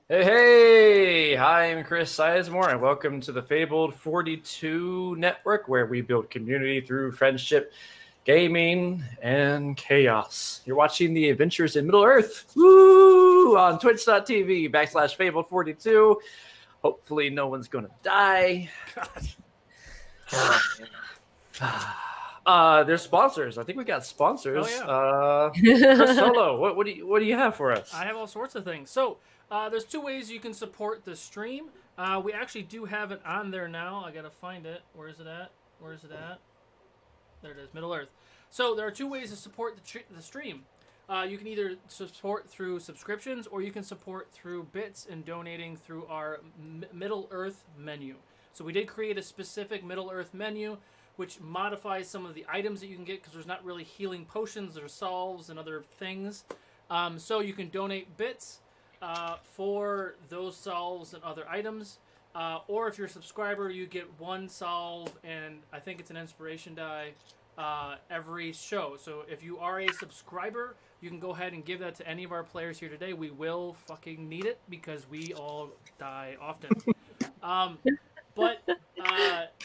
Hey, hi, I'm Chris Sizemore, and welcome to the Fabled 42 Network, where we build community through friendship, gaming, and chaos. You're watching the Adventures in Middle-earth, woo, on twitch.tv/Fabled42. Hopefully no one's gonna die. God. There's sponsors. I think we got sponsors. Oh, Chris Solo, what do you have for us? I have all sorts of things. So, there's two ways you can support the stream. We actually do have it on there now. I gotta find it. Where is it at? Where is it at? There it is, Middle Earth. So there are two ways to support the stream. You can either support through subscriptions, or you can support through bits and donating through our Middle Earth menu. So we did create a specific Middle Earth menu, which modifies some of the items that you can get because there's not really healing potions, there's salves and other things. So you can donate bits for those salves and other items. Or if you're a subscriber, you get one salve and I think it's an inspiration die every show. So if you are a subscriber, you can go ahead and give that to any of our players here today. We will fucking need it because we all die often.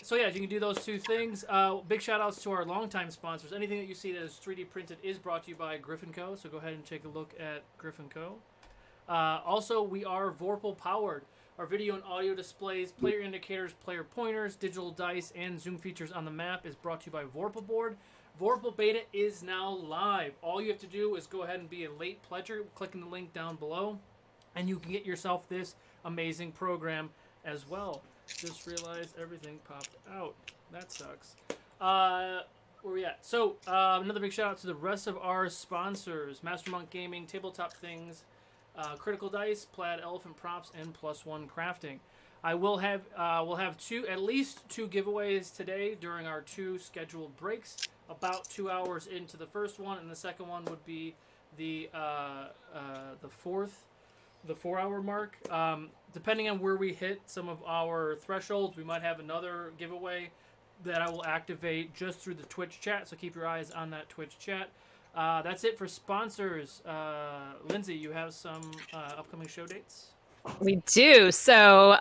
So yeah, you can do those two things. Big shout outs to our longtime sponsors. Anything that you see that is 3D printed is brought to you by Griffin Co. So go ahead and take a look at Griffin Co. Also, we are Vorpal powered. Our video and audio displays, player indicators, player pointers, digital dice, and zoom features on the map is brought to you by Vorpal Board. Vorpal Beta is now live. All you have to do is go ahead and be a late pledger, clicking the link down below, and you can get yourself this amazing program as well. Just realized everything popped out. That sucks. Where we at? So, another big shout out to the rest of our sponsors: Master Monk Gaming, Tabletop Things, Critical Dice, Plaid Elephant Props, and Plus One Crafting. We'll have at least two giveaways today during our two scheduled breaks. About 2 hours into the first one, and the second one would be the 4-hour mark. Depending on where we hit some of our thresholds, we might have another giveaway that I will activate just through the Twitch chat. So keep your eyes on that Twitch chat. That's it for sponsors. Lindsay, you have some upcoming show dates? We do. So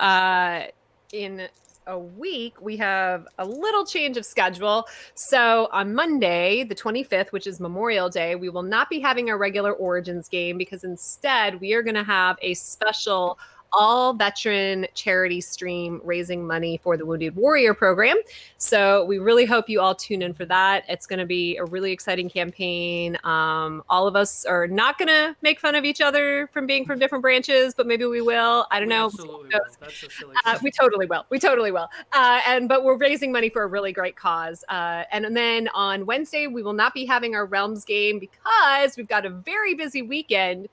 in a week, we have a little change of schedule. So on Monday, the 25th, which is Memorial Day, we will not be having our regular Origins game because instead we are going to have a special all-veteran charity stream raising money for the Wounded Warrior program. So we really hope you all tune in for that. It's going to be a really exciting campaign. All of us are not going to make fun of each other from being from different branches, but maybe we will. I don't know. Absolutely will. That's a silly we totally will. We totally will. But we're raising money for a really great cause. And then on Wednesday, we will not be having our Realms game because we've got a very busy weekend.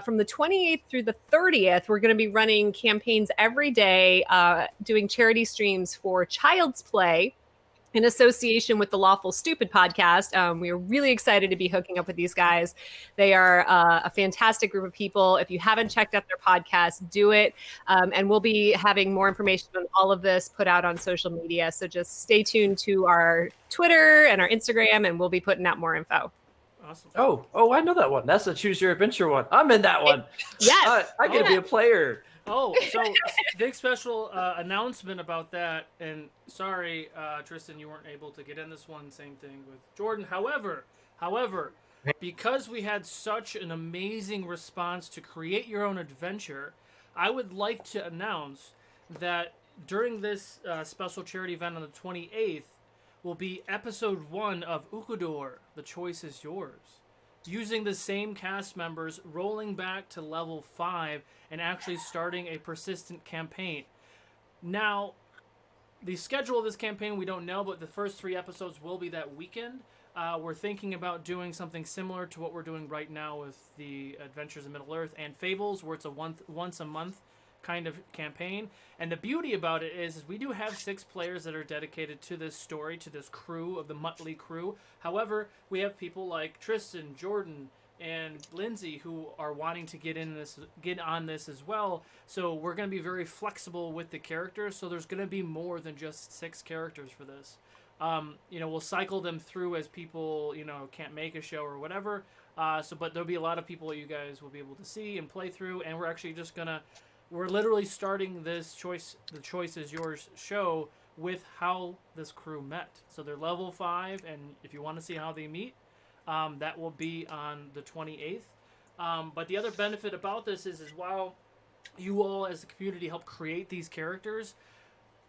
From the 28th through the 30th, we're going to be running campaigns every day, doing charity streams for Child's Play in association with the Lawful Stupid podcast. We are really excited to be hooking up with these guys. They are a fantastic group of people. If you haven't checked out their podcast, do it. And we'll be having more information on all of this put out on social media. So just stay tuned to our Twitter and our Instagram, and we'll be putting out more info. Awesome. Oh, I know that one. That's the Choose Your Adventure one. I'm in that one. Yes. I get to be a player. Oh, so big special announcement about that. And sorry, Tristan, you weren't able to get in this one. Same thing with Jordan. However, because we had such an amazing response to create your own adventure, I would like to announce that during this special charity event on the 28th will be episode 1 of Ukudor, The Choice is Yours. Using the same cast members, rolling back to level 5, and actually starting a persistent campaign. Now, the schedule of this campaign we don't know, but the first 3 episodes will be that weekend. We're thinking about doing something similar to what we're doing right now with the Adventures in Middle-earth and Fables, where it's a once a month kind of campaign. And the beauty about it is we do have 6 players that are dedicated to this story, to this crew of the Muttley crew. However, we have people like Tristan, Jordan, and Lindsay who are wanting to get on this as well. So we're going to be very flexible with the characters. So there's going to be more than just 6 characters for this. We'll cycle them through as people, can't make a show or whatever. But there'll be a lot of people you guys will be able to see and play through, and we're actually just we're literally starting this the choice is yours show with how this crew met. So they're level 5, and if you want to see how they meet, that will be on the 28th. But the other benefit about this is while you all as the community help create these characters,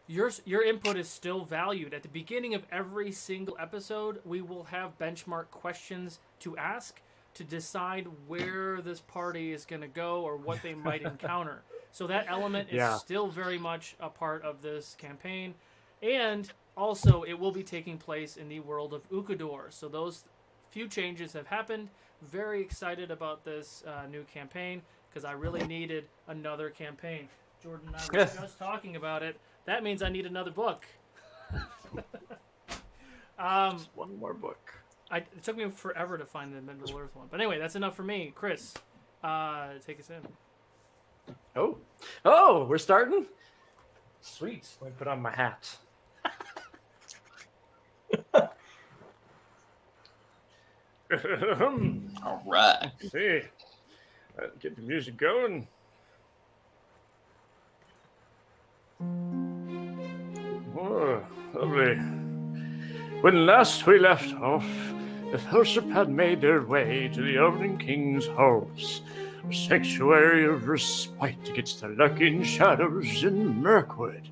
your input is still valued. At the beginning of every single episode, we will have benchmark questions to ask to decide where this party is going to go or what they might encounter. So that element is still very much a part of this campaign. And also, it will be taking place in the world of Ukador. So those few changes have happened. Very excited about this new campaign because I really needed another campaign. Jordan and I were just talking about it. That means I need another book. Just one more book. It took me forever to find the Middle Earth one. But anyway, that's enough for me. Chris, take us in. Oh, we're starting? Sweet. Let me put on my hat. All right. See, get the music going. Oh, lovely. When last we left off, the fellowship had made their way to the Elven King's halls, a sanctuary of respite against the lurking shadows in Mirkwood.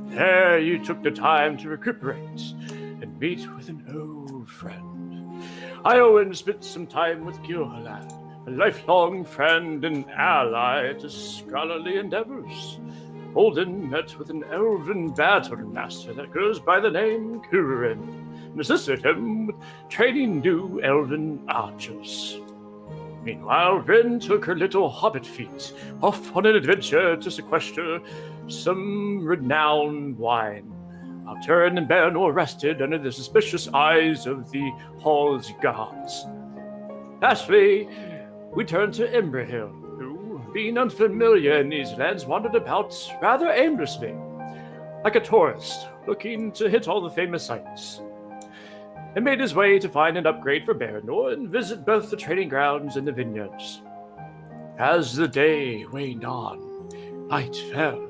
There you took the time to recuperate and meet with an old friend. Iowan spent some time with Gilhalad, a lifelong friend and ally to scholarly endeavors. Holden met with an elven battle master that goes by the name Kurin, and assisted him with training new elven archers. Meanwhile, Rin took her little hobbit feet off on an adventure to sequester some renowned wine, while Turin and Baranor rested under the suspicious eyes of the hall's guards. Lastly, we turned to Imberhill, who, being unfamiliar in these lands, wandered about rather aimlessly, like a tourist looking to hit all the famous sites, and made his way to find an upgrade for Baranor and visit both the trading grounds and the vineyards. As the day waned on, night fell,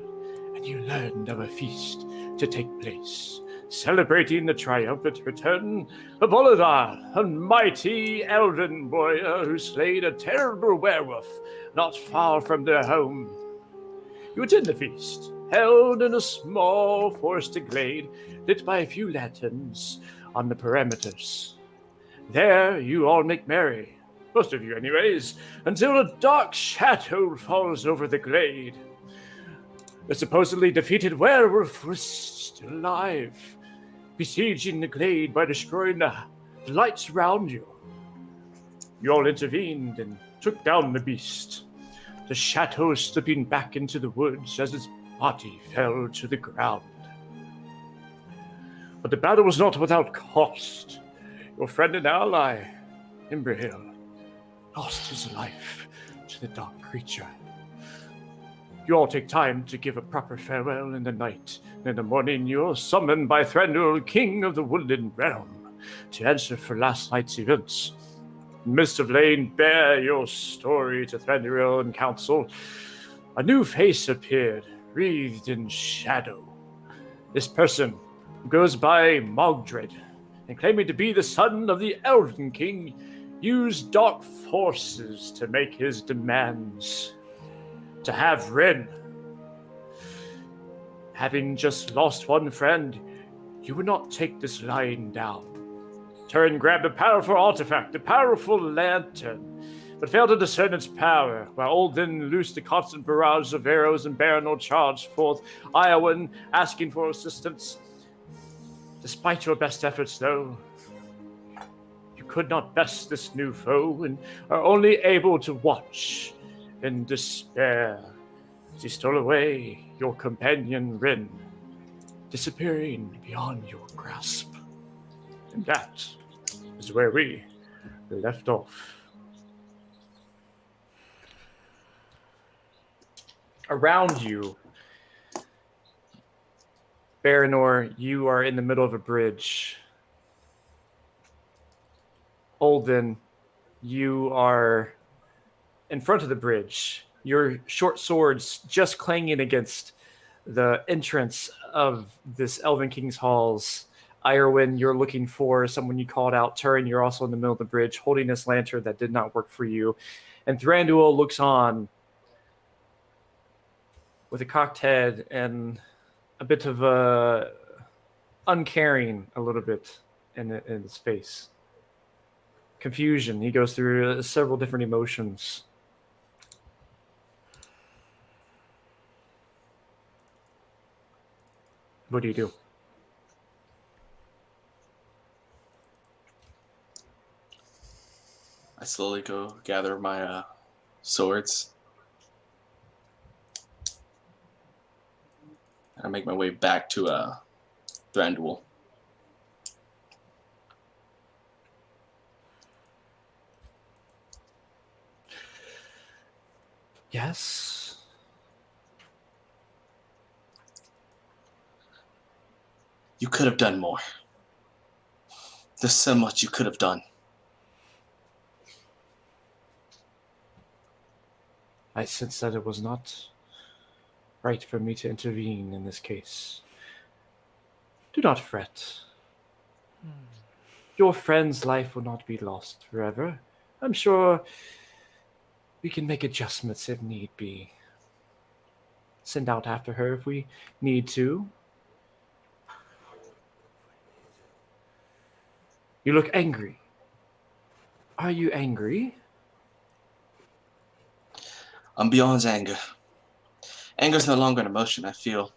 and you learned of a feast to take place, celebrating the triumphant return of Oladar, a mighty elven warrior who slayed a terrible werewolf not far from their home. You attend the feast, held in a small forested glade lit by a few lanterns on the perimeters. There you all make merry, most of you anyways, until a dark shadow falls over the glade. The supposedly defeated werewolf was still alive, besieging the glade by destroying the lights around you. You all intervened and took down the beast, the shadow slipping back into the woods as its body fell to the ground. But the battle was not without cost. Your friend and ally, Imberhill, lost his life to the dark creature. You all take time to give a proper farewell in the night, and in the morning you are summoned by Thranduil, King of the Woodland Realm, to answer for last night's events. In the midst of laying bare your story to Thranduil and Council, a new face appeared, wreathed in shadow. This person, who goes by Mogdred, and claiming to be the son of the Elven King, used dark forces to make his demands. To have Rin. Having just lost one friend, you would not take this lying down. Turin grabbed a powerful artifact, a powerful lantern, but failed to discern its power, while Olden loosed a constant barrage of arrows and Baranor charged forth, Iowan asking for assistance. Despite your best efforts, though, you could not best this new foe and are only able to watch in despair as he stole away your companion Rin, disappearing beyond your grasp. And that is where we left off. Around you, Baranor, you are in the middle of a bridge. Olden, You are in front of the bridge, your short swords just clanging against the entrance of this Elven King's halls. Irwin, you're looking for someone you called out. Turin, you're also in the middle of the bridge holding this lantern that did not work for you. And Thranduil looks on with a cocked head and a bit of uncaring a little bit in his face. Confusion. He goes through several different emotions. What do you do? I slowly go gather my swords. I make my way back to Thranduil. Yes. You could have done more. There's so much you could have done. I sense that it was not right for me to intervene in this case. Do not fret. Your friend's life will not be lost forever. I'm sure we can make adjustments if need be. Send out after her if we need to. You look angry. Are you angry? I'm beyond anger. Anger's no longer an emotion, I feel.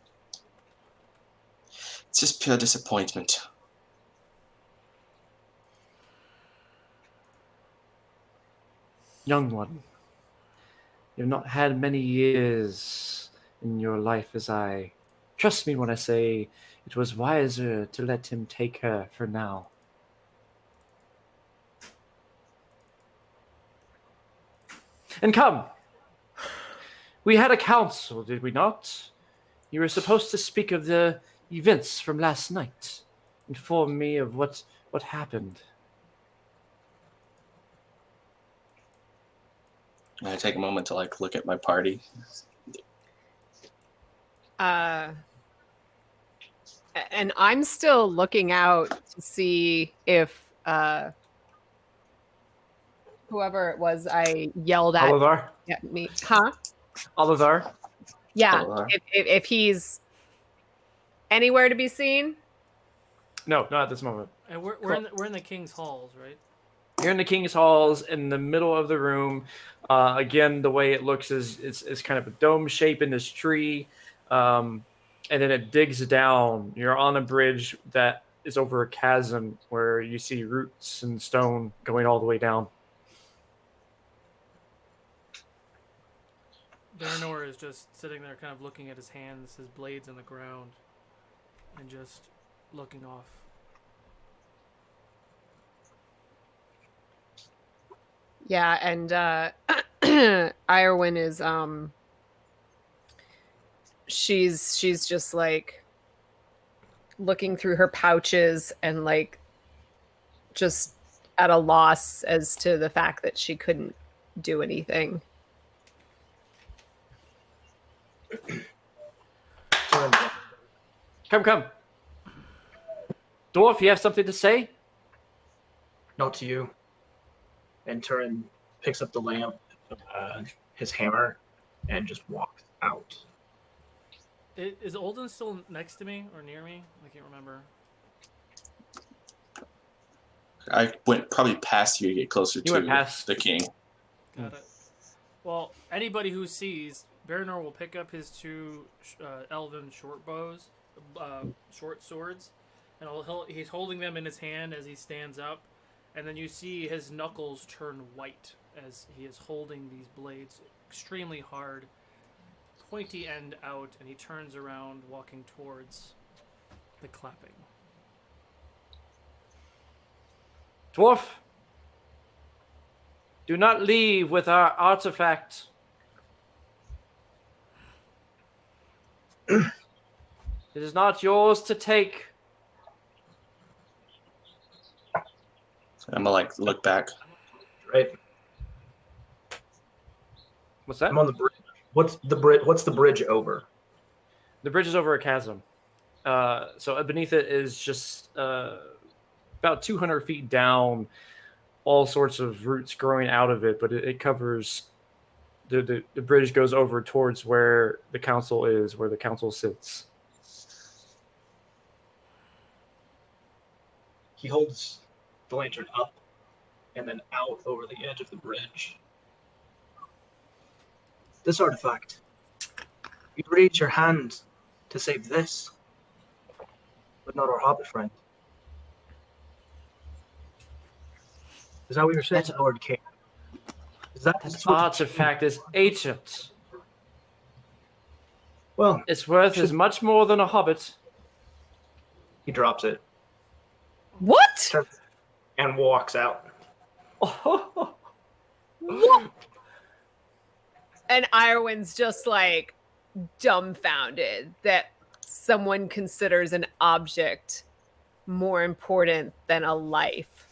It's just pure disappointment. Young one, you've not had many years in your life as I. Trust me when I say it was wiser to let him take her for now. And come, we had a council, did we not? You were supposed to speak of the events from last night. Inform me of what happened. I take a moment to look at my party. And I'm still looking out to see if whoever it was I yelled at Oliver? me, huh? Oliver? Yeah, Oliver. if he's anywhere to be seen. No, not at this moment. And we're in the king's halls, right? You're in the King's Halls, in the middle of the room. Again, the way it looks is kind of a dome shape in this tree. And then it digs down. You're on a bridge that is over a chasm where you see roots and stone going all the way down. Baranor is just sitting there kind of looking at his hands, his blades on the ground, and just looking off. Yeah, and Irwin is she's just like looking through her pouches and like just at a loss as to the fact that she couldn't do anything. Come. Dwarf, you have something to say? Not to you. And Turin picks up the lamp, his hammer, and just walks out. Is Olden still next to me or near me? I can't remember. I went probably past you to get closer You went to past. the king. Got it. Well, anybody who sees, Baranor will pick up his two elven short bows, short swords, and he's holding them in his hand as he stands up, and then you see his knuckles turn white as he is holding these blades extremely hard, pointy end out, and he turns around, walking towards the clapping. Dwarf, do not leave with our artifact. It is not yours to take. I'm gonna look back. right? What's that? I'm on the bridge. What's the bridge? What's the bridge over? The bridge is over a chasm. So beneath it is just about 200 feet down, all sorts of roots growing out of it, but it covers the bridge goes over towards where the council is, where the council sits. He holds the lantern up and then out over the edge of the bridge. This artifact. You raise your hand to save this, but not our hobbit friend. Is that what you're saying, That's- Lord King? Is that This what the artifact is ancient. Well, It's worth as much more than a hobbit. he drops it What? and walks out. What? And Irwin's just like dumbfounded that someone considers an object more important than a life.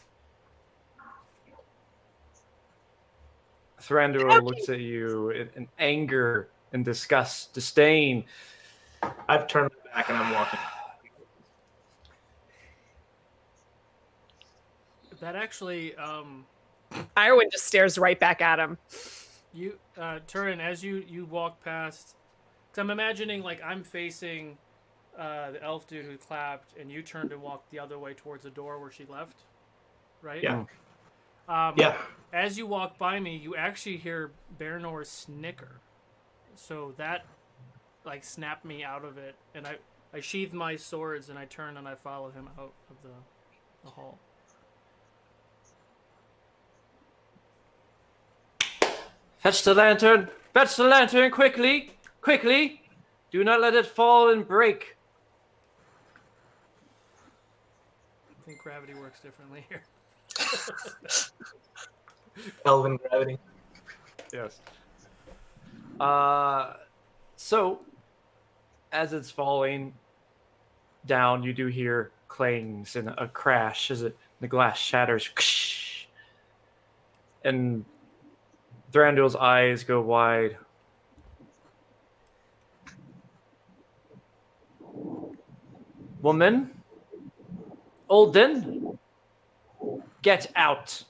Thranduil looks at you in anger and disgust, disdain. I've turned back and I'm walking. That actually, Irwin just stares right back at him. you, Turin, as you walk past, because I'm imagining like I'm facing the elf dude who clapped, and you turned and walked the other way towards the door where she left, right? Yeah. Um, Yeah. As you walk by me, you actually hear Baranor snicker. So that, like, snapped me out of it, and I sheathe my swords, and I turn and I follow him out of the hall. Fetch the lantern! Fetch the lantern quickly! Quickly! Do not let it fall and break. I think gravity works differently here. Elven gravity. Yes. So, as it's falling down, you do hear clangs and a crash as the glass shatters. And Thranduil's eyes go wide. Woman? Olden? Get out.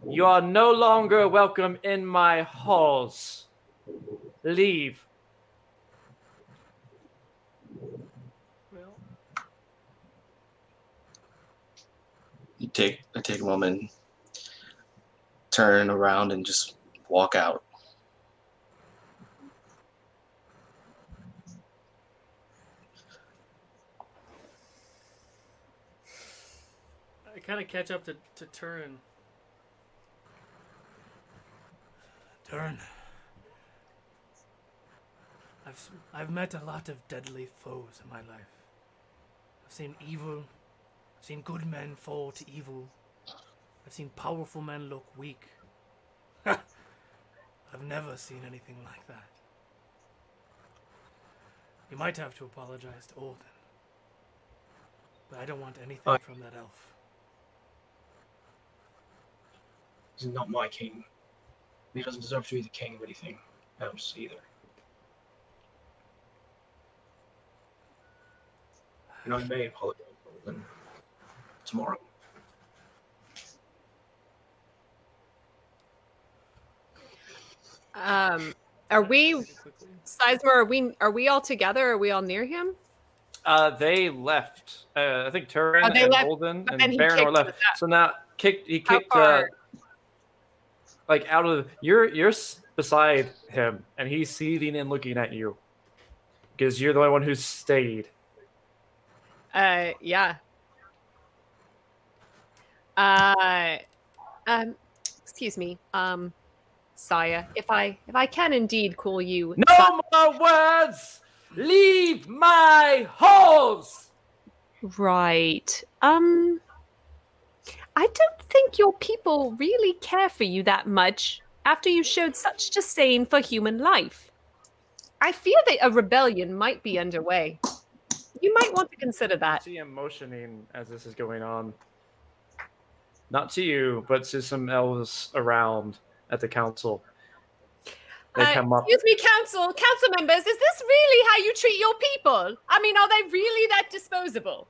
You are no longer welcome in my halls. Leave. Well, I take a moment, turn around, and just walk out. I kind of catch up to Turin. Turin. I've met a lot of deadly foes in my life. I've seen evil. I've seen good men fall to evil. I've seen powerful men look weak. I've never seen anything like that. You might have to apologize to Olden. But I don't want anything from that elf. He's not my king. He doesn't deserve to be the king of anything else either. And I may apologize to Olden tomorrow. Are we, Sizemore, are we all together? Are we all near him? They left. I think Turin they and left, Olden but and then he Baranor kicked left. us out. So now he How kicked far? like out of you're beside him and he's seething and looking at you because you're the only one who's stayed. Yeah. Excuse me. Saya, if I can indeed call you No more words. Leave my halls. Right. I don't think your people really care for you that much after you showed such disdain for human life. I fear that a rebellion might be underway. You might want to consider I that. see him motioning as this is going on. Not to you, but to some elves around at the council. They come up. Excuse me, council members, is this really how you treat your people? I mean, are they really that disposable?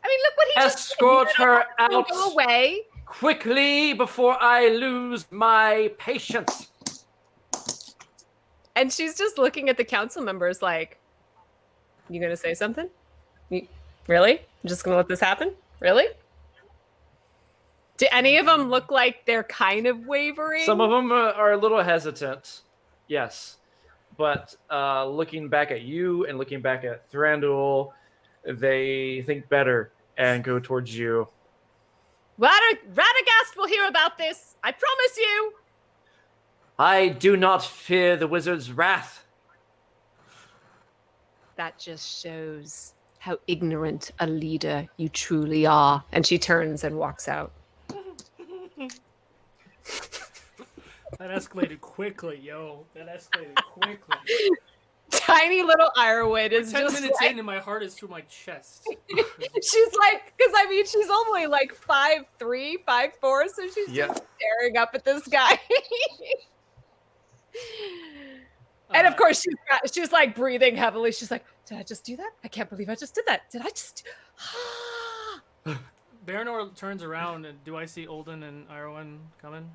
I mean, look what he just did. Escort her He'll out go away. quickly before I lose my patience. And she's just looking at the council members like, you gonna say something? Really? I'm just gonna let this happen? Really? Do any of them look like they're kind of wavering? Some of them are a little hesitant, yes. But looking back at you and looking back at Thranduil, they think better and go towards you. Radagast will hear about this. I promise you. I do not fear the wizard's wrath. That just shows how ignorant a leader you truly are. And she turns and walks out. That escalated quickly, yo. That escalated quickly. Tiny little Ironwood is 10 just minutes like, in and my heart is through my chest. she's like, because I mean, she's only like 5'3", 5'4", so she's just staring up at this guy. And of course, she's like breathing heavily. She's like, did I just do that? I can't believe I just did that. Did I just... Baranor turns around, and do I see Olden and Irowen coming?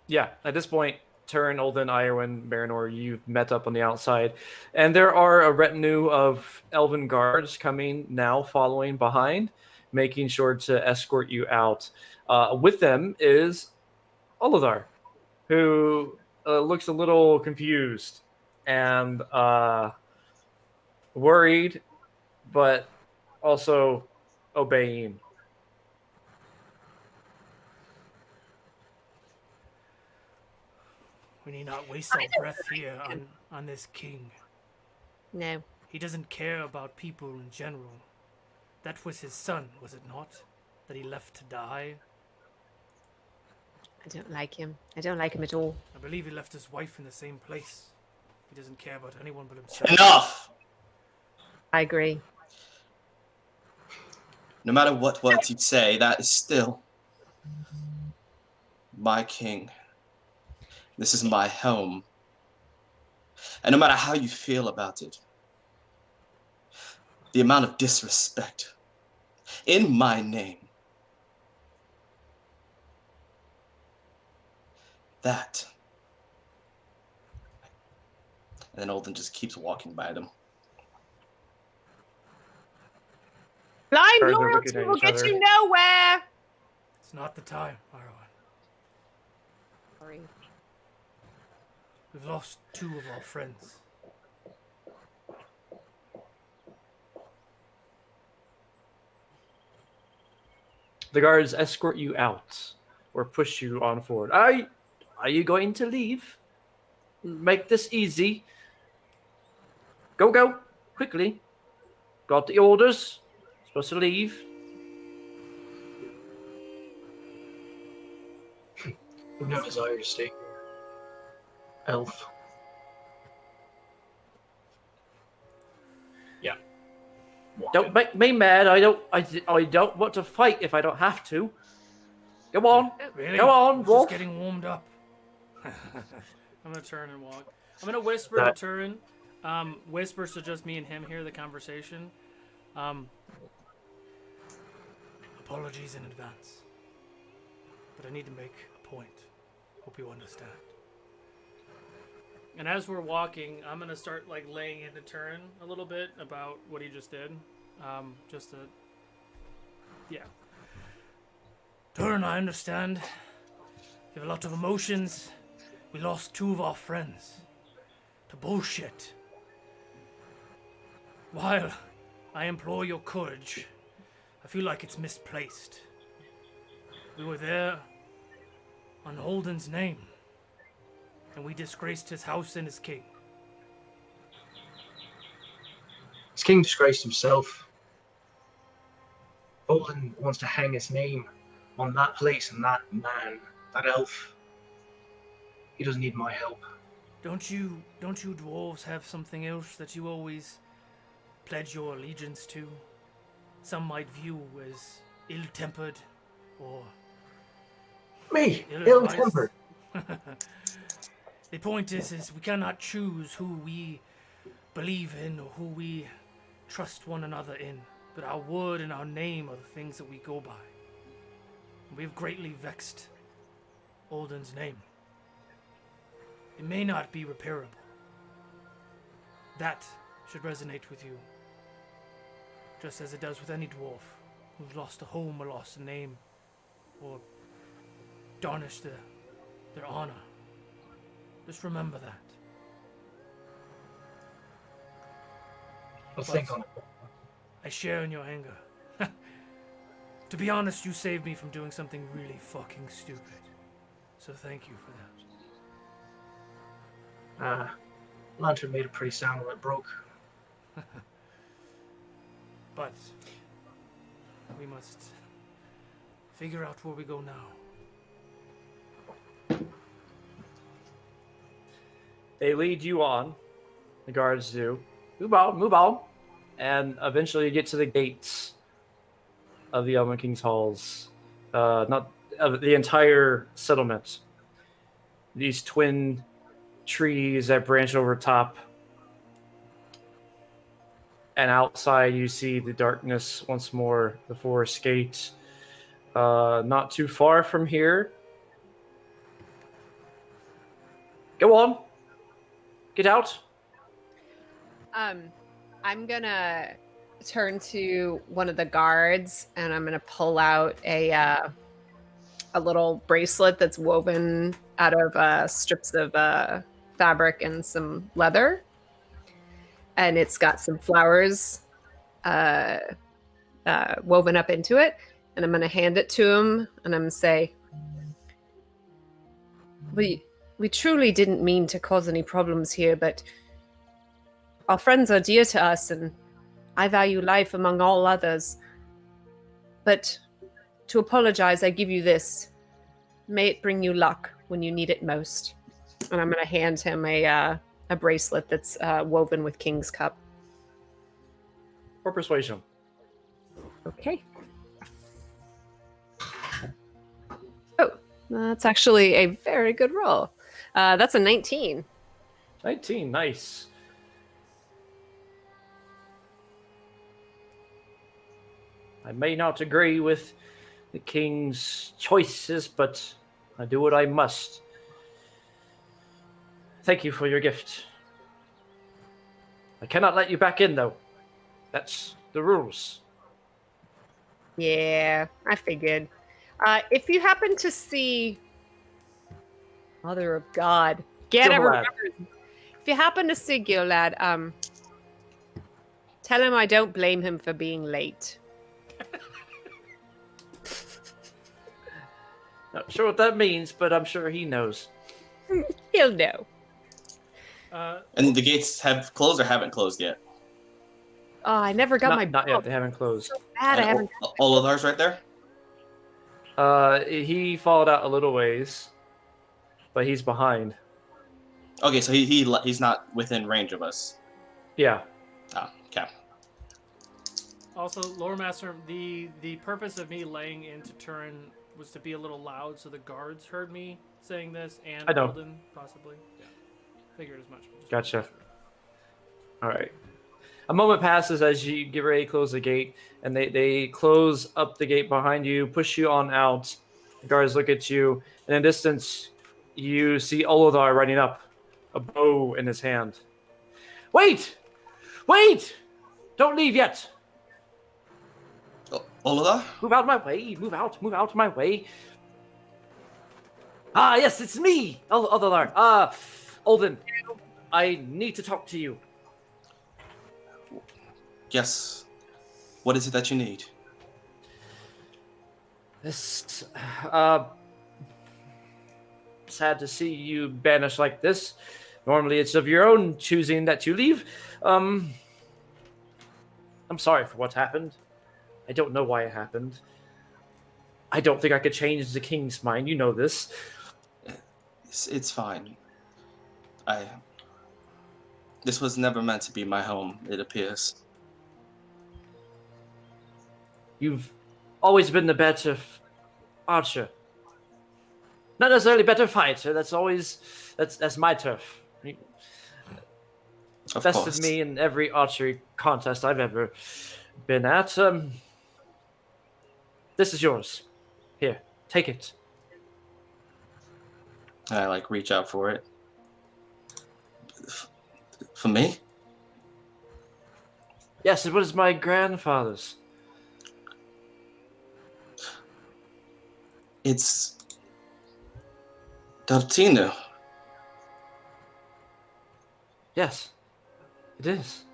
Yeah, at this point, Turin, Olden, Irowen, Baranor, you've met up on the outside. And there are a retinue of elven guards coming now, following behind, making sure to escort you out. With them is Oladar, who looks a little confused and worried, but also obeying. We need not waste our breath here on this king. No. He doesn't care about people in general. That was his son, was it not? That he left to die? I don't like him. I don't like him at all. I believe he left his wife in the same place. He doesn't care about anyone but himself. Enough! I agree. No matter what words you say, that is still my king. This is my home. And no matter how you feel about it, the amount of disrespect in my name, that. And then Olden just keeps walking by them. Blind Birds are loyalty looking at will each get other. you nowhere. It's not the time, Irowen. Sorry. We've lost 2 of our friends. The guards escort you out or push you on forward. Are you going to leave? Make this easy. Go, quickly. Got the orders. Supposed to leave. We've no desire to stay here. Elf. Yeah. Don't make me mad. I don't want to fight if I don't have to. Go on. Really? Go on, We're Wolf. just getting warmed up. I'm gonna turn and walk. I'm gonna whisper to Turin. Whisper so just me and him hear the conversation. Apologies in advance. But I need to make a point. Hope you understand. And as we're walking, I'm gonna start like laying into Turin a little bit about what he just did. Just to, yeah. Turin, I understand. You have a lot of emotions. We lost 2 of our friends to bullshit. While I implore your courage, I feel like it's misplaced. We were there on Holden's name, and we disgraced his house and his king. His king disgraced himself. Holden wants to hang his name on that place and that man, that elf. He doesn't need my help. Don't you dwarves have something else that you always pledge your allegiance to? Some might view as ill-tempered or Me, Ill ill-tempered. The point is we cannot choose who we believe in or who we trust one another in, but our word and our name are the things that we go by. We have greatly vexed Olden's name. It may not be repairable. That should resonate with you, just as it does with any dwarf who's lost a home or lost a name or tarnished their honor. Just remember that. I'll think on it. I share in your anger. To be honest, you saved me from doing something really fucking stupid. So thank you for that. Lantern made a pretty sound when it broke. But we must figure out where we go now. They lead you on. The guards do. Move on, move on. And eventually you get to the gates of the Elven King's halls. Not of the entire settlement. These twin trees that branch over top. And outside you see the darkness once more, the forest gate. Not too far from here. Go on. Get out. I'm gonna turn to one of the guards and I'm gonna pull out a little bracelet that's woven out of strips of fabric and some leather, and it's got some flowers woven up into it. And I'm gonna hand it to him, and I'm gonna say, "We truly didn't mean to cause any problems here, but our friends are dear to us, and I value life among all others. But to apologize, I give you this. May it bring you luck when you need it most." And I'm going to hand him a bracelet that's woven with King's Cup. Or persuasion. Okay. Oh, that's actually a very good roll. That's a 19. 19, nice. I may not agree with the king's choices, but I do what I must. Thank you for your gift. I cannot let you back in, though. That's the rules. Yeah, I figured. If you happen to see Mother of God, get Gilgalad. everyone. If you happen to see Gilgalad, tell him I don't blame him for being late. Not sure what that means, but I'm sure he knows. He'll know. And the gates have closed or haven't closed yet? Oh, I never got my Not yet. book. They haven't closed. So bad, I haven't. Oladar's right there? He followed out a little ways, but he's behind. Okay, so he's not within range of us. Yeah. Ah, okay. Also, Lore Master, the purpose of me laying into Turin was to be a little loud so the guards heard me saying this, and I know. Alden, possibly. Yeah. Figured as much. Gotcha. All right. A moment passes as you get ready to close the gate, and they close up the gate behind you, push you on out. The guards look at you, and in the distance, you see Olodar running up, a bow in his hand. Wait! Wait! Don't leave yet! Oladar? Move out of my way! Move out of my way! Ah, yes, it's me! Olodar. Olden, I need to talk to you. Yes. What is it that you need? This, sad to see you banished like this. Normally it's of your own choosing that you leave. I'm sorry for what happened. I don't know why it happened. I don't think I could change the king's mind. You know this. It's fine. This was never meant to be my home, it appears. You've always been the better archer. Not necessarily better fighter. That's my turf. You Of bested course. me in every archery contest I've ever been at. This is yours. Here, take it. I like reach out for it. For me? Yes, it was my grandfather's. It's Daltino. Yes, it is.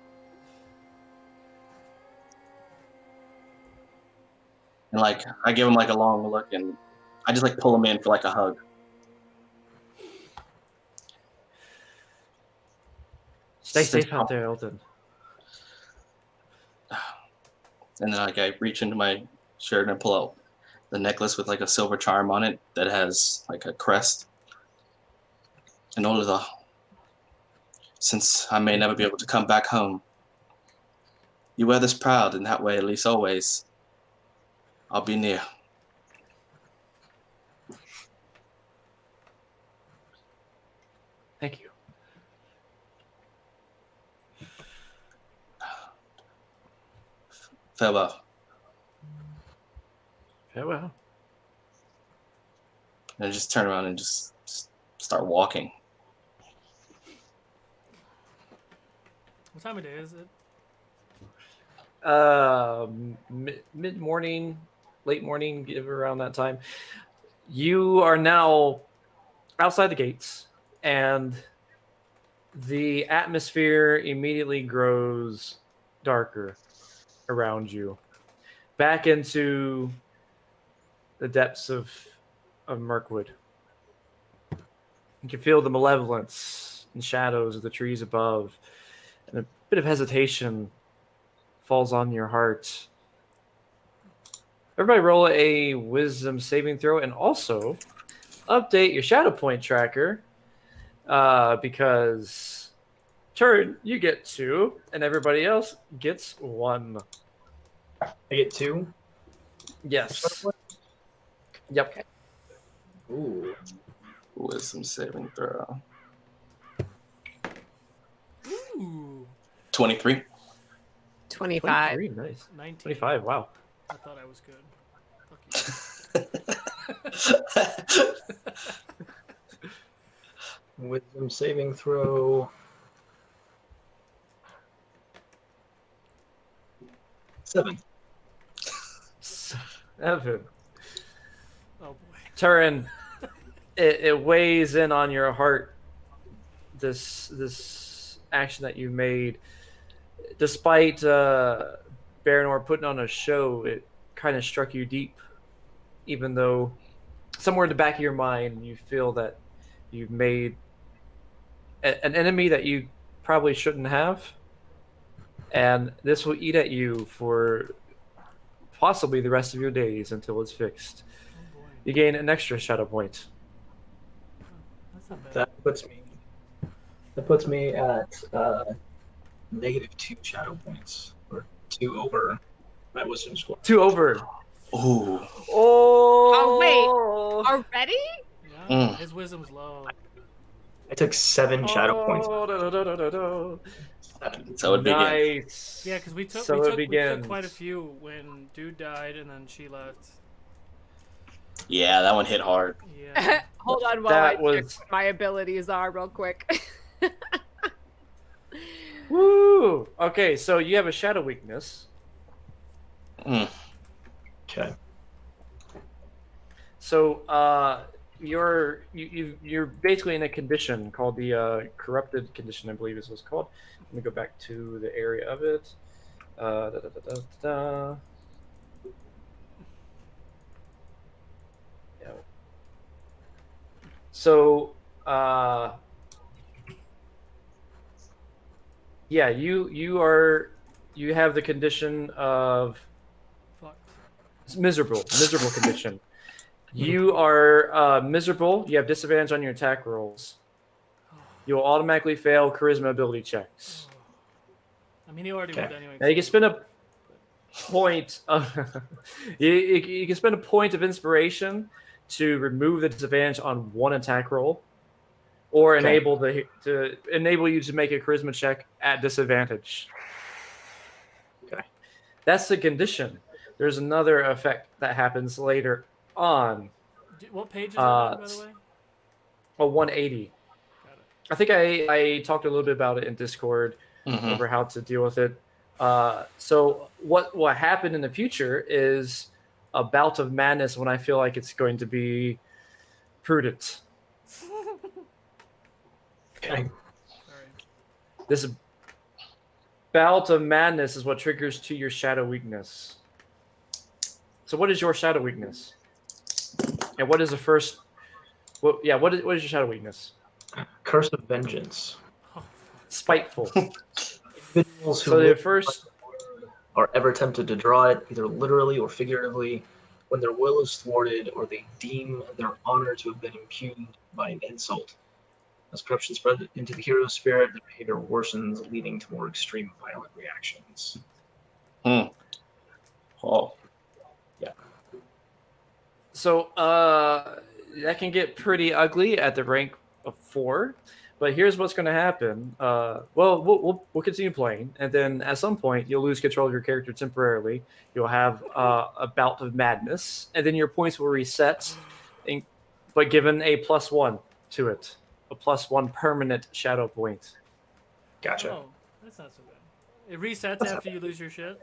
And like I give him like a long look and I just like pull him in for like a hug. Stay safe out there, Elton. And then like I reach into my shirt and I pull out the necklace with like a silver charm on it that has like a crest. And all of the since I may never be able to come back home, you wear this proud, and that way, at least always, I'll be near. Thank you. Farewell. Farewell. And I just turn around and just start walking. What time of day is it? Mid morning, late morning, give around that time. You are now outside the gates, and the atmosphere immediately grows darker around you, back into the depths of Mirkwood. You can feel the malevolence and shadows of the trees above, and a bit of hesitation falls on your heart. Everybody roll a wisdom saving throw, and also update your shadow point tracker, because turn you get 2 and everybody else gets 1. I get 2. Yes. Yep. Ooh. Wisdom saving throw. Ooh, 23. 25. 23, nice. 19. 25, wow. I thought I was good. Fuck you. Wisdom saving throw. 7. Evan. Oh boy. Turin, it weighs in on your heart, this action that you made. Despite Baranor putting on a show, it kind of struck you deep, even though somewhere in the back of your mind you feel that you've made an enemy that you probably shouldn't have, and this will eat at you for possibly the rest of your days until it's fixed. Oh boy. You gain an extra shadow point. That's not bad. That puts me at -2 shadow points, or 2 over my wisdom score. 2 over. Ooh. Oh, Already? Yeah, his wisdom's low. I took 7 shadow points. So it begins. Nice. Yeah, because we took So it we begins. took quite a few when dude died and then she left. Yeah, that one hit hard. Yeah. Hold on while That I was- check what my abilities are real quick. Woo! Okay, so you have a shadow weakness. Mm. Okay. So you're basically in a condition called the corrupted condition, I believe is what it's called. Let me go back to the area of it. Yeah. So yeah, you have the condition of Fuck. it's miserable condition. You are miserable. You have disadvantage on your attack rolls. You will automatically fail charisma ability checks. I mean, he already would anyway. Now you can spend a point of you can spend a point of inspiration to remove the disadvantage on one attack roll, or Okay. enable you to make a charisma check at disadvantage. Okay. That's the condition. There's another effect that happens later on. What page is that on, by the way? A 180. Got it. I think I talked a little bit about it in Discord over how to deal with it. So what happened in the future is a bout of madness when I feel like it's going to be prudent. Okay. Sorry. This bout of madness is what triggers to your shadow weakness. So what is your shadow weakness? And what is the first? What is your shadow weakness? Curse of Vengeance. Oh, Spiteful. Individuals who So the live first. are ever tempted to draw it, either literally or figuratively, when their will is thwarted or they deem their honor to have been impugned by an insult. As corruption spreads into the hero's spirit, their behavior worsens, leading to more extreme violent reactions. Oh. So that can get pretty ugly at the rank of 4. But here's what's going to happen. We'll continue playing, and then at some point you'll lose control of your character temporarily. You'll have a bout of madness, and then your points will reset, but given a +1 to it, a +1 permanent shadow point. Gotcha. Oh, that's not so bad. It resets after you lose your shit.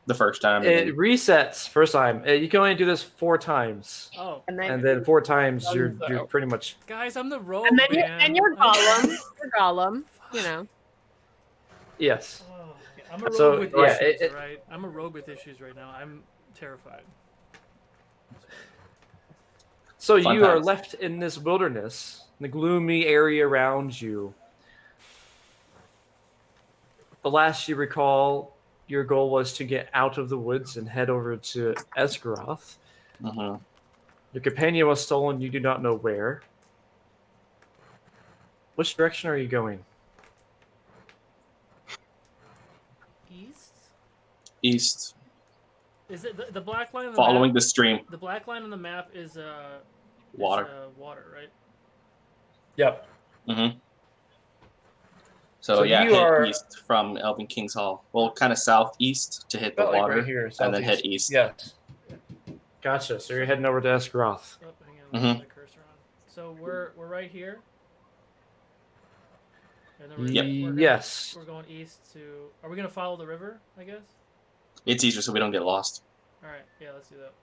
The first time. It resets first time. You can only do this 4 times, Oh, And and then 4 times you're pretty much. guys, I'm the rogue, and then man. you're Gollum. You're Gollum. You know. Yes. Oh, I'm a rogue So, with yeah, issues, right? I'm a rogue with issues right now. I'm terrified. So Fun you are times. left in this wilderness, in the gloomy area around you. The last you recall, your goal was to get out of the woods and head over to Esgaroth. Mhm. Your companion was stolen. You do not know where. Which direction are you going? East? East, Is it the black line on the following map? the stream. The black line on the map is Water. Water, right? Yep. Mm-hmm. So So yeah, you head are- east from Elven King's Hall. Well, kind of southeast to hit the About like water, right here, and then head southeast. east. Yes. Gotcha. So you're heading over to Esgaroth. Oh, hang on, let me Mhm. put the cursor on. So we're right here. And then Yes. we're going east to. Are we gonna follow the river? I guess. It's easier so we don't get lost. All right. Yeah, let's do that.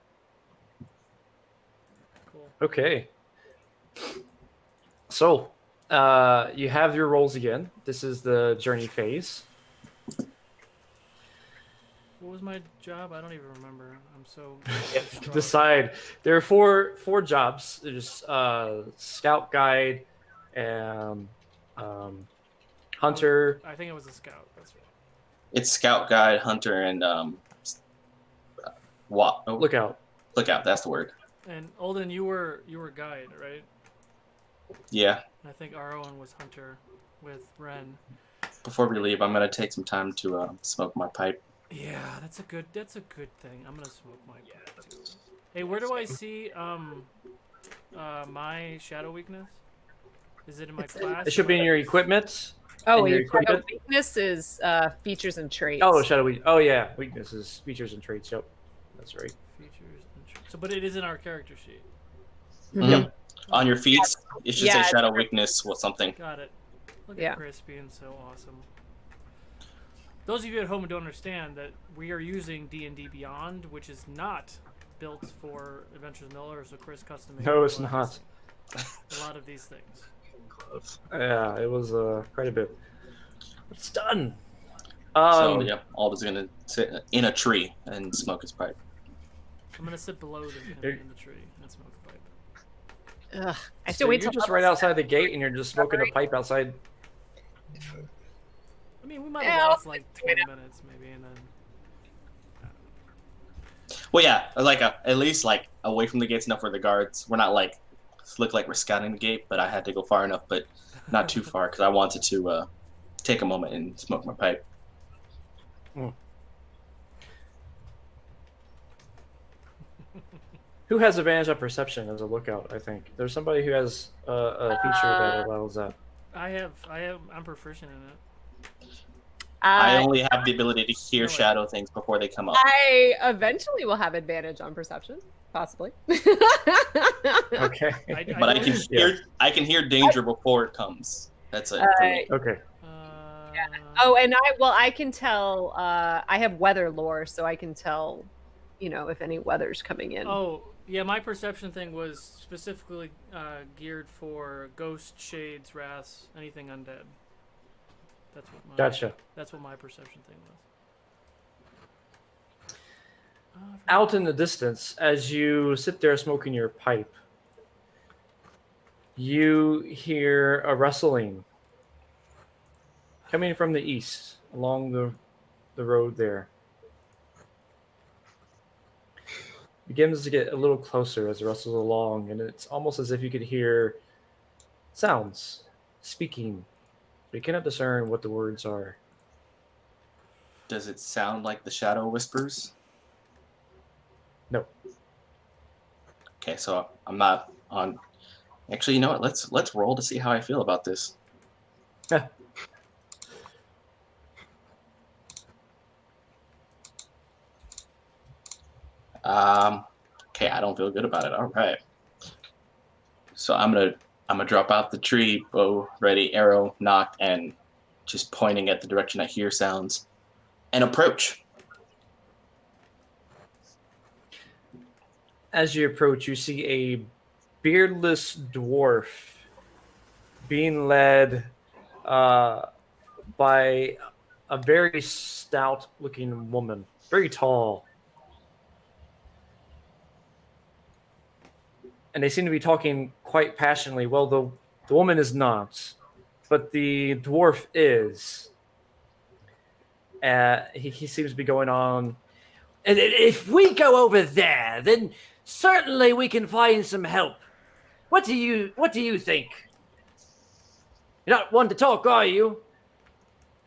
Cool. Okay. So, you have your rolls again. This is the journey phase. What was my job? I don't even remember. I'm so. Decide. There are four jobs. There's scout guide, and hunter. I think it was a scout. That's right. It's scout guide, hunter, and Lookout. lookout. That's the word. And Olden, you were guide, right? Yeah. And I think Arwen was hunter with Ren. Before we leave, I'm gonna take some time to smoke my pipe. Yeah, that's a good thing. I'm gonna smoke my pipe too. Hey, where do I see my shadow weakness? Is it in my class? It should be in your equipment. Oh, And your your shadow equipment? weakness is features and traits. Oh, shadow weak. Oh yeah, weaknesses, features, and traits. Yep, that's right. Features and traits. So, but it is in our character sheet. Mhm. On your feet, it should Yeah, say it's shadow for- weakness or something. Got it. Look Yeah. at Chris being so awesome. Those of you at home who don't understand that we are using D&D Beyond, which is not built for Adventures Miller, so Chris custom made No, it's a lot not. a lot of these things. Close. Yeah, it was quite a bit. It's done. So yeah, Alden's gonna sit in a tree and smoke his pipe. I'm gonna sit below him Here- in the tree and smoke a pipe. Ugh, I So still wait you're till just right outside the gate, and you're just smoking a pipe outside. I mean, we might Yeah, have I'll lost like 20 minutes maybe, and then Well, yeah, like at least like away from the gates enough where the guards. We're not like look like we're scouting the gate, but I had to go far enough, but not too far because I wanted to take a moment and smoke my pipe. Who has advantage on perception as a lookout? I think there's somebody who has a feature that allows that. I'm proficient in it. I only have the ability to hear No, shadow things before they come up. I eventually will have advantage on perception, possibly. Okay. But I can hear danger before it comes. That's it. For me. Okay. Oh, and I can tell. I have weather lore, so I can tell, if any weather's coming in. Oh, yeah, my perception thing was specifically geared for ghost, shades, wraths, anything undead. Gotcha. That's what my perception thing was. Out in the distance, as you sit there smoking your pipe, you hear a rustling coming from the east along the road there. Begins to get a little closer as it rustles along, and it's almost as if you could hear sounds speaking, but you cannot discern what the words are. Does it sound like the shadow whispers? No. Okay, so I'm not on. Actually, you know what? Let's roll to see how I feel about this. Okay, I don't feel good about it. All right. So I'm gonna drop out the tree, bow ready, arrow knocked, and just pointing at the direction I hear sounds, and approach. As you approach, you see a beardless dwarf being led by a very stout-looking woman, very tall. And they seem to be talking quite passionately. Well, the woman is not, but the dwarf is. He seems to be going on. And if we go over there, then certainly we can find some help. What do you think? You're not one to talk, are you?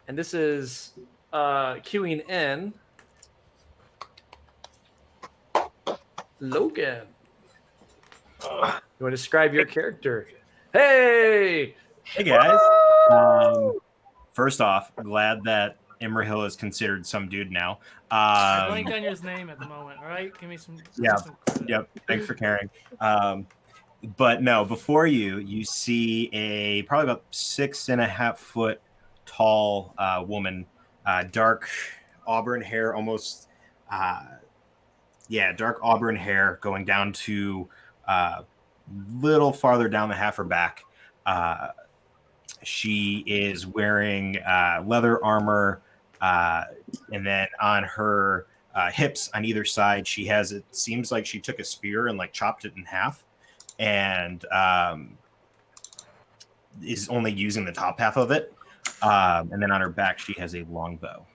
And this is queuing in Logan. You want to describe your character? Hey guys. First off, glad that Imrahil is considered some dude now. I blank on his name at the moment. All right, give me some. Yep. Thanks for caring. But no, before you see a probably about 6.5 foot tall woman, dark auburn hair, almost dark auburn hair going down to little farther down the half her back. She is wearing leather armor, and then on her hips on either side, she has, it seems like she took a spear and like chopped it in half, and is only using the top half of it. And then on her back, she has a long bow.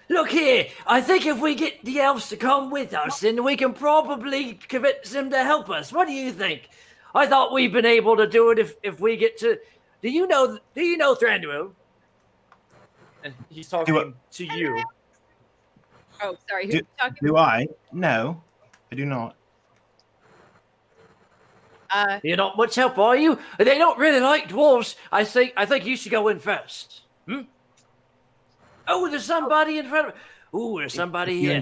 Look here, I think if we get the elves to come with us, then we can probably convince them to help us. What do you think? I thought we've been able to do it if we get to... Do you know Thranduil? And he's talking to you. Oh, sorry. Who's talking? Do I? No, I do not. You're not much help, are you? They don't really like dwarves. I think you should go in first. Oh, there's somebody in front of me. Ooh, there's somebody here.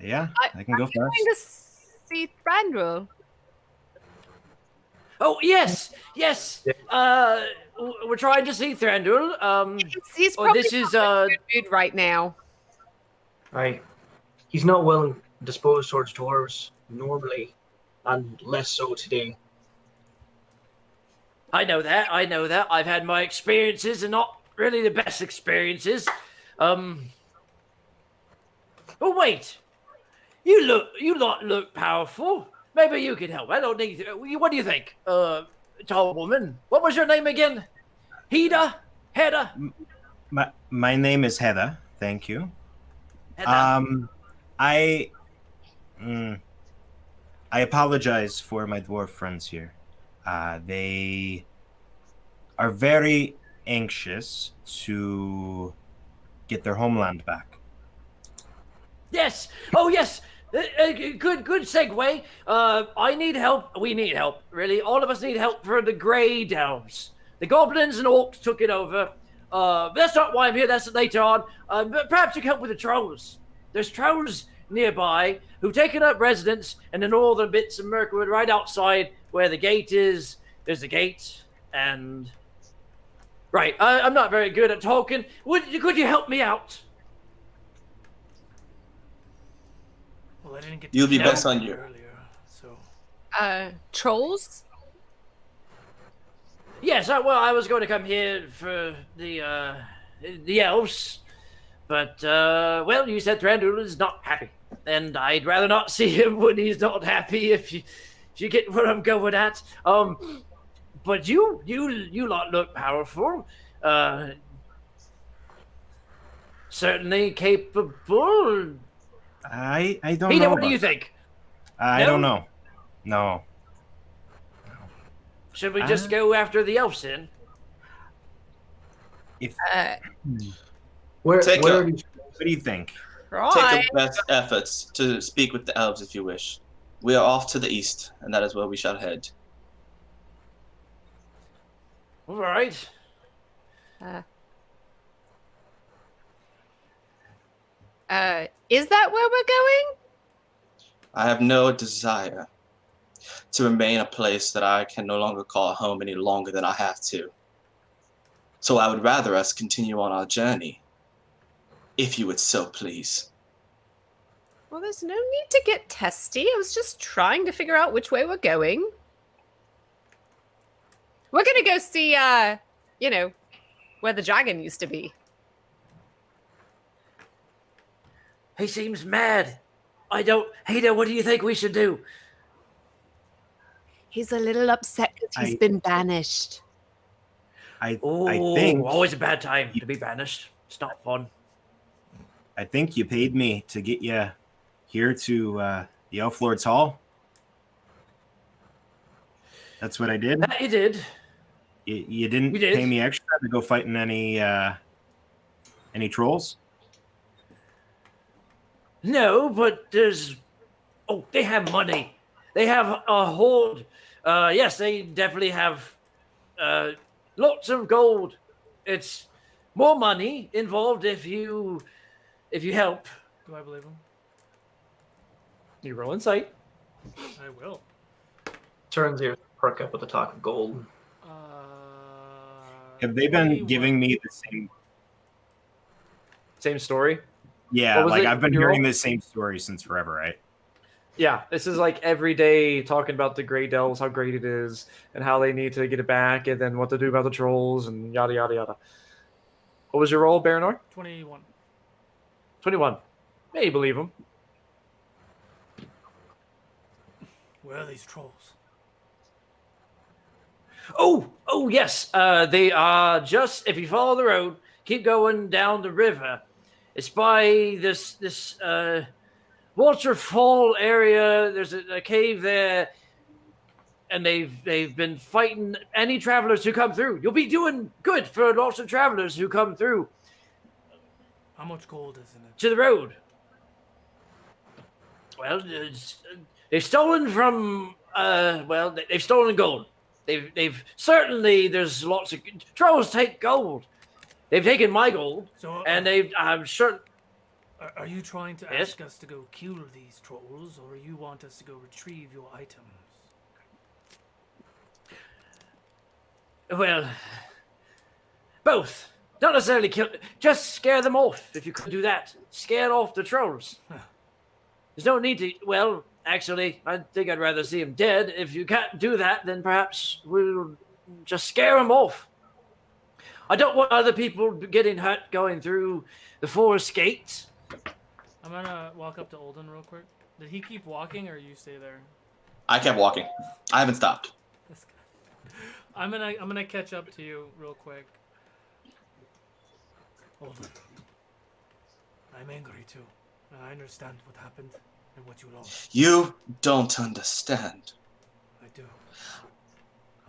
Yeah, I can go first. I'm going to see Thranduil. Oh, yes. We're trying to see Thranduil. He's probably this is good mood right now. He's not well disposed towards dwarves normally, and less so today. I know that. I've had my experiences, and not really the best experiences. Oh wait, you look powerful. Maybe you can help. I don't need. What do you think, tall woman? What was your name again? Hedda. My name is Heather. Thank you. Hedda. I apologize for my dwarf friends here. They are very anxious to get their homeland back. Yes. Oh, yes. Good segue. I need help. We need help. Really, all of us need help for the Grey Delves. The goblins and orcs took it over. That's not why I'm here. That's later on. But perhaps you can help with the trolls. There's trolls nearby who've taken up residence in the northern bits of Mirkwood, right outside where the gate is. There's the gate, and right. I'm not very good at talking. Could you help me out? Well, I didn't get. You'll be to best know on your. earlier, so. Trolls? Yes, I was going to come here for the elves, but well, you said Thranduil is not happy, and I'd rather not see him when he's not happy. If you get what I'm going at, but you lot look powerful, certainly capable. I don't Peter, know. what do you think? I don't know. No. Should we just go after the elves then? If Where Take where a- are you? what do you think? Take Right. your best efforts to speak with the elves if you wish. We are off to the east, and that is where we shall head. All right. Is that where we're going? I have no desire to remain a place that I can no longer call home any longer than I have to. So I would rather us continue on our journey, if you would so please. Well, there's no need to get testy. I was just trying to figure out which way we're going. We're gonna go see, where the dragon used to be. He seems mad. Hader, what do you think we should do? He's a little upset because he's I- been banished. I Oh, think always a bad time to be banished. It's not fun. I think you paid me to get you here to the Elf Lord's Hall. That's what I did. That you did. You didn't We did. pay me extra to go fighting any trolls. No, but there's. Oh, they have money. They have a hoard. Yes, they definitely have lots of gold. It's more money involved if you help. Do I believe him? You roll insight. I will. Turns here, perk up with the talk of gold. Have they been 21. giving me the same? Same story. Yeah, What was like it? I've been You hearing roll? the same story since forever, right? Yeah, this is like every day talking about the Grey Delves, how great it is, and how they need to get it back, and then what to do about the trolls, and yada yada yada. What was your roll, Baranor? 21. 21. Yeah, you believe him. Where are these trolls? Oh yes. They are just if you follow the road, keep going down the river. It's by this waterfall area. There's a cave there, and they've been fighting any travelers who come through. You'll be doing good for lots of travelers who come through How much gold is in it? to the road. Well, they've stolen from. They've stolen gold. They've certainly there's lots of trolls take gold. They've taken my gold, So, and I'm sure. are you trying to Yes? ask us to go kill these trolls, or you want us to go retrieve your items? Well, both. Not necessarily kill. Just scare them off. If you could do that, scare off the trolls. There's no need to. Well, actually, I think I'd rather see them dead. If you can't do that, then perhaps we'll just scare them off. I don't want other people getting hurt going through the forest gate. I'm gonna walk up to Olden real quick. Did he keep walking, or you stay there? I kept walking. I haven't stopped. This guy. I'm gonna catch up to you real quick. Olden. I'm angry too. And I understand what happened and what you lost. You don't understand. I do.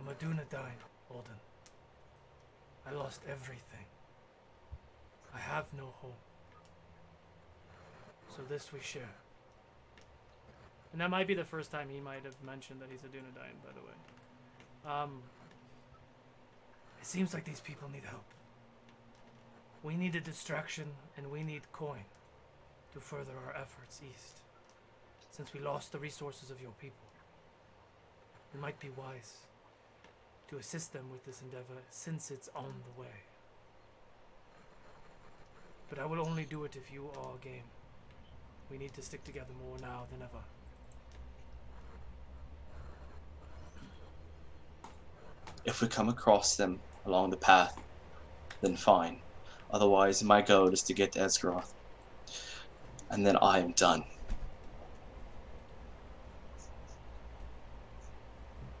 I'm a Dunedain, Olden. I lost everything. I have no home. So this we share. And that might be the first time he might have mentioned that he's a Dunedain, by the way. It seems like these people need help. We need a distraction, and we need coin to further our efforts east, since we lost the resources of your people. It might be wise to assist them with this endeavor, since it's on the way. But I will only do it if you are game. We need to stick together more now than ever. If we come across them along the path, then fine. Otherwise, my goal is to get to Esgaroth. And then I am done.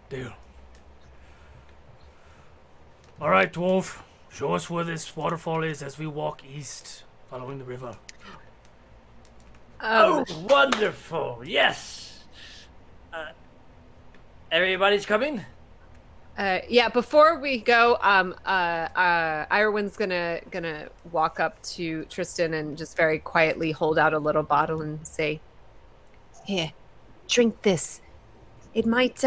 Deal. Alright, dwarf. Show us where this waterfall is as we walk east, following the river. Oh, wonderful! Yes. Everybody's coming. Yeah. Before we go, Irwin's gonna walk up to Tristan and just very quietly hold out a little bottle and say, "Here, drink this. It might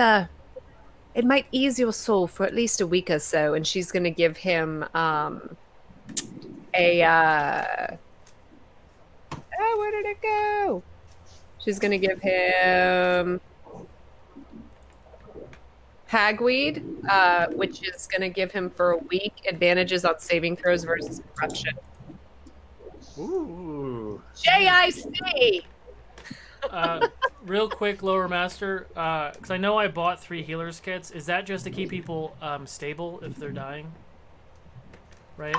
ease your soul for at least a week or so." And she's gonna give him where did it go? She's gonna give him hagweed, which is gonna give him for a week advantages on saving throws versus corruption. Ooh. JIC. Real quick, Lower Master, because I know I bought 3 healers kits. Is that just to keep people stable if they're dying? Right?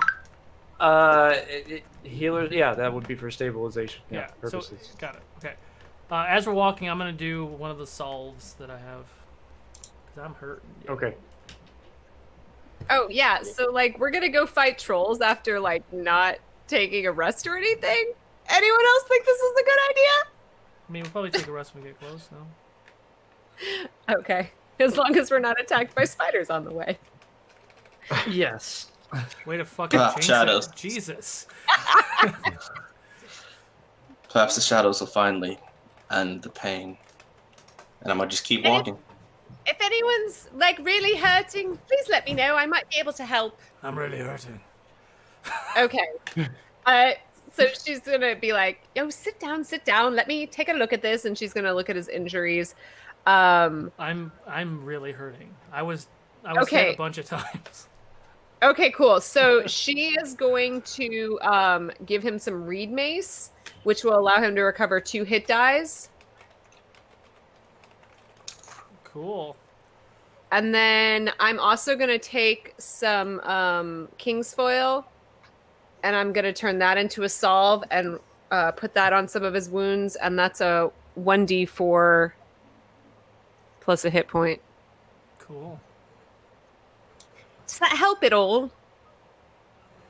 Healers. Yeah, that would be for stabilization. Yeah. Purposes. So, got it. Okay. As we're walking, I'm gonna do one of the solves that I have. Cause I'm hurting. Yeah. Okay. Oh yeah, so like we're gonna go fight trolls after like not taking a rest or anything. Anyone else think this is a good idea? I mean, we'll probably take a rest when we get close, no? Okay, as long as we're not attacked by spiders on the way. Yes. Way to fucking change shadows. that. Jesus. Perhaps the shadows will finally end the pain. And I might just keep walking. If anyone's like really hurting, please let me know. I might be able to help. I'm really hurting. Okay. So she's gonna be like, "Yo, sit down. Let me take a look at this." And she's gonna look at his injuries. I'm really hurting. I was hit a bunch of times. Okay, cool. So she is going to give him some reed mace, which will allow him to recover 2 hit dies. Cool. And then I'm also going to take some King's Foil, and I'm going to turn that into a salve and put that on some of his wounds, and that's a 1d4 plus a hit point. Cool. Does that help at all?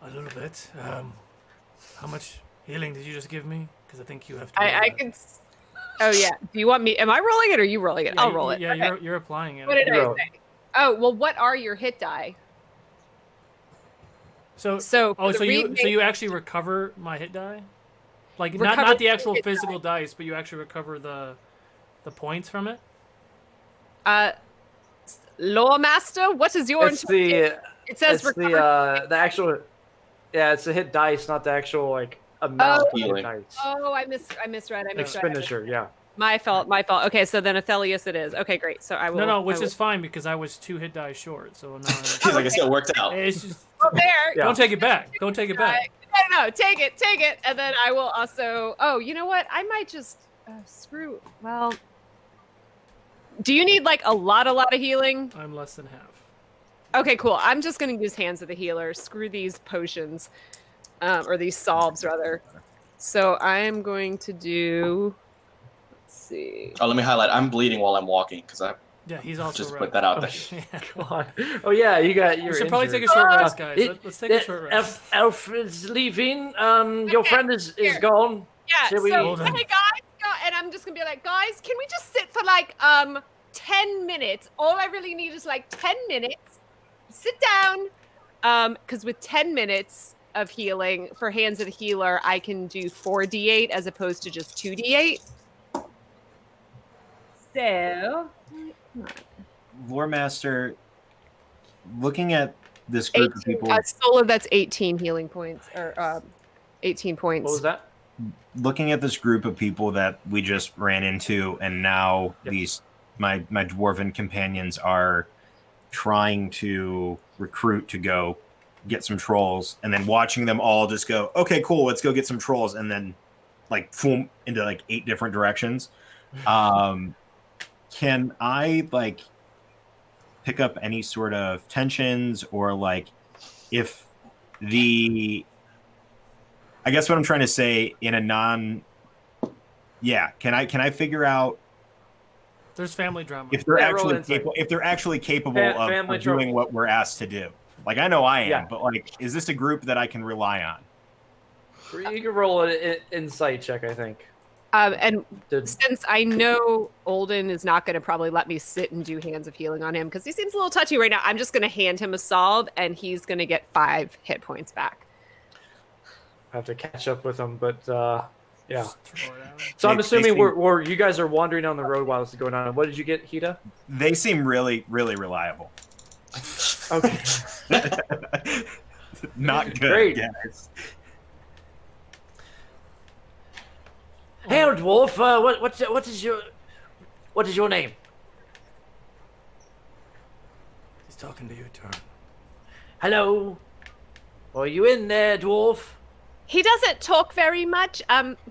A little bit. How much healing did you just give me? Because I think you have to. I can. Oh yeah. Do you want me? Am I rolling it or are you rolling it? Yeah, I'll roll it. Yeah, Okay. you're applying it. What did I Roll. say? Oh well, what are your hit die? So So you actually recover my hit die? Like Recover not the actual hit physical dice, but you actually recover the points from it? Lore Master, what is your It's the. It says It's recover. the actual. Yeah, it's the hit dice, not the actual like amount of Healing. dice. Oh, I misread. Expenditure. Yeah. My fault. Okay, so then Athelius it is. Okay, great. So I will. No, which I will- is fine because I was 2 hit die short. So now He's like, it's gonna work out. it's just Oh, there. Yeah. don't take it back. Don't take it back. No, take it, and then I will also. Oh, you know what? I might just screw. Well, do you need like a lot of healing? I'm less than half. Okay, cool. I'm just gonna use Hands of the Healer. Screw these potions, or these salves rather. So I am going to do. Let's see. Oh, let me highlight. I'm bleeding while I'm walking because I Yeah, he's also just right. put that out there. Yeah. God. Oh yeah, you got your. We should probably take a short rest, guys. Let's take a short rest. Elf is leaving. Your Okay, friend is here. gone. Yeah. Shall we- So Hold on. hey guys, and I'm just gonna be like, guys, can we just sit for like 10 minutes? All I really need is like 10 minutes. Sit down. Because with 10 minutes, of healing. For Hands of the Healer, I can do 4d8 as opposed to just 2d8. So, Lore Master, looking at this group of people, solo, that's 18 healing points, or 18 points. What was that? looking at this group of people that we just ran into, and now these my dwarven companions are trying to recruit to go get some trolls, and then watching them all just go, okay, cool, let's go get some trolls, and then like boom into like 8 different directions. Can I like pick up any sort of tensions, or like if I guess what I'm trying to say in a can I figure out There's family drama. if they're actually capable of doing what we're asked to do? Like, I know I am, but like, is this a group that I can rely on? You can roll an insight check, I think. And since I know Olden is not going to probably let me sit and do Hands of Healing on him because he seems a little touchy right now, I'm just going to hand him a salve, and he's going to get 5 hit points back. I have to catch up with him, but yeah. So They- I'm assuming they seem- we're you guys are wandering on the road while this is going on. What did you get, Hida? They seem really, really reliable. Okay. Not good, Great. guys. Hey, old dwarf. What is your name? He's talking to you, Turn. Hello. Are you in there, dwarf? He doesn't talk very much.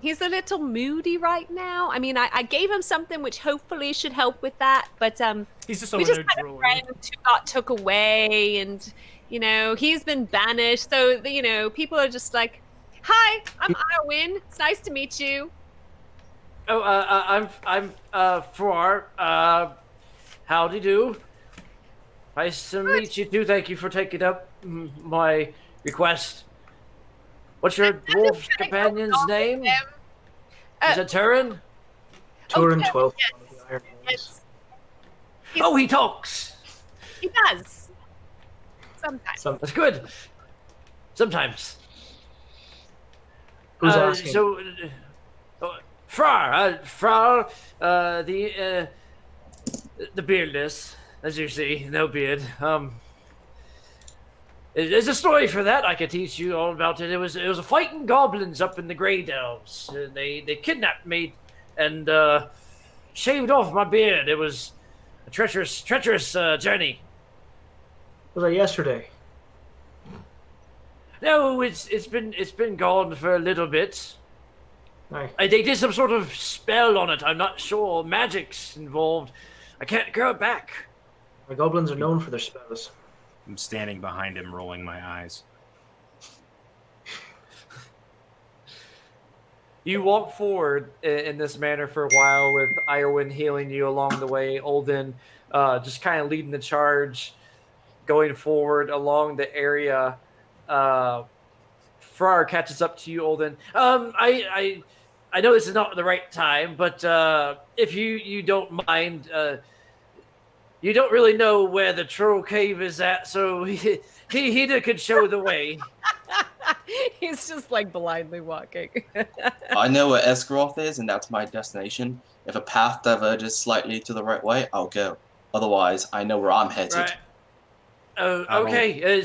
He's a little moody right now. I mean, I gave him something which hopefully should help with that, but He's just we over just there had a drooling. friend who got took away, and he's been banished. So people are just like, "Hi, I'm Arwen. It's nice to meet you." Oh, I'm Far. Howdy do. Nice to meet you too. Thank you for taking up my request. What's your dwarf companion's name? Is it Turin? Turin 12. Yes. Oh, he talks. He does. Sometimes. That's good. Sometimes. Who's asking? So, Frar, the beardless, as you see, no beard. There's a story for that I could teach you all about it. It was a fighting goblins up in the Grey Dells. They kidnapped me and shaved off my beard. It was a treacherous journey. Was that yesterday? No, it's been gone for a little bit. Aye. They did some sort of spell on it. I'm not sure. Magic's involved. I can't grow it back. The goblins are known for their spells. I'm standing behind him, rolling my eyes. You walk forward in this manner for a while, with Iowin healing you along the way. Olden just kind of leading the charge, going forward along the area. Frar catches up to you, Olden. I know this is not the right time, but if you don't mind, you don't really know where the troll cave is at, so he could show the way. He's just like blindly walking. I know where Esgaroth is, and that's my destination. If a path diverges slightly to the right way, I'll go. Otherwise, I know where I'm headed. Right. Okay.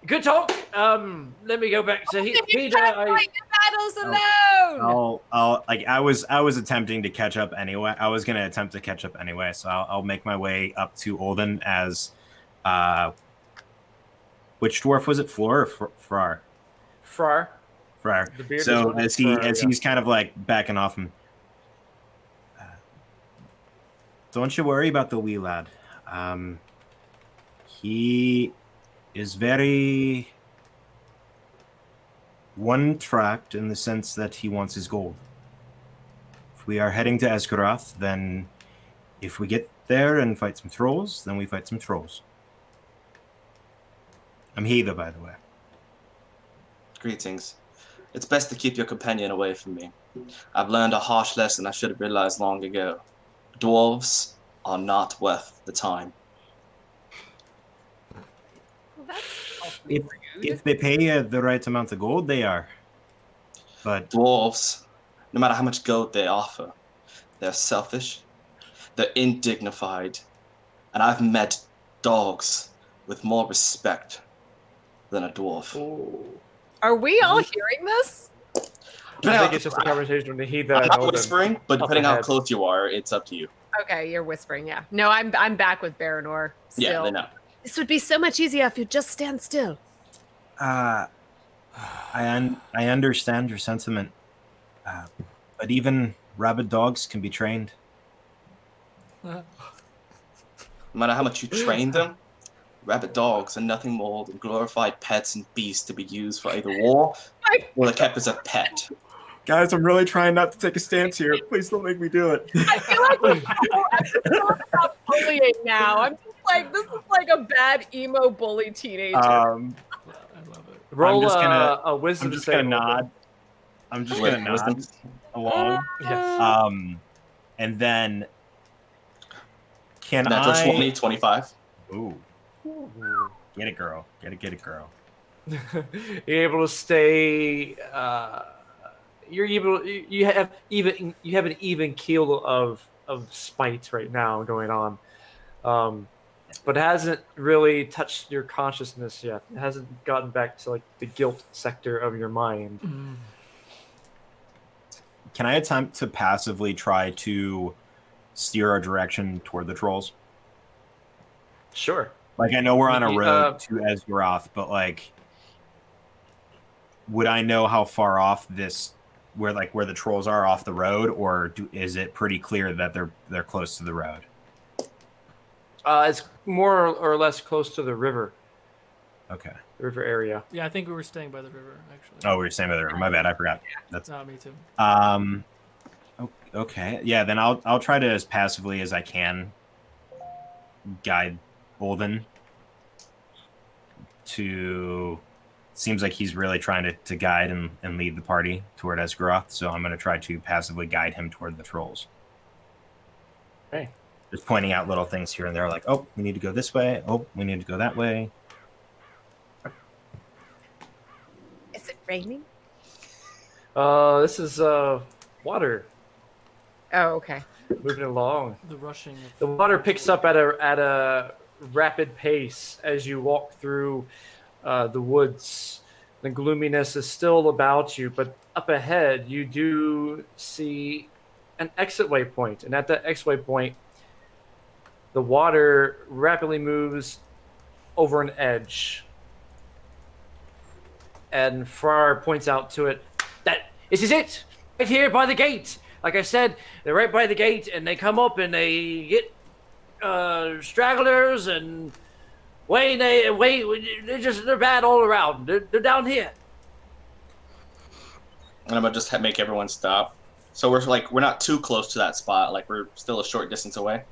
Good talk. Let me go back to Peter. Fight your battles alone. I was attempting to catch up anyway. I was gonna attempt to catch up anyway, so I'll make my way up to Olden as which dwarf was it? Floor or Frar? Frar. So as he's kind of like backing off him. Don't you worry about the wee lad. He is very one-tracked in the sense that he wants his gold. If we are heading to Esgaroth, then if we get there and fight some trolls, then we fight some trolls. I'm Heather, by the way. Greetings. It's best to keep your companion away from me. I've learned a harsh lesson I should have realized long ago. Dwarves are not worth the time. Well, that's If they pay you the right amount of gold, they are. But Dwarves, no matter how much gold they offer, they're selfish, they're indignified, and I've met dogs with more respect than a dwarf. Are we all hearing this? I think it's just a conversation with Heatha I'm and not Elven. whispering, but up depending how ahead. close you are, it's up to you. Okay, you're whispering. Yeah. No, I'm back with Baranor. Still. Yeah, they know. This would be so much easier if you just stand still. I understand your sentiment, but even rabid dogs can be trained. No matter how much you train them, rabid dogs are nothing more than glorified pets and beasts to be used for either war or they're kept as a pet. Guys, I'm really trying not to take a stance here. Please don't make me do it. I feel like we're about bullying now. I'm just like, this is like a bad emo bully teenager. I love it. Roll just gonna- a wisdom I'm just save. gonna nod. I'm just Wait, gonna nod wisdom? along. Yes. And then can Natural I? 20, 25. Ooh, get it, girl. Get it, girl. You're able to stay. You're able. You have an even keel of spite right now going on, but it hasn't really touched your consciousness yet. It hasn't gotten back to like the guilt sector of your mind. Can I attempt to passively try to steer our direction toward the trolls? Sure. Like, I know we're on a You- road to Esgaroth, but like, would I know how far off this, where the trolls are off the road, or is it pretty clear that they're close to the road? It's more or less close to the river. Okay. The river area. Yeah, I think we were staying by the river, actually. Oh, we were staying by the river. My bad. I forgot. That's Me too. okay. Yeah, then I'll try to, as passively as I can, guide Olden to. Seems like he's really trying to guide and lead the party toward Esgaroth, so I'm going to try to passively guide him toward the trolls. Okay. Just pointing out little things here and there, like, oh, we need to go this way. Oh, we need to go that way. Is it raining? This is water Oh, okay. moving along. The rushing. The water picks up at a rapid pace as you walk through the woods. The gloominess is still about you, but up ahead you do see an exit waypoint, and at that exit waypoint, the water rapidly moves over an edge. And Farrar points out to it, this is it, right here by the gate. Like I said, they're right by the gate, and they come up and they get stragglers and they're bad all around. They're down here. And I'm gonna just make everyone stop. So we're not too close to that spot. Like we're still a short distance away.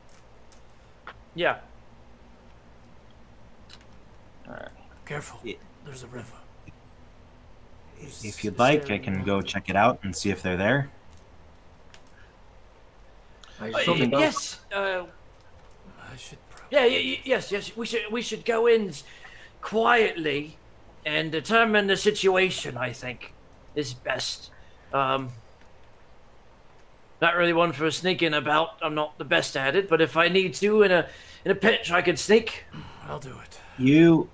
Yeah. All right. Careful. There's a river. If you'd like, I can go check it out and see if they're there. Yes. I should probably... Yeah. Yes. We should go in quietly and determine the situation. I think is best. Not really one for sneaking about. I'm not the best at it, but if I need to in a pinch, I can sneak. I'll do it. You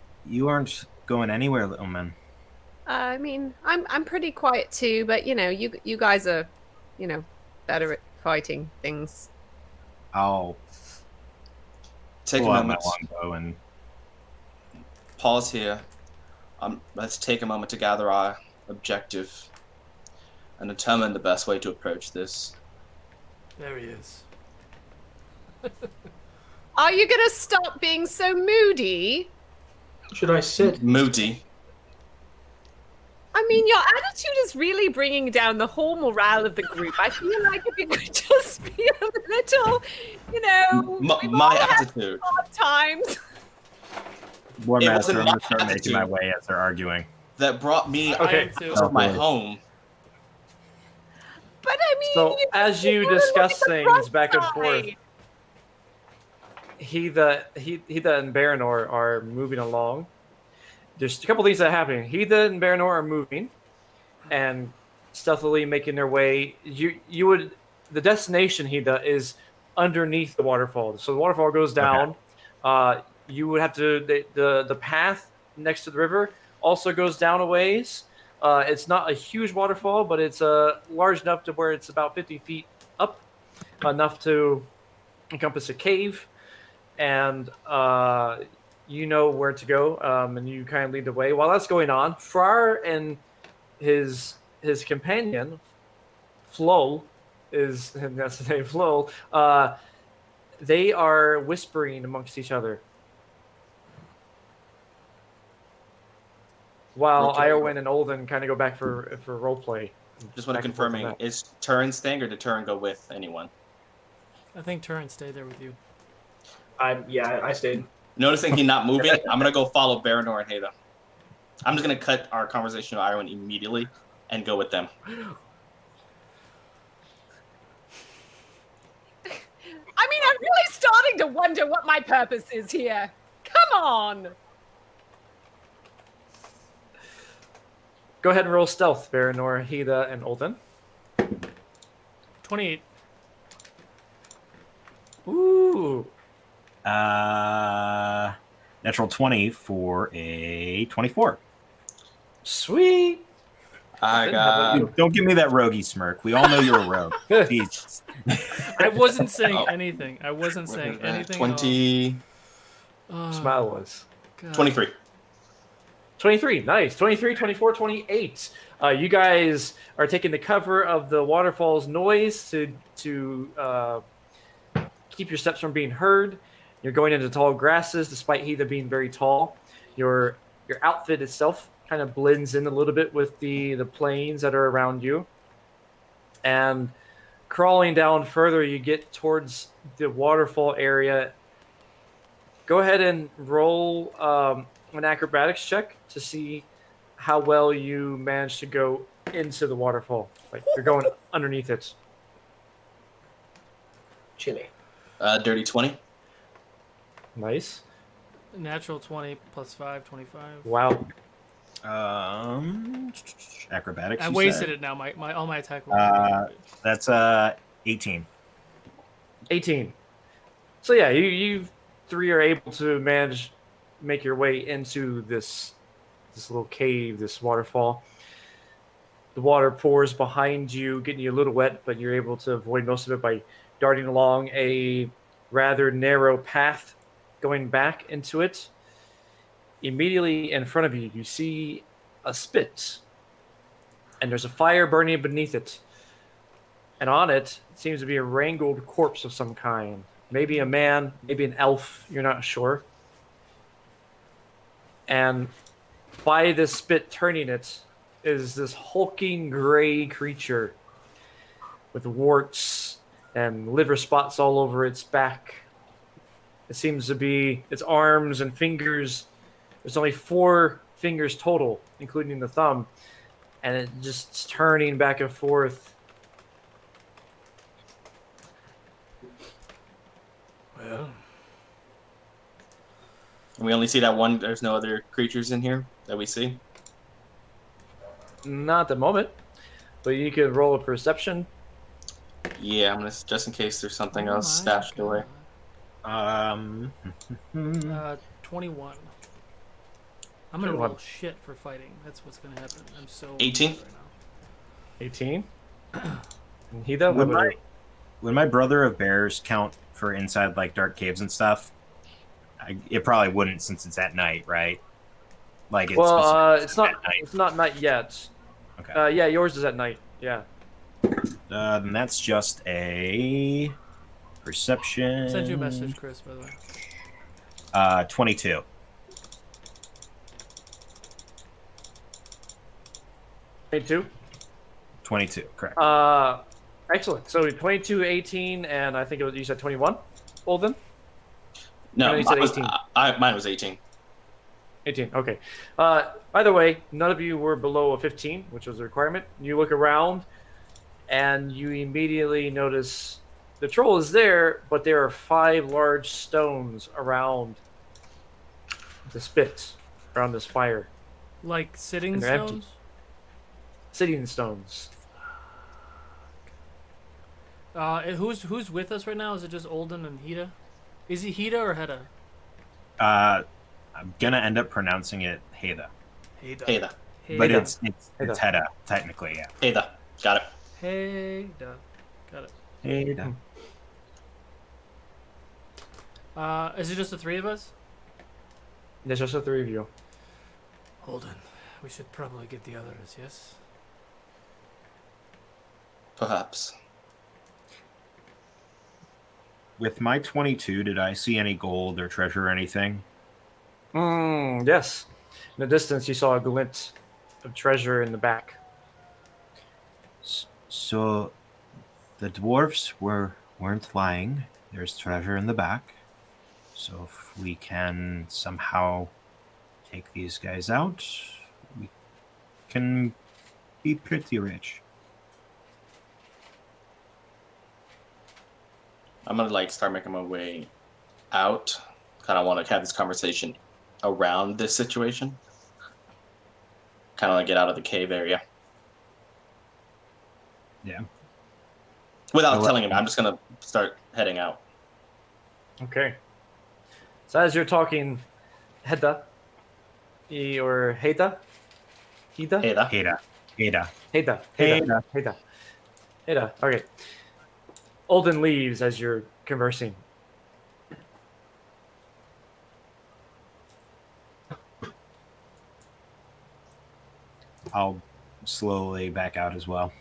aren't going anywhere, little man. I mean, I'm pretty quiet too, but you guys are, better at fighting things. I'll Take a pull out my moment. longbow and Pause here. Let's take a moment to gather our objective and determine the best way to approach this. There he is. Are you gonna stop being so moody? Should I sit? Moody. I mean, your attitude is really bringing down the whole morale of the group. I feel like if you could just be a little, we've My all had attitude. hard times. War It Master, wasn't I'm my gonna start making attitude. my way as they're arguing. That brought me Okay. out of my home. But I mean, So as you gotta look discuss at the things bright back and forth, side. Heatha and Baranor are moving along, there's a couple things that are happening. Heatha and Baranor are moving and stealthily making their way. The destination Heatha is underneath the waterfall. So the waterfall goes down. You would have to the path next to the river also goes down a ways. It's not a huge waterfall, but it's large enough to where it's about 50 feet up, enough to encompass a cave, and you know where to go, and you kind of lead the way. While that's going on, Frar and his companion, Flo, and that's the name, Flo. They are whispering amongst each other. While Iowyn and Olden kind of go back for roleplay. Just want to confirming, is Turin staying or did Turin go with anyone? I think Turin stayed there with you. I stayed. Noticing he's not moving, I'm going to go follow Baranor and Hada. I'm just going to cut our conversation with Iowyn immediately and go with them. I mean, I'm really starting to wonder what my purpose is here. Come on. Go ahead and roll stealth, Baranor, Heatha, and Olden. 28. Ooh. Natural 20 for a 24. Sweet. I got... Don't give me that roguey smirk. We all know you're a rogue. Jesus. I wasn't saying anything. I wasn't saying anything. 20... Smile was. God. 23. 23, nice. 23, 24, 28. You guys are taking the cover of the waterfall's noise to keep your steps from being heard. You're going into tall grasses, despite Heatha being very tall. Your outfit itself kind of blends in a little bit with the plains that are around you. And crawling down further, you get towards the waterfall area. Go ahead and roll an acrobatics check to see how well you manage to go into the waterfall. Like you're going underneath it. Chili. Dirty 20. Nice. Natural 20 plus 5, 25. Wow. Acrobatics. I wasted it now. My all my attack rolls. That's 18. 18. So yeah, you three are able to make your way into this little cave, this waterfall. The water pours behind you, getting you a little wet, but you're able to avoid most of it by darting along a rather narrow path going back into it. Immediately in front of you, you see a spit, and there's a fire burning beneath it. And on it seems to be a wrangled corpse of some kind. Maybe a man, maybe an elf, you're not sure. And by this spit turning it is this hulking gray creature with warts and liver spots all over its back. It seems to be its arms and fingers. There's only 4 fingers total, including the thumb. And it just turning back and forth. Well, We only see that one. There's no other creatures in here that we see. Not at the moment. But you could roll a perception. Yeah, I'm gonna just in case there's something else stashed away. 21. I'm gonna roll shit for fighting. That's what's gonna happen. I'm so 18? right now. 18. And Heatha, when my brother of bears count for inside like dark caves and stuff, it probably wouldn't since it's at night, right? Like it's it's not. It's not night yet. Okay. Yeah, yours is at night. Yeah. Then that's just a perception. Send you a message, Chris. By the way. 22. 22. 22, correct. Excellent. So 22, 18, and I think you said 21, Olden? No, you said 18. Mine was 18. 18, okay. By the way, none of you were below a 15, which was a requirement. You look around, and you immediately notice the troll is there, but there are 5 large stones around the spit. around this fire. Like sitting And they're empty. stones? Sitting stones. Who's with us right now? Is it just Olden and Hida? Is he Hida or Heda? I'm gonna end up pronouncing it Heda, Heda. but Heda. it's Heda. Heda technically. Yeah. Heda. Got it. Heda. Got it. Heda. Is it just the three of us? There's just the three of you. Holden, we should probably get the others, yes? Perhaps. With my 22, did I see any gold or treasure or anything? Yes. In the distance, you saw a glint of treasure in the back. So, the dwarves weren't lying. There's treasure in the back. So if we can somehow take these guys out, we can be pretty rich. I'm gonna like start making my way out. Kind of want to have this conversation around this situation. Kind of like get out of the cave area Yeah. without Well, telling him. I'm just gonna start heading out. Okay. So as you're talking, Heda, or Heda? Heda? Heda. Heda. Heda. Heda. Heda. Heda. Heda. Okay. Olden leaves as you're conversing. I'll slowly back out as well.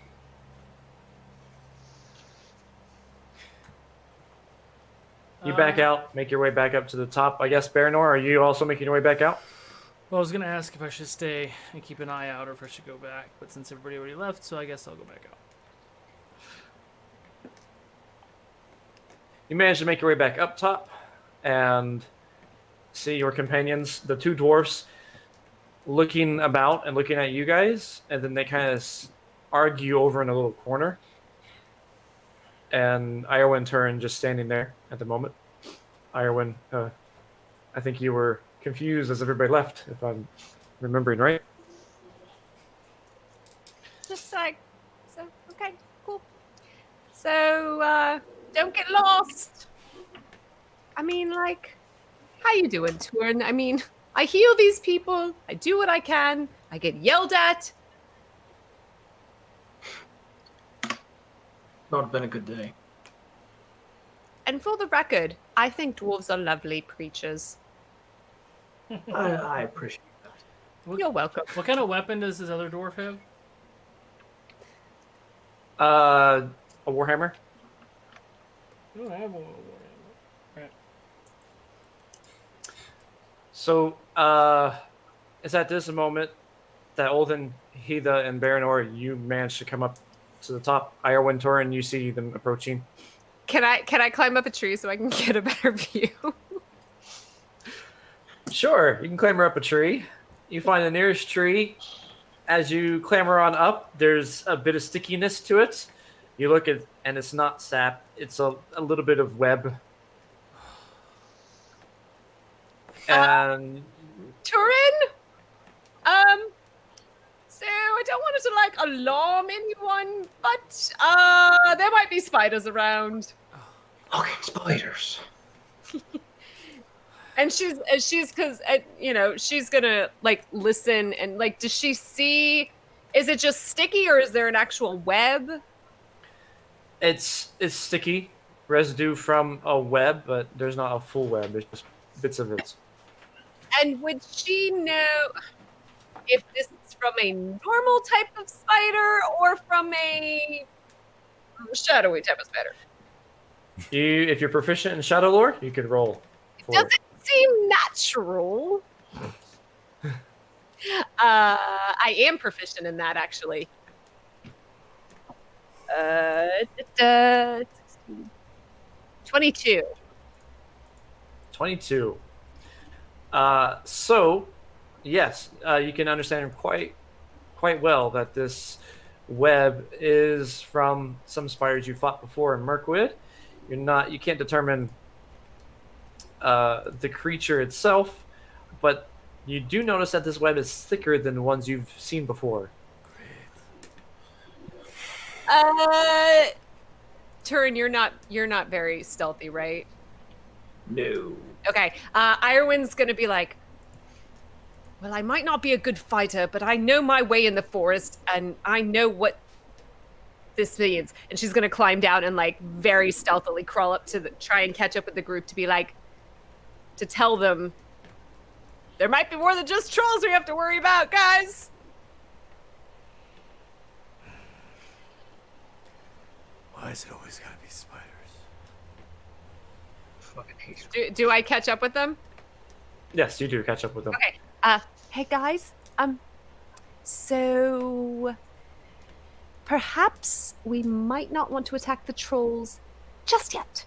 You back out, make your way back up to the top. I guess, Baranor, are you also making your way back out? Well, I was gonna ask if I should stay and keep an eye out, or if I should go back. But since everybody already left, so I guess I'll go back out. You manage to make your way back up top and see your companions, the two dwarfs, looking about and looking at you guys, and then they kind of argue over in a little corner. And Iowa and Turin just standing there at the moment. Iowa, I think you were confused as everybody left, if I'm remembering right. Just like, so, okay, cool. So, don't get lost. I mean, like, how you doing, Turin? I mean, I heal these people. I do what I can. I get yelled at. Not been a good day. And for the record, I think dwarves are lovely creatures. I appreciate that. You're welcome. What kind of weapon does this other dwarf have? A warhammer. I don't have one. Right. So, it's at this moment that Olden, Heda, and Baranor, you managed to come up to the top. Iorwin, Turin, you see them approaching. Can I climb up a tree so I can get a better view? Sure, you can clamber up a tree. You find the nearest tree. As you clamber on up, there's a bit of stickiness to it. You look at, and it's not sap. It's a little bit of web. And Turin? So I don't want it to like alarm anyone, but there might be spiders around. Fucking spiders. And she's because she's gonna like listen and like, does she see? Is it just sticky or is there an actual web? it's sticky residue from a web, but there's not a full web. There's just bits of it. And would she know if this is from a normal type of spider or from a shadowy type of spider? If you're proficient in shadow lore, you could roll. Does it seem natural? I am proficient in that, actually. 22. 22. So, yes, you can understand quite well that this web is from some spiders you fought before in Mirkwood. You can't determine the creature itself, but You do notice that this web is thicker than the ones you've seen before. Turin, you're not very stealthy, right? No. Okay. Irwin's gonna be like, well, I might not be a good fighter, but I know my way in the forest, and I know what this means. And she's gonna climb down and like very stealthily crawl up to try and catch up with the group to be like, to tell them there might be more than just trolls we have to worry about, guys. Why is it always gotta be spiders? Fucking hate. Do I catch up with them? Yes, you do catch up with them. Okay. Hey guys. So perhaps we might not want to attack the trolls just yet.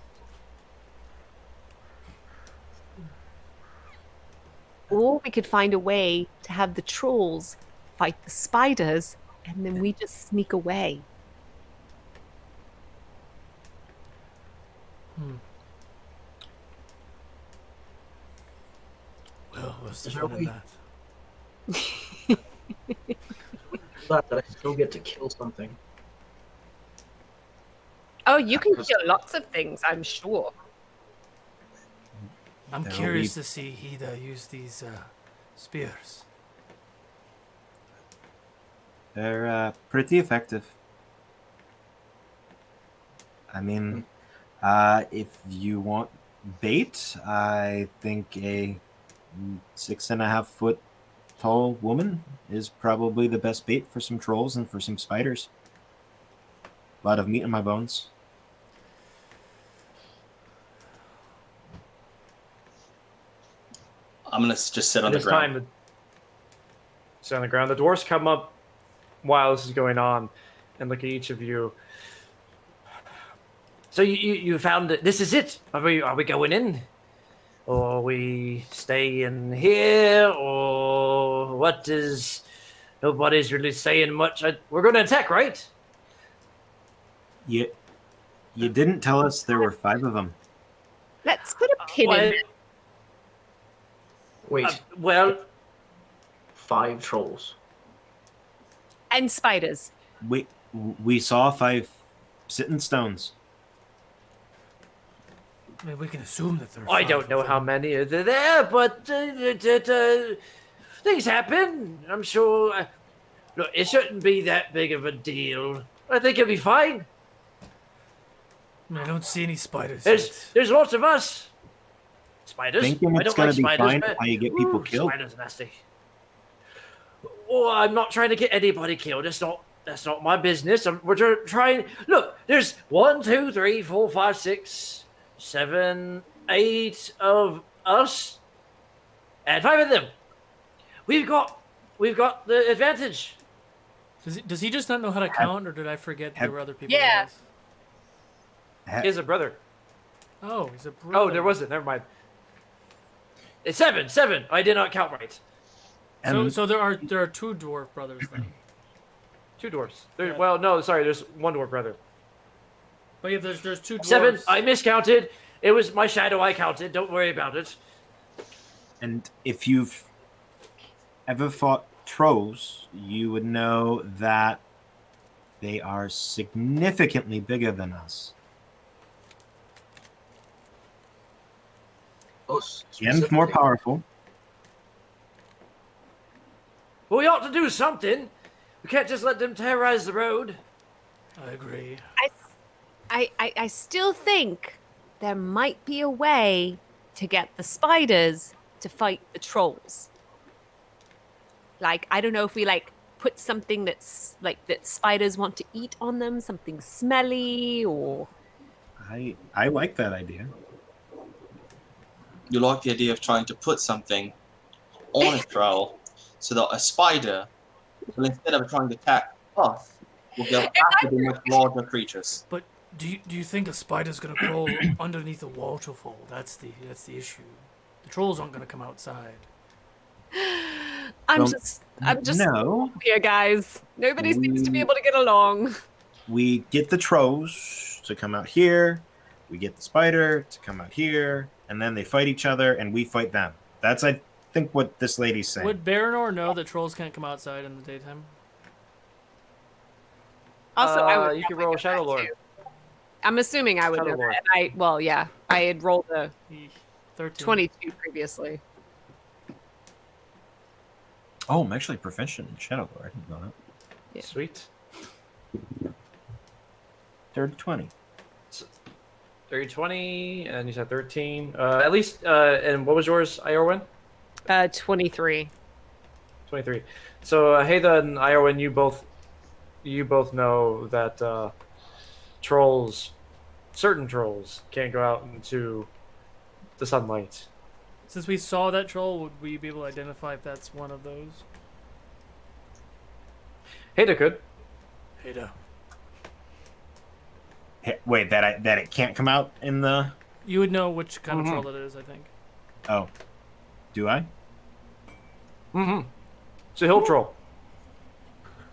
Or we could find a way to have the trolls fight the spiders, and then we just sneak away. Well, what's the Is there fun a in way- that? That I still get to kill something. Oh, you can kill lots of things, I'm sure. I'm That'll curious be- to see Hida use these spears. They're pretty effective. I mean, if you want bait, I think a 6.5 foot tall woman is probably the best bait for some trolls and for some spiders. A lot of meat in my bones. I'm gonna just sit on the It's ground. time to sit on the ground. The dwarves come up while this is going on and look at each of you. So you found it. This is it. Are we going in? Or we stay in here? Or what is... Nobody's really saying much. We're going to attack, right? You didn't tell us there were 5 of them. Let's put a pin in Well, it. Wait, well, 5 trolls. And spiders. We saw 5 sitting stones. I mean, we can assume that there are I five don't of know them. how many are there, but things happen. I'm sure. Look, it shouldn't be that big of a deal. I think it'll be fine. I mean, I don't see any spiders. There's yet. there's lots of us. Spiders. Thinking I it's don't gonna like be spiders. fine man. how you get people Ooh, killed. Spiders are nasty. Oh, I'm not trying to get anybody killed. That's not my business. We're trying. Look, there's 1, 2, 3, 4, 5, 6, 7, 8 of us, and 5 of them. We've got the advantage. Does he just not know how to count, or did I forget there were other people? Yeah. with us? He has a brother. Oh, he's a brother. Oh, there wasn't. Never mind. It's 7. 7. I did not count right. And So there are 2 dwarf brothers then. 2 dwarfs. There, Yeah. Well, no, sorry. There's 1 dwarf brother. But yeah, there's 2 dwarves. 7. I miscounted. It was my shadow. I counted. Don't worry about it. And if you've ever fought trolls, you would know that they are significantly bigger than us. Oh, And more powerful. Well, we ought to do something. We can't just let them terrorize the road. I agree. I still think there might be a way to get the spiders to fight the trolls. Like, I don't know if we like put something that's like that spiders want to eat on them, something smelly, or I like that idea. You like the idea of trying to put something on a troll so that a spider, will instead of trying to attack us, will go after the much larger creatures. But do you think a spider's gonna crawl underneath a wall to fall? That's the issue. The trolls aren't gonna come outside. I'm Well, just No, here, guys. Nobody seems to be able to get along. we get the trolls to come out here, we get the spider to come out here, and then they fight each other, and we fight them. That's, I think what this lady's saying. Would Baranor know that trolls can't come outside in the daytime? Also, I would you can definitely roll know Shadow that, Lord. too. I'm assuming I would Shadow know Lord. that. I had rolled a Eesh, 13. 22 previously. Oh, I'm actually proficient in Shadow Lord. I didn't know that. Yeah. Sweet. Third 20. 30, 20, and you said 13. At least, and what was yours, Iorwin? 23. 23. So, Heatha and Iorwin, you both know that certain trolls, can't go out into the sunlight. Since we saw that troll, would we be able to identify if that's one of those? Heatha could. Ada. Hey, wait, that it can't come out in the. You would know which kind Mhm. of troll it is, I think. Oh, do I? Mm-hmm. It's a hill troll.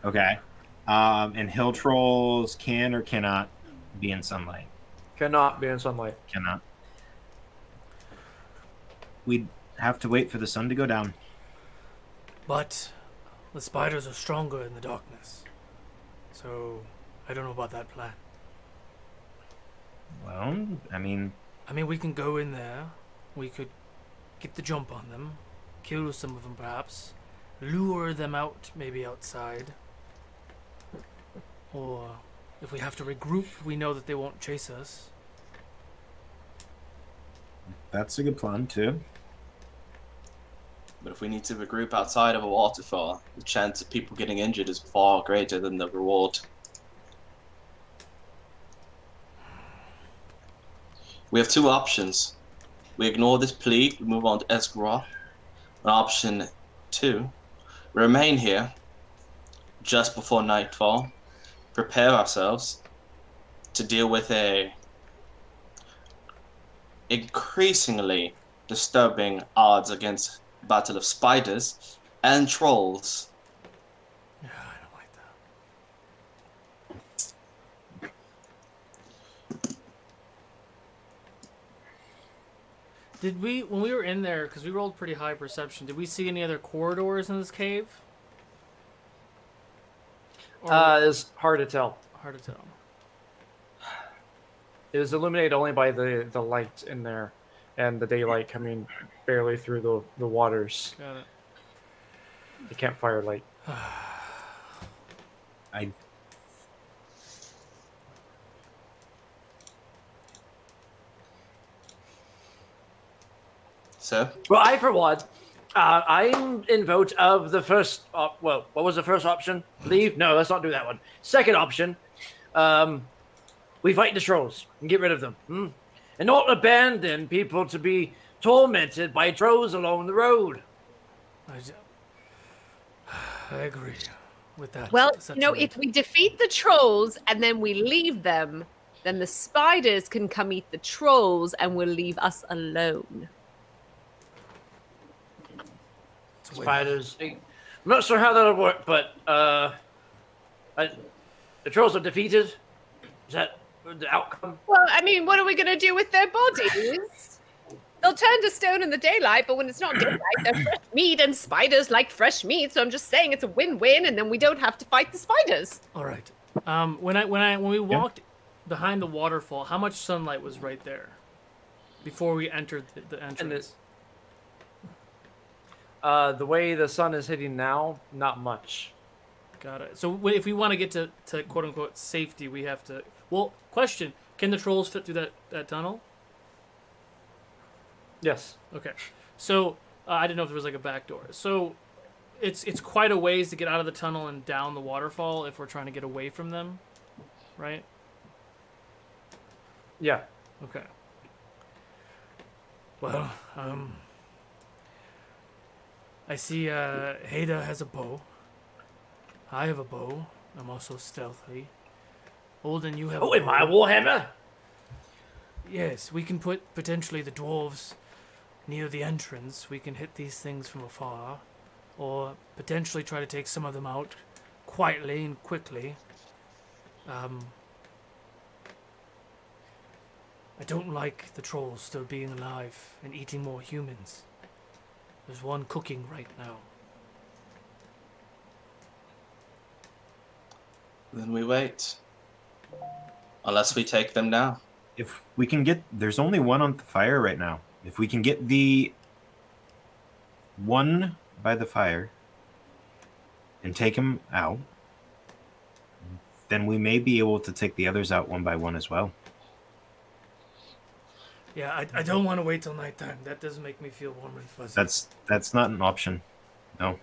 Okay. And hill trolls can or cannot be in sunlight. Cannot be in sunlight. Cannot. We'd have to wait for the sun to go down. But the spiders are stronger in the darkness. So I don't know about that plan. Well, I mean, We can go in there. We could get the jump on them, kill some of them perhaps, lure them out maybe outside. Or if we have to regroup, we know that they won't chase us. that's a good plan too. But if we need to regroup outside of a waterfall, the chance of people getting injured is far greater than the reward. We have two options. We ignore this plea, we move on to Esgrar. And option 2, we remain here just before nightfall, prepare ourselves to deal with a increasingly disturbing odds against battle of spiders and trolls. Yeah, I don't like that. Did we, when we were in there, because we rolled pretty high perception, did we see any other corridors in this cave? Or It's hard to tell. hard to tell. It is illuminated only by the light in there, and the daylight coming barely through the waters. Got it. The campfire light. I So, Well, I for one, I'm in vote of the first. Well, what was the first option? Leave? No, let's not do that one. Second option, we fight the trolls and get rid of them, and not abandon people to be tormented by trolls along the road. I agree with that. Well, if sentiment. we defeat the trolls and then we leave them, then the spiders can come eat the trolls and will leave us alone. Spiders. I'm not sure how that'll work, but the trolls are defeated. Is that the outcome? Well, what are we going to do with their bodies? They'll turn to stone in the daylight, but when it's not daylight, they're fresh meat, and spiders like fresh meat. So I'm just saying it's a win-win, and then we don't have to fight the spiders. All right. When we walked behind the waterfall, how much sunlight was right there before we entered the entrance? The way the sun is hitting now, not much. Got it. So if we want to get to quote unquote safety, we have to. Well, question: can the trolls fit through that tunnel? Yes. Okay. So I didn't know if there was like a back door. So it's quite a ways to get out of the tunnel and down the waterfall if we're trying to get away from them, right? Yeah. Okay. Well, I see Haida has a bow. I have a bow. I'm also stealthy. Olden, you have a Oh, am bow. I a warhammer? Yes, we can put potentially the dwarves near the entrance. We can hit these things from afar. Or potentially try to take some of them out quietly and quickly. I don't like the trolls still being alive and eating more humans. There's one cooking right now. Then we wait. Unless we take them now. If we can get, there's only one on the fire right now. If we can get the one by the fire and take him out, then we may be able to take the others out one by one as well. Yeah, I don't want to wait till nighttime. That doesn't make me feel warm and fuzzy. That's not an option. No.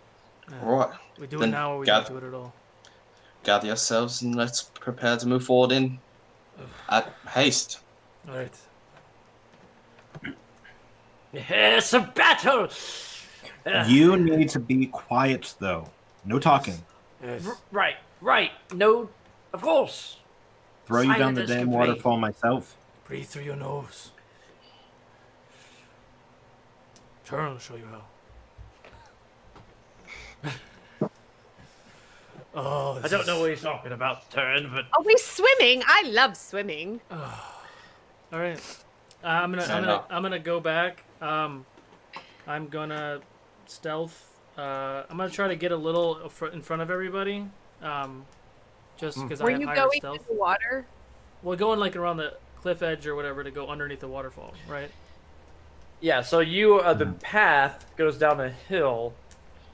Alright. We do it Then now or we gather- don't do it at all. Gather yourselves and let's prepare to move forward in at haste. All right. It's a battle. You need to be quiet, though. No talking. Yes. Right. No, of course. Throw you down Silent the as damn can be. waterfall myself. Breathe through your nose. Turn will show you how. Oh, I don't know what he's talking about, Turn, but Are we swimming? I love swimming. All right. I'm gonna go back. I'm gonna stealth. I'm gonna try to get a little in front of everybody. Just because I Were have you higher going stealth. in the water? Well, going like around the cliff edge or whatever to go underneath the waterfall, right? yeah. So the path goes down a hill,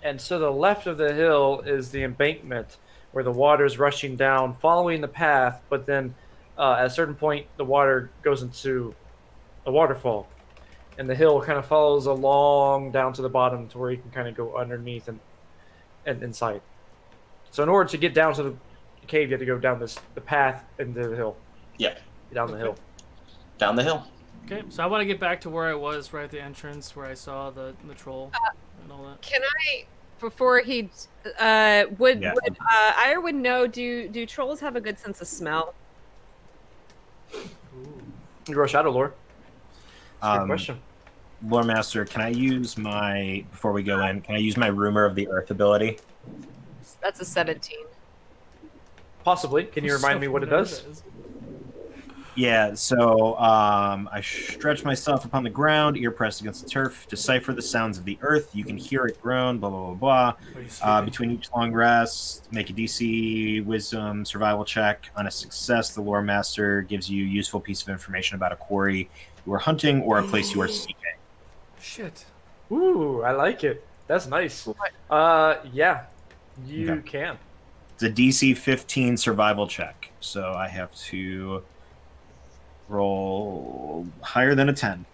and to the left of the hill is the embankment where the water's rushing down, following the path. But then, at a certain point, the water goes into a waterfall, and the hill kind of follows along down to the bottom to where you can kind of go underneath and inside. So in order to get down to the cave, you have to go down the path into the hill. Yep. Down the hill. Down the hill. Okay, so I want to get back to where I was right at the entrance where I saw the troll and all that. Can I, before he, would Ironwood know, do trolls have a good sense of smell? You grow shadow lore. That's a good Um, question. Lore Master, can I use before we go in, can I use my Rumor of the Earth ability? That's a 17. Possibly. Can you remind me what it does? Yeah, so I stretch myself upon the ground, ear pressed against the turf, decipher the sounds of the earth. You can hear it groan, blah, blah, blah, Are you blah. sleeping? Between each long rest, make a DC Wisdom survival check. On a success, the Lore Master gives you a useful piece of information about a quarry you are hunting or a place you are seeking. Shit. Ooh, I like it. That's nice. Yeah, you Okay. can. It's a DC 15 survival check, so I have to roll higher than a 10.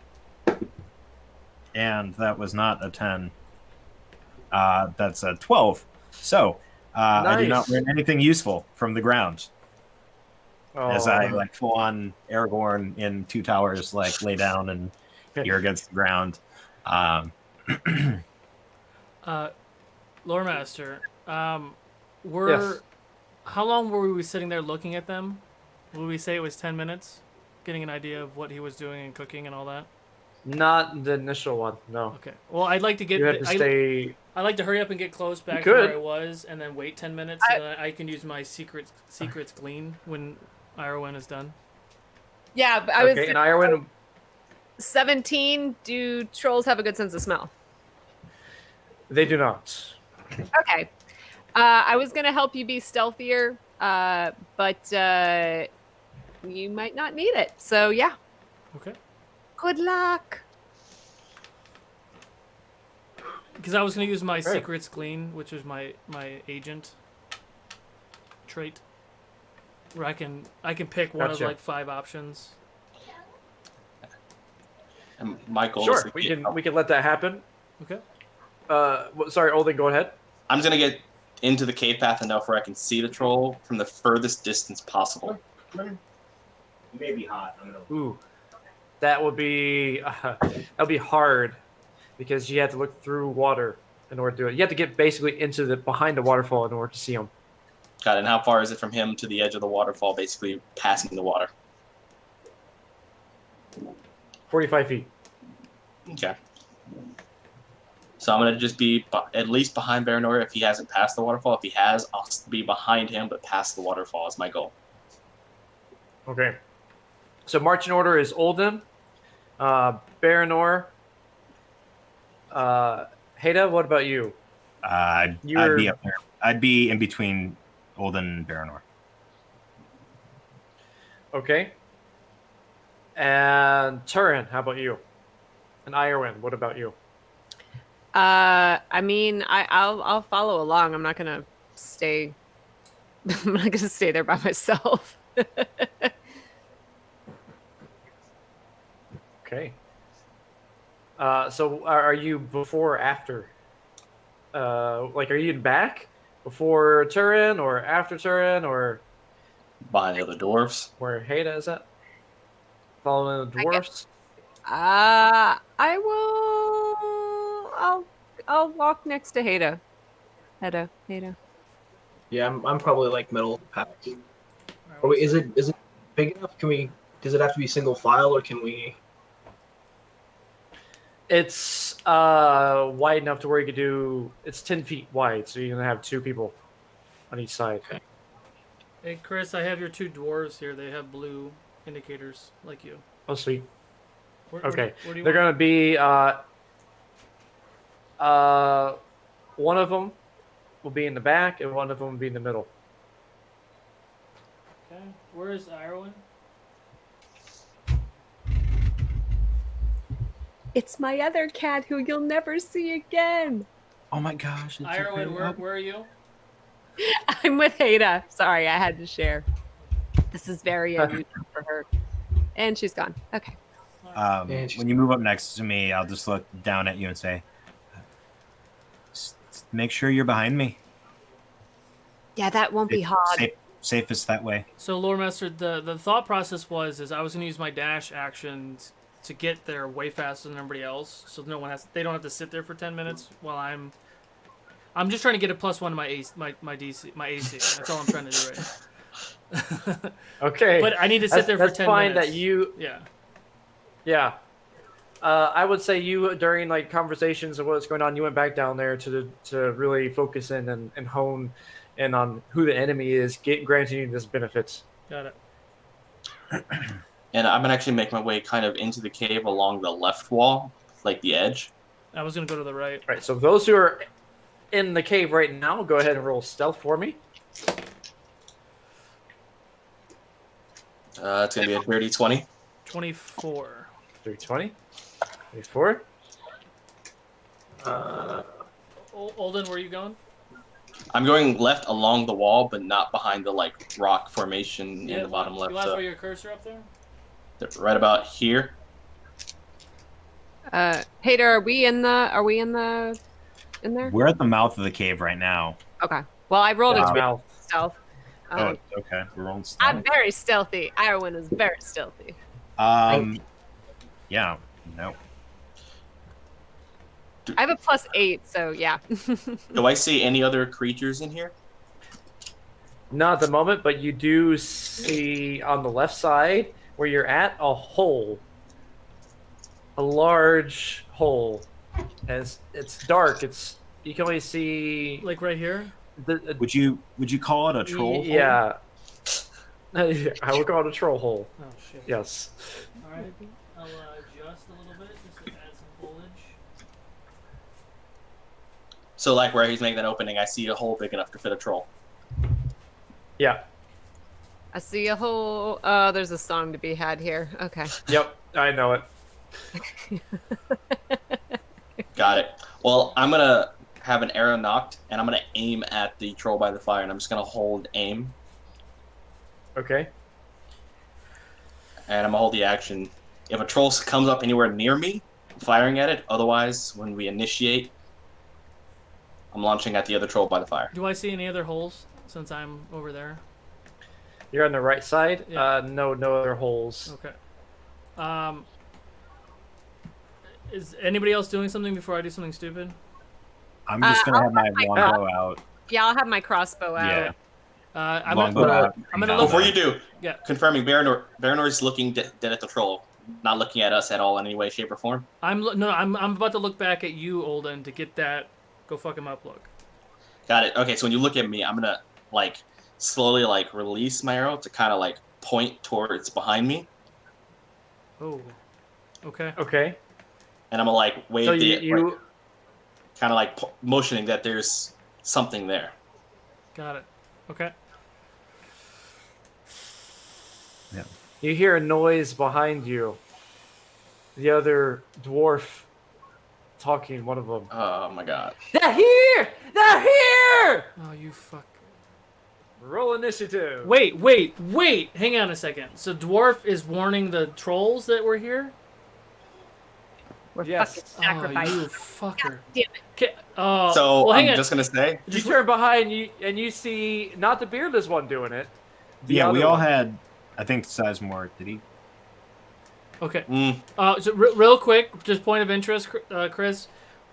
And that was not a 10. That's a 12. So I do not Nice. learn anything useful from the ground as I Oh. full on Aragorn in Two Towers lay down and ear against the ground. Lore Master, Yes. how long were we sitting there looking at them? Would we say it was 10 minutes? Getting an idea of what he was doing and cooking and all that? Not the initial one, no. Okay. Well, I'd like to get. You have to stay. I'd like to hurry up and get close back to could. where I was, and then wait 10 minutes, so that I can use my secrets glean when Irowen is done. Yeah, but I was Okay, and Ironwood, 17. Do trolls have a good sense of smell? they do not. Okay. I was going to help you be stealthier, but you might not need it. So, yeah. Okay. Good luck. Because I was going to use my Right. secrets glean, which is my agent trait, where I can pick one Gotcha. of like 5 options. And my goal is Sure, to we get- can let that happen. Okay. Sorry, Olden, go ahead. I'm gonna get into the cave path enough where I can see the troll from the furthest distance possible. You may be hot. Ooh, that would be hard because you have to look through water in order to do it. You have to get basically into behind the waterfall in order to see them. Got it. And how far is it from him to the edge of the waterfall, basically passing the water? 45 feet. Okay. So I'm gonna just be at least behind Baranor if he hasn't passed the waterfall. If he has, I'll be behind him, but past the waterfall is my goal. Okay. So marching order is Olden, Baranor, Heda, what about you? I'd be up there. I'd be in between Olden and Baranor. Okay. And Turin, how about you? And Iorwin, what about you? I mean, I'll follow along. I'm not gonna stay. I'm not gonna stay there by myself. Okay. So are you before or after? Like, are you in back before Turin or after Turin or Behind the other dwarves. where Heda is at? Following the dwarfs? I will. I'll walk next to Heda. Heda. Yeah, I'm probably like middle of the pack. Or wait, is it big enough? Can we? Does it have to be single file, or can we? It's wide enough to where you could do. It's 10 feet wide, so you're gonna have two people on each side. Okay. Hey, Chris, I have your two dwarves here. They have blue indicators, like you. Oh, sweet. Where Okay, do you they're want? gonna be. One of them will be in the back, and one of them will be in the middle. Okay. Where is Ireland? It's my other cat who you'll never see again. Oh my gosh! Ireland, where are you? I'm with Heda. Sorry, I had to share. This is very unusual for her. And she's gone. Okay. When you move up next to me, I'll just look down at you and say, make sure you're behind me. Yeah, that won't be hard. Safest that way. So, Lore Master, the thought process is I was going to use my dash actions to get there way faster than everybody else, so they don't have to sit there for 10 minutes while I'm just trying to get a +1 to my AC. That's all I'm trying to do right now. Okay. But I need to sit there for 10 minutes. That's fine that you. Yeah. Yeah. I would say you during like conversations of what's going on, you went back down there to really focus in and hone in on who the enemy is, granting you this benefits. Got it. And I'm gonna actually make my way kind of into the cave along the left wall, like the edge. I was going to go to the right. Right. So those who are in the cave right now, go ahead and roll stealth for me. It's gonna be a dirty 20. 24. 320. 24. Olden, where are you going? I'm going left along the wall, but not behind the like rock formation in the bottom left. You want to throw your cursor up there? Right about here. Heda, are we in there? We're at the mouth of the cave right now. Okay. Well, I rolled a Mouth. stealth. Oh, okay. We're rolling I'm stealth. very stealthy. Iowin is very stealthy. Yeah. No. I have a +8, so yeah. Do I see any other creatures in here? Not at the moment, but you do see on the left side where you're at a hole. A large hole. And it's dark. You can only see Like right here? Would you call it a troll hole? Yeah. I would call it a troll hole. Oh, shit. Yes. Alright. I'll adjust a little bit just to add some foliage. So like where he's making that opening, I see a hole big enough to fit a troll. Yeah. I see a hole. Oh, there's a song to be had here. Okay. Yep. I know it. Got it. Well, I'm gonna have an arrow knocked, and I'm gonna aim at the troll by the fire, and I'm just gonna hold aim, Okay. and I'm gonna hold the action. If a troll comes up anywhere near me, I'm firing at it. Otherwise, when we initiate, I'm launching at the other troll by the fire. Do I see any other holes since I'm over there? You're on the right side? Yeah. No other holes. Okay. Is anybody else doing something before I do something stupid? I'm just gonna I'll have my have my longbow out. Yeah, I'll have my crossbow out. Yeah. I'm Longbow gonna, out. I'm gonna look- Before you do, Yeah. confirming, Baranor's looking dead at the troll, not looking at us at all in any way, shape, or form. I'm about to look back at you, Olden, to get that go fuck him up look. Got it. Okay, so when you look at me, I'm gonna like slowly like release my arrow to kind of like point towards behind me, Oh. Okay. Okay. and I'm gonna like wave So the you like, kind of like motioning that there's something there. Got it. Okay. Yeah. You hear a noise behind you. The other dwarf talking, one of them. Oh my god. They're here! They're here! Oh, you fuck. Roll initiative. Wait. Hang on a second. So Dwarf is warning the trolls that we're here? We're Yes. fucking sacrificed. Oh, you fucker. Damn it. Okay. Oh, So well, hang I'm on. just gonna say, You turn behind you and you see not the beardless one doing it. The Yeah, we other all one. had. I think Sizemore. Did he? Okay. mm, So real quick, just point of interest, Chris.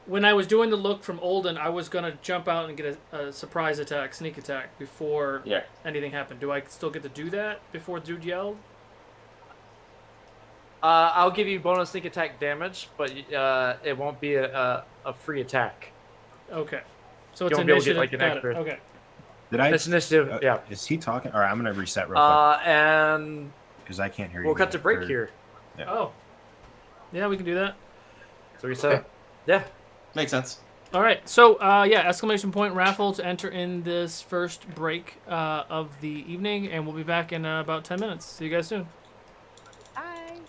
When I was doing the look from Olden, I was gonna jump out and get a surprise attack, sneak attack, before yeah. anything happened. Do I still get to do that before dude yelled? I'll give you bonus sneak attack damage, but it won't be a free attack. Okay. So You it's won't be able to get, initiative. like, an Got it. extra- Okay. Did I? It's initiative, yeah. Is he talking? All right, I'm gonna reset real quick And because I can't hear you. we'll cut to guys. break Or- here. Yeah. Oh. Yeah, we can do that. So we said, yeah. Makes sense. All right. So, yeah, exclamation point raffle to enter in this first break of the evening, and we'll be back in about 10 minutes. See you guys soon. Bye.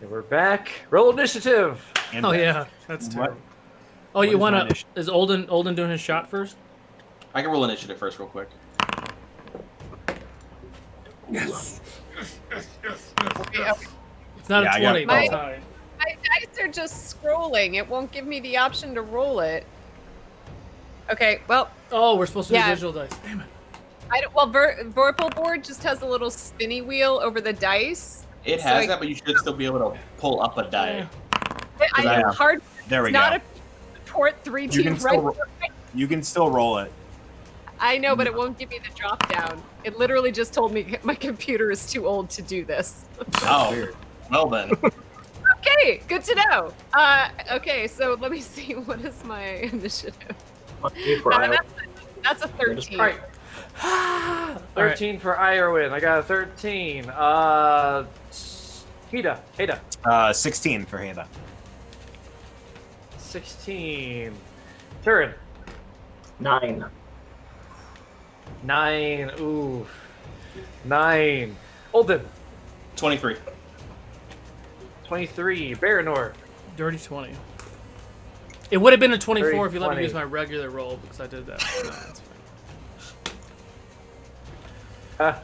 And we're back. Roll initiative. And Oh then- yeah, that's What- terrible. Oh, what you is my want to? initiative? Is Olden doing his shot first? I can roll initiative first, real quick. It's not Yeah, I a got 20. both. That's high. My dice are just scrolling. It won't give me the option to roll it. Okay, well, Oh, we're supposed to Yeah. do digital dice. Damn it. Vorpal board just has a little spinny wheel over the dice. It So has I- that, but you should still be able to pull up a die. I Yeah. hard. There we It's go. not a port 3D You can right. still You can still roll it. I know, but it won't give me the drop down. It literally just told me my computer is too old to do this. Oh, Weird. well then. Okay, good to know. Okay, so let me see. What is my initiative? For Iowa. That's a 13. All right. All right. 13 for Iowin. I got a 13. Heda. 16 for Heda. 16. Turin. 9. 9. Ooh. 9. Olden. 23. 23. Baranor. Dirty 20. It would have been a 24 Dirty if you let me 20. use my regular roll because I did that. No, that's fine.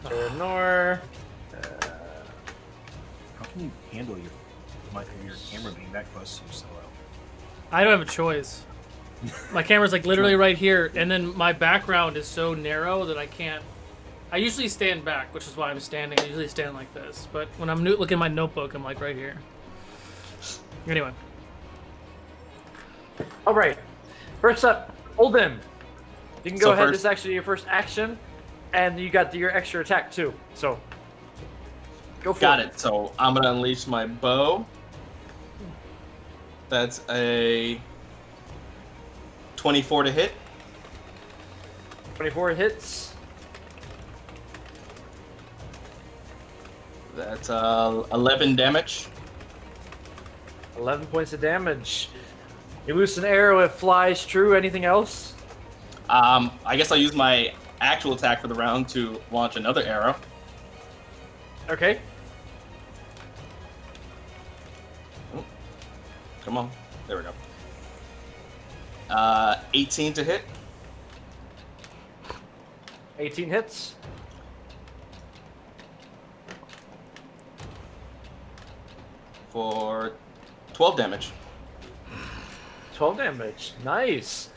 Baranor. How can you handle your camera being that close to you so well? I don't have a choice. My camera's like literally right here, and then my background is so narrow that I can't. I usually stand back, which is why I'm standing. I usually stand like this, but when I'm looking at my notebook, I'm like right here. Anyway, All right. First up, Olden. You can go So ahead. first- This is actually your first action, and you got your extra attack too. So go for Got it. So I'm gonna unleash my bow. That's a 24 to hit. 24 hits. That's 11 damage. 11 points of damage. You loose an arrow, it flies true. Anything else? I guess I'll use my actual attack for the round to launch another arrow. Okay. Come on. There we go. 18 to hit. 18 hits. For 12 damage. 12 damage. Nice.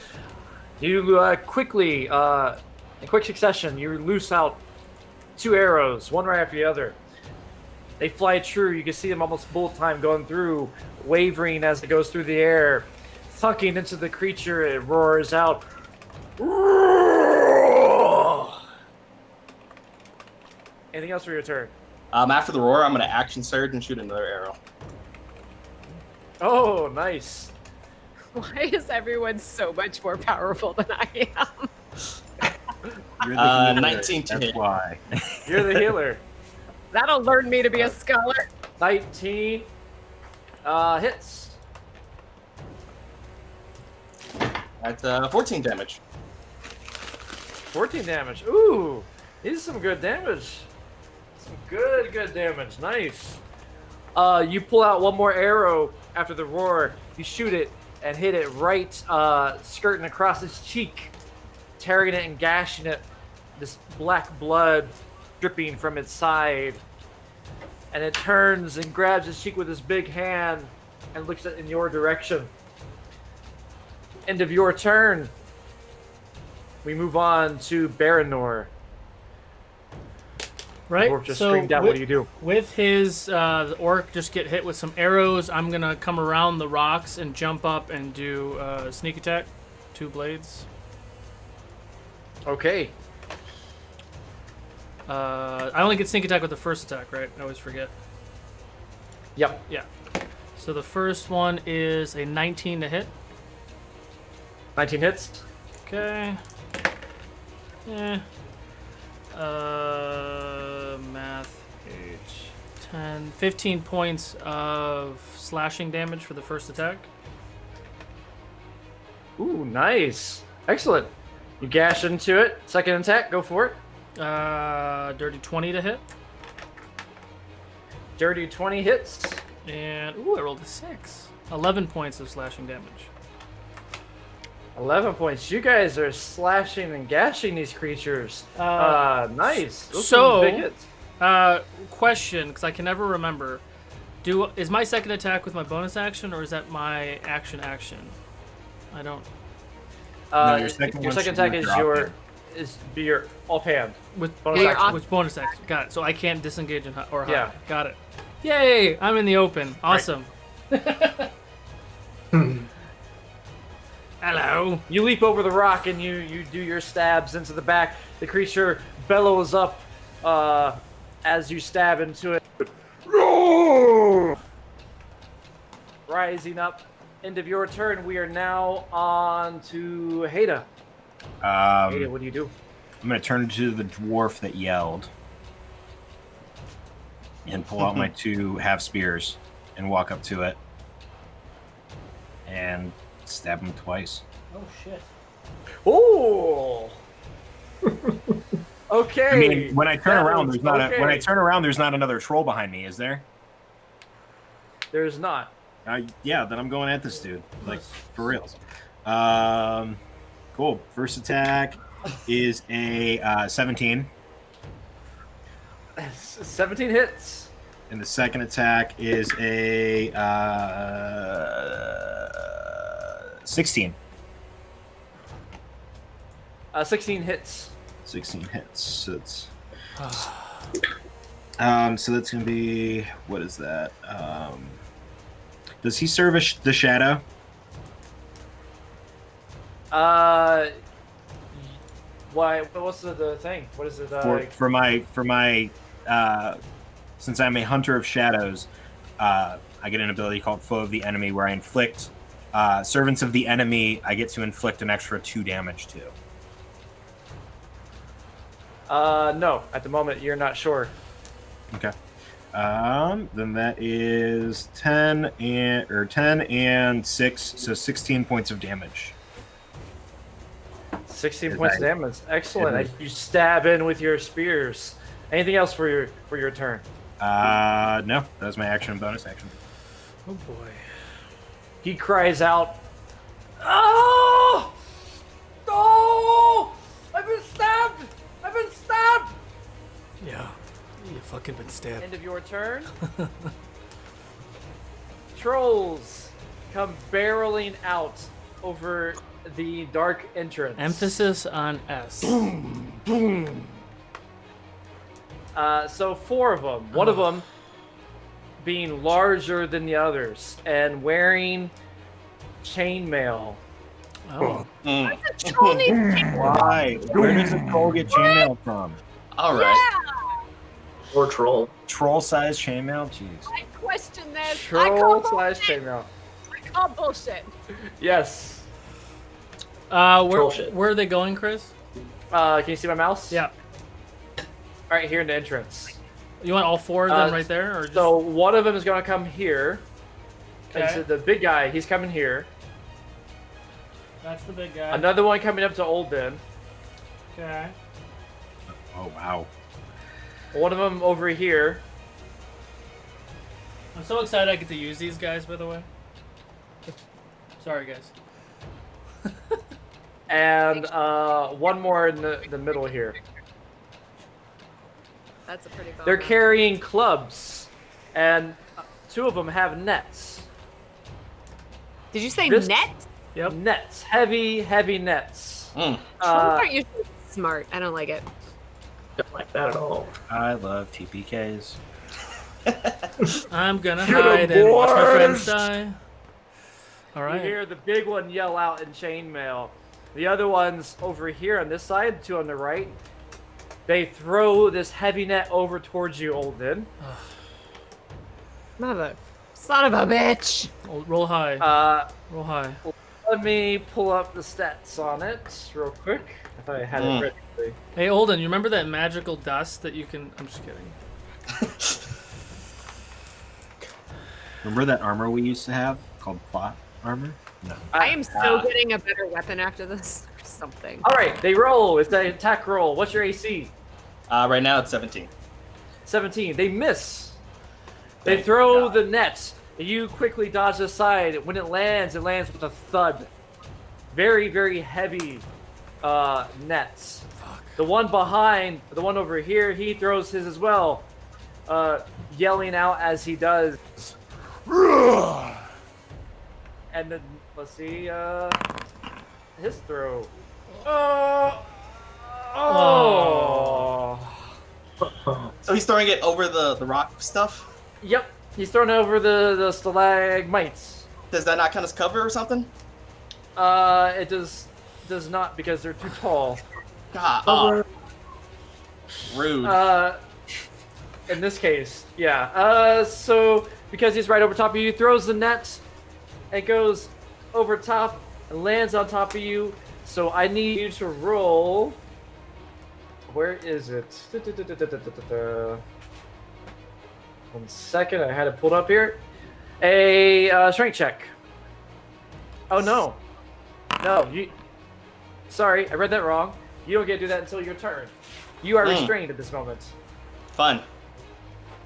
You quickly, in quick succession, you loose out 2 arrows, one right after the other. They fly true. You can see them almost bullet time going through, wavering as it goes through the air, thunking into the creature. It roars out. Anything else for your turn? After the roar, I'm going to action surge and shoot another arrow. Oh, nice. Why is everyone so much more powerful than I am? You're the healer, 19 to that's hit. why. You're the healer. That'll learn me to be a scholar. 19 hits. That's 14 damage. 14 damage. Ooh, these are some good damage. Some good damage. Nice. You pull out one more arrow after the roar. You shoot it and hit it right, skirting across its cheek, tearing it and gashing it. This black blood dripping from its side. And it turns and grabs its cheek with its big hand and looks in your direction. End of your turn. We move on to Baranor. right? Orc just screamed out, what do you do? With his the orc just get hit with some arrows. I'm gonna come around the rocks and jump up and do sneak attack, 2 blades. Okay. I only get sneak attack with the first attack, right? I always forget. Yep. Yeah. So the first one is a 19 to hit. 19 hits. Okay. Yeah. Math. 10, 15 points of slashing damage for the first attack. Ooh, nice. Excellent. You gash into it. Second attack, go for it. Dirty 20 to hit. dirty 20 hits. And ooh, I rolled a 6. 11 points of slashing damage. 11 points. You guys are slashing and gashing these creatures. Nice. Those are some big hits. Question, because I can never remember. Is my second attack with my bonus action, or is that my action? I don't. No, your second attack is your offhand With bonus action. with bonus action. Got it. So I can't disengage or hide. Yeah. Got it. Yay! I'm in the open. Awesome. Hello. You leap over the rock and you do your stabs into the back. The creature bellows up as you stab into it. Rising up. End of your turn. We are now on to Haida. Haida, what do you do? I'm going to turn to the dwarf that yelled and pull out my 2 half spears and walk up to it and stab him twice. Oh shit. Oh. Okay. I mean, when I turn That around, was there's not okay. there's not another troll behind me, is there? There's not. Yeah, then I'm going at this dude, like for reals. Cool. First attack is a 17, 17 hits. and the second attack is a 16. 16 hits. 16 hits. So it's so that's gonna be, what is that? Does he serve the shadow? Why? What's the thing? What is it? For my since I'm a hunter of shadows, I get an ability called Foe of the Enemy, where I inflict servants of the enemy. I get to inflict an extra 2 damage to. No. At the moment, you're not sure. Okay. Then that is 10 and 6, so 16 points of damage. 16 points of damage. Excellent. You stab in with your spears. Anything else for your turn? No, that was my action and bonus action. Oh boy. He cries out, "Oh! Oh! I've been stabbed! I've been stabbed!" Yeah, you fucking been stabbed. End of your turn. Trolls come barreling out over the dark entrance. Emphasis on S. So 4 of them. One of them being larger than the others and wearing chainmail. Oh. Mm. Troll needs chainmail. Why? Where does a troll get chainmail from? All right. Or troll. Troll-sized chainmail? Jeez. I question this. I call Troll/chainmail. bullshit. I call bullshit. Yes. Troll shit. Where are they going, Chris? Can you see my mouse? Yeah. All right, here in the entrance. You want all 4 of them right there, or just... So one of them is going to come here. Okay. So the big guy, he's coming here. That's the big guy. Another one coming up to Olden. Okay. Oh, wow. One of them over here. I'm so excited I get to use these guys, by the way. Sorry, guys. And one more in the middle here. That's a pretty bummer. They're carrying clubs, and 2 of them have nets. Did you say This- net? Yep. Nets, heavy nets. Mm. Trolls aren't usually smart. I don't like it. Don't like that at all. I love TPKs. I'm gonna Get 'em, hide and watch my boys! friends die. All You right. hear the big one yell out in chainmail. The other ones over here on this side, 2 on the right, they throw this heavy net over towards you, Olden. Mother, son of a bitch. Roll high. Roll high. Let me pull up the stats on it real quick. If I had it ready. Hey, Olden, you remember that magical dust that you can... I'm just kidding. Remember that armor we used to have called plot armor? No. I am so getting a better weapon after this or something. All right, they roll. It's the attack roll. What's your AC? Right now it's 17. 17. They miss. They Thank throw God. the net. You quickly dodge aside. When it lands with a thud. Very, very heavy nets. Fuck. The one behind, the one over here, he throws his as well, yelling out as he does. And then, let's see, his throw. Oh! So he's throwing it over the rock stuff? Yep, he's thrown over the stalagmites. Does that not count as cover or something? It does not because they're too tall. God, oh. Rude. In this case, yeah. So because he's right over top of you, he throws the net. It goes over top and lands on top of you. So I need you to roll. Where is it? 1 second, I had it pulled up here. A strength check. Oh no, no, you. Sorry, I read that wrong. You don't get to do that until your turn. You are restrained at this moment. Fun.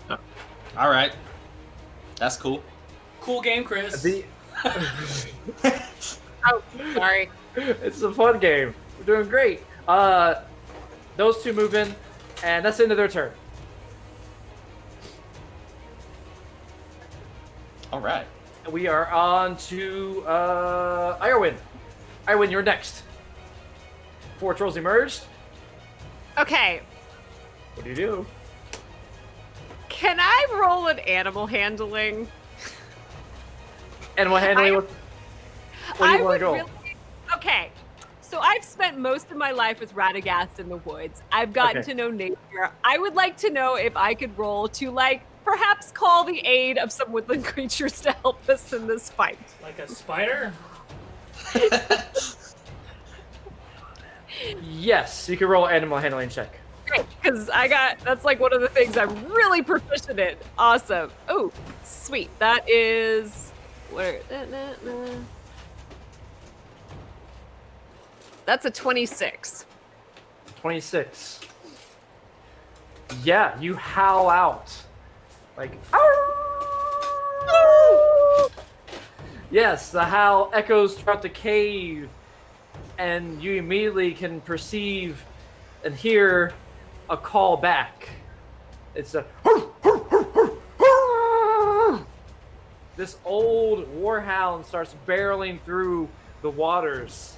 All right. That's cool. Cool game, Chris. Oh, sorry. It's a fun game. We're doing great. Those two move in, and that's the end of their turn. All right. We are on to Irwin. Irwin, you're next. 4 trolls emerged. Okay. What do you do? Can I roll an animal handling? Animal handling. What do you want to go? Okay. So I've spent most of my life with Radagast in the woods. I've gotten to know nature. I would like to know if I could roll to, like, perhaps call the aid of some woodland creatures to help us in this fight. Like a spider? Yes, you can roll animal handling check. Great, because that's like one of the things I'm really proficient in. Awesome. Oh, sweet. That is where. That's a 26. 26. Yeah, you howl out. Like, "Ow!" Yes, the howl echoes throughout the cave, and you immediately can perceive and hear a call back. It's a. This old warhound starts barreling through the waters.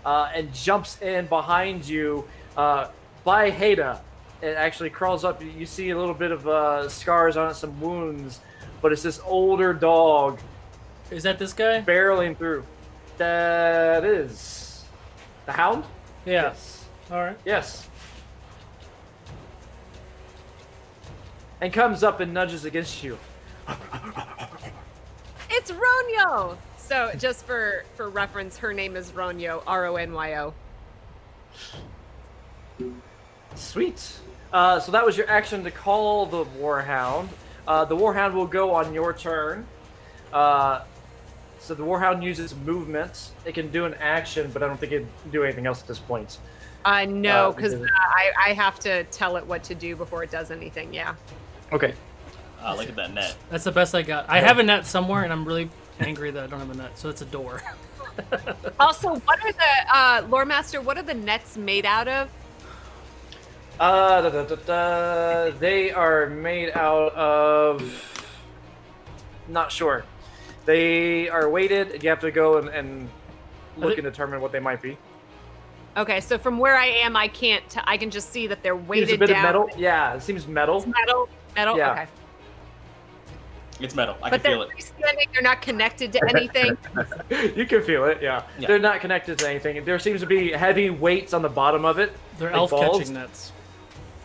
And jumps in behind you by Haida. It actually crawls up. You see a little bit of scars on it, some wounds, but it's this older dog. Is that this guy? Barreling through. That is the hound. Yeah. Yes. All right. Yes. And comes up and nudges against you. It's Ronyo. So just for reference, her name is Ronyo, Ronyo. Sweet. So that was your action to call the Warhound. The Warhound will go on your turn. So the Warhound uses movement. It can do an action, but I don't think it can do anything else at this point. No, because I have to tell it what to do before it does anything, yeah. Okay. Look at that net. That's the best I got. I have a net somewhere, and I'm really angry that I don't have a net, so it's a door. Also, what are the, Lore Master, what are the nets made out of? They are made out of... Not sure. They are weighted. You have to go and look and determine what they might be. Okay, so from where I am, I can't. I can just see that they're weighted It's a bit down. of metal. Yeah, it seems metal. It's metal. Metal. Yeah. Okay. It's metal. I But can they're feel it. freestanding. They're not connected to anything. You can feel it. Yeah. Yeah. They're not connected to anything. There seems to be heavy weights on the bottom of it. They're like elf balls. catching nets.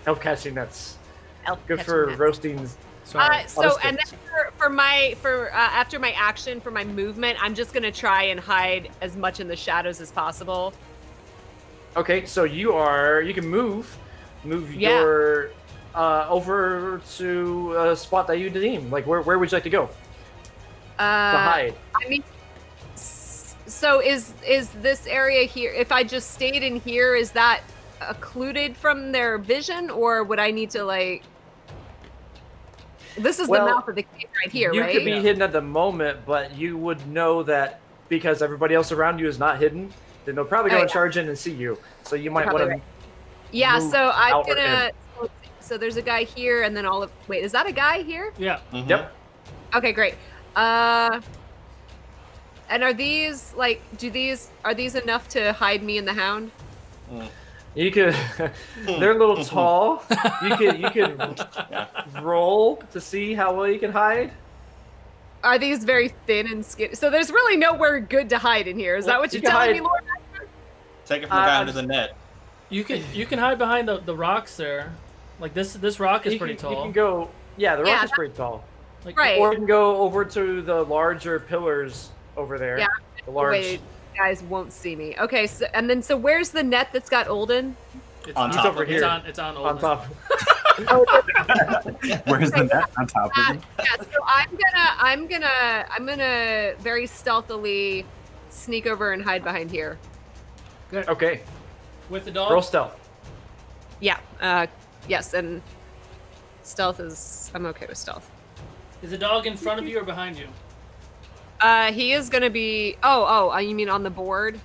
Elf catching nets. Elf Good catching for nets. roasting. Sorry. So and then after my action for my movement, I'm just gonna try and hide as much in the shadows as possible. Okay, so you can move Yeah. your over to a spot that you deem. Like where would you like to go? To hide. I mean, so is this area here? If I just stayed in here, is that occluded from their vision, or would I need to like? This is Well, the mouth of the cave right here, You right? could be hidden at the moment, but you would know that because everybody else around you is not hidden, then they'll probably Oh, go and yeah. charge in and see you. So you might Probably want to. right. Yeah, move so I'm out or gonna. in. So there's a guy here, and then all of. Wait, is that a guy here? Yeah. Mhm. Yep. Okay, great. And are these like? Are these enough to hide me and the hound? You could. They're a little tall. You could roll to see how well you can hide. Are these very thin and skinny? So there's really nowhere good to hide in here. Is that what You you're can telling me, hide- Lord? Take it from the guy under the net. You can hide behind the rocks there. Like this rock is pretty You tall. can go. Yeah, the rock is pretty tall. Like, Right. Or you can go over to the larger pillars over there. Yeah. The large. Wait, guys won't see me. Okay, so where's the net that's got Olden? It's On He's top over of here. It's on On Olden. top. Where's the net on top of him? Yeah, so I'm gonna very stealthily sneak over and hide behind here. Okay. With the dog. Roll stealth. Yeah. Yes, and stealth is. I'm okay with stealth. Is the dog in front of you or behind you? He is gonna be. Oh, you mean on the board?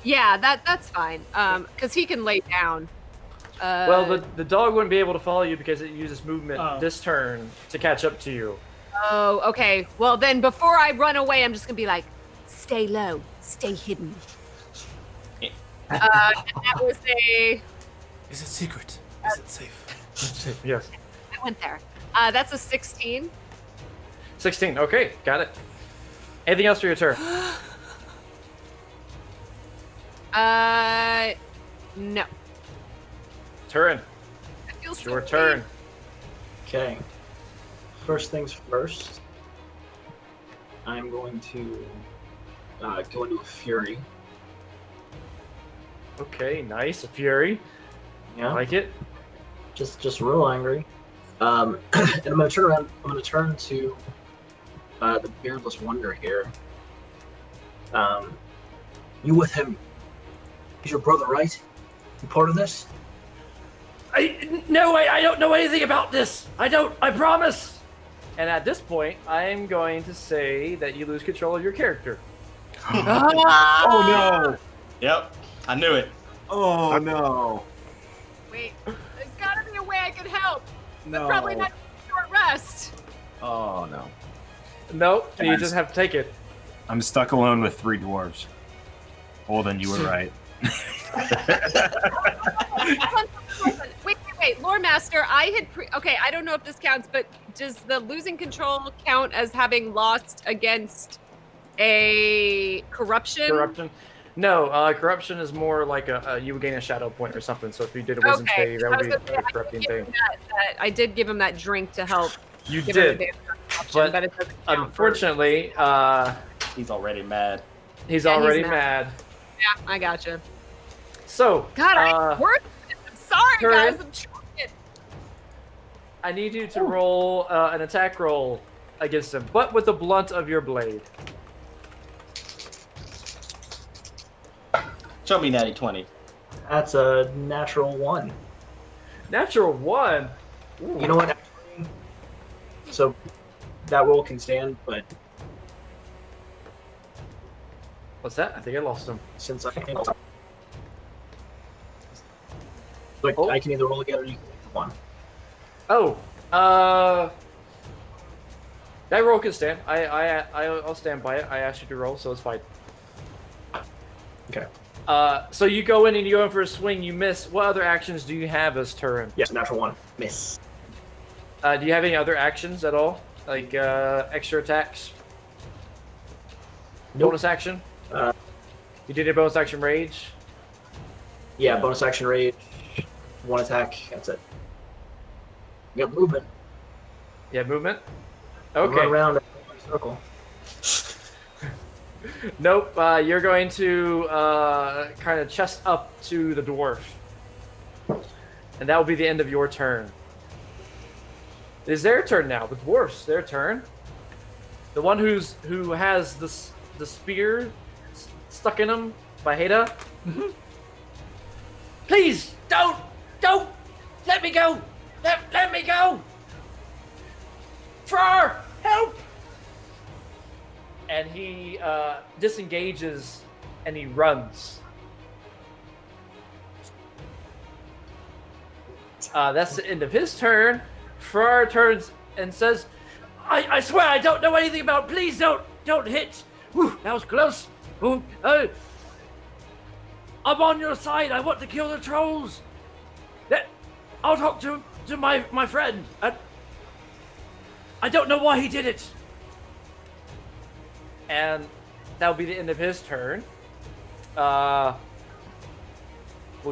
Yeah, that's fine. Because he can lay down. Well, the dog wouldn't be able to follow you because it uses movement Oh. this turn to catch up to you. Oh, okay. Well, then before I run away, I'm just gonna be like, stay low, stay hidden. And that was a. Is it secret? Is it safe? Yes. I went there. That's a 16. 16. Okay, got it. Anything else for your turn? No. Turn. I feel It's so your weak. turn. Okay. First things first. I'm going to go into a fury. Okay, nice. A fury. Yeah. I like it. Just real angry. And I'm gonna turn around. I'm gonna turn to the beardless wonder here. You with him? He's your brother, right? You part of this? No, I don't know anything about this. I promise. And at this point, I'm going to say that you lose control of your character. Oh no! Yep, I knew it. Oh no! Wait, there's gotta be a way I can help. No! Probably not short rest. Oh no! Nope, you Guys. just have to take it. I'm stuck alone with 3 dwarves. Olden, you were right. Wait, Lore Master, okay, I don't know if this counts, but does the losing control count as having lost against a corruption? Corruption. No, corruption is more like you would gain a shadow point or something. So if you did a wisdom Okay, save, that I would was be gonna say, a corrupting thing. I did give him that drink to help. You give him did, advantage on corruption, but it doesn't count for- unfortunately, He's already mad. he's Yeah, he's already mad. mad. Yeah, I gotcha. So, God, I'm sorry, Curran. guys. I'm trying. I need you to roll an attack roll against him, but with the blunt of your blade. Show me natty 20. That's a natural 1. Natural 1. Ooh. You know what? So that roll can stand, but What's that? I think I lost him. since I can, like Oh. I can either roll again or you can leave the 1. Oh, that roll can stand. I'll stand by it. I asked you to roll, so it's fine. Okay. So you go in and you go in for a swing. You miss. What other actions do you have as Turin? Yes, natural 1. Miss. Do you have any other actions at all, like extra attacks? Nope. Bonus action? Uh, You did a bonus action rage. Yeah, bonus action rage, 1 attack. That's it. You got movement. Yeah, movement. You Okay. Run around in a circle. Nope. You're going to kind of chest up to the dwarf, and that will be the end of your turn. It is their turn now. The dwarfs, their turn. The one who has the spear stuck in him by Heda. Please don't let me go. Let me go! Frar, help! And he disengages and he runs. That's the end of his turn. Frar turns and says, I swear I don't know anything about. Please don't hit. Whew, that was close. Ooh, I'm on your side. I want to kill the trolls. I'll talk to my friend. I don't know why he did it. And that'll be the end of his turn. We'll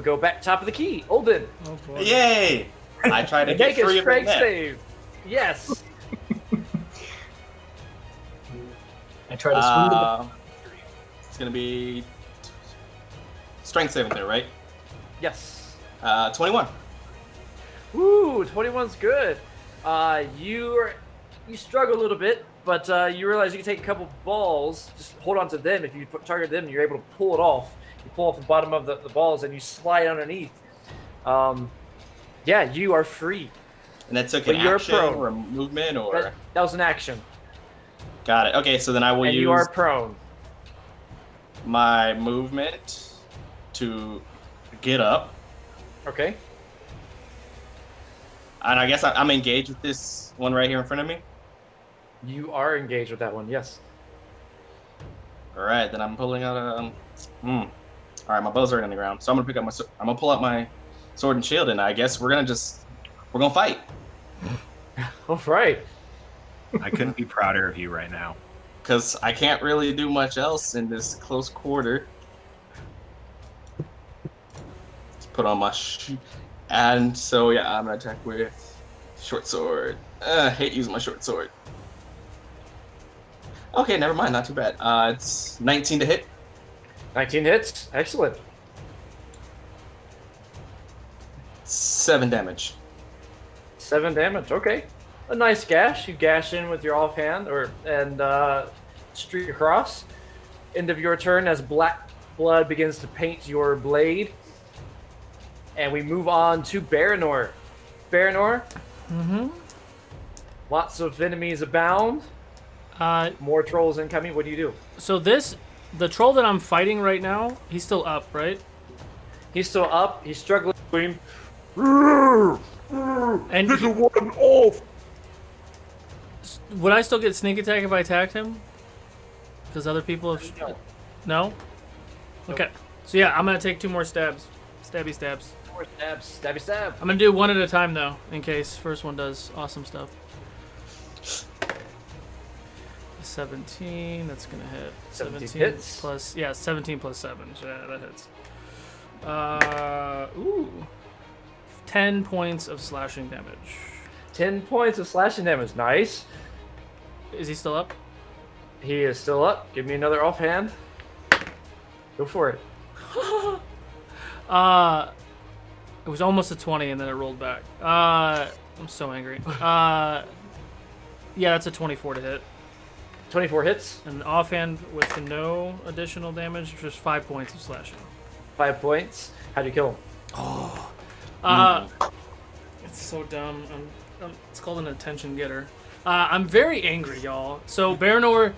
go back top of the key. Olden. Oh boy. Yay! I tried to get Make a 3 of them strength net. save. Yes. I try to swing the It's gonna be strength saving there, right? Yes. 21. Woo, 21's good. You struggle a little bit, but you realize you can take a couple balls, just hold on to them. If you target them, you're able to pull it off. You pull off the bottom of the balls and you slide underneath. Yeah, you are free. And that took But an you're action prone. or a movement or... That was an action. Got it. Okay, so then I will And use you are prone. my movement to get up. Okay. And I guess I'm engaged with this one right here in front of me. You are engaged with that one, yes. All right, then I'm pulling out a... All right, my bow's already on the ground. So I'm gonna pull out my sword and shield, and I guess we're gonna fight. All right. I couldn't be prouder of you right now. Because I can't really do much else in this close quarter. Let's put on my and so yeah, I'm gonna attack with short sword. I hate using my short sword. Okay, never mind, not too bad. It's 19 to hit. 19 hits. Excellent. 7 damage. 7 damage. Okay. A nice gash. You gash in with your offhand and streak across. End of your turn as black blood begins to paint your blade. And we move on to Baranor. Baranor, lots of enemies abound. More trolls incoming. What do you do? So the troll that I'm fighting right now, he's still up, right? He's still up. He's struggling. And one off. would I still get sneak attack if I attacked him? Because other people have... No? Okay. So yeah, I'm going to take 2 more stabs. Stabby stabs. More stabs. Stabby stab. I'm going to do one at a time, though, in case first one does awesome stuff. 17, that's going to hit. 17 hits. Plus... Yeah, 17 plus 7. So yeah, that hits. 10 points of slashing damage. 10 points of slashing damage. Nice. Is he still up? He is still up. Give me another offhand. Go for it. It was almost a 20 and then it rolled back. I'm so angry. Yeah, that's a 24 to hit. 24 hits. And offhand with no additional damage, just 5 points of slashing. 5 points. How'd you kill him? It's so dumb. It's called an attention getter. I'm very angry, y'all. So Baranor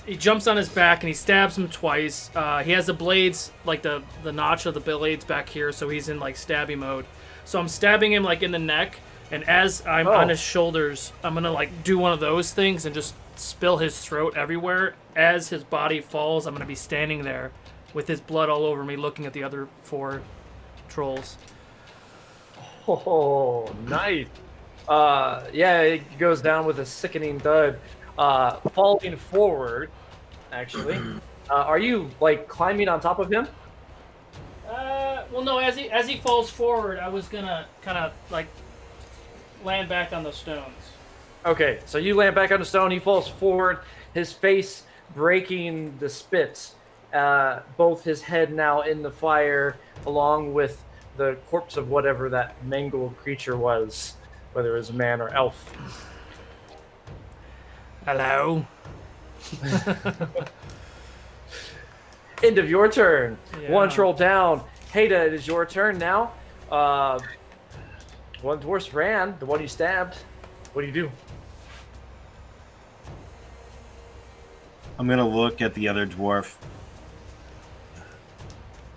he jumps on his back and he stabs him twice. He has the blades, like the notch of the blades back here, so he's in like stabby mode. So I'm stabbing him like in the neck, and as I'm on his shoulders, I'm gonna like do one of those things and just spill his throat everywhere. As his body falls, I'm gonna be standing there with his blood all over me, looking at the other 4 trolls. Oh, nice. Yeah, it goes down with a sickening thud. Falling forward, actually. Are you like climbing on top of him? Well, no. As he falls forward, I was gonna kind of like land back on the stones. Okay, so you land back on the stone. He falls forward, his face breaking the spits. Both his head now in the fire, along with the corpse of whatever that mangled creature was, whether it was a man or elf. Hello. End of your turn. Yeah. One troll down. Haida, it is your turn now. One dwarf ran. The one you stabbed. What do you do? I'm gonna look at the other dwarf.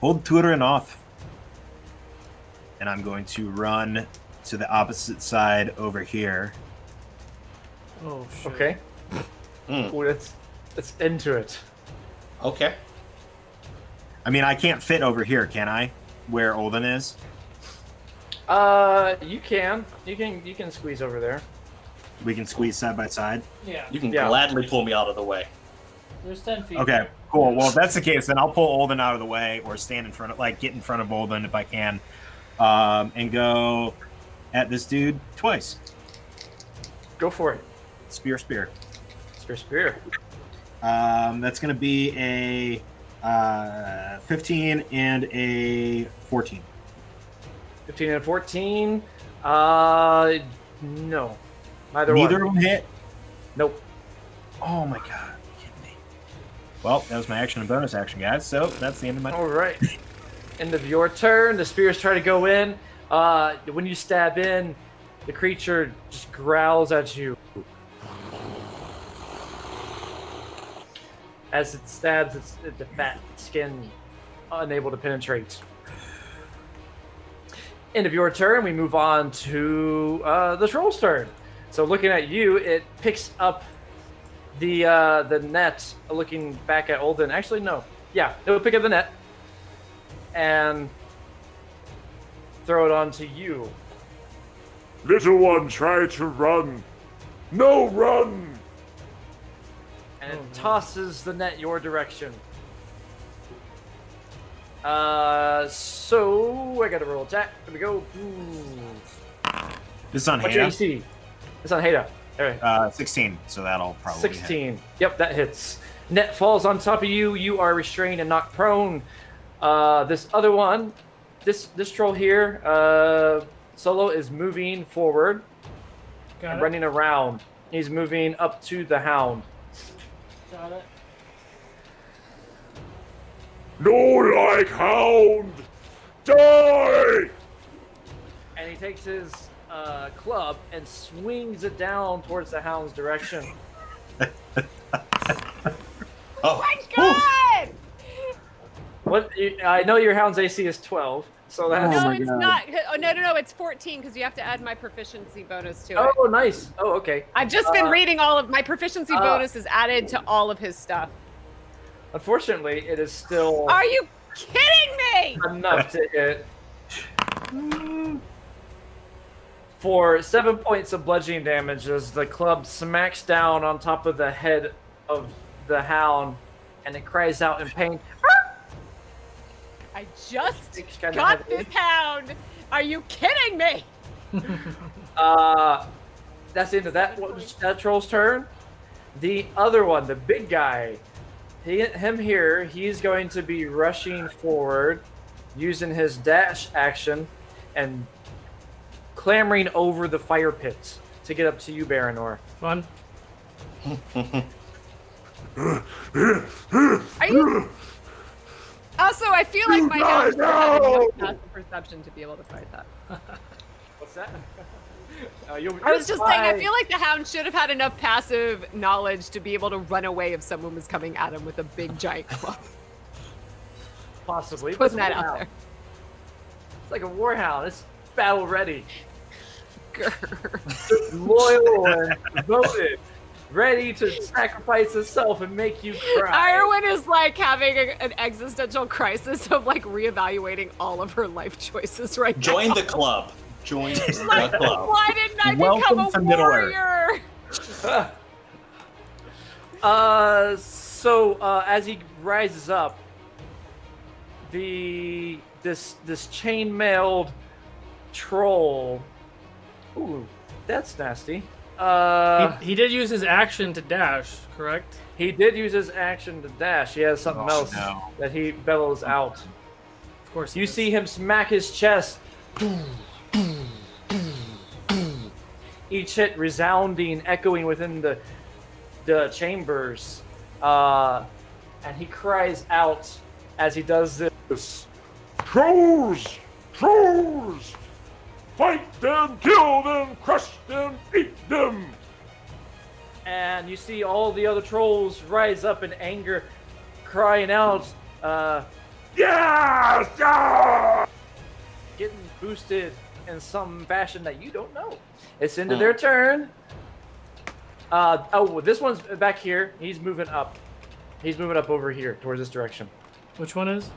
Hold Turin off. And I'm going to run to the opposite side over here. Oh shit. Okay. Mm. Ooh, let's into it. Okay. I mean, I can't fit over here, can I? Where Olden is? You can squeeze over there. We can squeeze side by side. Yeah. You can Yeah. gladly pull me out of the way. There's 10 feet. Okay, cool. Well, if that's the case, then I'll pull Olden out of the way or stand in front of, like, get in front of Olden if I can. And go at this dude twice. Go for it. Spear. Spear. That's going to be a 15 and a 14. 15 and 14. No. Neither Neither one. of them hit? Nope. Oh my god. You're kidding me. Well, that was my action and bonus action, guys. So that's the end of my... All right. End of your turn. The spears try to go in. When you stab in, the creature just growls at you. As it stabs the fat skin, unable to penetrate. End of your turn. We move on to the troll's turn. So looking at you, it picks up the net. Looking back at Olden. Actually, no. Yeah, it will pick up the net and throw it onto you. Little one, try to run. No, run! And it tosses the net your direction. So I gotta roll attack. There we go. This is on What's your Hada? AC? It's on Hada. There. 16, so that'll probably hit. 16. Yep, that hits. Net falls on top of you. You are restrained and knocked prone. This other one, this troll here, Solo is moving forward and running around. He's moving up to the hound. Got it. No, like hound! Die! And he takes his club and swings it down towards the hound's direction. Oh, My God! What? I know your hound's AC is 12, so that's. No, my it's God. not. Oh, no, it's 14 because you have to add my proficiency bonus to it. Oh, nice. Oh, okay. I've just been reading all of my proficiency bonus is added to all of his stuff. Unfortunately, it is still Are you kidding me? enough to hit. For 7 points of bludgeoning damage as the club smacks down on top of the head of the hound and it cries out in pain. I just It's kinda got heavy. this hound. Are you kidding me? That's the end of that troll's turn. The other one, the big guy, him here, he's going to be rushing forward using his dash action and clambering over the fire pit to get up to you, Baranor. Fun. Are you? Also, I feel like my hound should have enough passive perception to be able to fight that. What's that? I was just saying, I feel like the hound should have had enough passive knowledge to be able to run away if someone was coming at him with a big giant club. Possibly. Putting that It's a out warhound. there. It's like a warhound. It's battle ready. Grr. Loyal and devoted. Ready to sacrifice itself and make you cry. Irwin is like having an existential crisis of like reevaluating all of her life choices right now. join the club. Join Like, the club. why didn't I Welcome become to a Middle-earth. warrior? So as he rises up, this chainmailed troll. Ooh, that's nasty. He did use his action to dash, correct? He did use his action to dash. He has something else no. that he bellows out. Of course. he You does. see him smack his chest. Each hit resounding, echoing within the chambers. And he cries out as he does this. Trolls! Trolls! Fight them, kill them, crush them, eat them! And you see all the other trolls rise up in anger, crying out, Yes! Yeah! getting boosted in some fashion that you don't know. It's into their turn. This one's back here. He's moving up. He's moving up over here towards this direction. Which one is?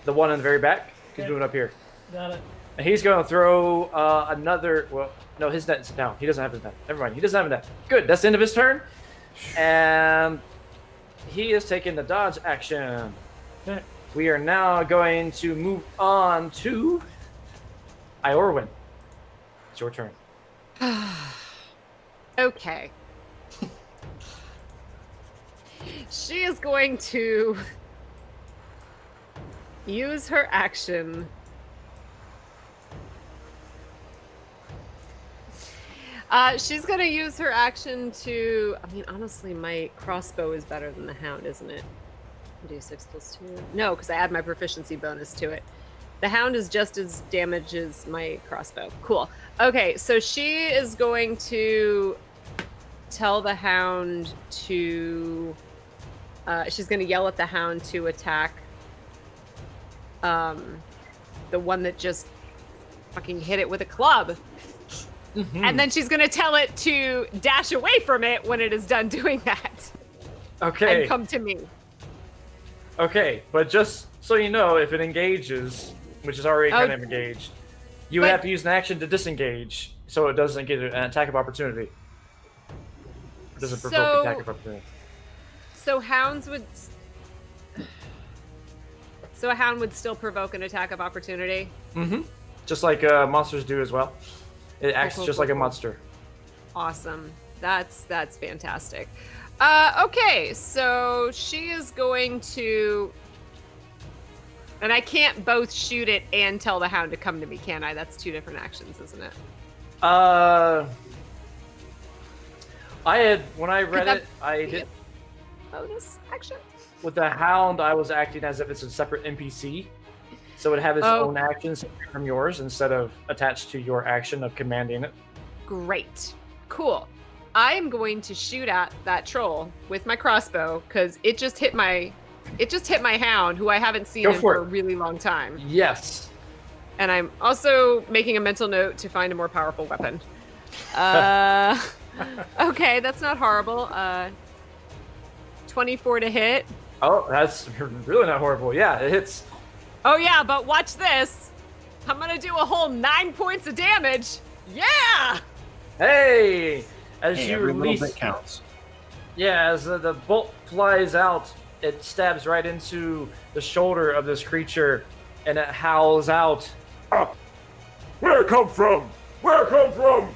The one in the very back. He's Okay. moving up here. Got it. And he's going to throw another. Well, no, his net's down. He doesn't have his net. Never mind. He doesn't have a net. Good. That's the end of his turn. And he is taking the dodge action. Okay. We are now going to move on to Iorwin. It's your turn. Okay. She is going to use her action. She's going to use her action to... I mean, honestly, my crossbow is better than the hound, isn't it? D6 plus 2. No, because I add my proficiency bonus to it. The hound is just as damage as my crossbow. Cool. Okay, so she is going to tell the hound to... she's going to yell at the hound to attack the one that just fucking hit it with a club. Mm-hmm. And then she's going to tell it to dash away from it when it is done doing that. Okay. And come to me. Okay, but just so you know, if it engages, which is already kind of engaged, you would But- have to use an action to disengage, so it doesn't get an attack of opportunity. It doesn't provoke attack of opportunity. So hounds would... So a hound would still provoke an attack of opportunity? Mm-hmm. Just like monsters do as well. It acts Cool, just cool, like a cool. monster. Awesome. That's fantastic. Okay, so she is going to... And I can't both shoot it and tell the hound to come to me, can I? That's two different actions, isn't it? When I read that it, I be did... Bonus action? With the hound, I was acting as if it's a separate NPC. So it would have its Oh. own actions separate from yours instead of attached to your action of commanding it. Great. Cool. I am going to shoot at that troll with my crossbow because it just hit my hound, who I haven't seen Go in for for it. a really long time. Yes. And I'm also making a mental note to find a more powerful weapon. Okay, that's not horrible. 24 to hit. Oh, that's really not horrible. Yeah, it hits. Oh yeah, but watch this. I'm gonna do a whole 9 points of damage. Yeah! Hey! As Hey, you every release, little bit counts. yeah, as the bolt flies out, it stabs right into the shoulder of this creature, and it howls out. Where it come from? Where it come from?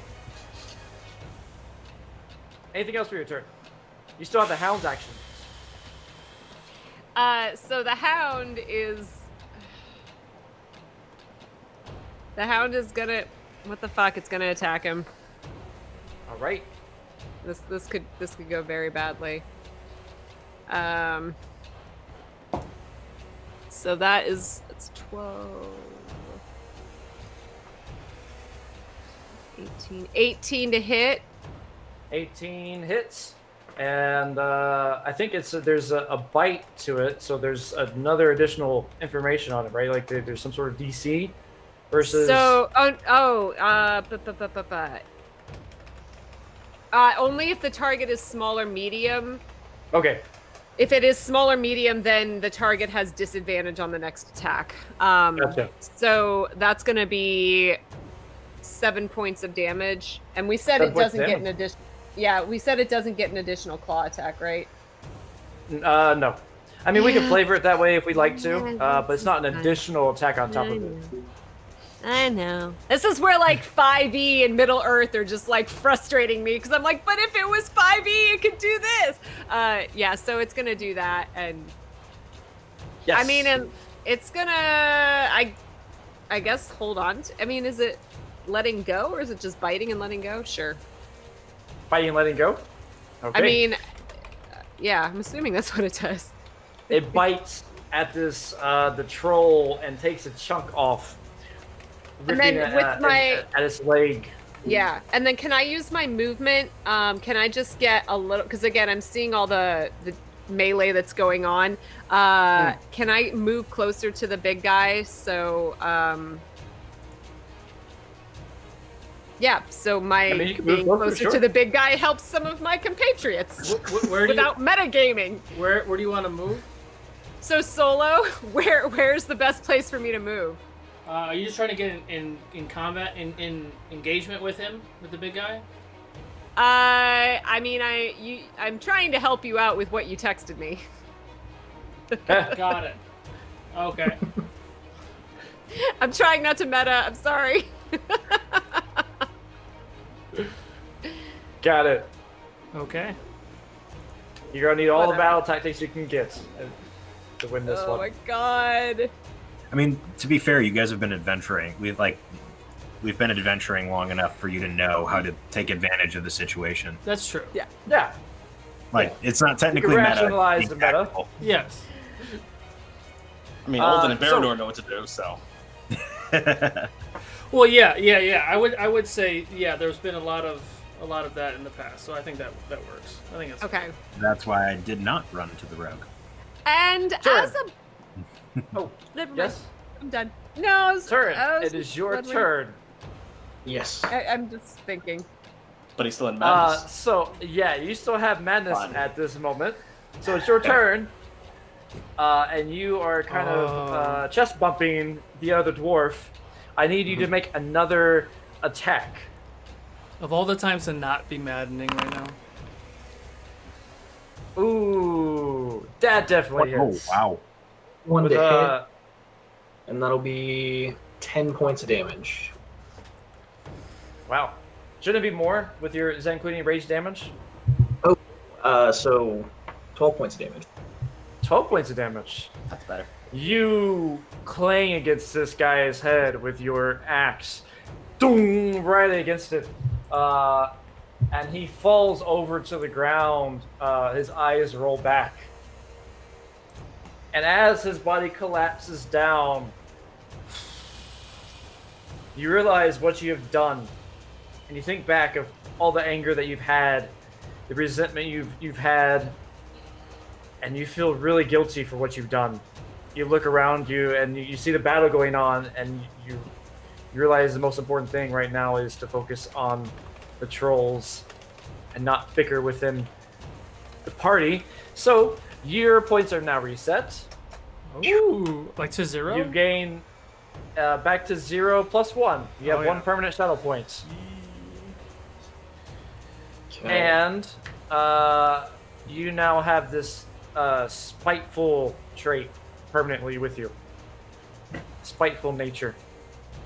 Anything else for your turn? You still have the hound's action. So the hound is gonna... What the fuck? It's gonna attack him. All right. This could go very badly. So it's 12, 18 to hit. 18 hits, and I think there's a bite to it, so there's another additional information on it, right? Like there's some sort of DC versus. So only if the target is small or medium. Okay. If it is small or medium, then the target has disadvantage on the next attack. Gotcha. So that's going to be 7 points of damage, and we said 7 it points doesn't get an damage. addition. Yeah, we said it doesn't get an additional claw attack, right? No. I mean, we can flavor it that way if we'd like to, but it's not an additional attack on top of it. I know. This is where like 5e and Middle Earth are just like frustrating me because I'm like, but if it was 5e, it could do this. Yeah, so it's gonna do that, and Yes. I mean, and it's gonna, I guess, hold on. I mean, is it letting go or is it just biting and letting go? Sure. Biting and letting go. Okay. I mean, yeah, I'm assuming that's what it does. It bites at this the troll and takes a chunk off. And then looking with at, my- at his leg. Yeah, and then can I use my movement? Can I just get a little? Because again, I'm seeing all the melee that's going on. Can I move closer to the big guy? So, yeah. So my mean, you can move being closer, closer sure. to the big guy helps some of my compatriots Where do you without metagaming. where do you want to move? So solo, where's the best place for me to move? Are you just trying to get in combat in engagement with him, with the big guy? I mean, I'm trying to help you out with what you texted me. Got it. Okay. I'm trying not to meta. I'm sorry. Got it. Okay. You're gonna need all the Whatever. battle tactics you can get to win this Oh one. my god. I mean, to be fair, you guys have been adventuring. We've been adventuring long enough for you to know how to take advantage of the situation. That's true. Yeah. Like, it's not technically meta. rationalize being the meta. tactical. Yes. I mean, Olden and so- Barador know what to do, so. Well, yeah. I would say there's been a lot of that in the past, so I think that works. I think it's Okay. That's why I did not run to the rogue. And Sure. as a Oh, never mind. yes. I'm done. No, I was, Turn. I was It is your wondering- turn. Yes. I'm just thinking. But he's still in madness. So yeah, you still have madness Fine. at this moment. So it's your turn. And you are kind of chest bumping the other dwarf. I need you to make another attack. Of all the times to not be maddening right now. Ooh, that definitely Oh, hits. wow. One With to hit, and that'll be 10 points of damage. wow. Shouldn't it be more with your Zen Queen rage damage? So 12 points of damage. 12 points of damage. That's better. You clang against this guy's head with your axe. Doom, right against it. And he falls over to the ground. His eyes roll back. And as his body collapses down, you realize what you have done. And you think back of all the anger that you've had, the resentment you've had, and you feel really guilty for what you've done. You look around you and you see the battle going on, and you realize the most important thing right now is to focus on the trolls and not bicker within the party. So your points are now reset. Ooh, like to 0? You gain back to 0 plus 1. You have Oh, one yeah. permanent shadow point. Okay. And you now have this spiteful trait permanently with you. Spiteful nature.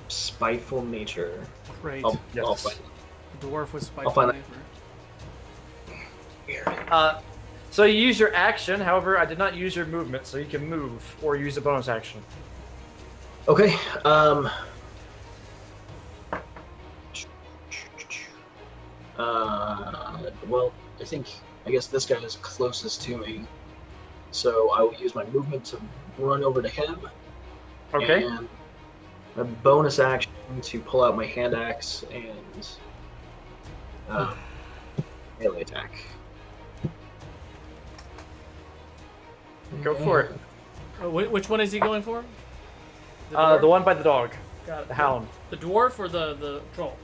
Spiteful nature. Great. I'll Yes. find The dwarf with I'll spiteful find nature. it. So you use your action. However, I did not use your movement, so you can move or use a bonus action. Okay. Well, I guess this guy is closest to me, so I will use my movement to run over to him. Okay. And a bonus action to pull out my hand axe and melee attack. Go for it. Which one is he going for? The dwarf? one by the dog, Got it. the hound. The dwarf or the troll?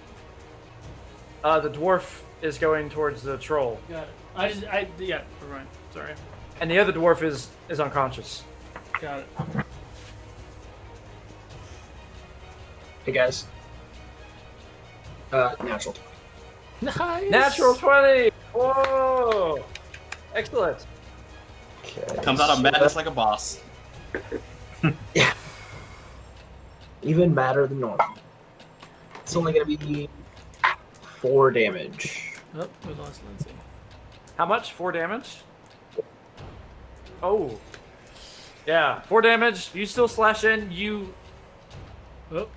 The dwarf is going towards the troll, Got it. Yeah, never mind. Sorry. and the other dwarf is unconscious. Got it. Hey guys. Natural. Nice. Natural 20. Whoa! Excellent. Okay. Comes out of so madness like a boss. Yeah. Even madder than normal. It's only gonna be 4 damage. Oh, we lost Lindsay. How much? 4 damage? Oh. Yeah, 4 damage. You still slash in. You. Oh.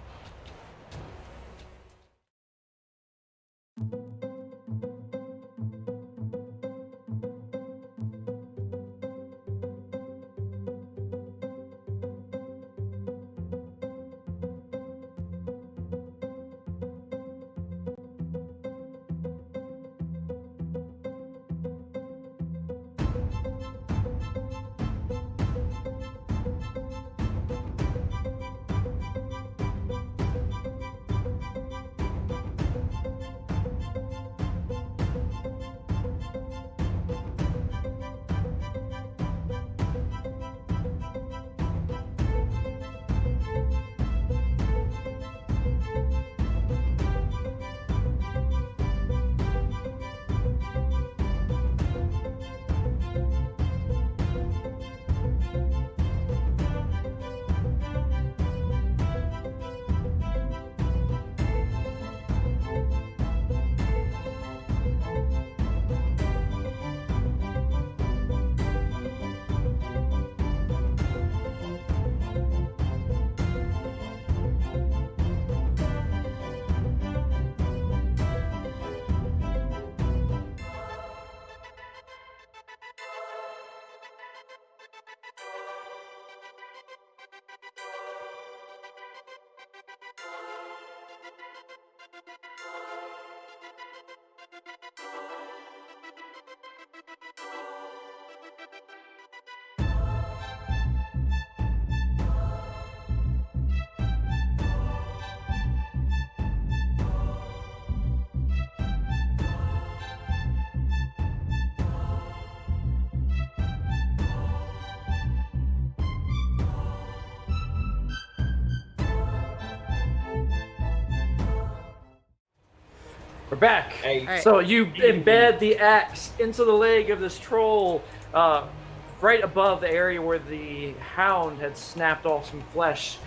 We're back. Hey, All right. So you embed the axe into the leg of this troll, right above the area where the hound had snapped off some flesh.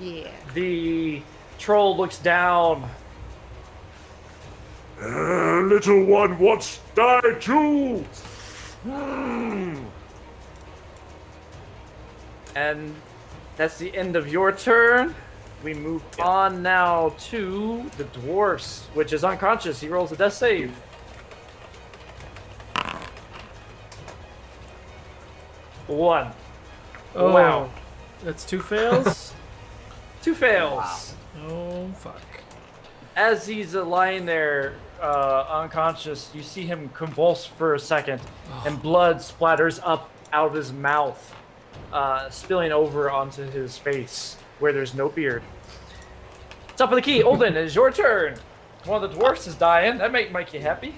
Yeah. The troll looks down. Little one wants to die too. And that's the end of your turn. We move on now to the dwarfs, which is unconscious. He rolls a death save. One. Oh, Wow. That's 2 fails. 2 fails. Oh, fuck. As he's lying there unconscious, you see him convulse for a second, and blood splatters up out of his mouth, spilling over onto his face, where there's no beard. Top of the key, Olden, it is your turn. One of the dwarfs is dying. That might make you happy.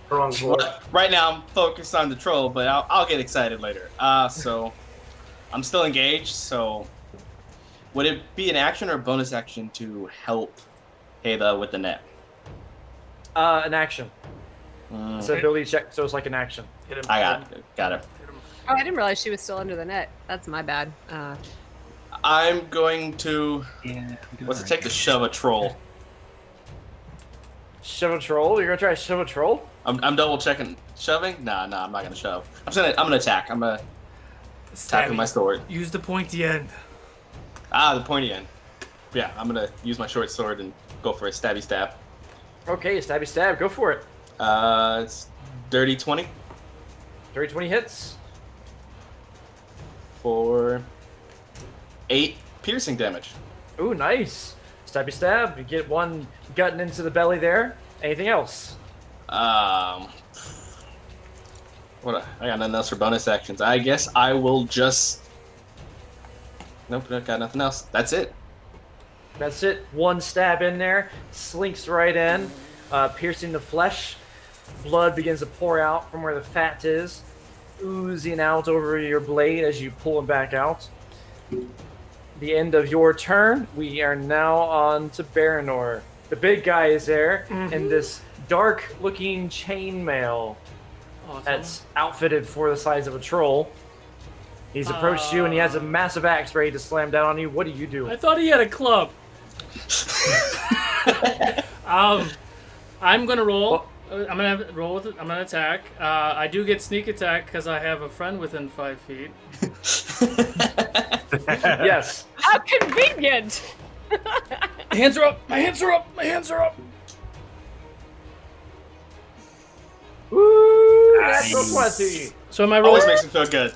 wrong dwarf. Right now, I'm focused on the troll, but I'll get excited later. So I'm still engaged. So would it be an action or a bonus action to help Heda with the net? An action. It's an ability check, so it's like an action. Hit him. I got it. Oh, I didn't realize she was still under the net. That's my bad. I'm going to. What's it take to shove a troll? Shove a troll? You're gonna try to shove a troll? I'm double checking. Shoving? Nah, I'm not gonna shove. I'm gonna attack. I'm gonna attack with my sword. Use the pointy end. The pointy end. Yeah, I'm gonna use my short sword and go for a stabby stab. Okay, stabby stab, go for it. It's dirty 20 Dirty 20 hits. for 8 piercing damage. Ooh, nice. Stabby stab, you get one gutting into the belly there. Anything else? I got nothing else for bonus actions. I guess I will just. Nope, I got nothing else. That's it. That's it. One stab in there, slinks right in, piercing the flesh. Blood begins to pour out from where the fat is, oozing out over your blade as you pull it back out. The end of your turn. We are now on to Baranor. The big guy is there in this dark-looking chainmail that's outfitted for the size of a troll. He's approached you and he has a massive axe ready to slam down on you. What do you do? I thought he had a club. I'm gonna roll. I'm gonna roll with it. I'm gonna attack. I do get sneak attack because I have a friend within 5 feet. Yes. How convenient! My hands are up. My hands are up. My hands are up. Woo! Natural Nice. 20. So am I Always rolling? makes me feel good.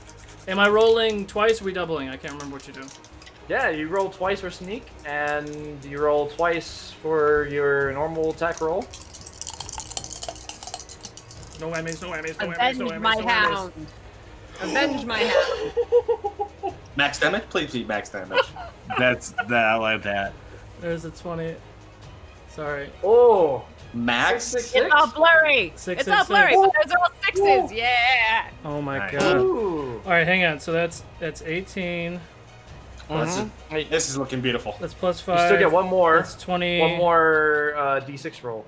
Am I rolling twice or redoubling? I can't remember what you do. Yeah, you roll twice for sneak, and you roll twice for your normal attack roll. No whammies. No whammies. No whammies. Avenge No whammies. my No whammies. hound. Avenge my hound. Max damage? Please be max damage. I like that. There's a 20. Sorry. Oh, Max? 6, It's all blurry. Six, It's six, all blurry, six. but those are all sixes. Yeah. Oh my Nice. god. Ooh. All right, hang on. So that's 18. This is looking beautiful. That's plus You 5. still get one more. That's 20. One more D6 roll.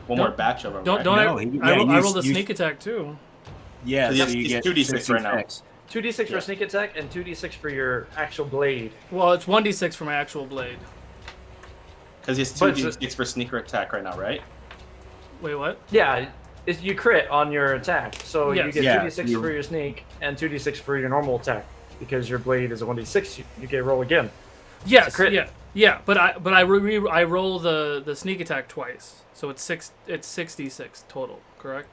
One more batch of them. Don't right? don't No, I rolled a you- sneak attack too. Yeah, Yes, so you it's get 2d6 right now. 6. 2d6 for Yeah. sneak attack and 2d6 for your actual blade. Well, it's 1d6 for my actual blade. Because it's But 2d6 for sneaker attack right now, right? Wait, what? Yeah, you crit on your attack, so you Yes. get Yeah, 2d6 you- for your sneak and 2d6 for your normal attack. Because your blade is a 1d6, you get roll again. Yes, crit. yeah. But I roll the sneak attack twice, so it's 6d6 total, correct?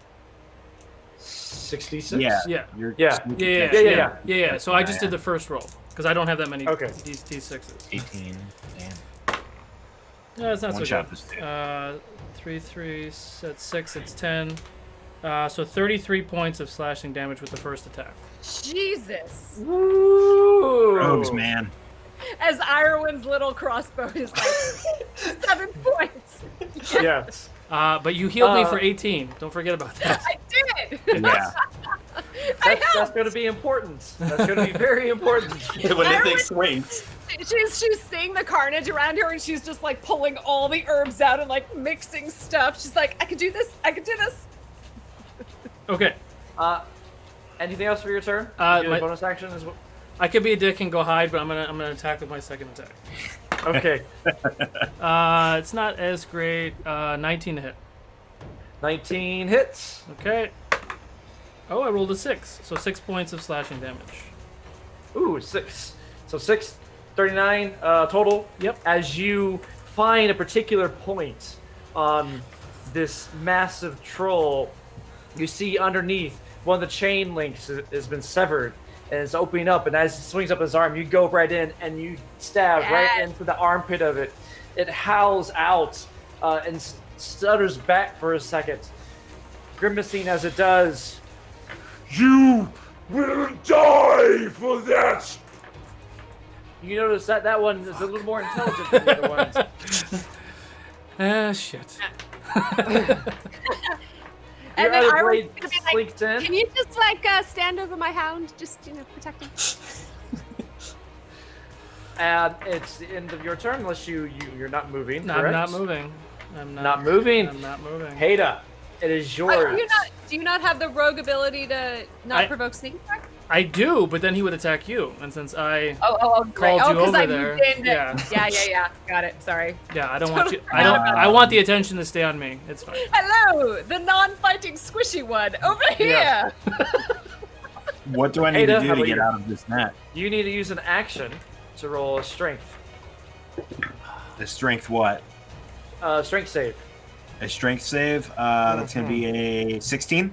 66? Yeah. Yeah. You're Yeah. Yeah. So I just did the first roll because I don't have that many Okay. d6s. 18. Damn. No, it's not One so shot good. this dude. 3, 3, that's 6, it's 10. So 33 points of slashing damage with the first attack. Jesus. Ooh. Rogues, man. As Irwin's little crossbow is like 7 points. Yes. But you healed me for 18. Don't forget about that. I did. Yeah. That's going to be important. That's going to be very important. When anything swings. She's seeing the carnage around her, and she's just like pulling all the herbs out and like mixing stuff. She's like, I can do this. I can do this. Okay. Anything else for your turn? My bonus action is what? I could be a dick and go hide, but I'm gonna attack with my second attack. Okay. It's not as great. 19 to hit. 19 hits. Okay. Oh, I rolled a 6, so 6 points of slashing damage. Ooh, 6. So 6, 39 total. Yep. As you find a particular point on this massive troll, you see underneath one of the chain links has been severed and it's opening up. And as it swings up his arm, you go right in and you stab right into the armpit of it. It howls out and stutters back for a second, grimacing as it does. You will die for that! You notice that one is a little more intelligent than the other ones. Shit. And Your then other I was blade gonna be slinks in. Can you just like stand over my hound, just protect him? And it's the end of your turn unless you're not moving. No, correct? I'm not moving. Not moving. I'm not moving. Haida, it is yours. Do you not have the rogue ability to not provoke sneak attack? I do, but then he would attack you, and since I Right. called you over I there, moved in. yeah. Yeah. Got it. Sorry. Yeah, I don't want you. I want the attention to stay on me. It's fine. Hello, the non-fighting squishy one over here. Yeah. What do I need Haida, to how do to about get you? out of this net? You need to use an action to roll a strength. The strength what? Strength save. A strength save? That's going to be a 16.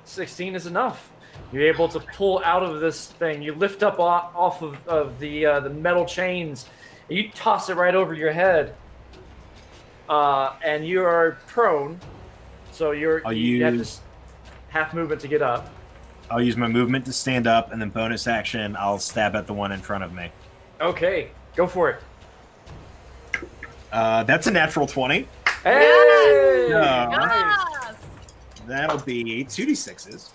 16 is enough. You're able to pull out of this thing. You lift up off of the metal chains. And you toss it right over your head. And you are prone. So you have this half movement to get up. I'll use my movement to stand up, and then bonus action, I'll stab at the one in front of me. Okay, go for it. That's a natural 20. Hey! Yes. That'll be 2d6s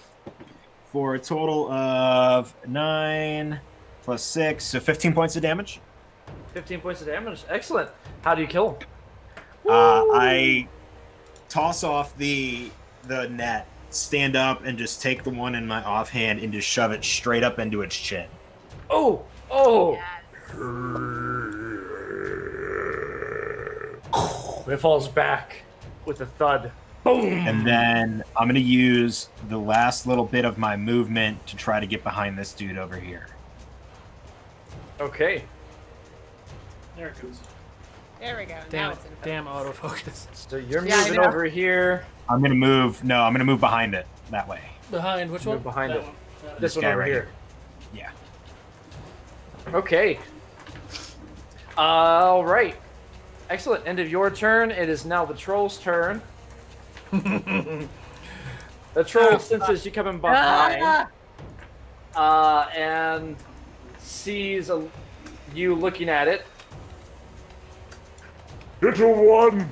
for a total of 9 plus 6, so 15 points of damage. 15 points of damage. Excellent. How do you kill him? I toss off the net, stand up, and just take the one in my offhand and just shove it straight up into its chin. Oh! It falls back with a thud. Boom! And then I'm going to use the last little bit of my movement to try to get behind this dude over here. Okay. There it goes. There we go. Now Damn, it's in focus. damn autofocus. So you're Yeah, I moving know. over here. I'm going to move behind it that way. Behind which one? Move behind That it. one. This one guy over right here. Yeah. Okay. All right. Excellent. End of your turn. It is now the troll's turn. The troll senses you coming behind and sees you looking at it. Little one!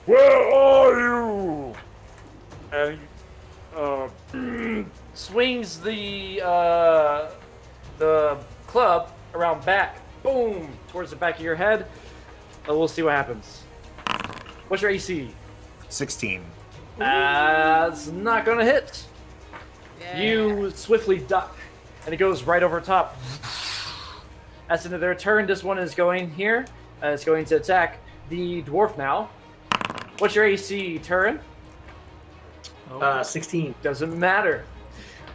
Where are you? And swings the club around back, boom, towards the back of your head. We'll see what happens. What's your AC? 16. It's not gonna hit. You swiftly duck, and it goes right over top. That's into their turn. This one is going here. It's going to attack the dwarf now. What's your AC, Turin? 16. Doesn't matter.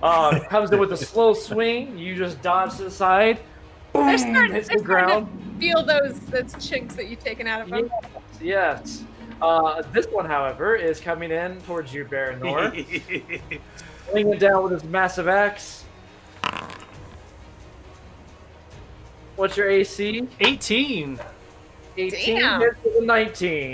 Comes in with a slow swing. You just dodge to the side. Boom! Hits the ground. Feel those chinks that you've taken out of them. Yes. This one, however, is coming in towards you, Baranor. Swinging down with his massive axe. What's your AC? 18. 18 Damn. hits with a 19.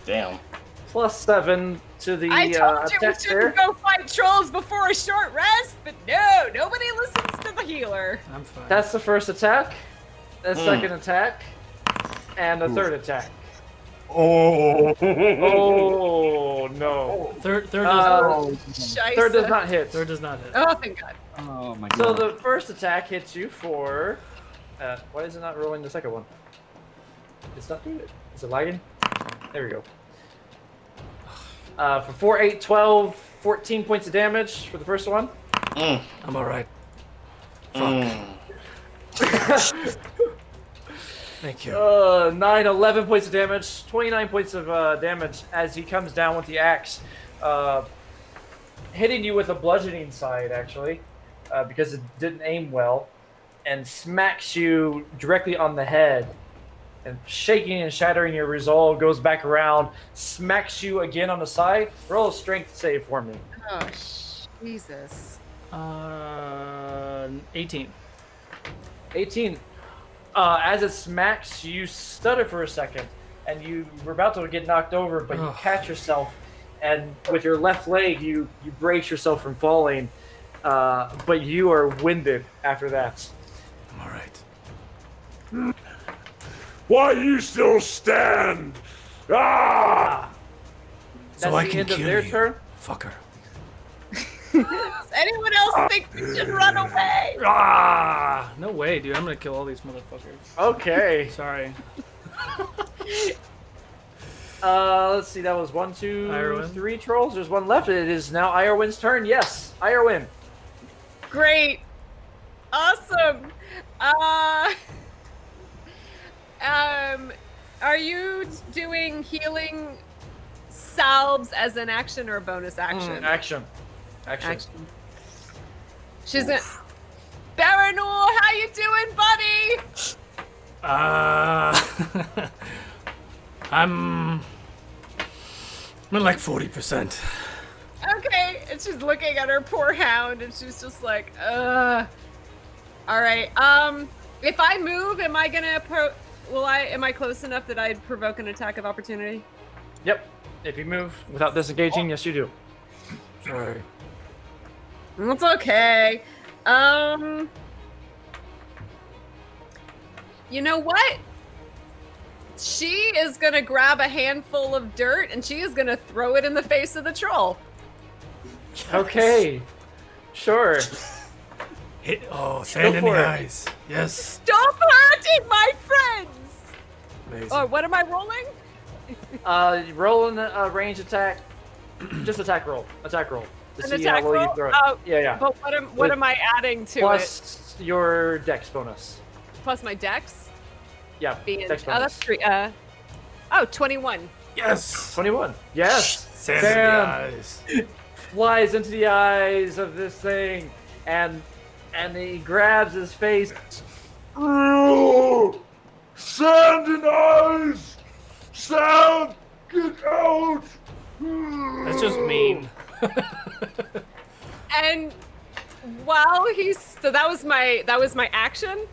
Damn. Plus 7 to the I told you we attack there. shouldn't go fight trolls before a short rest, but no, nobody listens to the healer. I'm fine. That's the first attack. The second attack. And the third attack. Oh no. Third Scheisse. Third does not hit. Third does not hit. Oh, thank God. Oh my So god. the first attack hits you for. Why is it not rolling the second one? It's not doing it. Is it lagging? There we go. For 4, 8, 12, 14 points of damage for the first one. I'm all right. Thank you. 9, 11 points of damage, 29 points of damage as he comes down with the axe, hitting you with a bludgeoning side, actually, because it didn't aim well, and smacks you directly on the head. And shaking and shattering your resolve, goes back around, smacks you again on the side. Roll a strength save for me. Oh, Jesus. 18. 18. As it smacks, you stutter for a second, and you were about to get knocked over, but you catch yourself, and with your left leg, you brace yourself from falling, but you are winded after that. I'm all right. Why you still stand? Ah! That's So I the can end of kill their you. turn. Fucker. Does anyone else think we should run away? Ah! No way, dude. I'm gonna kill all these motherfuckers. Okay. Sorry. Let's see. That was 1, 2, Ironwin. 3 trolls. There's one left. It is now Ironwin's turn. Yes, Ironwin. Great. Awesome. Are you doing healing salves as an action or a bonus action? Action. She's in. Baranul, how you doing, buddy? I'm at like 40%. Okay, and she's looking at her poor hound, and she's just like, All right. If I move, am I gonna am I close enough that I'd provoke an attack of opportunity? Yep. If you move without disengaging, yes, you do. Sorry. It's okay. You know what? She is gonna grab a handful of dirt and she is gonna throw it in the face of the troll. Okay. Sure. Sand in for the it. eyes. Yes. Stop hurting my friends! Amazing. Oh, what am I rolling? Rolling a range attack. Just attack roll. Attack roll. To An see attack how well roll? you throw it. Oh, Yeah. But what am I adding to it? Plus your dex bonus. Plus my dex? Yeah. Being, Dex oh, that's bonus. 3. 21. Yes. 21. Yes. Sand in the eyes. Flies into the eyes of this thing, and he grabs his face. Sand and eyes! Sand! Get out! That's just mean. And while so that was my action.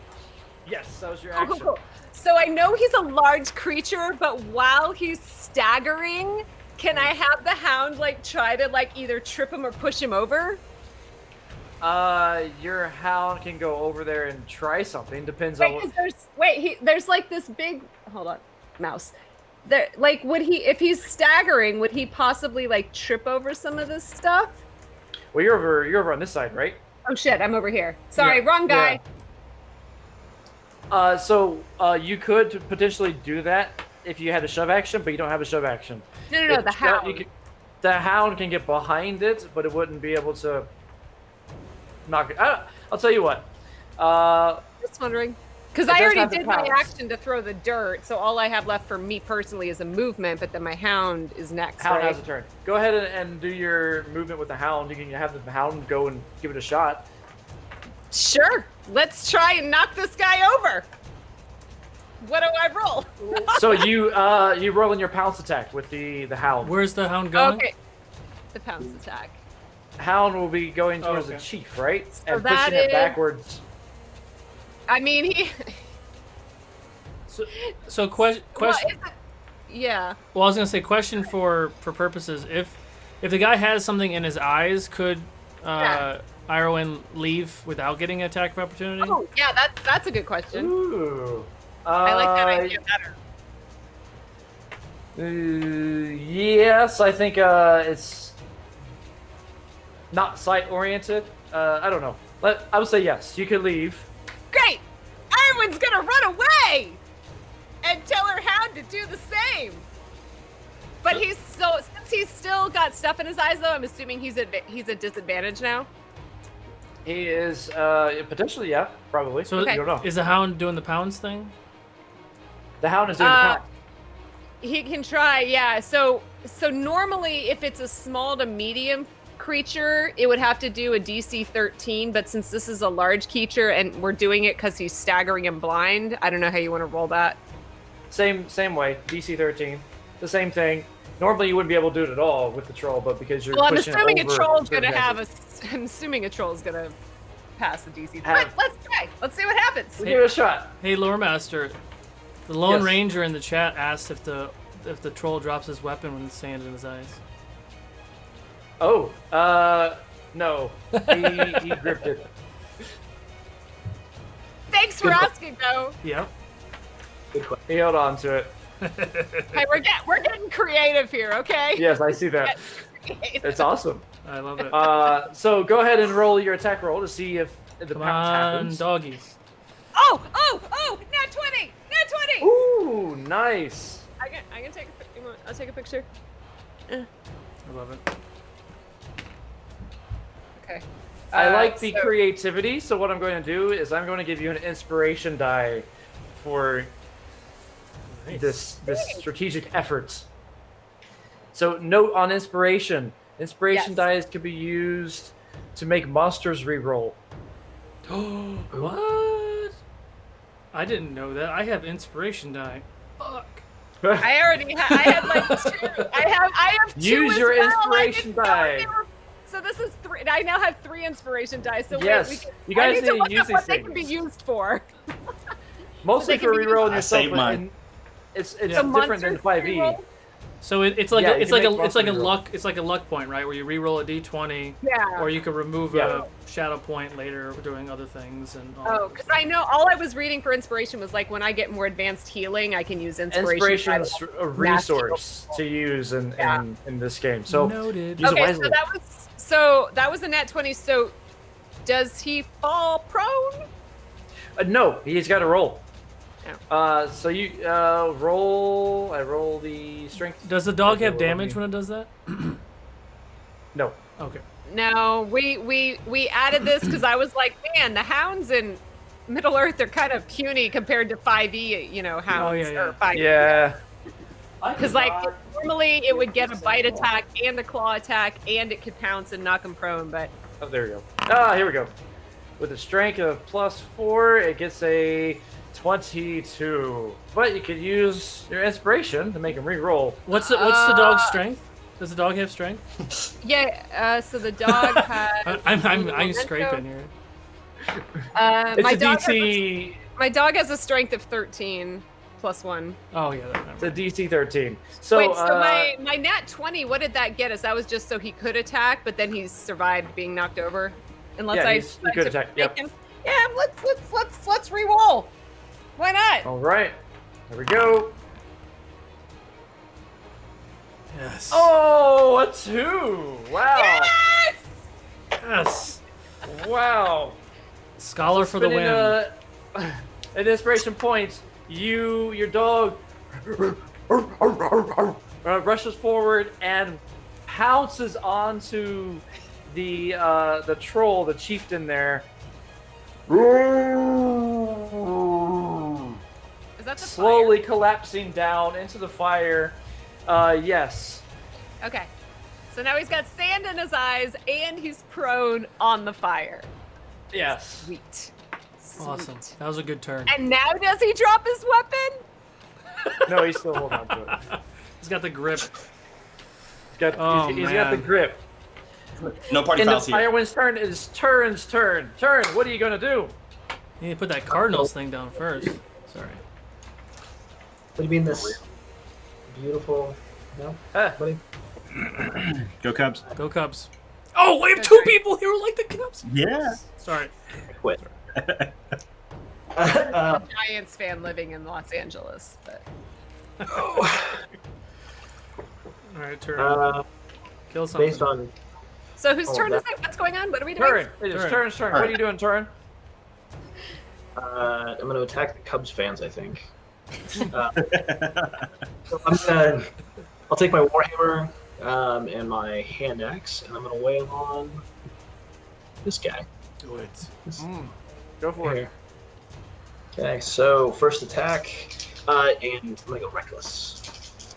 Yes, that was your Cool, action. cool, cool. So I know he's a large creature, but while he's staggering, can I have the hound like try to like either trip him or push him over? Your hound can go over there and try something. Depends on Wait, what. there's like this big. Hold on, mouse. There, like, would he, if he's staggering, would he possibly like trip over some of this stuff? Well, you're over on this side, right? Oh shit, I'm over here. Sorry, Yeah, wrong guy. So you could potentially do that if you had a shove action, but you don't have a shove action. No, If the you got- hound. the hound can get behind it, but it wouldn't be able to knock it. I'll tell you what. Just wondering. Because It I does already have the did my pounce. action to throw the dirt, so all I have left for me personally is a movement, but then my hound is next, Hound right? has a turn. Go ahead and do your movement with the hound. You can have the hound go and give it a shot. Sure. Let's try and knock this guy over. What do I roll? So you roll in your pounce attack with the hound. Where's the hound going? Okay. The pounce attack. Hound will be going Oh, towards okay. the chief, right? So And that pushing it is- backwards. I mean, he. So question. Well, is it- yeah. Well, I was gonna say question for purposes. If the guy has something in his eyes, could Irowen leave without getting an attack of opportunity? Oh, yeah. That's a good question. Ooh. I like that idea better. Yes, I think it's not sight oriented. I don't know. I would say yes. You could leave. Great! Irwin's gonna run away and tell her hound to do the same. But since he's still got stuff in his eyes, though, I'm assuming he's at disadvantage now. He is potentially, yeah, probably. So you don't know. is the hound doing the pounds thing? The hound is doing the pound. He can try, yeah. So normally, if it's a small to medium creature, it would have to do a DC 13. But since this is a large creature and we're doing it because he's staggering and blind, I don't know how you want to roll that. Same way. DC 13. The same thing. Normally, you wouldn't be able to do it at all with the troll, but because you're I'm pushing assuming it over, a troll's certain gonna have guesses. I'm assuming a troll's gonna pass the DC. Have- But let's try. Let's see what happens. We'll give it a shot. Hey, Lore Master, the Lone Yes. Ranger in the chat asked if the troll drops his weapon when it's sand in his eyes. Oh, no. He gripped it. Thanks for asking, though. Yep. Good question. He held on to it. Hey, we're getting creative here, okay? Yes, I see that. It's awesome. I love it. So go ahead and roll your attack roll to see if the Come pounce on, happens. doggies. Oh! Nat 20! Nat 20! Ooh, nice. I can take a picture. I'll take a picture. I love it. Okay. I like the so- creativity, so what I'm going to do is I'm going to give you an inspiration die for Nice. this strategic effort. So note on inspiration. Inspiration Yes. dice can be used to make monsters reroll. What? I didn't know that. I have inspiration die. Fuck. I already I had like two. I have two Use as your well. I inspiration didn't know die. they were- So this is 3. I now have 3 inspiration dice. So Yes, wait, you guys I need to need to look use up what these they can be things. used for. Mostly they for can be rerolling I yourself, saved but mine. it's So different than monsters 5e. reroll? So it's like Yeah, a, you it's can like make a it's like a monster reroll. luck point, right? Where you re-roll a d20, Yeah. or you can remove Yeah. a shadow point later doing other things and all. Oh, because I know all I was reading for inspiration was like when I get more advanced healing, I can use inspiration. Inspiration's a resource to use in this game. So Noted. use it Okay, wisely. that was a nat 20. So does he fall prone? No, he's got to roll. Oh. So you roll. I roll the strength. Does the dog Okay, have well, damage let me- when it does that? No. Okay. No, we added this because I was like, man, the hounds in Middle Earth are kind of puny compared to 5e, hounds yeah, yeah. or 5e. Yeah. Because like normally it would get a bite attack and a claw attack and it could pounce and knock him prone, but Oh, there we go. Here we go. With a strength of +4, it gets a 22. But you could use your inspiration to make him re-roll. What's the dog's strength? Does the dog have strength? yeah. So the dog has. I'm scraping here. It's my a dog DC. my dog has a strength of 13 +1. Oh yeah, that It's a DC 13. So, Wait, so my nat 20, what did that get us? That was just so he could attack, but then he's survived being knocked over. Unless Yeah, I he could attack, yep. him. Yeah, let's re-roll. Why not? all right. There we go. Yes. Oh, a 2. Wow. Yes! Yes. Wow. Scholar for the Spending, win. an inspiration point. Your dog rushes forward and pounces onto the troll, the chieftain there. Is that the Slowly collapsing down into the fire. Yes. fire? Okay. So now he's got sand in his eyes and he's prone on the fire. Yes. Sweet. Awesome. Sweet. That was a good turn. And now does he drop his weapon? No, he's still holding on to it. He's got the grip. He's got the man. grip. No party In the fouls here. Firewind's turn is Turn's turn. Turn, what are you gonna do? You need to put that Cardinals thing down first. Sorry. What do you mean this beautiful? No, Huh. buddy. Go Cubs. Go Cubs. Oh, we have Good 2 turn. people here who like the Cubs. Yeah. Sorry. Quit. A Giants fan living in Los Angeles, but All right, turn. Kill something. Based on So whose Oh, turn is that- it? What's going on? What are we doing? Turn. It is Turin's turn. What are you doing, Turin? I'm going to attack the Cubs fans, I think. So I'll take my Warhammer and my hand axe, and I'm going to wail on this guy. Do it. Go for it. Here. Okay, so first attack, and I'm going to go reckless.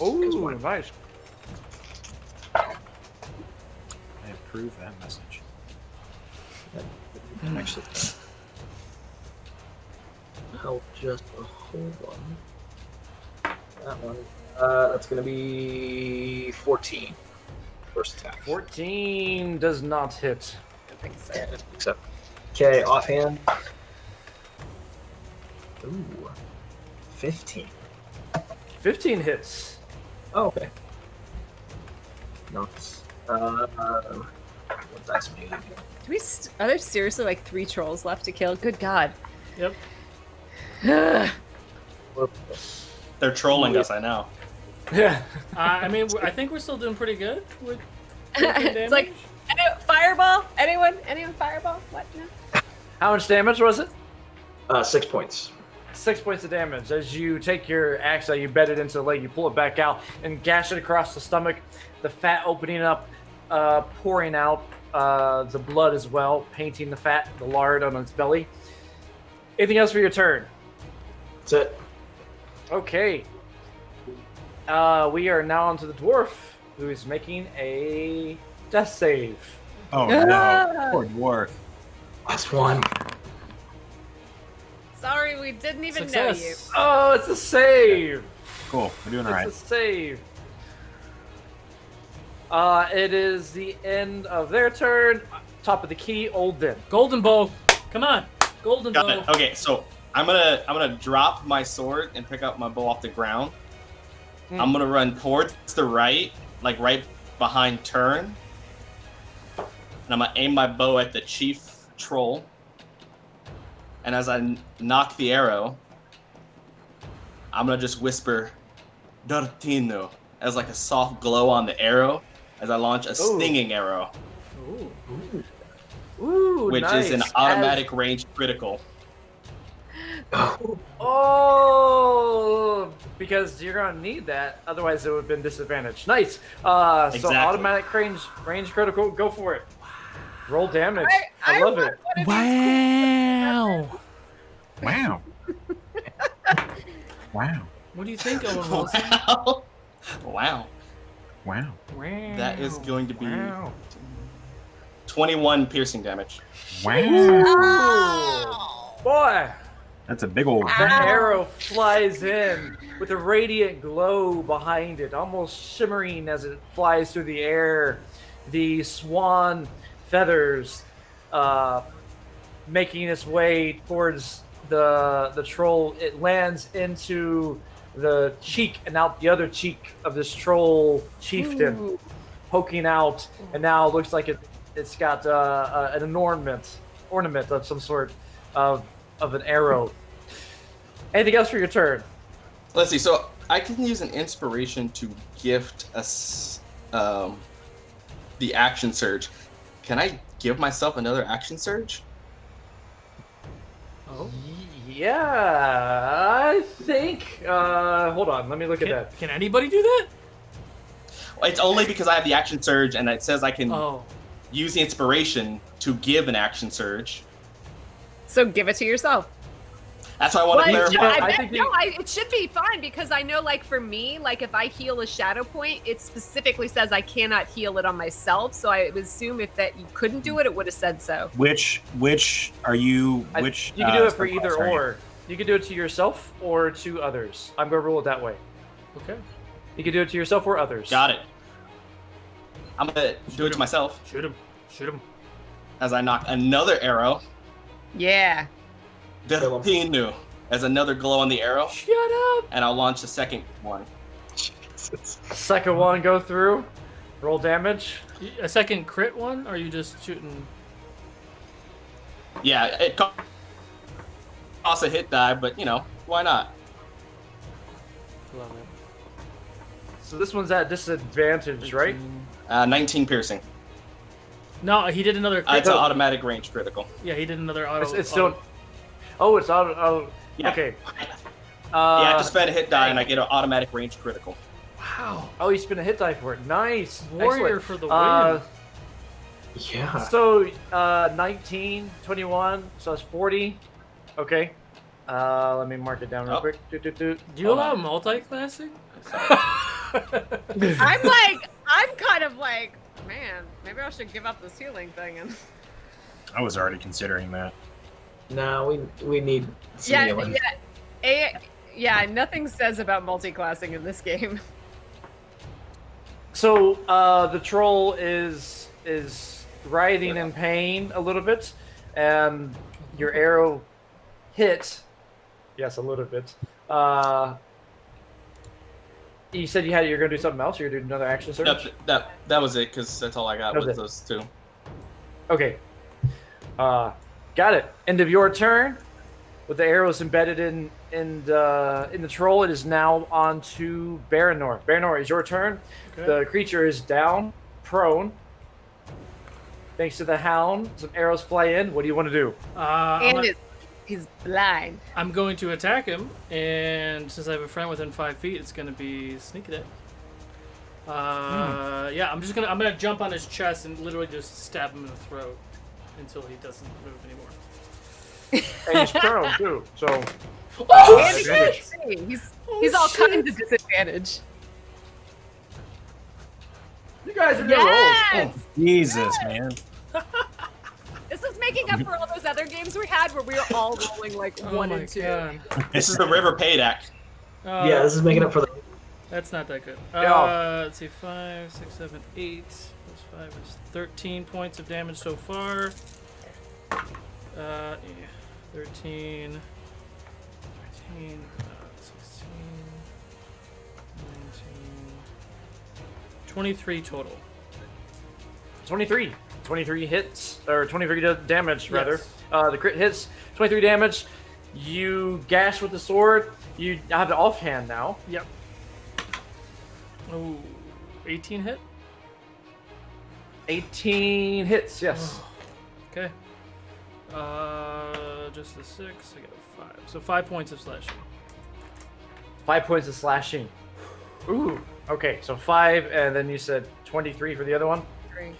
Oh, why? nice. I approve that message. Actually, I'll just hold on. That one. That's going to be 14. First attack. 14 does not hit. I think so. Yeah, except. Okay, offhand. Ooh. 15. 15 hits. Oh, okay. Nice. What dice am I using? Do we are there seriously like 3 trolls left to kill? Good God. Yep. They're trolling us, I know. Yeah. I mean, I think we're still doing pretty good with It's like fireball. Anyone fireball? What? No? How much damage was it? 6 points. 6 points of damage. As you take your axe out, you bed it into the leg, you pull it back out, and gash it across the stomach. The fat opening up, pouring out the blood as well, painting the fat, the lard on its belly. Anything else for your turn? That's it. Okay. We are now onto the dwarf, who is making a death save. Oh no, poor dwarf. Last one. Sorry, we didn't even Success. Oh, it's a save. Cool, we're doing all right. It's a save. It is the end of their turn. Top of the key, Olden. Golden bow. Come on, golden Got bow. it. Okay, so I'm gonna drop my sword and pick up my bow off the ground. I'm gonna run towards the right, like right behind Turn. And I'm gonna aim my bow at the chief troll. And as I knock the arrow, I'm gonna just whisper Dartino as like a soft glow on the arrow as I launch a stinging arrow, Ooh, which nice. is an automatic range critical. Oh, because you're gonna need that. Otherwise, it would have been disadvantaged. Nice. So Exactly. automatic range critical. Go for it. Roll damage. I love it. Wow. Wow. Wow. What do you think, Owen Wilson? Wow. Wow. Wow. That is going to be Wow. 21 piercing damage. Wow. Boy, That's a big old. that arrow flies in with a radiant glow behind it, almost shimmering as it flies through the air. The swan feathers making its way towards the troll. It lands into the cheek and out the other cheek of this troll chieftain, poking out, and now it looks like it's got an ornament of some sort of an arrow. Anything else for your turn? Let's see. So I can use an inspiration to gift us the action surge. Can I give myself another action surge? Oh. Yeah, I think. Hold on, let me look at that. Can anybody do that? It's only because I have the action surge, and it says I can Oh. use the inspiration to give an action surge. So give it to yourself. That's why I want to Well, clarify. I think it should be fine because I know, like for me, like if I heal a shadow point, it specifically says I cannot heal it on myself. So I would assume if that you couldn't do it, it would have said so. Which are you? Which You can do it for spell either class are you? or. You can do it to yourself or to others. I'm gonna rule it that way. Okay. You can do it to yourself or others. Got it. I'm gonna do it to myself Shoot him. Shoot him. as I knock another arrow. Yeah. Delpinu as another glow on the arrow, Shut up. and I'll launch the second one. Second one go through. Roll damage. A second crit one? Or are you just shooting? Yeah, it costs a hit die, but you know, why not? Love it. So this one's at disadvantage, right? 19 piercing. No, he did another. It's an automatic range critical. Yeah, he did another auto. It's still. Oh, it's auto. Oh, Yeah. okay. Yeah, I have to spend a hit die and I get an automatic range critical. Wow. Oh, you spin a hit die for it. Nice. Warrior Excellent. for the win. Yeah. So 19, 21, so that's 40. Okay. Let me mark it down real Oh. quick. Do. Do you Hold allow on. multi-classing? I'm kind of like, man, maybe I should give up this healing thing. And I was already considering that. No, we need some yeah, healing. yeah, nothing says about multi-classing in this game. So the troll is writhing in pain a little bit, and your arrow hit. Yes, a little bit. You said you're going to do something else. You're going to do another action surge. That was it, because that's all I got That was with it. those two. Okay. Got it. End of your turn. With the arrows embedded in the troll, it is now on to Baranor. Baranor, it's your turn. Okay. The creature is down, prone. Thanks to the hound, some arrows fly in. What do you want to do? And he's blind. I'm going to attack him, and since I have a friend within 5 feet, it's going to be sneak attack. Yeah, I'm gonna jump on his chest and literally just stab him in the throat until he doesn't move anymore. And he's prone too. So And he can't advantage. see. He's all kinds of disadvantage. You guys are Yes! Jesus, man. This is making up for all those other games we had where we were all rolling like Oh 1 my and 2. God. This is the River Payback. Yeah, this is making up for the. That's not that good. Yeah. Let's see, 5, 6, 7, 8 plus 5 is 13 points of damage so far. Yeah, 13, 16, 19, 23 total. 23 hits, or 23 damage rather. Yes. The crit hits, 23 damage. You gash with the sword. You have the offhand now. Yep. Oh, 18 hit? 18 hits, yes. Okay. Just the 6. I got a 5. So 5 points of slashing. 5 points of slashing. Ooh. Okay, so 5, and then you said 23 for the other one. Yeah,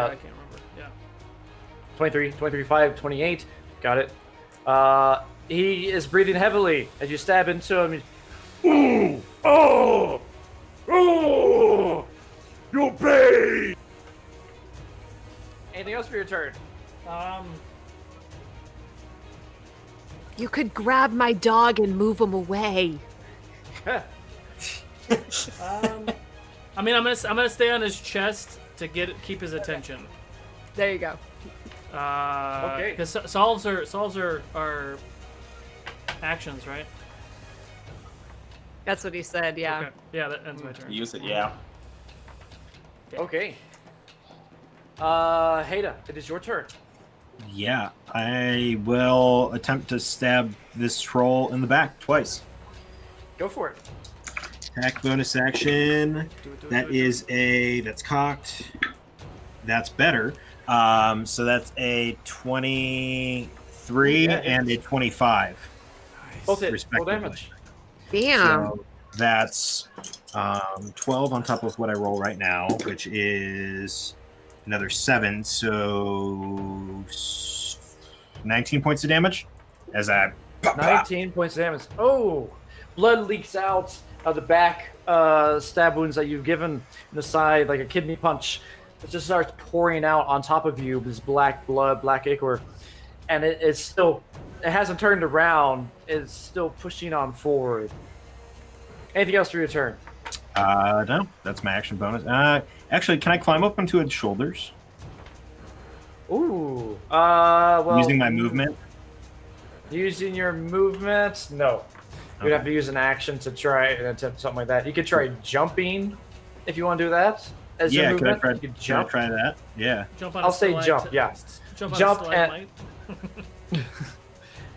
I can't remember. Yeah. 23, 5, 28. Got it. He is breathing heavily as you stab into him. Ooh! Oh! Oh! You'll pay! Anything else for your turn? You could grab my dog and move him away. I mean, I'm gonna stay on his chest to keep his attention. There you go. Okay. Because solves are actions, right? That's what he said, yeah. Okay. Yeah, that ends my turn. Use it, yeah. Okay. Haida, it is your turn. Yeah, I will attempt to stab this troll in the back twice. Go for it. Attack bonus action. That's cocked. That's better. So that's a 23 Yeah, and a 25. Both hit. Full respectively. damage. Damn. So that's 12 on top of what I roll right now, which is another 7. So 19 points of damage as I 19 points of damage. Oh, blood leaks out of the back stab wounds that you've given in the side, like a kidney punch. It just starts pouring out on top of you, this black blood, black ichor. And it hasn't turned around. It's still pushing on forward. Anything else for your turn? No, that's my action bonus. Actually, can I climb up onto its shoulders Ooh. Well, using my movement? Using your movement? No. You'd have to use an action to try and attempt something like that. You could try jumping if you want to do that. As your Yeah, could I movement. try? You could jump. Can I try that? Yeah. Jump on I'll a say stalactite- jump, yeah. Jump on Jump a and- stalagmite.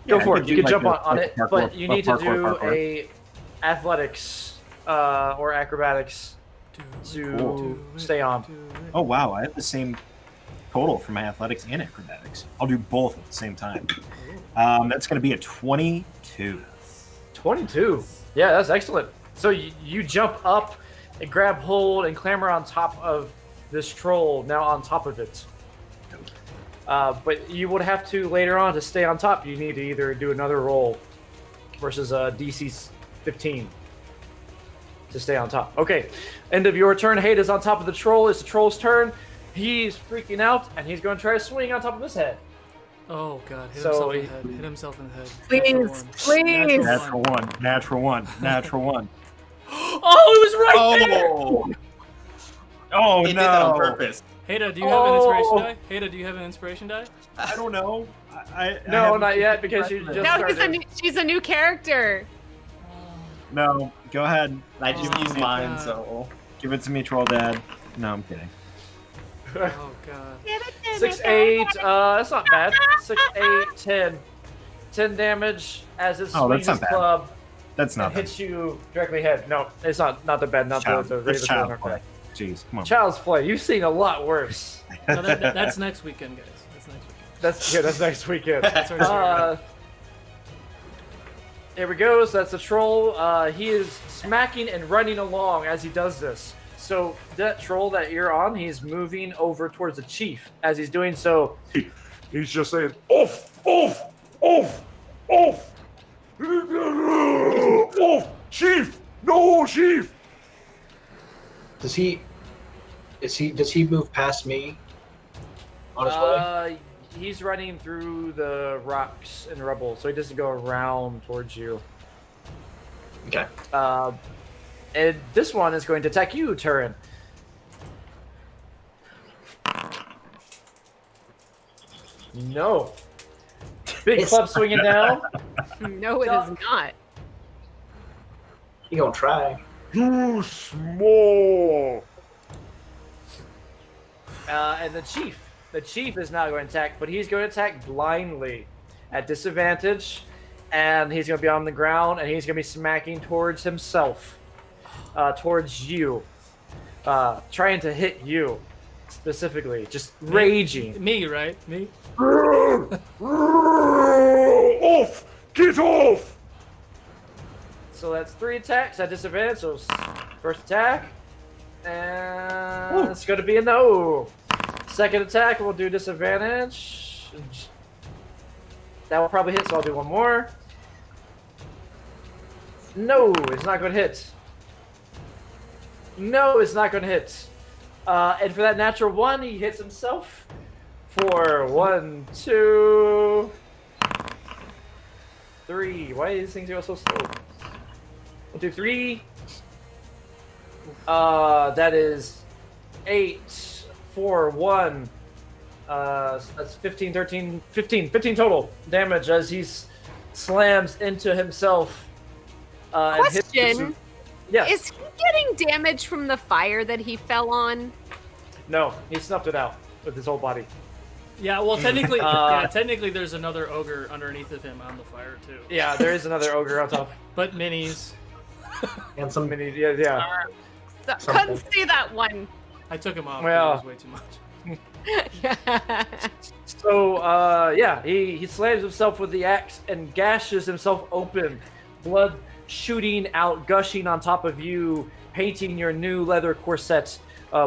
Go Yeah, I for could it. do You can like jump a on it, parkour- but you need to parkour. do a athletics or acrobatics to stay on. Oh wow, I have the same total for my athletics and acrobatics. I'll do both at the same time. That's going to be a 22. 22. Yeah, that's excellent. So you jump up and grab hold and clamber on top of this troll, now on top of it. But you would have to, later on, to stay on top, you need to either do another roll versus DC 15 to stay on top. Okay, end of your turn. Hate is on top of the troll. It's the troll's turn. He's freaking out, and he's going to try to swing on top of his head. Oh god, hit So himself in the head. Hit himself in the head. Please, please. Natural one. Natural one. Natural one. Oh, it was right there! Oh He did that on no! purpose. Heda, do you have an inspiration die? Heda, do you have an inspiration die? I don't know. I No, haven't- not yet, because you just No, started. she's a new character. No, go ahead. I just used mine, God. so. Give it to me, Troll Dad. No, I'm kidding. Oh god. 6, 8, that's not bad. 6, 8, 10. 10 damage as it Oh, that's swings not his bad. club That's and not hits you directly head. No, it's not that bad. Not child. the It's regular child's turn. play. Jeez, come on. Child's play. You've seen a lot worse. No, that's next weekend, guys. That's next weekend. That's next weekend. That's our Here we go. So that's the troll. He is smacking and running along as he does this. So that troll that you're on, he's moving over towards the chief. As he's doing so, He's just saying, off, off, off, off, off, chief, no, chief. Does he move past me on his way? he's running through the rocks and rubble, so he doesn't go around towards you. Okay. And this one is going to attack you, Turin. No. Big It's- club swinging down. No, it is not. You gonna try? Too small. And the chief is now going to attack, but he's going to attack blindly at disadvantage, and he's going to be on the ground, and he's going to be smacking towards himself, towards you, trying to hit you specifically, just raging. Me, right? Me? Off, get off. So that's 3 attacks at disadvantage. So first attack, and it's going to be a no. Second attack, we'll do disadvantage. That will probably hit, so I'll do one more. No, it's not going to hit. No, it's not going to hit. And for that natural 1, he hits himself for 1, 2, 3. Why do these things go so slow? 1, 2, 3. That is 8, 4, 1. That's 15, 13, 15 total damage as he slams into himself. And hits Question. Yes. Is he getting damage from the fire that he fell on? No, he snuffed it out with his whole body. Yeah, well, technically, technically, there's another ogre underneath of him on the fire too. Yeah, there is another ogre on top. But minis. And some Mini, yeah. So, couldn't see that one. I took him off. Well. It was way too much. So, yeah, he slams himself with the axe and gashes himself open. Blood shooting out, gushing on top of you, painting your new leather corset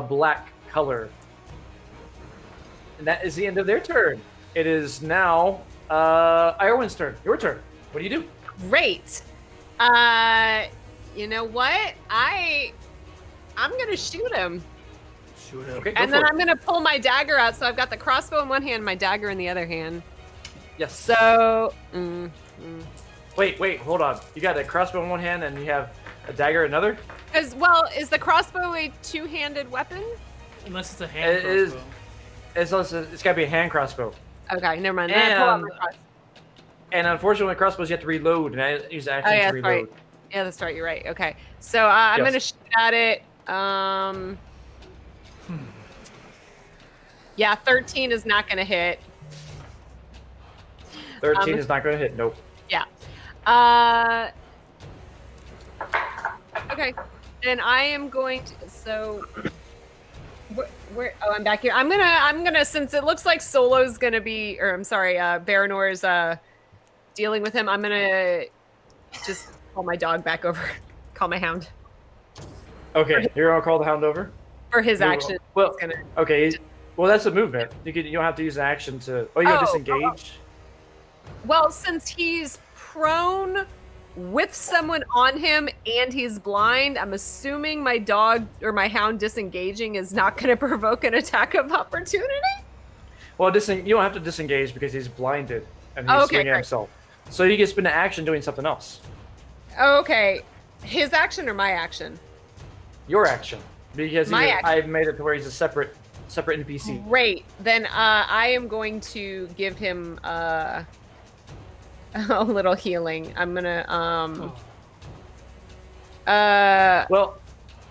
black color. And that is the end of their turn. It is now Iowin's turn. Your turn. What do you do? Great. You know what? I'm gonna shoot him. Shoot him. Okay, go And for then it. I'm gonna pull my dagger out. So I've got the crossbow in one hand, my dagger in the other hand. Yes. So, Wait, hold on. You got a crossbow in one hand and you have a dagger in another? is the crossbow a two-handed weapon? Unless it's a hand It is- crossbow. It's got to be a hand crossbow. Okay, never mind. Then I pull out And- my crossbow. And unfortunately, with crossbows, you have to reload, and I use action Oh, yeah, to that's reload. right. Yeah, that's right. You're right. Okay, so I'm Yes. gonna shoot at it. Yeah, 13 is not gonna hit. 13 is not going to hit. Nope. Yeah. Okay, Okay. Then I am going to. So. Where? Oh, I'm back here. I'm gonna. Since it looks like Solo's gonna be, or I'm sorry, Baranor's dealing with him. I'm gonna just call my dog back over. Call my hound Okay, you're gonna call the hound over. for his action. Well, He's gonna. okay. Well, that's a movement. You don't have to use an action to. Oh, you gotta disengage. Well, since he's prone with someone on him and he's blind, I'm assuming my dog or my hound disengaging is not going to provoke an attack of opportunity. Well, you don't have to disengage because he's blinded and he's swinging himself. So you can spend an action doing something else. Okay, his action or my action? Your action, because I've made it to where he's a separate NPC. Great. Then I am going to give him a little healing. I'm gonna Well,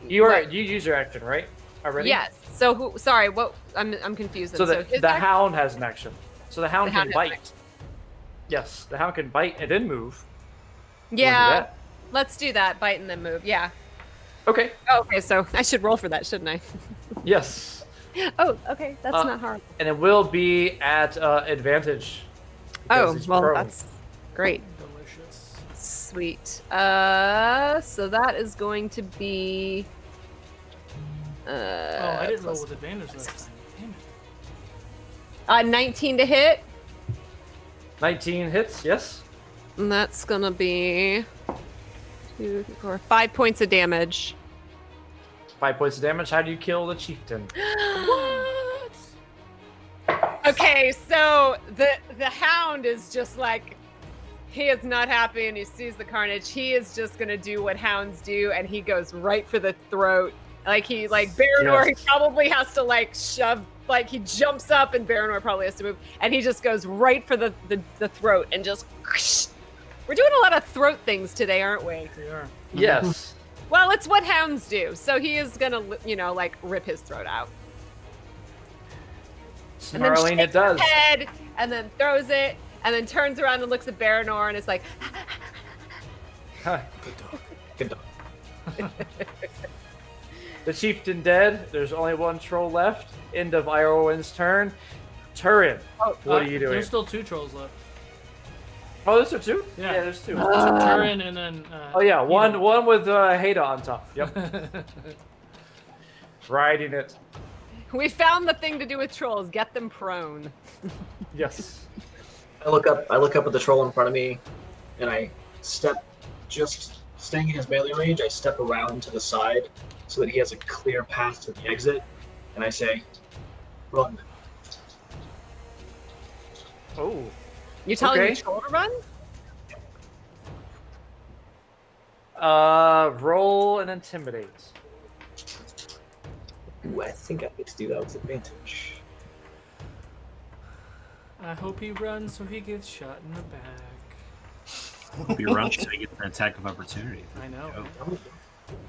you use your action, right? Already? Yes. So who? Sorry. What? I'm confused. So the hound has an action. So the hound can bite. Yes, the hound can bite and then move. Yeah. Let's do that. Bite and then move. Yeah. Okay. Okay. So I should roll for that, shouldn't I? Yes. Oh. Okay. That's not hard. And it will be at advantage. Oh, well, prone. that's great. Delicious. Sweet. So that is going to be. I didn't roll with advantage last time. Damn it. 19 to hit. 19 hits, yes. And that's gonna be 2, 4, 5 points of damage. 5 points of damage. How do you kill the chieftain? What? Okay, so the hound is just like, he is not happy and he sees the carnage. He is just gonna do what hounds do, and he goes right for the throat. Like Baranor, he probably has to shove. Like he jumps up, and Baranor probably has to move, and he just goes right for the throat and just. We're doing a lot of throat things today, aren't we? We are. Yes. Well, it's what hounds do. So he is gonna, rip his throat out. Snarling, it does. His head, and then throws it, and then turns around and looks at Baranor, and is like. Huh. Good dog. Good dog. The chieftain dead. There's only one troll left. End of Irowen's turn. Turin, what are you doing? There's still 2 trolls left. Oh, there's two? Yeah. There's 2. Turin and then. Oh yeah, one with Haida on top. Yep. Riding it. We found the thing to do with trolls. Get them prone. Yes. I look up at the troll in front of me, and I step, just staying in his melee range, I step around to the side so that he has a clear path to the exit, and I say, run. Oh. You telling Okay. the troll to run? Roll and intimidate. Ooh, I think I get to do that with advantage. I hope he runs so he gets shot in the back. Hope you run so you get an attack of opportunity. I know. Oh.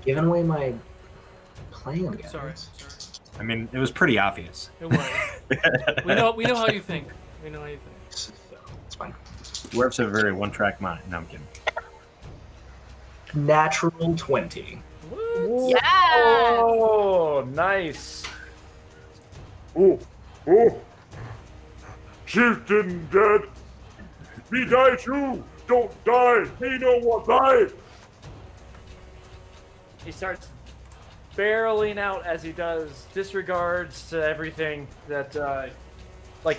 Giving away my plan, guys. Sorry. I mean, it was pretty obvious. It was. we know how you think. We know how you think. So, it's fine. Werf's a very one-track mind. No, I'm kidding. Natural 20. Yes. Oh, nice. Oh, chieftain dead. Me die too. Don't die. Me no one die. He starts barreling out as he does, disregards to everything that,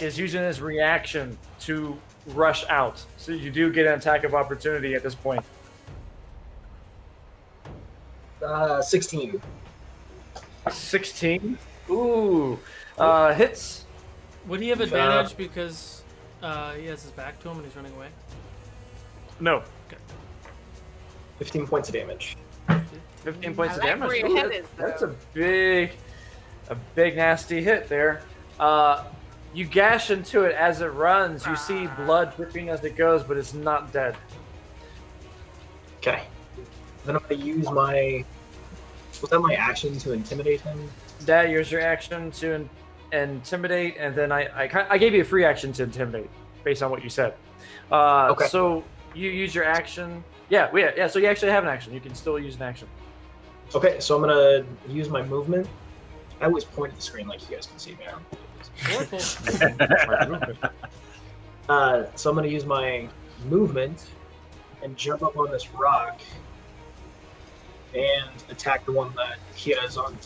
is using his reaction to rush out. So you do get an attack of opportunity at this point. 16. 16. Ooh. Hits. Would he have advantage because he has his back to him and he's running away? No. 15 points of damage. 15 points of I like damage. where your Ooh, head is, that's though. a big nasty hit there. You gash into it as it runs. You see blood dripping as it goes, but it's not dead. Okay. Then I'm going to use my... Was that my action to intimidate him? That use your action to intimidate, and then I gave you a free action to intimidate based on what you said. Okay. So you use your action. Yeah. So you actually have an action. You can still use an action. Okay, so I'm gonna use my movement. I always point at the screen like you guys can see me. So I'm gonna use my movement and jump up on this rock and attack the one that Kira is on.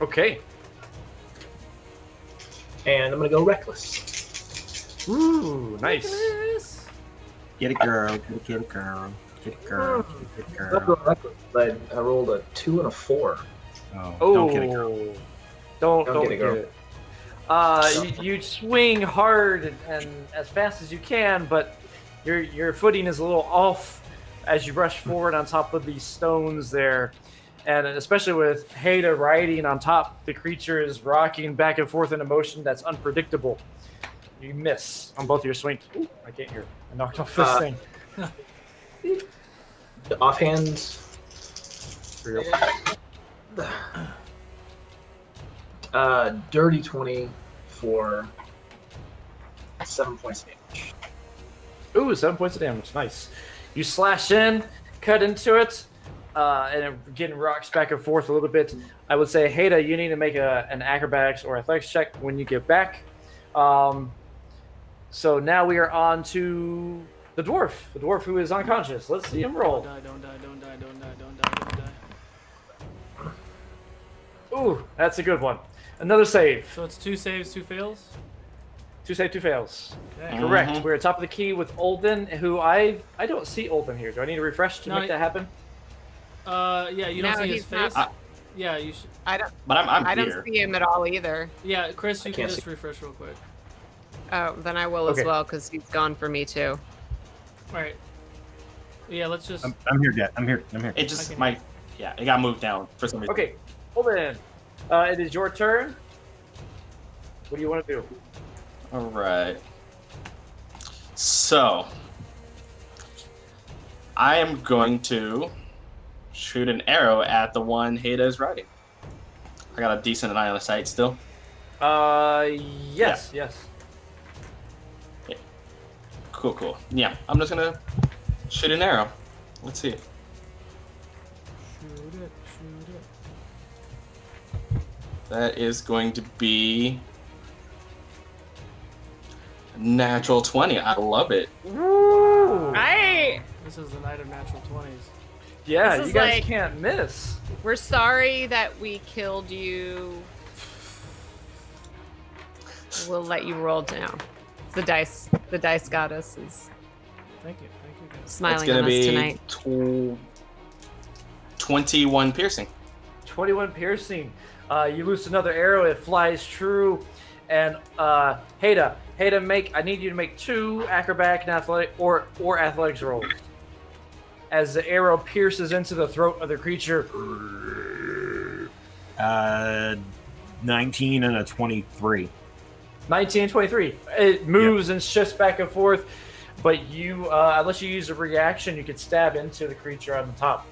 Okay. And I'm gonna go reckless. Ooh, nice. Get it, girl. Get it, girl. Get it, girl. Get it, I'm not girl. going reckless, but I rolled a 2 and a 4. Oh, Oh, don't get it, girl. Don't Don't get get it, girl. it. You swing hard and as fast as you can, but your footing is a little off as you rush forward on top of these stones there. And especially with Haida riding on top, the creature is rocking back and forth in a motion that's unpredictable. You miss on both your swings. Ooh, I can't hear. I knocked off this thing. The offhand. Dirty 20 for 7 points of damage. Ooh, 7 points of damage. Nice. You slash in, cut into it, and it getting rocks back and forth a little bit. I would say, Haida, you need to make an acrobatics or athletics check when you get back. So now we are on to the dwarf who is unconscious. Let's see him roll. Don't die. Ooh, that's a good one. Another save. So it's 2 saves, 2 fails? 2 save, 2 fails. Okay. Correct. We're at top of the key with Olden, who I don't see Olden here. Do I need to refresh to make that happen? Yeah, you don't see his he's face? not. Yeah, you should. But I'm I here. don't see him at all either. Yeah, Chris, you can can't just refresh real quick. Oh, then I will Okay. as well because he's gone for me too. Alright. Yeah, let's just. I'm here, Dad. I'm here. It just Okay. it got moved down for some reason. Okay, Olden, it is your turn. What do you want to do? All right. So I am going to shoot an arrow at the one Haida is riding. I got a decent eye on the sight still. Yes. Cool. Yeah, I'm just gonna shoot an arrow. Let's see. Shoot it. That is going to be natural 20. I love it. Woo! Right. This is the night of natural 20s. Yeah, This you is guys like- can't miss. We're sorry that we killed you. We'll let you roll now. The dice goddess is Thank you guys. It's smiling gonna on us be tonight. 21 piercing. 21 piercing. You loose another arrow. It flies true. And Haida, I need you to make 2 acrobatic and athletic or athletics rolls. As the arrow pierces into the throat of the creature. 19 and a 23. 19, 23. It moves and shifts back and forth, but you, unless you use a reaction, you could stab into the creature on the top.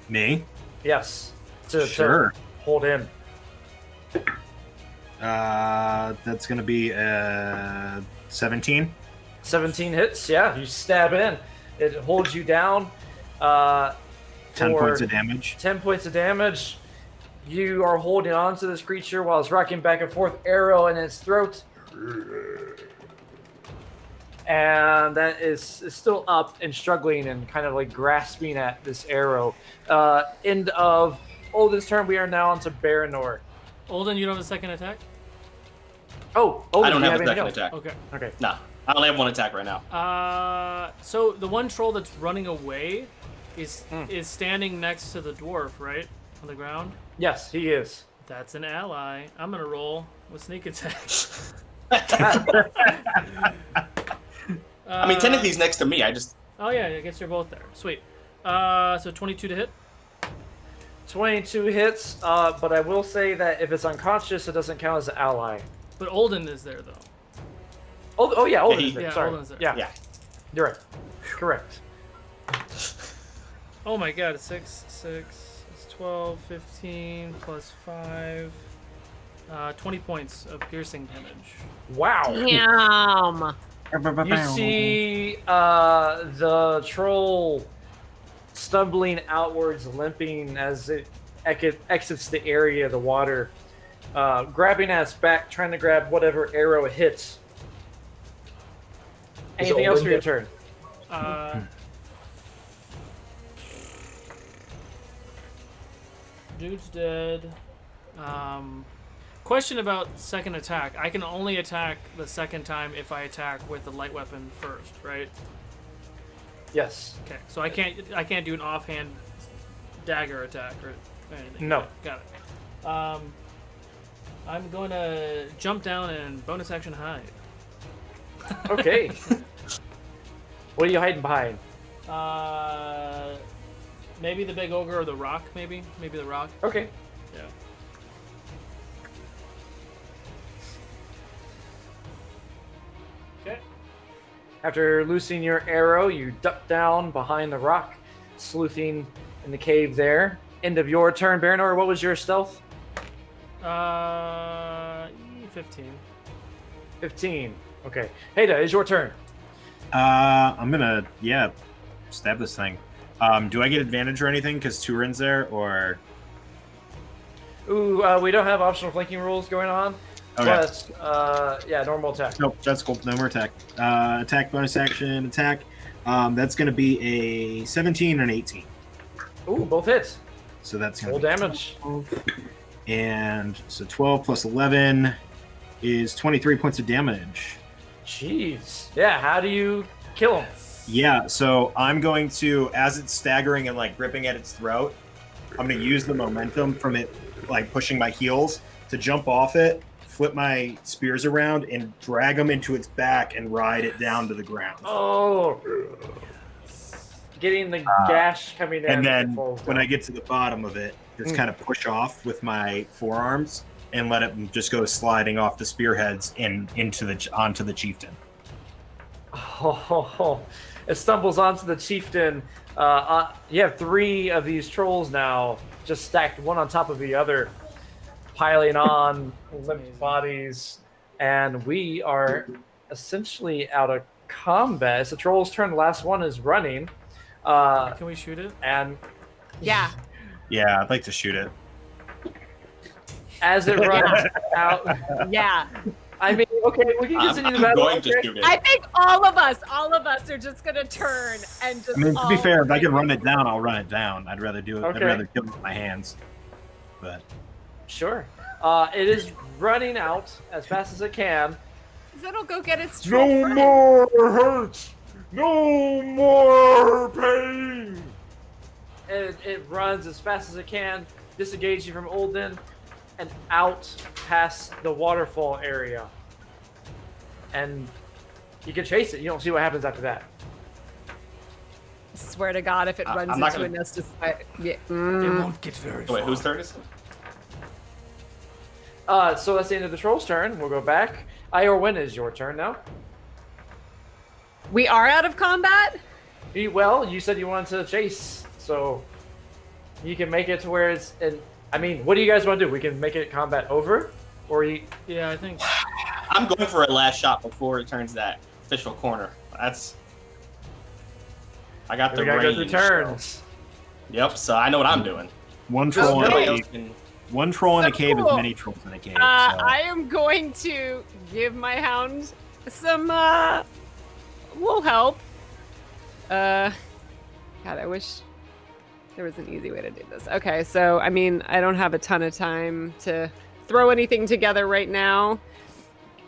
Me? Yes. To Sure. hold in. That's gonna be 17. 17 hits. Yeah, you stab in. It holds you down. 10 for points of damage. 10 points of damage. You are holding on to this creature while it's rocking back and forth, arrow in its throat. And that is still up and struggling and kind of like grasping at this arrow. End of Olden's turn. We are now on to Baranor. Olden, you don't have a second attack? Oh, Olden, I don't do you have a anything second else? attack. Okay. Nah, I only have 1 attack right now. So the one troll that's running away is standing next to the dwarf, right? On the ground? Yes, he is. That's an ally. I'm gonna roll with sneak attack. I mean, technically he's next to me. I just Oh yeah, I guess you're both there. Sweet. So 22 to hit. 22 hits, but I will say that if it's unconscious, it doesn't count as an ally. But Olden is there though. Oh yeah, Olden Yeah, is there. yeah, Sorry. Olden's there. Yeah, yeah. you're right. Correct. Oh my god, 6, it's 12, 15, plus 5. 20 points of piercing damage. Wow. Damn. You see the troll stumbling outwards, limping as it exits the area of the water, grabbing at its back, trying to grab whatever arrow it hits. Anything else for your turn? Dude's dead. Question about second attack. I can only attack the second time if I attack with the light weapon first, right? Yes. Okay, so I can't do an offhand dagger attack or anything. No. Got it. I'm going to jump down and bonus action hide. Okay. What are you hiding behind? Maybe the big ogre or the rock. Maybe the rock. Okay. Yeah. Okay. After loosing your arrow, you duck down behind the rock, sleuthing in the cave there. End of your turn, Baranor. What was your stealth? 15. 15. Okay. Heda, it's your turn. I'm gonna stab this thing. Do I get advantage or anything because Turin's there, or? Ooh, we don't have optional flanking rules going on. Okay. But, normal attack. Nope, that's cool. No more attack. Attack, bonus action, attack. That's gonna be a 17 and an 18. Ooh, both hits. So that's gonna Full be damage. 12. And so 12 plus 11 is 23 points of damage. Jeez. Yeah, how do you kill him? Yeah, so I'm going to, as it's staggering and like gripping at its throat, I'm going to use the momentum from it, like pushing my heels to jump off it, flip my spears around, and drag them into its back and ride it down to the ground. Oh. Getting the gash coming in. And then when I get to the bottom of it, just kind of push off with my forearms and let it just go sliding off the spearheads and onto the chieftain. Oh, it stumbles onto the chieftain. You have 3 of these trolls now, just stacked one on top of the other, piling on limp bodies, and we are essentially out of combat. It's the troll's turn. The last one is running. Can we shoot it? And Yeah. Yeah, I'd like to shoot it. as it runs out, Yeah. I mean, okay, we can continue the I'm battle. going to shoot it. I think all of us are just gonna turn and just. I mean, to be all fair, if I can run it down, I'll run it down. I'd rather do it. Okay. I'd rather kill it with my hands. But Sure. It is running out as fast as it can. It'll go get its troll No friend. more hurts! No more pain! It runs as fast as it can, disengaging from Olden, and out past the waterfall area. And you can chase it. You don't see what happens after that. I swear to God, if it runs I'm not into a gonna- nest of yeah. It Mm. won't get very Oh, far. wait, whose turn is it? So that's the end of the troll's turn. We'll go back. Iorwin is your turn now. We are out of combat. Well, you said you wanted to chase, so you can make it to where it's. I mean, what do you guys want to do? We can make it combat over, or you. Yeah, I think. I'm going for a last shot before it turns that official corner. I got the We gotta go through range. turns. So. Yep, so I know what I'm doing. one troll in a Nobody cave. else can- One troll in a So cave cool. is many trolls in a cave. So. I am going to give my hound some will help. God, I wish there was an easy way to do this. Okay, so I mean, I don't have a ton of time to throw anything together right now.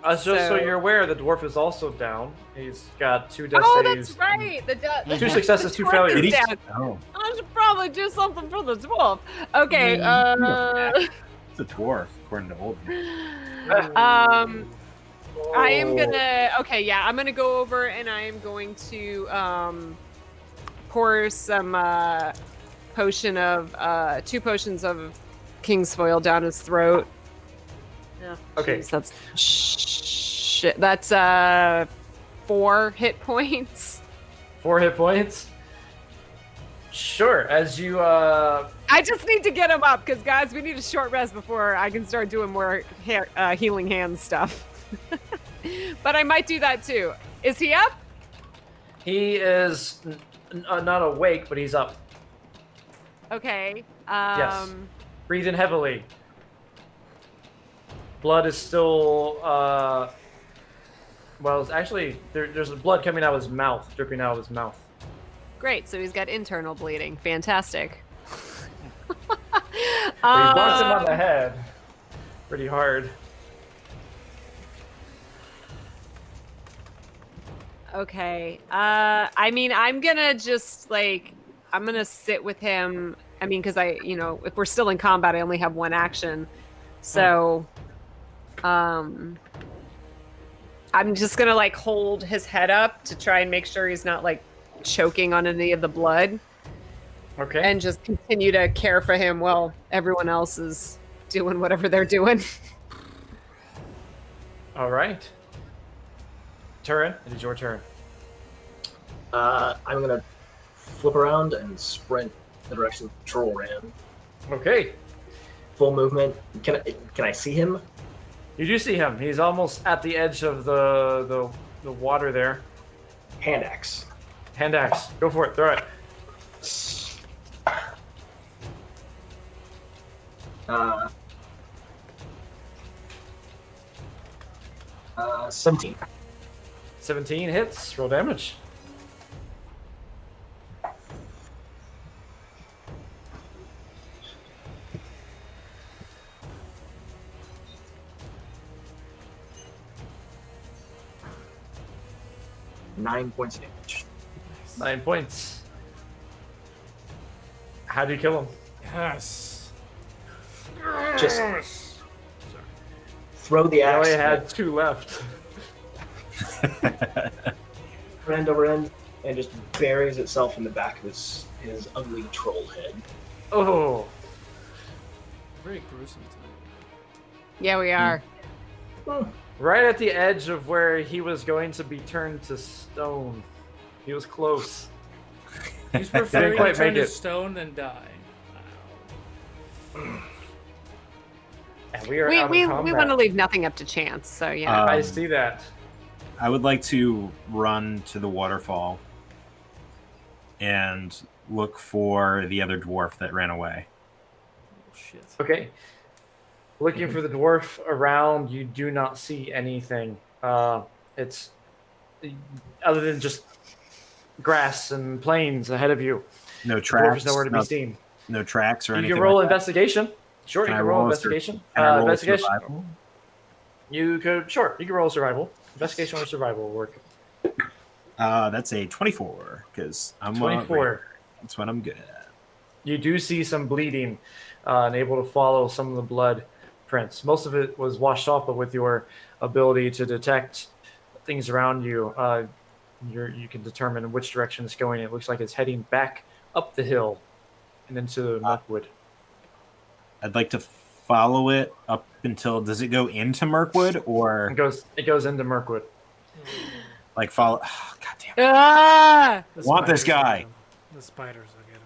Just so So- you're aware, the dwarf is also down. He's got 2 death Oh, saves. that's right. The 2 successes, 2 dwarf failures. is Did he- down. Oh, I should probably do something for the dwarf. Okay. it's a dwarf, according to old. I am gonna. Okay, yeah, I'm gonna go over and I am going to pour some potion of 2 potions of King's Foil down his throat. Yeah. Okay. Jeez, that's shit. That's 4 hit points. 4 hit points. Sure. As you I just need to get him up because, guys, we need a short rest before I can start doing more healing hand stuff. But I might do that too. Is he up? he is not awake, but he's up. Okay. Yes. Breathe in heavily. Blood is still, well, it's actually, there's blood coming out of his mouth, dripping out of his mouth. Great. So he's got internal bleeding. Fantastic. He bonked him on the head pretty hard. Okay. I mean, I'm gonna just I'm gonna sit with him. I mean, because if we're still in combat, I only have one action. So, I'm just gonna hold his head up to try and make sure he's not choking on any of the blood. Okay. And just continue to care for him while everyone else is doing whatever they're doing. All right. Turin, it is your turn. I'm gonna flip around and sprint the direction the troll ran. Okay. Full movement. Can I see him? You do see him. He's almost at the edge of the water there. Hand axe. Hand axe. Go for it. Throw it. 17. 17 hits. Roll damage. Nine points of damage. 9 points. How do you kill him? Yes. Just throw the He axe. only had 2 left. End over end, and just buries itself in the back of his ugly troll head. Oh. Very gruesome tonight. Yeah, we are. Right at the edge of where he was going to be turned to stone. He was close. He's preferring quite to turn make to it. stone than die. And we are We out of combat. want to leave nothing up to chance. So yeah. I see that. I would like to run to the waterfall and look for the other dwarf that ran away. Oh, shit. Okay. Looking for the dwarf around, you do not see anything. It's other than just grass and plains ahead of you. No The dwarf tracks. is nowhere to be seen. No tracks or You anything. can roll like that? investigation. Sure, Can you I can roll roll a investigation. Can I roll a Investigation. survival? You could you can roll survival. Investigation or survival will work. That's a 24 because I'm 24. That's what I'm good at. You do see some bleeding and able to follow some of the blood prints. Most of it was washed off, but with your ability to detect things around you, you can determine which direction it's going. It looks like it's heading back up the hill and into Mirkwood. I'd like to follow it up until, does it go into Mirkwood or It goes into Mirkwood. like follow? Oh, God damn it. Ah! The Want this spiders will guy. get him. The spiders will get him.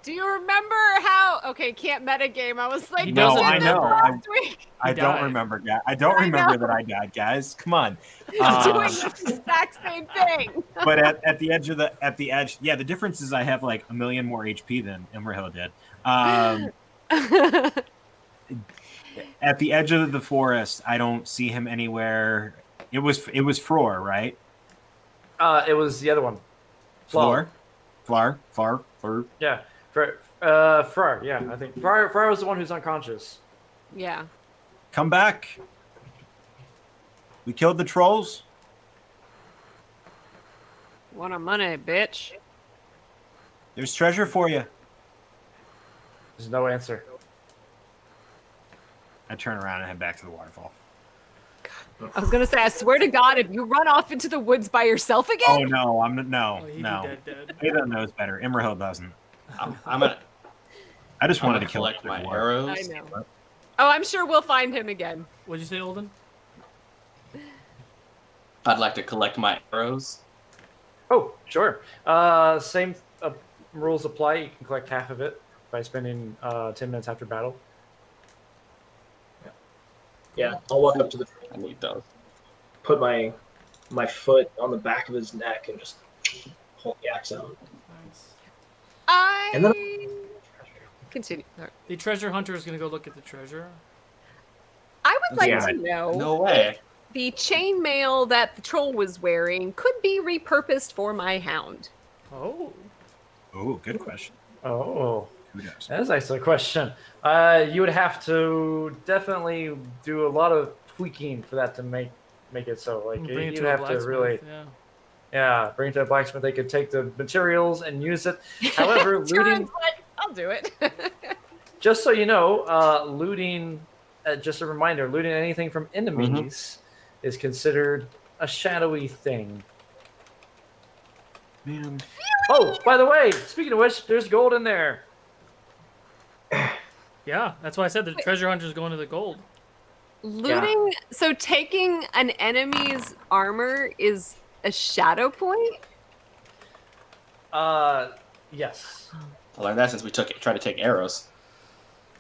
Do you remember how? Okay, can't metagame. I was like, No, we did I this know. last week. I He don't died. remember, guys. I don't I remember know. that I died, guys. Come on. Doing the exact same thing. But at the edge, yeah. The difference is I have like 1 million more HP than Imrahil did. At the edge of the forest, I don't see him anywhere. It was Fror, right? It was the other one. Floor. Yeah. Frar, yeah, I think. Frar was the one who's unconscious. Yeah. Come back. We killed the trolls. Want our money, bitch. There's treasure for you. There's no answer. I turn around and head back to the waterfall. I was gonna say, I swear to God, if you run off into the woods by yourself Oh again, no, Oh, he'd be no. dead. Ada knows better. Imrahil doesn't. I'm gonna I just I'm wanted gonna to kill collect the my dwarf. arrows. I know. Oh, I'm sure we'll find him again. What'd you say, Olden? I'd like to collect my arrows. Oh, sure. Same rules apply. You can collect half of it by spending 10 minutes after battle. Yeah, I'll walk up to the I need those. put my foot on the back of his neck and just pull the axe out. Nice. I And then- Continue. Sorry. The treasure hunter is going to go look at the treasure. I would like Yeah. to know No way. the chainmail that the troll was wearing could be repurposed for my hound. Oh. Oh, good question. Oh, Who knows? that's actually a question. You would have to definitely do a lot of tweaking for that to make it so. Like Bring it you'd to a have to blacksmith, really, yeah. bring it to a blacksmith. They could take the materials and use it. However, looting. John's like, I'll do it. Just so you know, looting. Just a reminder: looting anything from enemies is considered a shadowy thing. Man. Oh, by the way, speaking of which, there's gold in there. Yeah, that's why I said the treasure hunter is going to the gold. Looting, so taking an enemy's armor is a shadow point? Yes. I learned that since we tried to take arrows.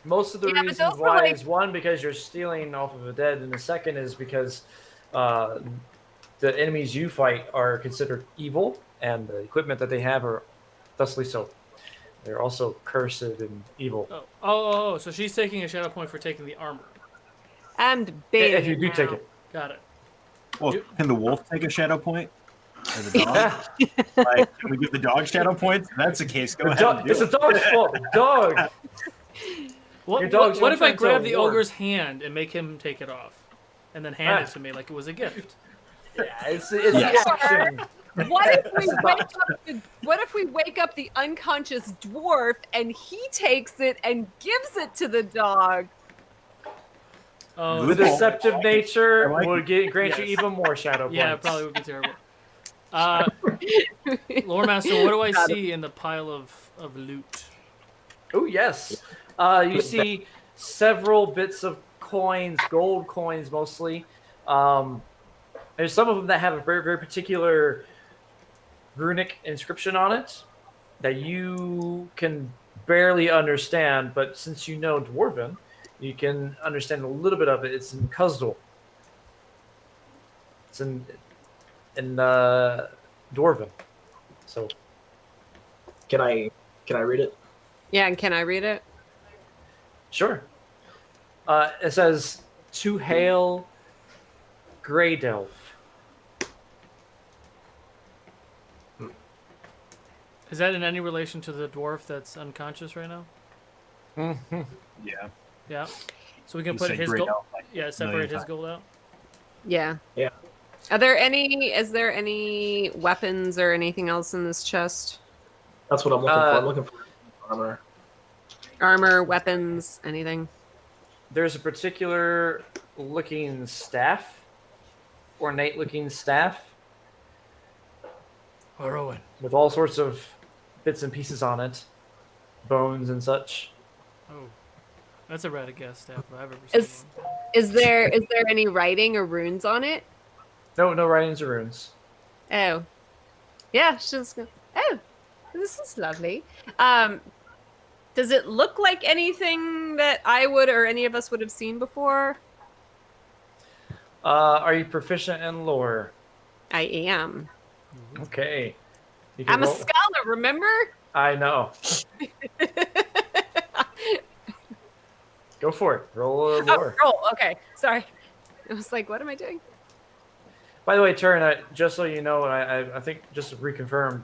Most of the Yeah, but reasons those were why like- is one because you're stealing off of a dead, and the second is because the enemies you fight are considered evil, and the equipment that they have are thusly so. They're also cursed and evil. Oh, so she's taking a shadow point for taking the armor. I'm debating If you do now. take it. Got it. Well, can the wolf take a shadow point? Or the dog? Like, can we give the dog shadow points? If that's the case, go ahead. and do It's a it. dog's fault. Dog. What, Your dog's what if I gonna grab turn the to a wart. ogre's hand and make him take it off? And then hand it to me like it was a gift? Yeah, it's Yes. the action. What if we wake up the unconscious dwarf and he takes it and gives it to the dog? Oh, The Loophole. deceptive nature I like would grant you Yes. even more shadow points. yeah, it probably would be terrible. Lore Master, what do I see in the pile of loot? Oh yes, you see several bits of coins, gold coins mostly. There's some of them that have a very, very particular runic inscription on it that you can barely understand, but since you know Dwarven, you can understand a little bit of it. It's in Kuzdal. It's in Dwarven. So Can I read it? Yeah, and can I read it? sure. It says to hail Grey Delph. Is that in any relation to the dwarf that's unconscious right now? Mm-hmm. Yeah. Yeah. So we can You put said his great gold. elf, like, Yeah, a separate million his times. gold out. Yeah. Yeah. Is there any weapons or anything else in this chest? That's what I'm looking for. I'm looking for armor. Armor, weapons, anything? There's a particular looking staff, ornate looking staff, Rowan. with all sorts of bits and pieces on it, bones and such. Oh, that's a Radagast staff if I've ever seen Is one. is there any writing or runes on it? No writings or runes. Oh. Yeah, she's go. Oh, this is lovely. Does it look like anything that I would or any of us would have seen before? Are you proficient in lore? I am. Okay. You can I'm a roll- scholar, remember? I know. Go for it. Roll a lore. Oh, roll. Okay, sorry. I was like, what am I doing? By the way, Turin, just so you know, I think just to reconfirm,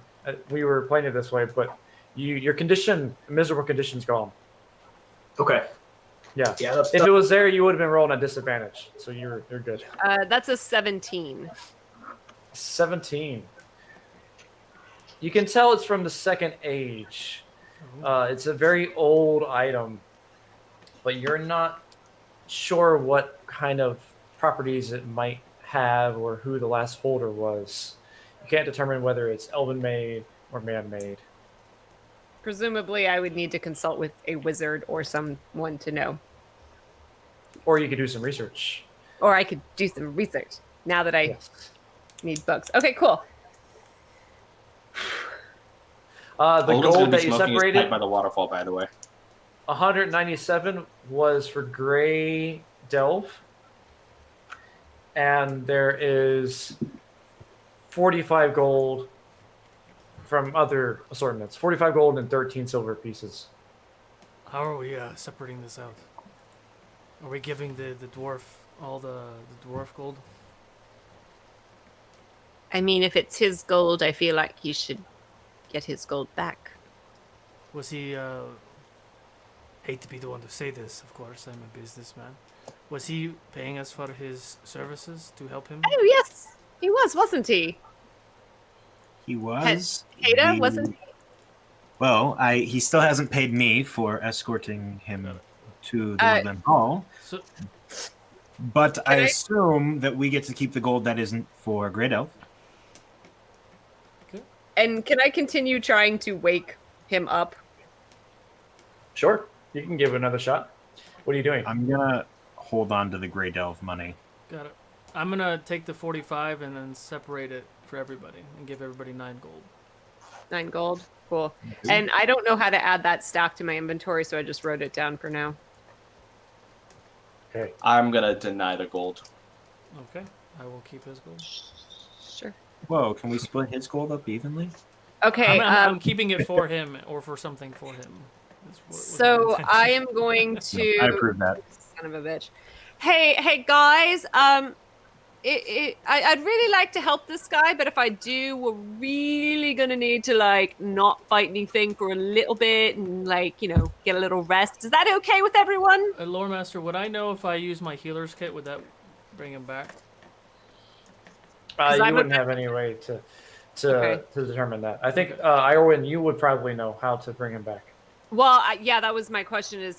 we were playing it this way, but your condition, miserable condition's gone. Okay. Yeah. Yeah, that's If it was there, you would have been rolling at disadvantage. So you're good. That's a 17. 17. You can tell it's from the Second Age. It's a very old item, but you're not sure what kind of properties it might have or who the last holder was. You can't determine whether it's elven made or man made. Presumably, I would need to consult with a wizard or someone to know. Or you could do some research. Or I could do some research now that I Yes. need books. Okay, cool. The Olden's gonna gold be that you smoking his pipe separated, by the waterfall, by the way. 197 was for Grey Delph. And there is 45 gold from other assortments. 45 gold and 13 silver pieces. How are we separating this out? Are we giving the dwarf all the dwarf gold? I mean, if it's his gold, I feel like he should get his gold back. Was he? Hate to be the one to say this, of course. I'm a businessman. Was he paying us for his services to help him? Oh, yes. He was, wasn't he? He was. Ada, wasn't he? Well, he still hasn't paid me for escorting him to the Woodland Hall. So, But I assume that we get to keep the gold that isn't for Great Elf. And can I continue trying to wake him up? Sure, you can give it another shot. What are you doing? I'm gonna hold on to the Great Elf money. got it. I'm gonna take the 45 and then separate it for everybody and give everybody 9 gold. 9 gold. Cool. And I don't know how to add that staff to my inventory, so I just wrote it down for now. Okay. I'm gonna deny the gold. Okay, I will keep his gold. Sure. Whoa, can we split his gold up evenly? Okay. I'm keeping it for him or for something for him. So I am going to. I approve that. Son of a bitch. Hey guys. I'd really like to help this guy, but if I do, we're really gonna need to like not fight anything for a little bit and like get a little rest. Is that okay with everyone? Lore Master, would I know if I use my healer's kit? Would that bring him back? You wouldn't have any way to determine that. I think Irwin, you would probably know how to bring him back. Well, yeah, that was my question.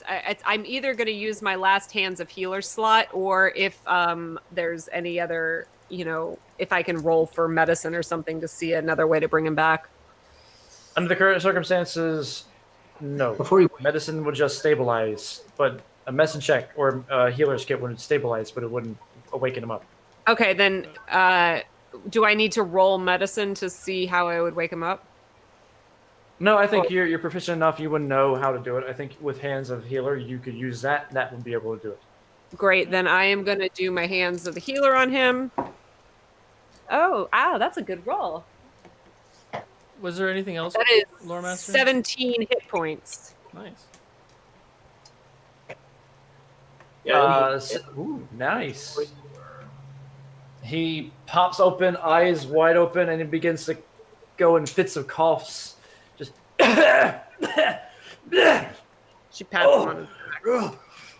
I'm either going to use my last Hands of Healer slot, or if there's any other, if I can roll for medicine or something to see another way to bring him back. Under the current circumstances, no. Medicine would just stabilize, but a medicine check or a healer's kit would stabilize, but it wouldn't awaken him up. Okay, then do I need to roll medicine to see how I would wake him up? No, I think you're proficient enough. You wouldn't know how to do it. I think with Hands of Healer, you could use that. That would be able to do it. Great. Then I am going to do my Hands of the Healer on him. Oh, that's a good roll. Was there anything else? That is Lore Master? 17 hit points. Nice. Ooh, nice. He pops open, eyes wide open, and he begins to go in fits of coughs. Just She pats him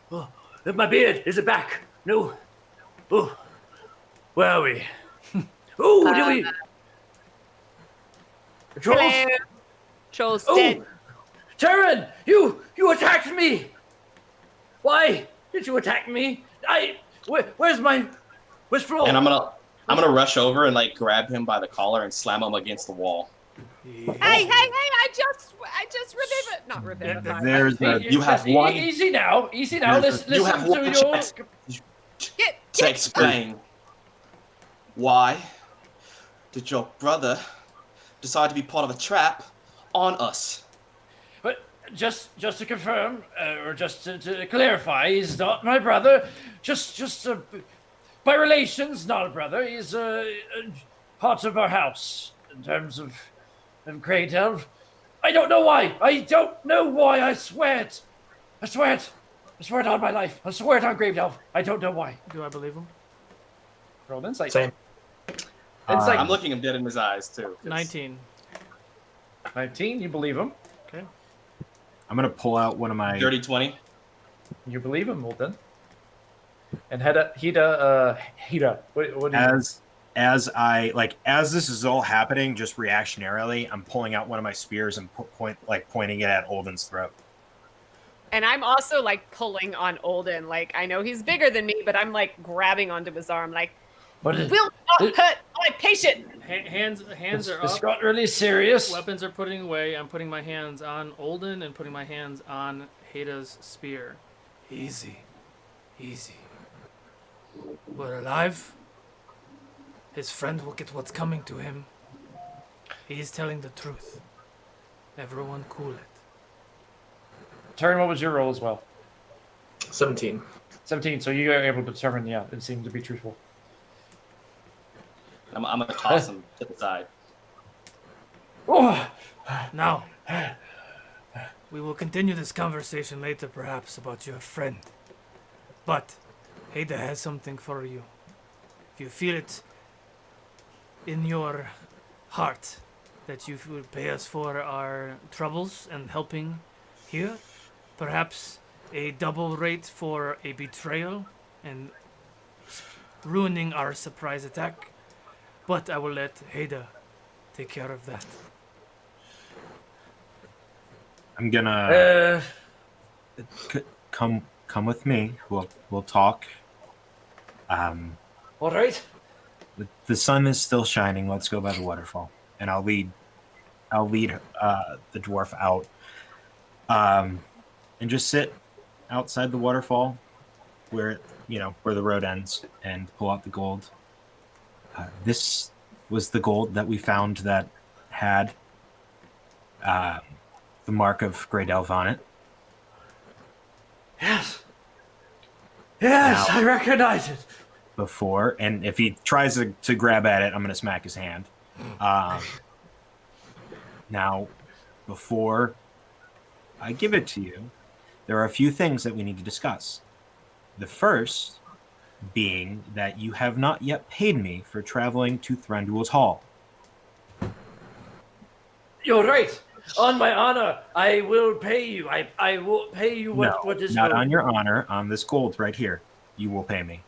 on my beard, is it back? No. Oh, where are we? Oh, did we? Trolls? Hello. Troll's dead. Turin, you attacked me. Why did you attack me? Where's Flo? And I'm gonna rush over and like grab him by the collar and slam him against the wall. Hey, I just remembered. Not remembered. There's you have one. Easy now. Listen you have one chance to explain why did your brother decide to be part of a trap on us? But just to confirm, or just to clarify, he's not my brother. Just by relations, not a brother. He's part of our house in terms of Great Elf. I don't know why. I swear it. I swear it on my life. I swear it on Great Elf. I don't know why. Do I believe him? Roll an insight. Same. Insight. I'm looking him dead in his eyes too. 19. 19. You believe him. Okay. I'm gonna pull out one of my Dirty 20. You believe him, well then. And Hida. What do you as this is all happening, just reactionarily, I'm pulling out one of my spears and pointing it at Olden's throat. And I'm also like pulling on Olden. Like I know he's bigger than me, but I'm like grabbing onto his arm. Like, will not hurt my patient. Hands are This up. got really serious. Weapons are putting away. I'm putting my hands on Olden and putting my hands on Hada's spear. Easy. We're alive. His friend will get what's coming to him. He's telling the truth. Everyone cool it. Turin, what was your roll as well? 17. 17. So you are able to determine, it seemed to be truthful. I'm gonna toss him to the side. Oh, Now, We will continue this conversation later, perhaps, about your friend. But Haida has something for you. If you feel it in your heart that you would pay us for our troubles and helping here, perhaps a double rate for a betrayal and ruining our surprise attack. But I will let Haida take care of that. I'm gonna come with me. We'll talk. All right. The sun is still shining. Let's go by the waterfall, and I'll lead the dwarf out, and just sit outside the waterfall, where the road ends, and pull out the gold. This was the gold that we found that had the mark of Great Elf on it. Yes. Yes, Now- I recognize it. Before, and if he tries to grab at it, I'm going to smack his hand. Now, before I give it to you, there are a few things that we need to discuss. The first being that you have not yet paid me for traveling to Thranduil's Hall. You're right. On my honor, I will pay you. I will pay you what is not owed. on your honor. On this gold right here, you will pay me.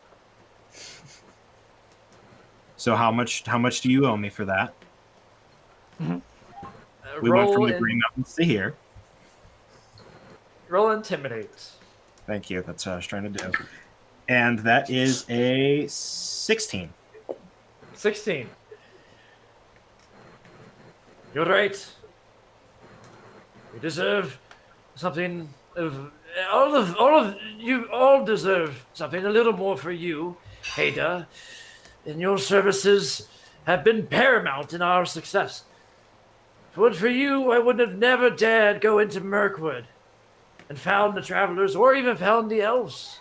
So how much do you owe me for that? We went from the Green Mountains to here. Roll intimidate. Thank you. That's what I was trying to do. And that is a 16. 16. You're right. You deserve something of all of you all deserve something a little more for you, Haida. And your services have been paramount in our success. But for you, I would have never dared go into Mirkwood and found the travelers or even found the elves.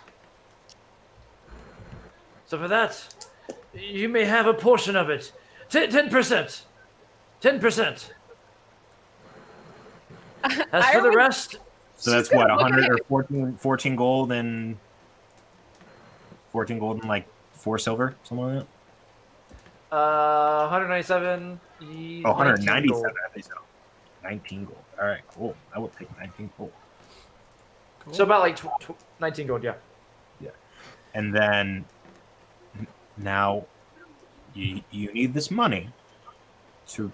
So for that, you may have a portion of it. 10%. 10%. As for the rest... So that's what, 100 or 14 gold and 14 gold and like 4 silver, something like that? 197. 197. Gold. I think so. 19 gold. All right, cool. I will take 19 gold. Cool. So about like 19 gold, yeah. Yeah. And then now you need this money to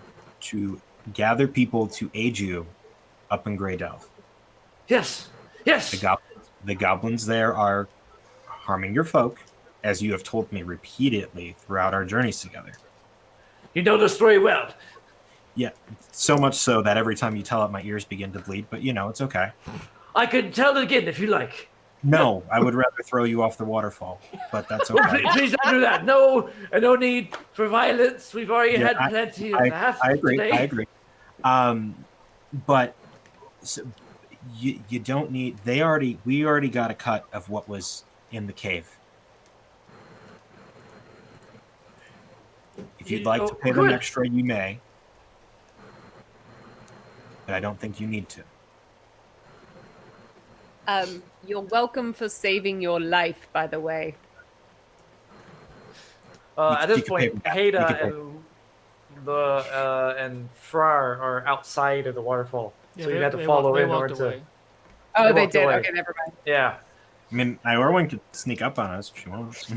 gather people to aid you up in Grey Delph. Yes. Yes. The goblins there are harming your folk, as you have told me repeatedly throughout our journeys together. You know the story well. Yeah, so much so that every time you tell it, my ears begin to bleed, but it's okay. I could tell it again if you like. No, I would rather throw you off the waterfall, but that's okay. Please don't do that. No need for violence. We've already had plenty of that. I agree. Today. I agree. But you don't need. We already got a cut of what was in the cave. If you'd like to pay them extra, you may. But I don't think you need to. You're welcome for saving your life, by the way. At this point, Haida and Frar are outside of the waterfall, so you had to follow in order to. Oh, they did. Away. Okay, never mind. Yeah. I mean, Iorwin could sneak up on us if she wants.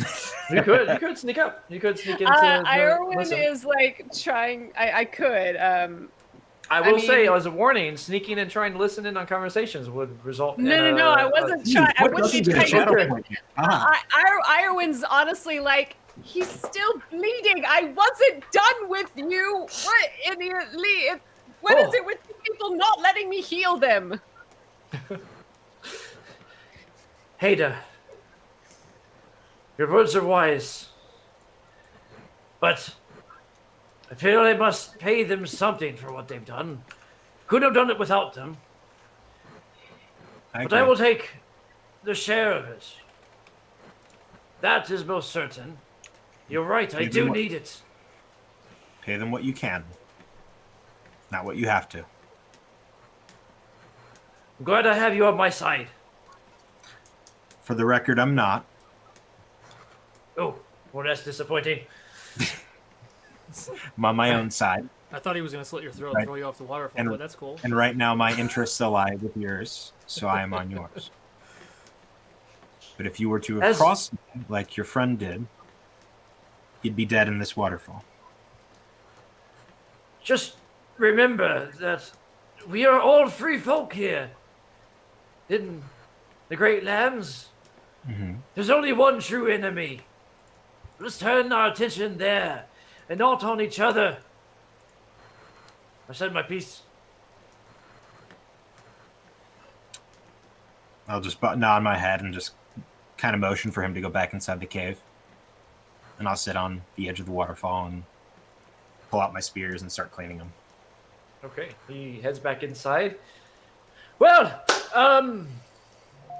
You could sneak up. You could sneak into. Iorwin is like trying. I could. I will say, as a warning, sneaking and trying to listen in on conversations would result. No, I wasn't trying. I wouldn't be trying. Iorwin's honestly like, he's still bleeding. I wasn't done with you. What idiot? What is it with people not letting me heal them? Haida, your words are wise, but I feel I must pay them something for what they've done. Could have done it without them. But I will take the share of it. That is most certain. You're right, I do need it. Pay them what you can. Not what you have to. I'm glad I have you on my side. For the record, I'm not. Oh, well, that's disappointing. I'm on my own side. I thought he was going to slit your throat and Right. throw you off the waterfall, And- but that's cool. And right now, my interests ally with yours, so I am on yours. But if you were to have crossed me like your friend did, you'd be dead in this waterfall. Just remember that we are all free folk here. In the Great Lands, there's only one true enemy. Let's turn our attention there and not on each other. I said my piece. I'll just nod my head and just kind of motion for him to go back inside the cave. And I'll sit on the edge of the waterfall and pull out my spears and start cleaning them. Okay, he heads back inside. Well,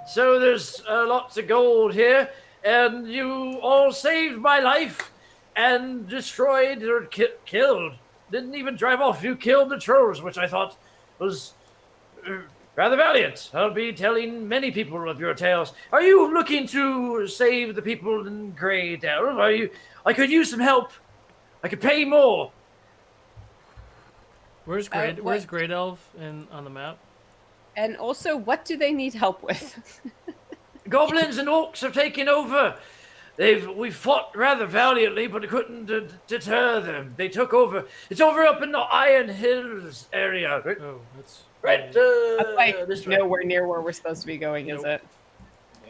so there's lots of gold here, and you all saved my life and destroyed or killed. Didn't even drive off. You killed the trolls, which I thought was rather valiant. I'll be telling many people of your tales. Are you looking to save the people in Grey Delve? Are you? I could use some help. I could pay more. Where's Great Elf on the map? And also, what do they need help with? Goblins and orcs have taken over. We fought rather valiantly, but couldn't deter them. They took over. It's over up in the Iron Hills area. Right, Oh, that's right That's like this way. nowhere near where we're supposed to be going, is it?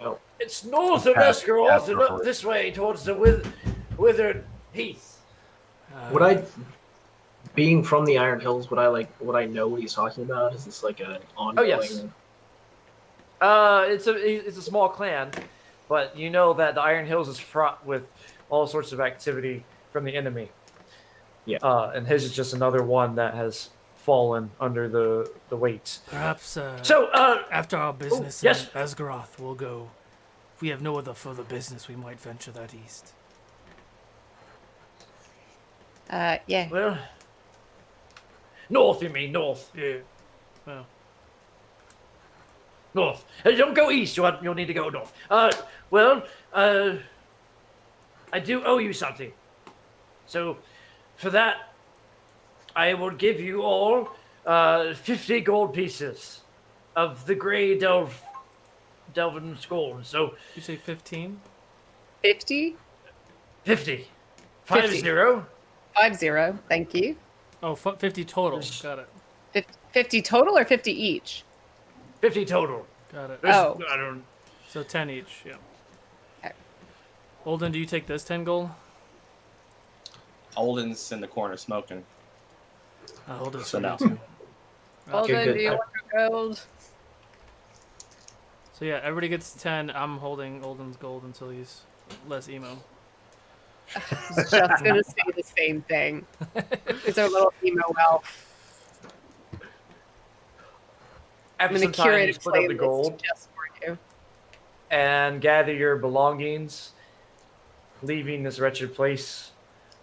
Nope. It's north of Escaroth and up this way towards the Withered Heath. Would I, being from the Iron Hills, would I know what he's talking about? Is this like an ongoing? Oh, yes. It's a small clan, but you know that the Iron Hills is fraught with all sorts of activity from the enemy. Yeah. And his is just another one that has fallen under the weight. Perhaps after our business yes. in Asgaroth, we'll go. If we have no other further business, we might venture that east. Yeah. Well, north, you mean north? yeah. Well, North. Don't go east. You'll need to go north. I do owe you something. So, for that, I will give you all 50 gold pieces of the Grey Delven gold. So, you say 15? 50? 50. 50. 50. 50. Thank you. Oh, 50 total. Got it. 50 total or 50 each? 50 total. Got it. Oh. I don't. So 10 each. Yeah. Okay. Olden, do you take this 10 gold? Olden's in the corner smoking. Olden's So now. too. Alden, good. do you want your gold? So yeah, everybody gets 10. I'm holding Olden's gold until he's less emo. I was just going to say the same thing. It's our little emo elf. I'm After going some to time, curate you a split up the playlist gold just for you. and gather your belongings, leaving this wretched place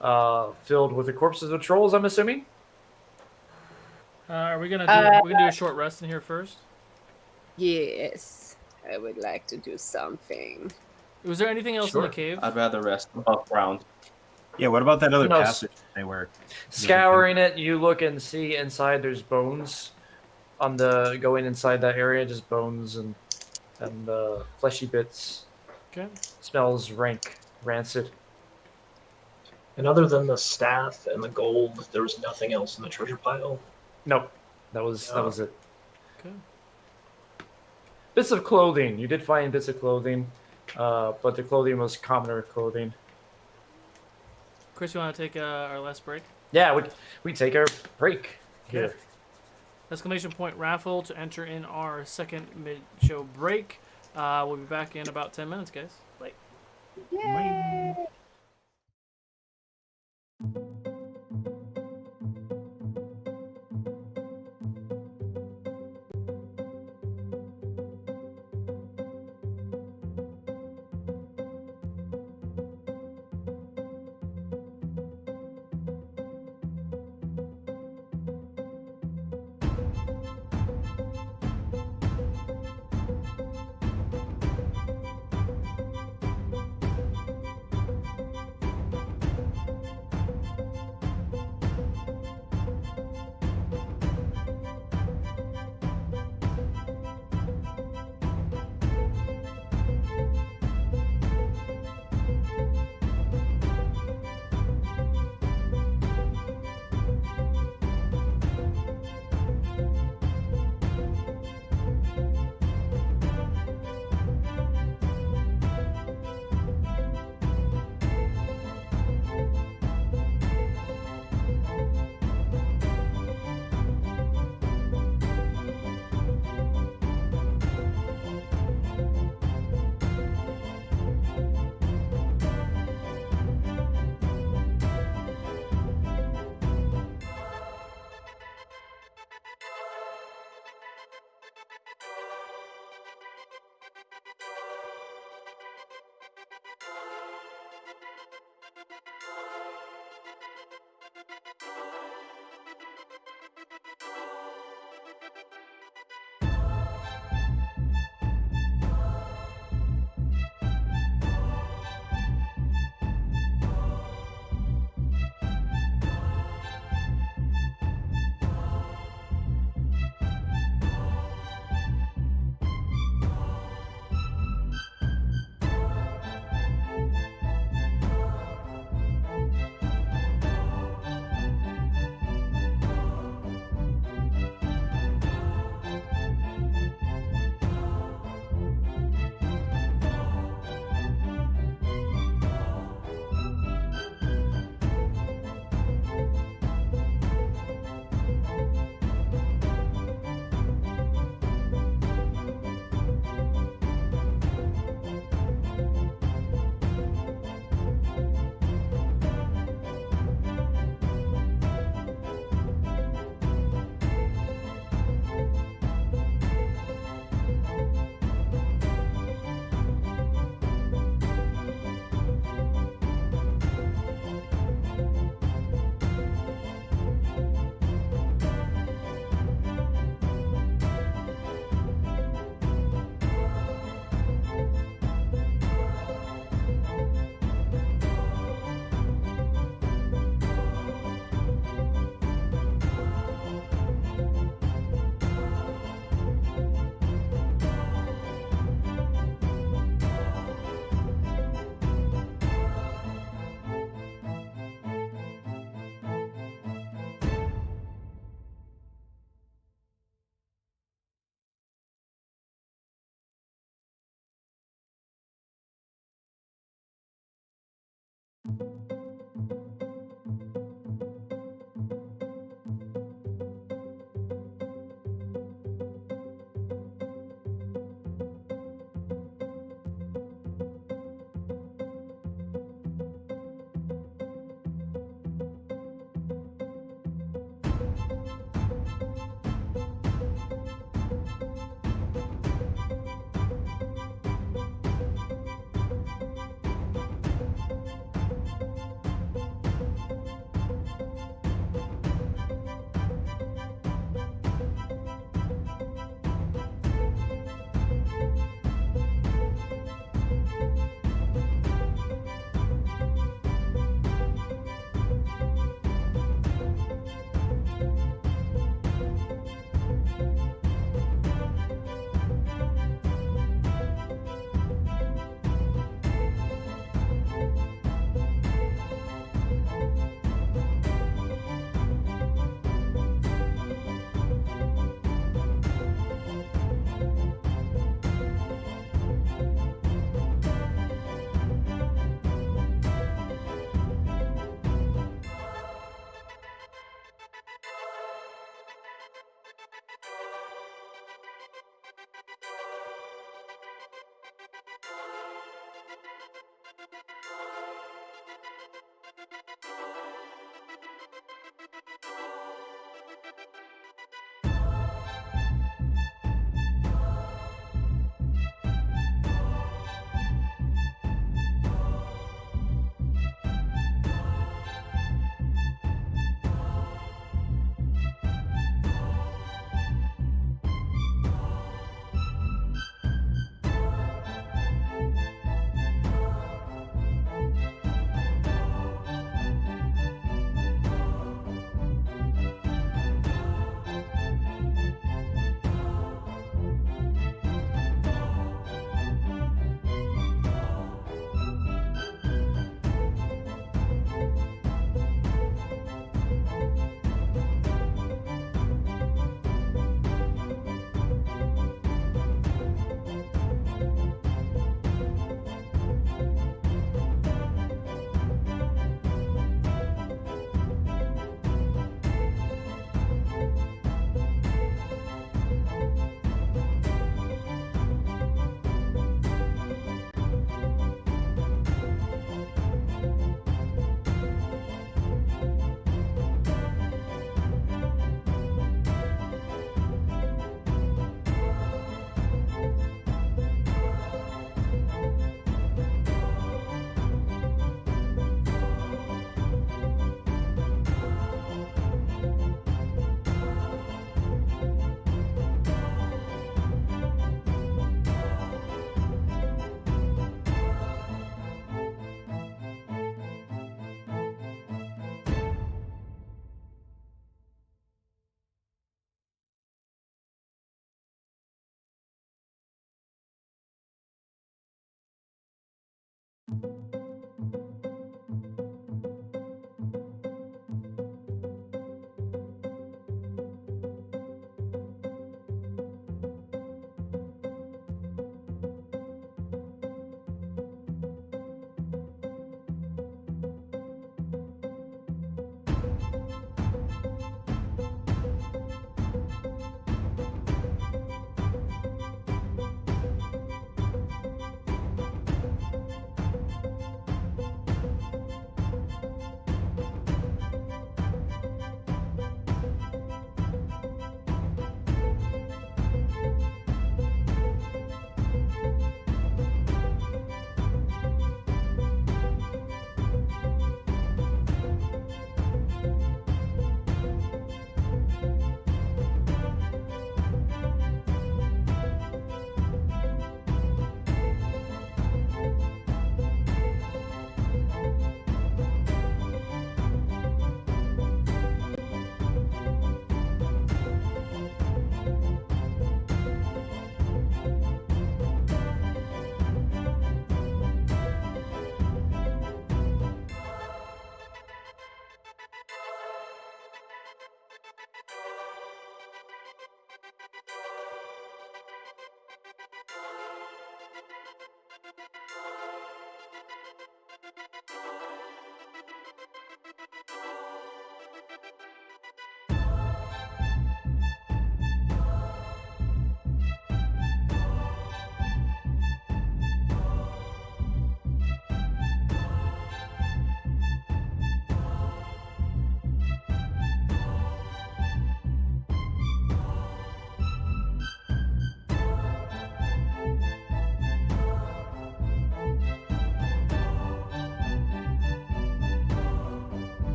filled with the corpses of trolls, I'm assuming? Are we gonna do? We gonna do a short rest in here first. Yes, I would like to do something. Was there anything else in the cave? I'd rather rest above ground. Yeah, what about that other No, passage they were Scouring it, you look and see inside there's bones on the going inside that area, just bones and fleshy bits. Okay. Smells rank, rancid. And other than the staff and the gold, there was nothing else in the treasure pile. Nope, that was it. Okay. Bits of clothing. You did find bits of clothing, but the clothing was commoner clothing. Chris, you want to take our last break? Yeah, we take our break here. Okay. Exclamation point raffle to enter in our second mid-show break. We'll be back in about 10 minutes, guys. Bye. Yay!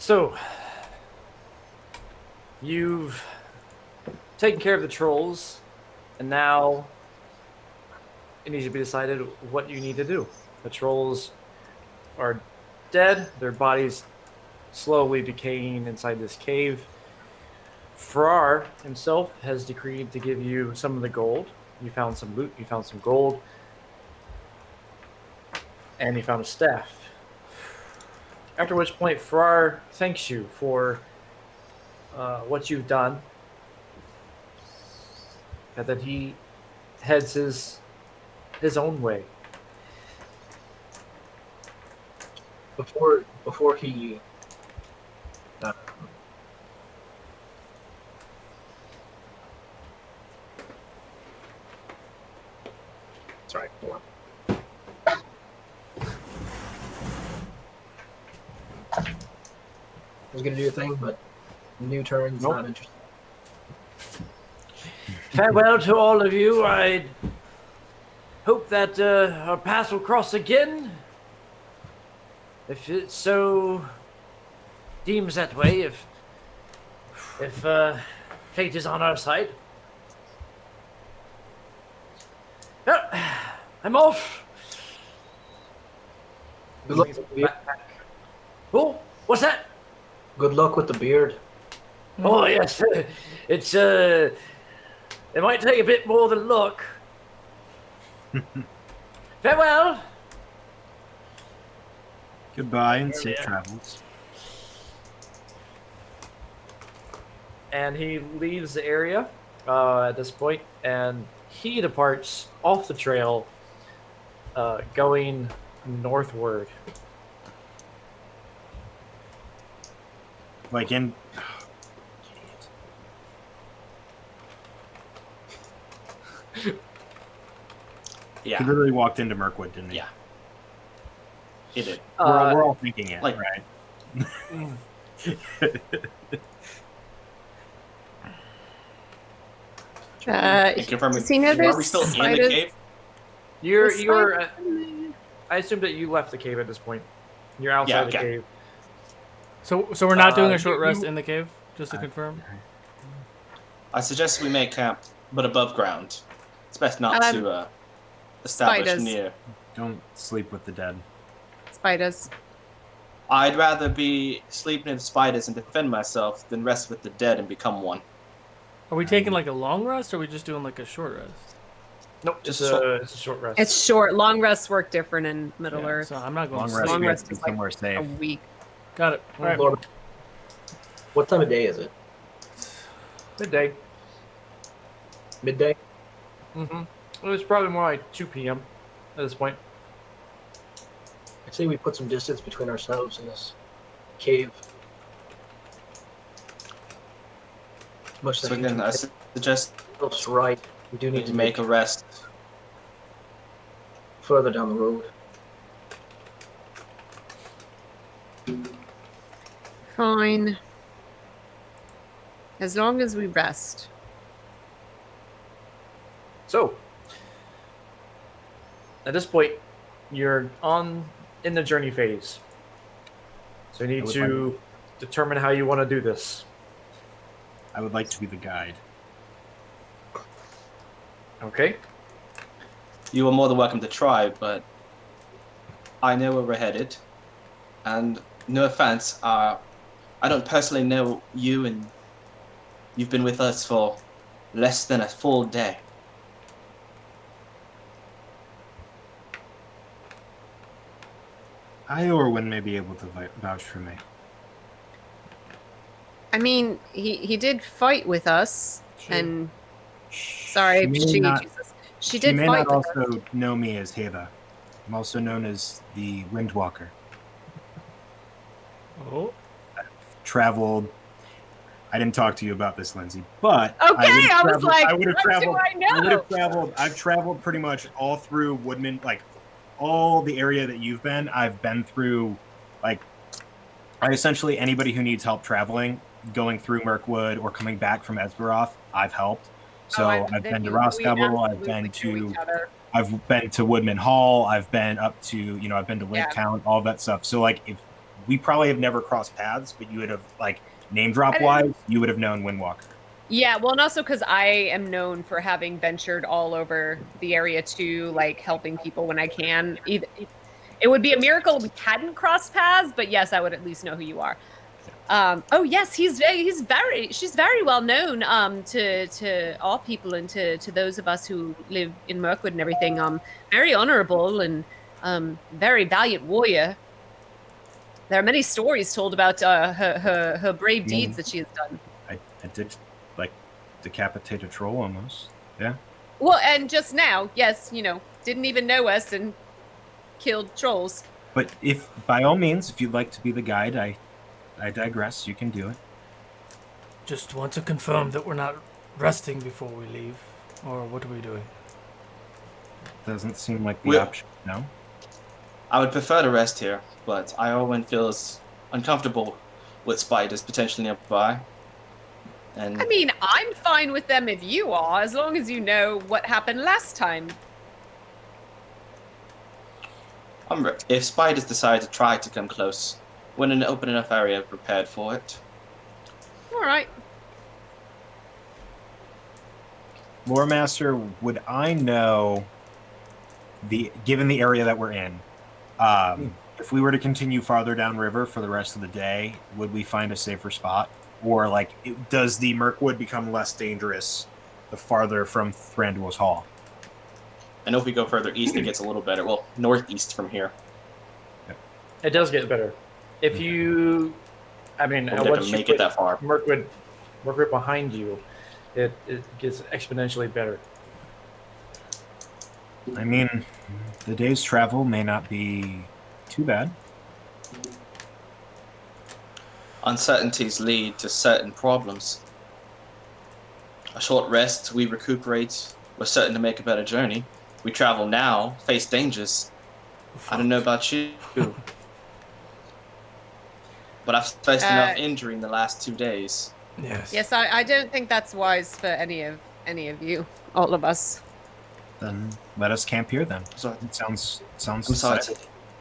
So, you've taken care of the trolls, and now it needs to be decided what you need to do. The trolls are dead, their bodies slowly decaying inside this cave. Farrar himself has decreed to give you some of the gold. You found some loot, you found some gold, and you found a staff. After which point, Farrar thanks you for what you've done, and that he heads his own way. Before he sorry, hold on. I was gonna do a thing, but new turns, Nope. not interested. Farewell to all of you. I hope that our paths will cross again. If it so deems that way, if fate is on our side. Well, I'm off. Good luck with the beard. Oh, what's that? Good luck with the beard. Oh yes, it's it might take a bit more than luck. Farewell. Goodbye and safe travels. And he leaves the area at this point, and he departs off the trail, going northward. Like in. Yeah. He literally walked into Mirkwood, didn't he? Yeah. He did. We're all thinking it, like- right? And confirming, does he know are there's we still in the spiders? cave? You're. I assume that you left the cave at this point. You're outside the okay. cave. So we're not doing Uh, a short you- rest in the cave, just to confirm. I suggest we make camp, but above ground. It's best not to establish spiders. near. Don't sleep with the dead. Spiders. I'd rather be sleeping in spiders and defend myself than rest with the dead and become one. Are we taking like a long rest, or are we just doing like a short rest? Nope, Just it's a short rest. It's short. Long rests work different in Middle Yeah, Earth. so I'm not going Long to rest sleep. Long gets rest you is like somewhere a safe. week. Got it. All right. Lord, what time of day is it? Midday. Midday? Mm-hmm. It was probably more like 2 p.m. at this point. I'd say we put some distance between ourselves and this cave. Much So again, I suggest looks right. We do we need to make a rest. further down the road. Fine. As long as we rest. So, at this point, you're in the journey phase. So you need would to determine how you want to do this. I would like to be the guide. Okay. You are more than welcome to try, but I know where we're headed. And no offense, I don't personally know you, and you've been with us for less than a full day. Iorwin may be able to vouch for me. I mean, he did fight with us, and sorry, She may not- she She did may fight not with us. also know me as Heba. I'm also known as the Windwalker. Oh. Traveled. I didn't talk to you about this, Lindsay, but Okay, would've I was traveled- like, I would have what traveled. do I know? would have traveled. I've traveled pretty much all through Woodman, like all the area that you've been. I've been through, like, essentially anybody who needs help traveling, going through Mirkwood or coming back from Esgaroth, I've helped. So I've been to Roscabel, I've been to Woodman Hall, I've been up to, I've been to Lake Yeah. Town, all that stuff. So like, if we probably have never crossed paths, but you would have, like, name drop wise, you would have known Windwalker. Yeah, well, and also because I am known for having ventured all over the area too, like helping people when I can. It would be a miracle if we hadn't crossed paths, but yes, I would at least know who you are. Oh yes, she's very well known to all people and to those of us who live in Mirkwood and everything. Very honorable and very valiant warrior. There are many stories told about her brave deeds that she has done. I did, like, decapitate a troll almost. Yeah. Well, and just now, yes, didn't even know us and killed trolls. But if, by all means, if you'd like to be the guide, I digress. You can do it. Just want to confirm that we're not resting before we leave, or what are we doing? Doesn't seem like the option. No. I would prefer to rest here, but Iorwin feels uncomfortable with spiders potentially nearby. And I mean, I'm fine with them if you are, as long as you know what happened last time. If spiders decide to try to come close, we're in an open enough area prepared for it. All right. Lore Master, would I know, given the area that we're in, if we were to continue farther downriver for the rest of the day, would we find a safer spot? Or, like, does the Mirkwood become less dangerous the farther from Thranduil's Hall? I know if we go further east, it gets a little better. Well, northeast from here. It does get better. If you, once you make it that far, Mirkwood behind you, it gets exponentially better. I mean, the day's travel may not be too bad. Uncertainties lead to certain problems. A short rest, we recuperate, we're certain to make a better journey. We travel now, face dangers. I don't know about you, but I've faced enough injury in the last 2 days. Yes. Yes, I don't think that's wise for any of you, all of us. Then let us camp here then. Sorry. It sounds I'm sorry.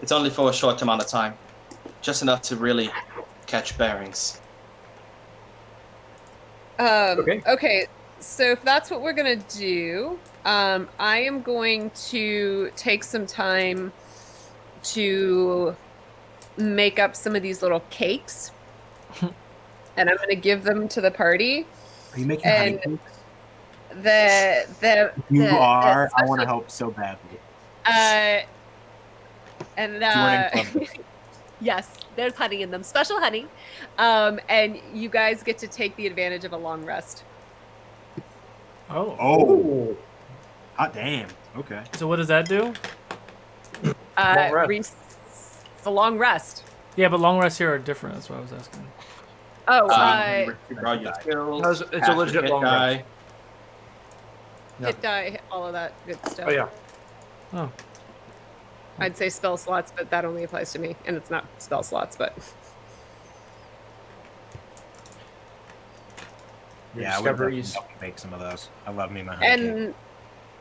It's only for a short amount of time. Just enough to really catch bearings. Okay, so if that's what we're gonna do, I am going to take some time to make up some of these little cakes, and I'm gonna give them to the party. Are you making honey cakes? You are. I want to help so badly. Yes, there's honey in them, special honey, and you guys get to take the advantage of a long rest. Oh, hot damn. Okay. So what does that do? It's a long rest. Yeah, but long rests here are different. That's what I was asking. It's a legit long rest. Hit die, all of that good stuff. Oh yeah. Oh. I'd say spell slots, but that only applies to me, and it's not spell slots, but. Yeah, I would make some of those. I love me my honey cake.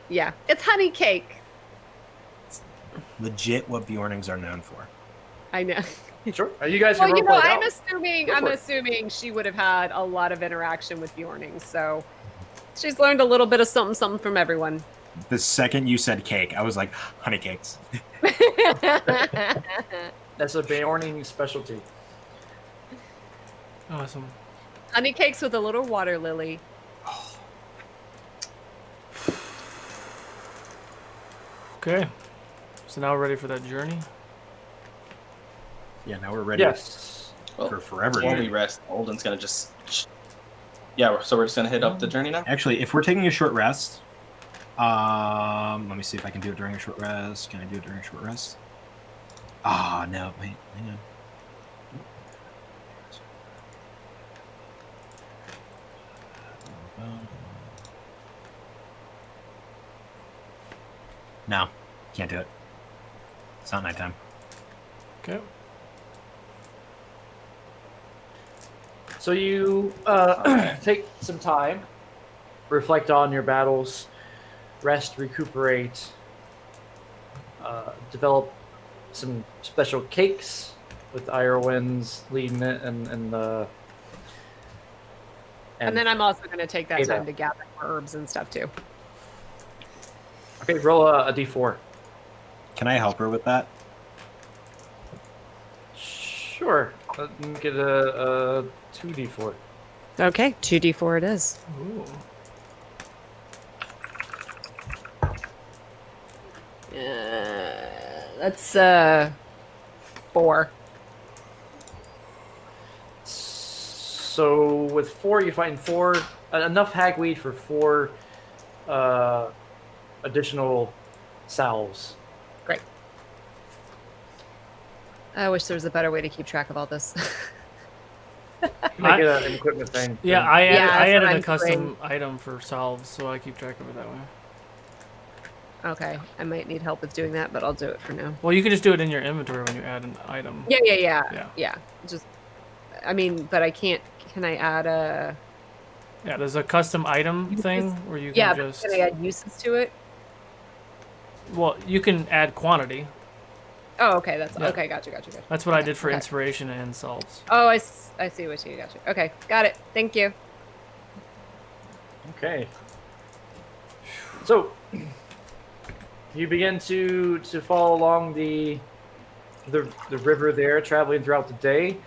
Yeah, it's honey cake. It's legit what Bjornings are known for. I know. Sure. Are you guys? Well, I'm assuming she would have had a lot of interaction with Bjornings, so she's learned a little bit of something from everyone. The second you said cake, I was like, honey cakes. That's a Bjorning specialty. Awesome. Honey cakes with a little water lily. Okay. So now we're ready for that journey? Yeah, now we're ready. Yes. For forever. While we rest, Olden's gonna just. Yeah, so we're just gonna hit up the journey now. Actually, if we're taking a short rest, let me see if I can do it during a short rest. Can I do it during a short rest? Ah, no, wait, hang on. No, can't do it. It's not nighttime. Okay. So you take some time, reflect on your battles, rest, recuperate, develop some special cakes with Irewinds leading it, and And then I'm also going to take that Ada. time to gather more herbs and stuff too. Okay, roll a d4. Can I help her with that? Sure. Let me get a 2d4. Okay, 2d4 it is. Ooh. That's 4. So with 4, you find 4 enough hagweed for 4 additional salves. Great. I wish there was a better way to keep track of all this. Make it an equipment thing. Yeah, then. I Yeah, added that's what a I'm custom item for salves, so I keep track of it that way. Okay, I might need help with doing that, but I'll do it for now. Well, you can just do it in your inventory when you add an item. Yeah. Just, I mean, but I can't. Can I add a? Yeah, there's a custom item thing where you can Yeah, just. but can I add uses to it? Well, you can add quantity. Oh, okay. That's Yeah. okay. Gotcha. That's what I Okay, did for okay. inspiration and salves. Oh, I see what you gotcha. Okay, got it. Thank you. Okay. So you begin to follow along the river there, traveling throughout the day.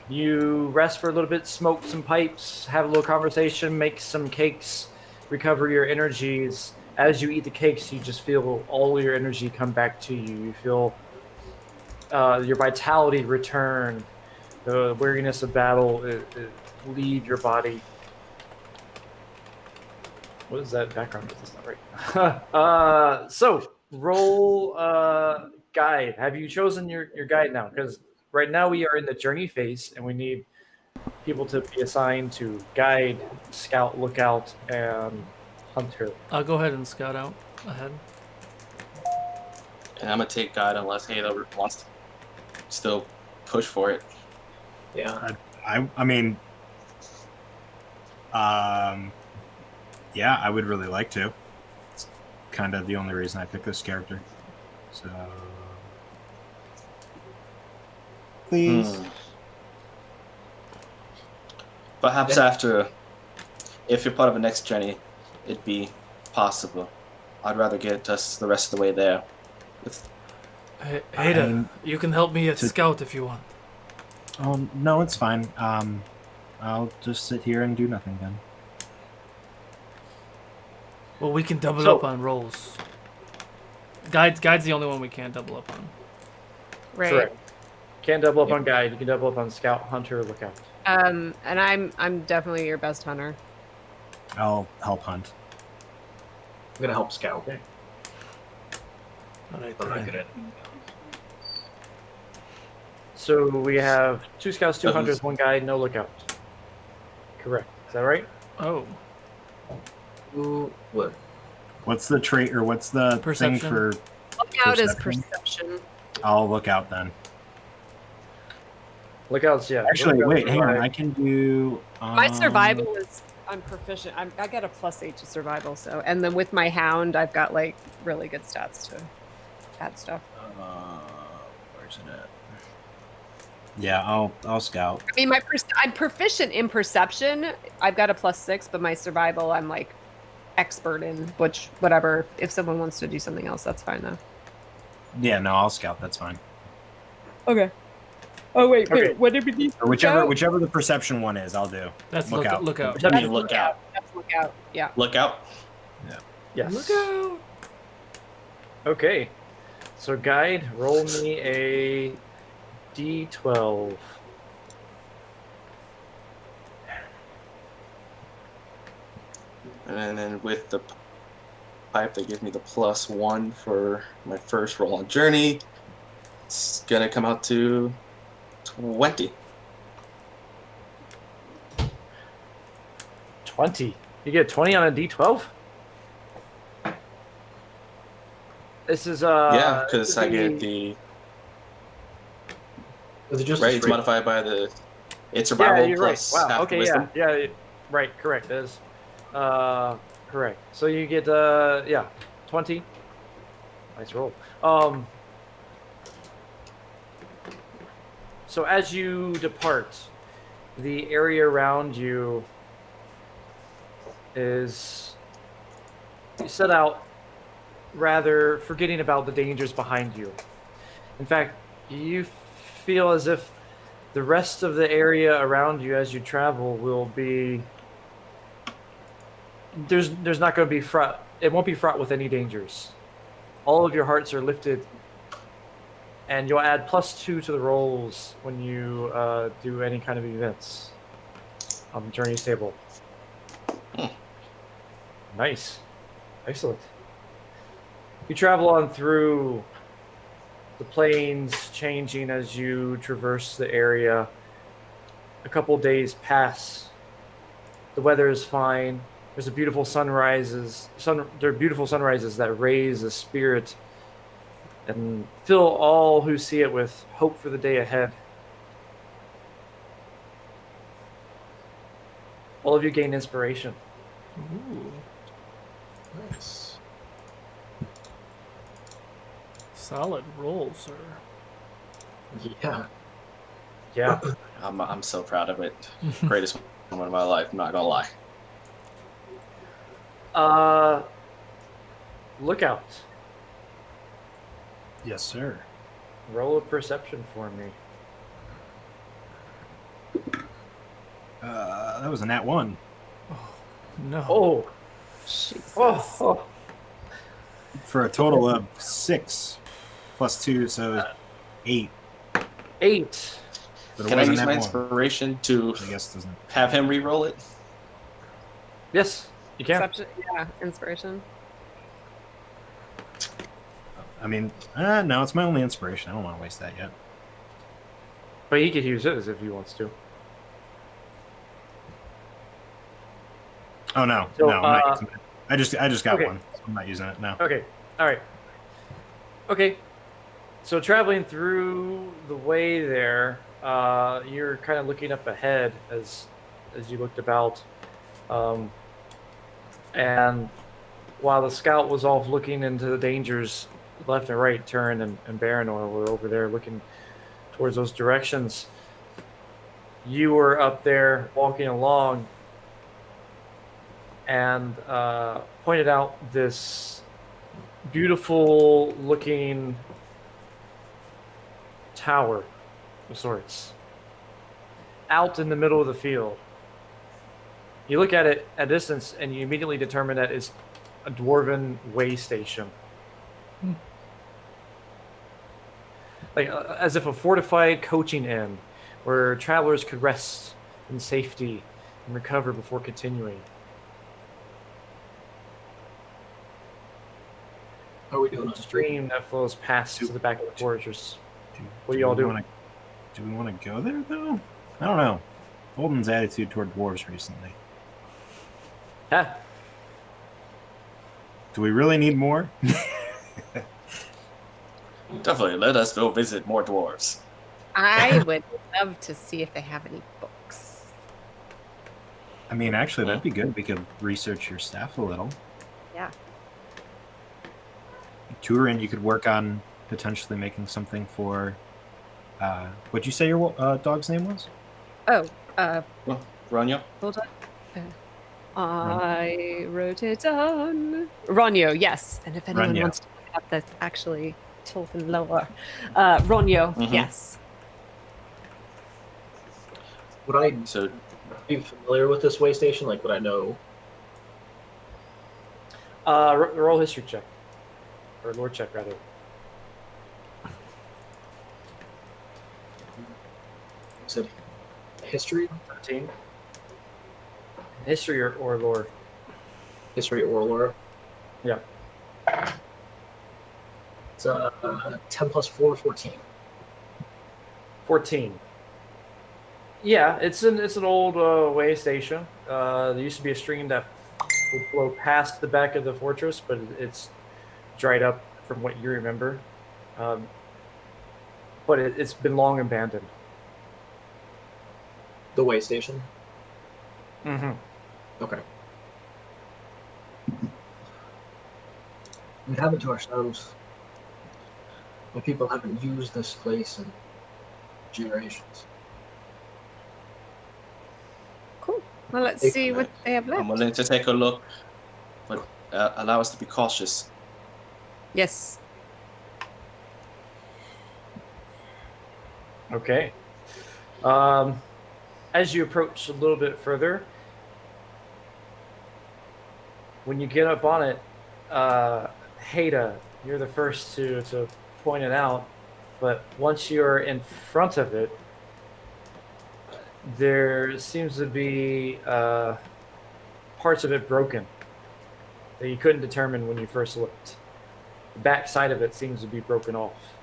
You rest for a little bit, smoke some pipes, have a little conversation, make some cakes, recover your energies. As you eat the cakes, you just feel all your energy come back to you. You feel your vitality return, the weariness of battle leave your body. What is that background? That's not right. So roll guide. Have you chosen your guide now? Because right now we are in the journey phase, and we need people to be assigned to guide, scout, lookout, and hunter. I'll go ahead and scout out ahead. And I'm gonna take guide unless Halo wants to still push for it. Yeah. I mean, yeah, I would really like to. It's kind of the only reason I picked this character. So, please. Perhaps after, if you're part of the next journey, it'd be possible. I'd rather get us the rest of the way there. Hey, Ada, I'm- you can help me scout if you want. Oh no, it's fine. I'll just sit here and do nothing then. Well, we can double So- up on rolls. Guide's the only one we can't double up on. Right. Correct. Can't double up on guide. You can double up on scout, hunter, lookout. And I'm definitely your best hunter. I'll help hunt. I'm gonna help scout. Okay. All right, I'm not then. good at. So we have 2 scouts, 2 hunters, 1 guide, no lookout. Correct. Is that right? Oh, Ooh, what? What's the trait or what's the Perception. thing for? Lookout is Perception. perception. I'll look out then. Lookouts, yeah. Actually, Lookouts wait, hang on. provide- I can do. My survival is I'm proficient. I got a +8 to survival, so and then with my hound, I've got like really good stats to add stuff. Where's it at? Yeah, I'll scout. I mean, I'm proficient in perception. I've got a +6, but my survival, I'm like expert in. Which whatever. If someone wants to do something else, that's fine though. Yeah, no, I'll scout. That's fine. Okay. Oh wait, Okay. what did we do? Or whichever the perception one is, I'll do. that's Lookout. lookout. Perception. Look out. That's lookout. Yeah. Look out. Yes. Lookout. Okay. So guide, roll me a d12. And then with the pipe, they give me the +1 for my first roll on journey. It's gonna come out to 20. 20. You get 20 on a d12? This is Yeah, this because is I get the Is it just right. a It's straight? modified by the it's survival Yeah, you're right. plus Wow. half Okay. wisdom. Yeah. Right. Correct. That is correct. So you get 20. Nice roll. So as you depart, the area around you is you set out rather forgetting about the dangers behind you. In fact, you feel as if the rest of the area around you as you travel will be there's not going to be fraught. It won't be fraught with any dangers. All of your hearts are lifted, and you'll add +2 to the rolls when you do any kind of events on the journey table. Nice, excellent. You travel on through the plains, changing as you traverse the area. A couple days pass. The weather is fine. There's a beautiful sunrises. There are beautiful sunrises that raise the spirit and fill all who see it with hope for the day ahead. All of you gain inspiration. Ooh, Nice. solid roll, sir. Yeah. Yeah. I'm so proud of it. Greatest moment of my life. I'm not gonna lie. Lookout. Yes, sir. Roll a perception for me. That was a nat 1. No. Oh. Jesus. Oh. For a total of 6 plus 2, so 8. 8. But it Can I was a use nat my 1. inspiration to I guess it doesn't. have him re-roll it? Yes, you can. Perception, yeah, inspiration. I mean, no, it's my only inspiration. I don't want to waste that yet. But he could use it as if he wants to. Oh no, So, no, I'm not using it. I just got okay. one. So I'm not using it. No. Okay. All right. Okay. So traveling through the way there, you're kind of looking up ahead as you looked about, and while the scout was off looking into the dangers left and right, Turin and Baranor were over there looking towards those directions. You were up there walking along and pointed out this beautiful looking tower of sorts out in the middle of the field. You look at it at distance and you immediately determine that it's a dwarven way station. Like as if a fortified coaching inn where travelers could rest in safety and recover before continuing. How are we doing on A stream that flows past to the back of the fortress. What do y'all do? Do we want to go there though? I don't know. Holden's attitude toward dwarves recently. Huh? Do we really need more? Definitely, let us go visit more dwarves. I would love to see if they have any books. I mean, actually, that'd be good. We could research your staff a little. Yeah. Turin, you could work on potentially making something for. What'd you say your dog's name was? Oh, Well, Rania? hold on. I wrote it down. Ronyo, yes. And if anyone Ronyo. wants to look up, that's actually Tolkien lower. Ronyo, Mhm. yes. Would I So, be familiar with this way station? Like, would I know? Roll history check. Or lore check, rather. Is it history? 13. History or lore. History or lore? Yeah. It's 10 plus 4, 14. 14. Yeah, it's an old way station. There used to be a stream that would flow past the back of the fortress, but it's dried up from what you remember. But it's been long abandoned. The way station? Mm-hmm. Okay. We haven't to ourselves. The people haven't used this place in generations. Cool. Well, let's Take see what they have I'm left. willing to take a look, but allow us to be cautious. Yes. Okay. As you approach a little bit further, when you get up on it, Haida, you're the first to point it out. But once you're in front of it, there seems to be parts of it broken that you couldn't determine when you first looked. The back side of it seems to be broken off.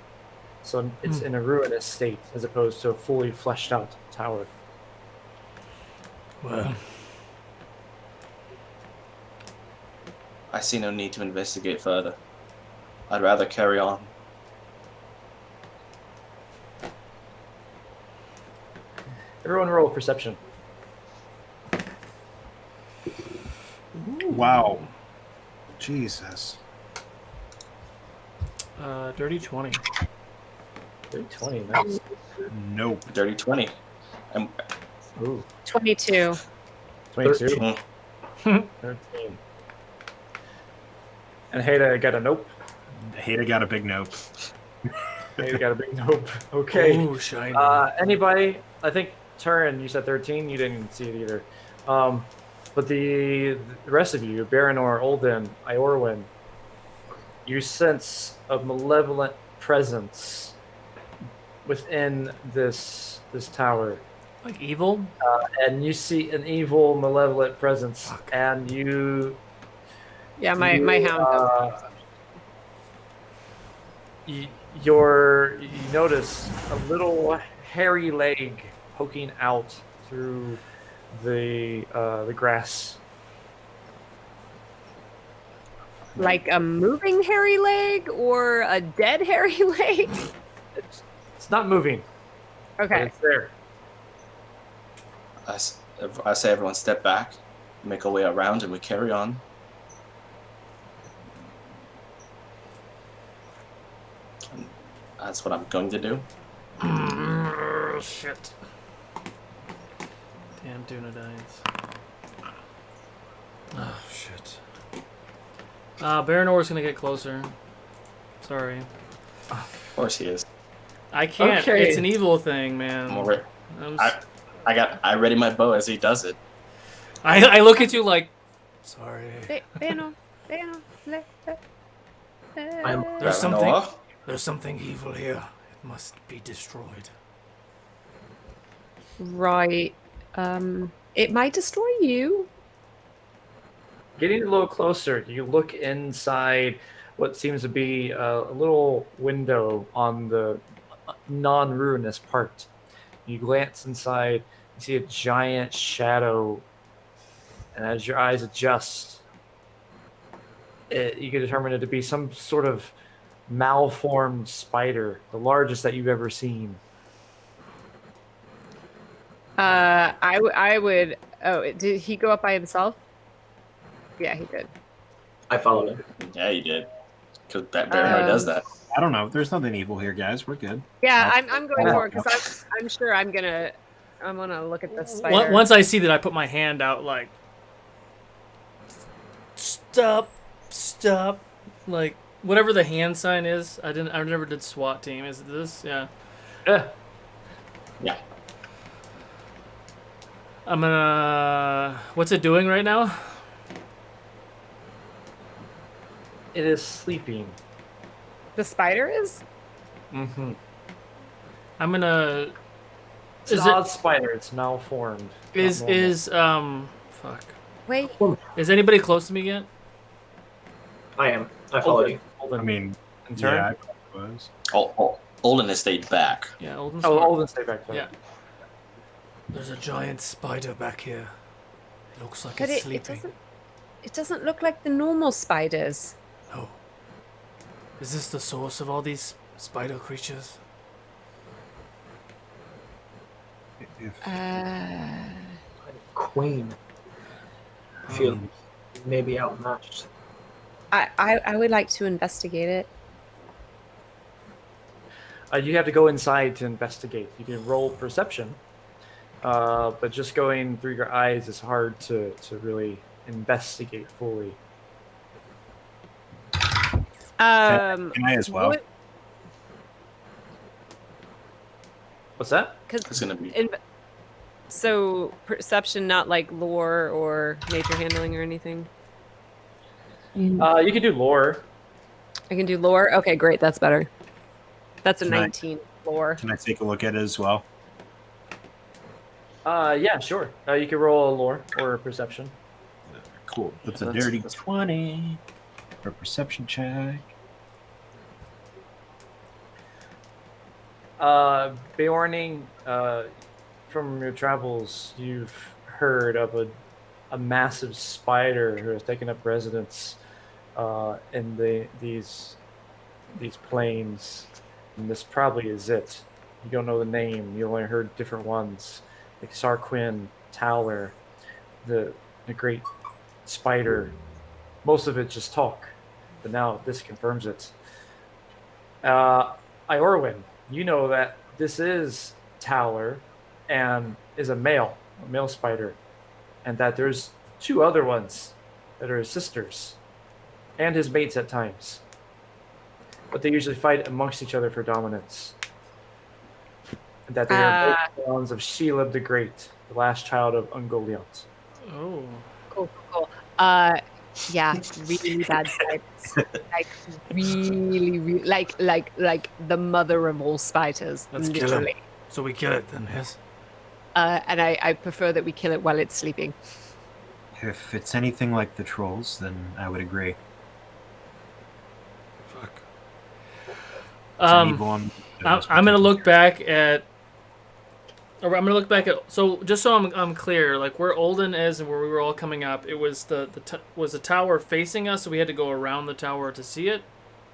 So it's in a ruinous state as opposed to a fully fleshed out tower. Well, I see no need to investigate further. I'd rather carry on. Everyone roll perception. Wow. Jesus. Dirty 20. 20, nice. Nope. Dirty 20. Ooh, 22. 22. 13. 13. And Haida got a nope. Haida got a big nope. Haida got a big nope. Okay. ooh, shiny. Anybody? I think Turin, you said 13. You didn't see it either. But the rest of you, Baranor, Olden, Iorwin, you sense a malevolent presence within this tower. Like evil? And you see an evil, malevolent presence, and you Yeah, my hound. you notice a little hairy leg poking out through the grass. Like a moving hairy leg or a dead hairy leg? It's not moving, but Okay. it's there. I say everyone step back, make our way around, and we carry on. And that's what I'm going to do. Shit. Damn Dunedains. Oh, shit. Baranor's gonna get closer. Sorry. Of course he is. I can't. Okay. It's an evil thing, man. I'm over it. I'm I ready my bow as he does it. I look at you like, sorry. There's something. Noah? There's something evil here. It must be destroyed. Right. It might destroy you. Getting a little closer, you look inside what seems to be a little window on the non-ruinous part. You glance inside, you see a giant shadow, and as your eyes adjust, you can determine it to be some sort of malformed spider, the largest that you've ever seen. I would. Oh, did he go up by himself? Yeah, he did. I followed him. Yeah, you did. Because Baranor does that. I don't know. There's nothing evil here, guys. We're good. Yeah, I'm going for it because I'm sure I'm gonna look at this spider. Once I see that, I put my hand out like, stop, like whatever the hand sign is. I never did SWAT team. Is it this? Yeah. Yeah. I'm gonna. What's it doing right now? It is sleeping. The spider is? Mm-hmm. I'm gonna. It's an odd spider. It's malformed. Fuck. Wait. Is anybody close to me yet? I am. I followed you. I mean, In turn? yeah, I probably was. Olden has stayed back. Yeah, Olden. Olden, stay back there. Yeah. There's a giant spider back here. It looks like But it's it sleeping. doesn't look like the normal spiders. No. Is this the source of all these spider creatures? If, Queen. I feel maybe outmatched. I would like to investigate it. You have to go inside to investigate. You can roll perception, but just going through your eyes is hard to really investigate fully. Can I as well? What's that? It's gonna be. So perception, not like lore or nature handling or anything. You can do lore. I can do lore. Okay, great. That's better. That's a Can I- 19 lore. Can I take a look at it as well? Yeah, sure. You can roll a lore or a perception. Cool. That's a That's- dirty that's- 20 for a perception check. Beorning, from your travels, you've heard of a massive spider who has taken up residence in these plains, and this probably is it. You don't know the name. You only heard different ones, like Sarquin, Towler, the great spider. Most of it just talk, but now this confirms it. Iorwin, you know that this is Towler and is a male spider, and that there's two other ones that are his sisters and his mates at times, but they usually fight amongst each other for dominance. And that they are both sons of Shelob the Great, the last child of Ungoliant. Oh. Cool. Yeah, really bad spiders. Like really, like the mother of all spiders. Let's kill literally. him. So we kill it then, yes? And I prefer that we kill it while it's sleeping. If it's anything like the trolls, then I would agree. Fuck. It's an evil one. I'm gonna look back at. Or I'm gonna look back at. So just so I'm clear, like where Olden is and where we were all coming up, it was was the tower facing us, so we had to go around the tower to see it,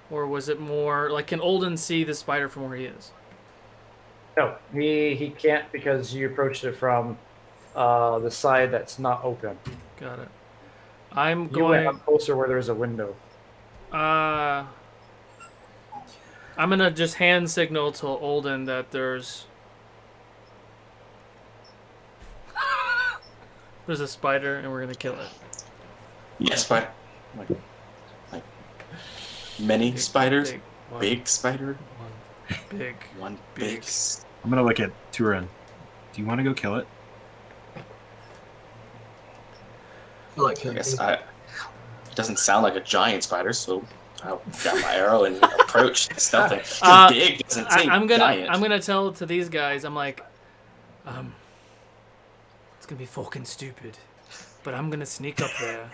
or was it more like can Olden see the spider from where he is? No, he can't because you approached it from the side that's not open. Got it. I'm You went going. up closer where there's a window. I'm gonna just hand signal to Olden that there's a spider and we're gonna kill it. Yes, but like many spiders. One, Big spider. one big. One Big. big. I'm gonna look at Turin. Do you want to go kill it? Like, I guess it doesn't sound like a giant spider, so I got my arrow and approached stealthing. Because big doesn't say I'm giant. gonna tell to these guys. I'm like, It's gonna be fucking stupid. But I'm gonna sneak up there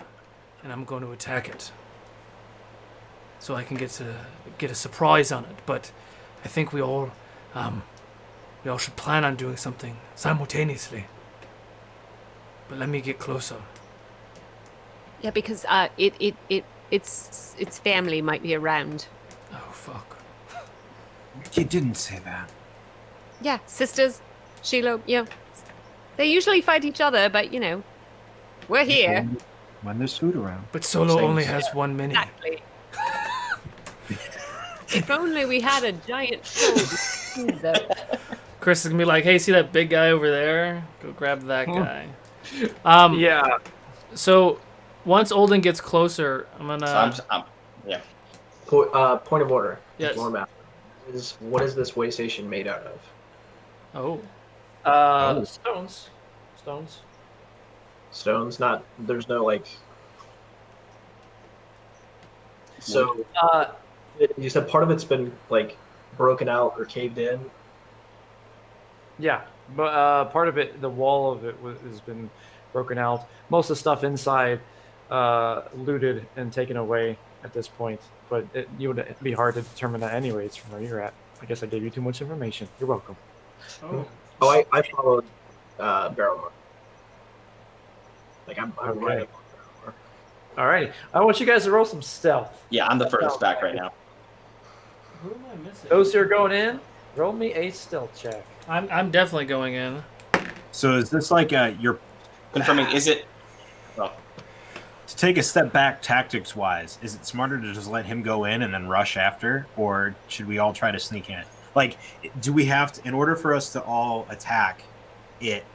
and I'm going to attack it. So I can get a surprise on it. But I think we all should plan on doing something simultaneously. But let me get closer. Yeah, because its family might be around. Oh fuck. You didn't say that. Yeah, sisters, Shelob, they usually fight each other, but we're here. When there's food around. But Solo Same. only has one mini. Exactly. If only we had a giant troll. Chris is gonna be like, hey, see that big guy over there? Go grab that guy. Yeah. So once Olden gets closer, I'm gonna. So I'm yeah. point of order. Yes. Lore map. What is this way station made out of? Oh. Stones. Stones? There's no like. So you said part of it's been like broken out or caved in. Yeah, but part of it, the wall of it has been broken out. Most of the stuff inside looted and taken away at this point. But it would be hard to determine that anyways from where you're at. I guess I gave you too much information. You're welcome. Oh. I followed Barrowmore. Like I'm right up on Barrowmore. Alrighty, I want you guys to roll some stealth. Yeah, I'm the furthest back right now. Who am I missing? Those who are going in, roll me a stealth check. I'm definitely going in. So is this like you're Confirming, is it? Well, to take a step back tactics wise? Is it smarter to just let him go in and then rush after, or should we all try to sneak in? Like, do we have to, in order for us to all attack it,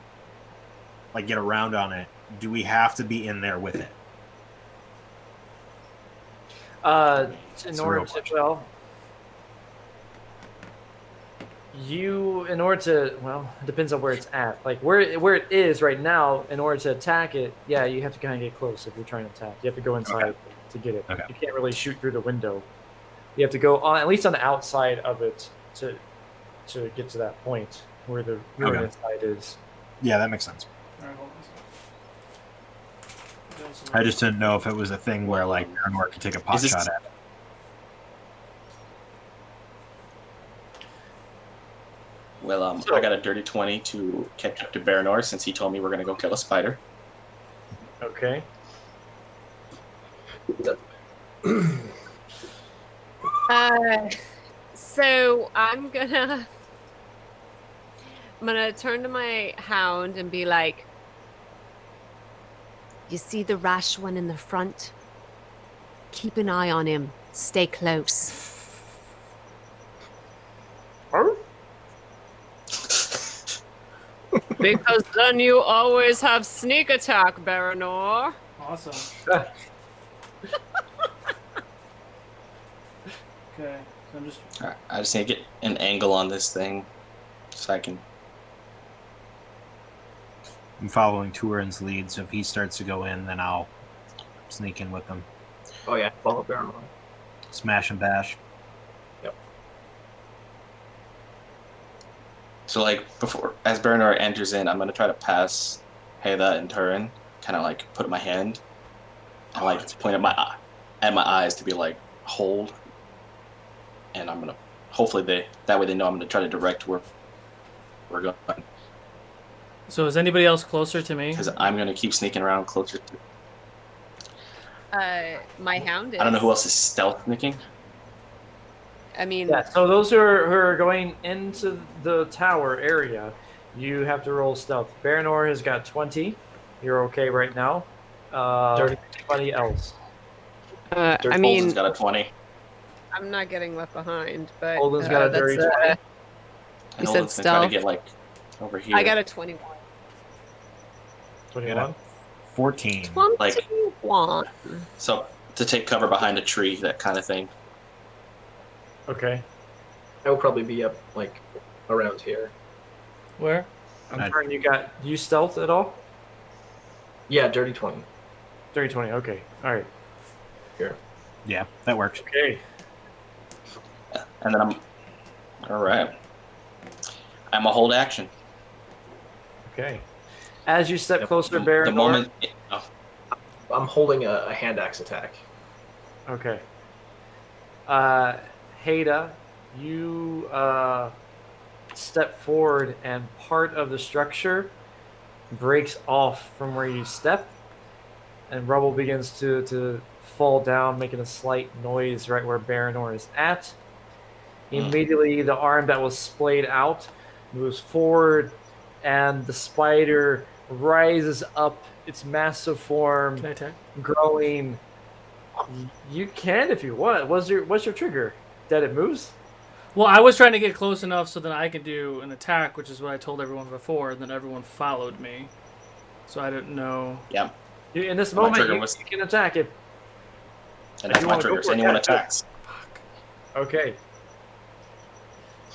like get around on it, do we have to be in there with it? In a order real to, question. well, in order to, well, it depends on where it's at. Like where it is right now, in order to attack it, yeah, you have to kind of get close if you're trying to attack. You have to go inside to get it. Okay. You can't really shoot through the window. You have to go on, at least on the outside of it, to get to that point where the ruin inside is. Yeah, that makes sense. All right, hold on. I just didn't know if it was a thing where like Baranor could take a pot Is this- shot at it. Well, I got a dirty 20 to catch up to Baranor since he told me we're gonna go kill a spider. Okay. So I'm gonna turn to my hound and be like, you see the rash one in the front? Keep an eye on him. Stay close. Because then you always have sneak attack, Baranor. Awesome. Okay, so I'm just. Alright, I just need to get an angle on this thing so I can. I'm following Turin's lead, so if he starts to go in, then I'll sneak in with him. Oh yeah, follow Baron. Smash and bash. So like before, as Baranor enters in, I'm gonna try to pass Heda and Turin, kind of like put my hand, and like point at my eyes to be like hold, and I'm gonna hopefully that way they know I'm gonna try to direct where we're going, So is anybody else closer to me? because I'm gonna keep sneaking around closer to. My hound is. I don't know who else is stealth sneaking. I mean, Yeah, so those who are going into the tower area, you have to roll stealth. Baranor has got 20. You're okay right now. Dirty. Anybody else? I Holden's mean, got a 20. I'm not getting left behind, but Holden's got a that's, dirty 20. You And said Holden's gonna try to stealth? get like over here. I got a 21. 21. 14. 21. So to take cover behind a tree, that kind of thing. Okay. I will probably be up like around here. Where? I'm sorry, you stealth at all? Yeah, dirty 20. Dirty 20. Okay. All right. Here. Yeah, that works. Okay. And then all right. I'm a hold action. Okay. As you step closer to The Baranor. moment. I'm holding a hand axe attack. Okay. Heda, you step forward and part of the structure breaks off from where you step, and rubble begins to fall down, making a slight noise right where Baranor is at. Immediately, the arm that was splayed out moves forward, and the spider rises up its massive form, Can I attack? growing. You can if you want. What's your trigger? That it moves? Well, I was trying to get close enough so that I could do an attack, which is what I told everyone before, and then everyone followed me. So I didn't know. Yeah. In this My moment, trigger you was- can attack it. And If that's you my wanna go trigger. So for it, anyone yeah, attacks. Okay.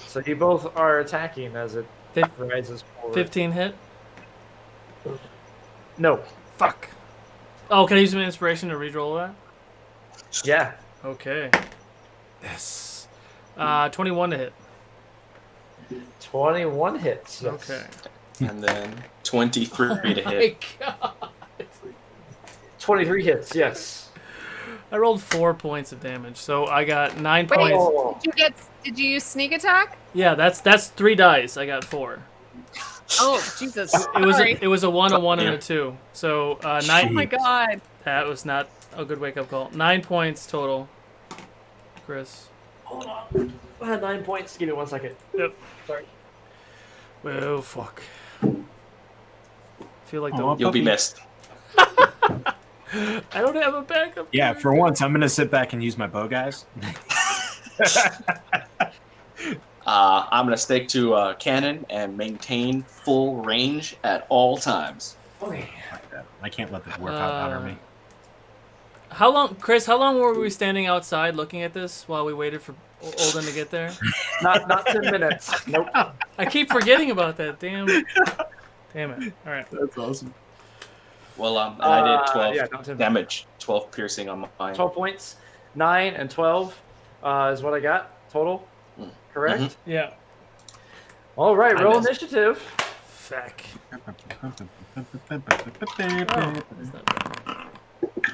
So you both are attacking as it Fif- rises forward. 15 hit? No. Fuck. Oh, can I use my inspiration to reroll that? Yeah. Okay. Yes. 21 to hit. 21 hits. Yes. Okay. And then 23 to hit. My God. 23 hits. Yes. I rolled 4 points of damage, so I got 9 Wait, points. Oh. did you use sneak attack? Yeah, that's 3 dice. I got 4. Oh, Jesus. It was a 1, a 1, and a 2. So 9. Oh my God. That was not a good wake up call. 9 points total. Chris. Hold on. I had 9 points. Give me 1 second. Yep. Sorry. Oh fuck. Feel like Aw, You'll be puppy. missed. I don't have a backup. Yeah, for once, I'm going to sit back and use my bow, guys. I'm gonna stick to cannon and maintain full range at all times. Okay. I can't let the dwarf out-honor me. How long, Chris? How long were we standing outside looking at this while we waited for Olden to get there? Not 10 minutes. Nope. I keep forgetting about that. Damn it! All right. That's awesome. Well, and I did 12 yeah, not 10 damage, 12 piercing on mine. 12 points. 9 and 12 is what I got total. Correct? Mm-hmm. Yeah. All right, I roll missed. initiative. Fuck.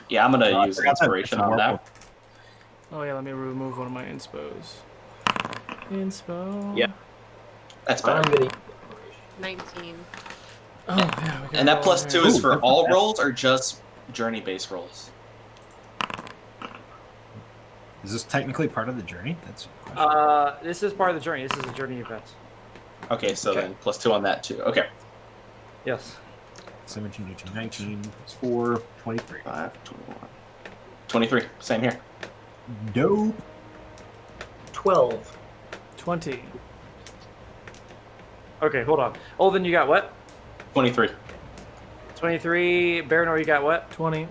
Yeah, I'm gonna use inspiration on that. Oh yeah, let me remove one of my inspos. Inspo. Yeah. That's I'm better. gonna 19. Oh yeah. And that +2 is for all rolls or just journey-based rolls? Is this technically part of the journey? That's a question. This is part of the journey. This is a journey event. Okay, so then +2 on that too. Okay. Yes. 17, 18, 19, 4, 23. 5, 21. 23. Same here. Dope. 12. 20. Okay, hold on. Olden, you got what? 23. 23. Baranor, you got what? 20.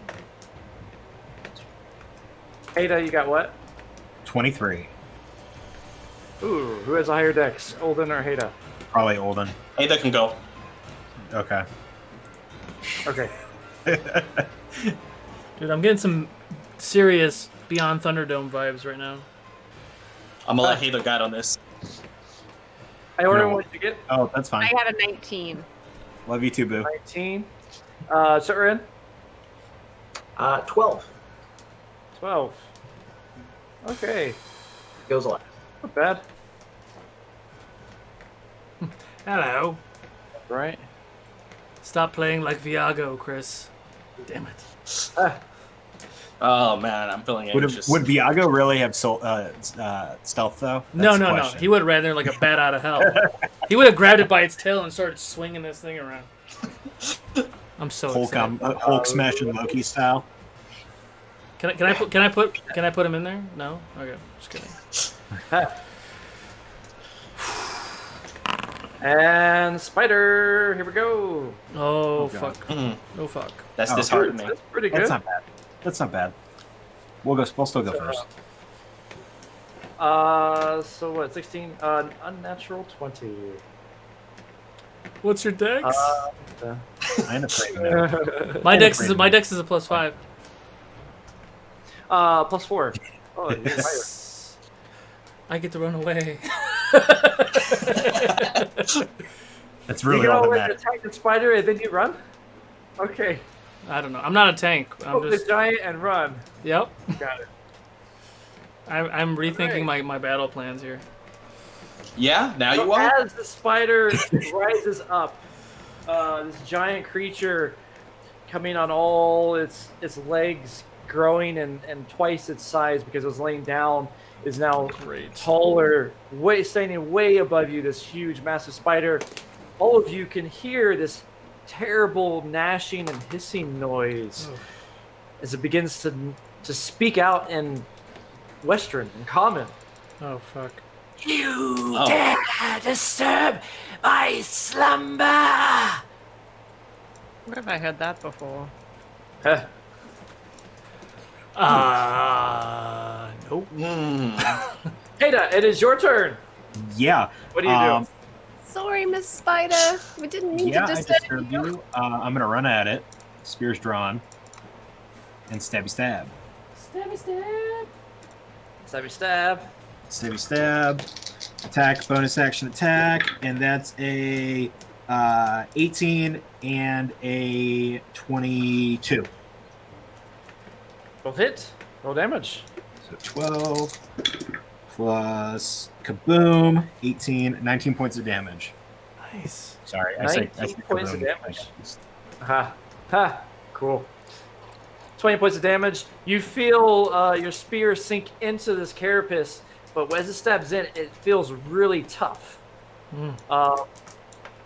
Ada, you got what? 23. Ooh, who has a higher dex, Olden or Hada? Probably Olden. Hey, that can go. Okay. Okay. Dude, I'm getting some serious Beyond Thunderdome vibes right now. I'm gonna let Hada guide on this. Hey, Order, No. what did you get? Oh, that's I fine. got a 19. Love you too, boo. 19. Surin? 12. 12. Okay. Goes last. Not bad. Hello. Right. Stop playing like Viago, Chris. Damn it. Oh man, I'm feeling anxious. Would Viago really have stealth though? No, That's the no, no. question. He would have ran there like a bat out of hell. He would have grabbed it by its tail and started swinging this thing around. I'm so Hulk, excited. Hulk smash and Loki style. Can I put him in there? No. Okay, just kidding. And spider. Here we go. Oh, God. fuck. Mhm. Oh fuck. That's Oh, disheartening. That's pretty good. That's not bad. That's not bad. We'll still go first. So what? 16. Unnatural 20. What's your dex? I end up saving that. my dex is a +5. +4. Oh, you're higher. I get to run away. That's really you can all that always matters. attack the spider and then you run? Okay. I don't know. I'm not a tank. I'm Poke just. the giant and run. Yep. Got it. I'm rethinking Alright. my battle plans here. Yeah, now So you are. as the spider rises up, this giant creature coming on all its legs, growing and twice its size because it was laying down, is now Great. taller, standing way above you, this huge, massive spider. All of you can hear this terrible gnashing and hissing noise as it begins to speak out in Western and Common. Oh fuck. You Oh. dare disturb my slumber! Where have I heard that before? Huh. Nope. Hada, it is your turn. Yeah. What do you do? Sorry, Miss Spider. We didn't mean Yeah, to I disturb disturb you. you. I'm gonna run at it. Spear's drawn. And stabby stab. Stabby stab. Stabby stab. Stabby stab. Attack, bonus action attack, and that's a 18 and a 22. Both hit. Roll damage. So 12 plus kaboom, 18, 19 points of damage. Nice. Sorry, I 19 said points of kaboom. damage. Ha. Ha. Cool. 20 points of damage. You feel your spear sink into this carapace, but as it stabs in, it feels really tough.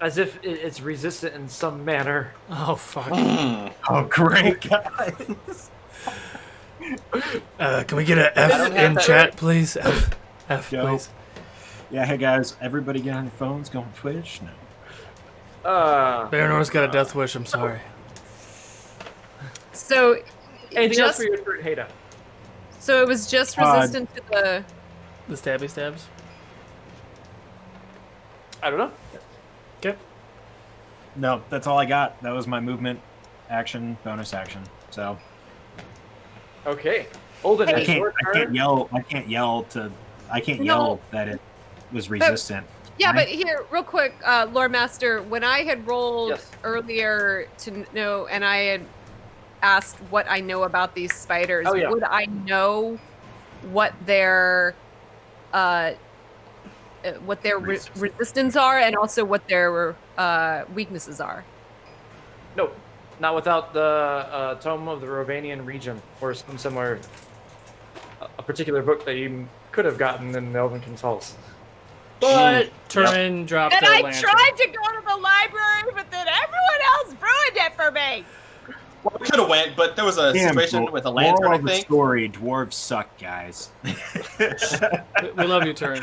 As if it's resistant in some manner. Oh fuck. Oh, great, guys. Can we get an don't F have in that chat, right. please? F, Yo. please. Yeah, hey guys, everybody get on your phones, go on Twitch. No. Baranor's got a death wish. I'm sorry. So, Anything else just for your turn, Hada? so it was just resistant to the. The stabby stabs. I don't know. Okay. No, that's all I got. That was my movement, action, bonus action. So Okay. Olden, Hey. it's your turn. I can't yell that it was resistant. Yeah, right? but here, real quick, Lord Master, when I had rolled Yes. earlier to know, and I had asked what I know about these spiders, Oh, yeah. would I know what their resistance are, and also what their weaknesses are? No, not without the Tome of the Rovanian region or some similar, a particular book that you could have gotten in the Elven King's halls. But Turin dropped And a I lantern. tried to go to the library, but then everyone else ruined it for me. Well, we could have went, but there was a situation with a lantern, moral I of the think. story: dwarves suck, guys. We love you, Turin.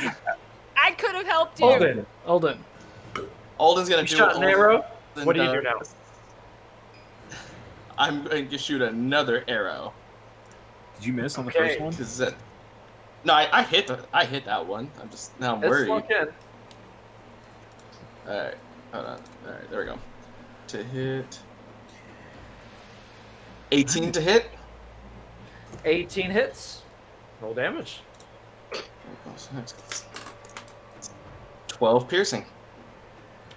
I could have helped you. Olden, Alden's gonna you do shot an arrow. Alden What do you do now? does. I'm going to shoot another arrow. Did you miss on the Okay. first one? Is that... No, I hit that one. I'm Let's worried. look in. Alright, hold on. Alright, there we go. To hit. 18 to hit. 18 hits. Roll damage. 12 piercing.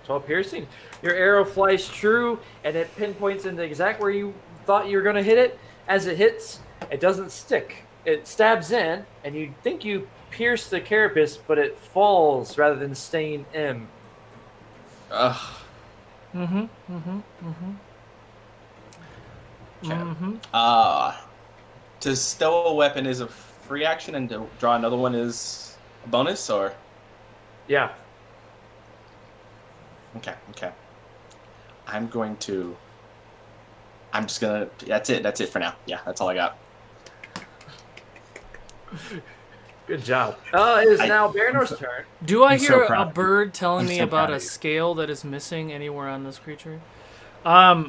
12 piercing. Your arrow flies true, and it pinpoints into exact where you thought you were going to hit it. As it hits, it doesn't stick. It stabs in, and you think you pierce the carapace, but it falls rather than staying in. Ugh. Mm-hmm. Okay. To stow a weapon is a free action, and to draw another one is a bonus, or? Yeah. Okay. I'm just gonna. That's it for now. Yeah, that's all I got. Good job. It is now Baranor's turn. Do I I'm so hear a proud. bird telling I'm me so about proud a of you. scale that is missing anywhere on this creature? I'm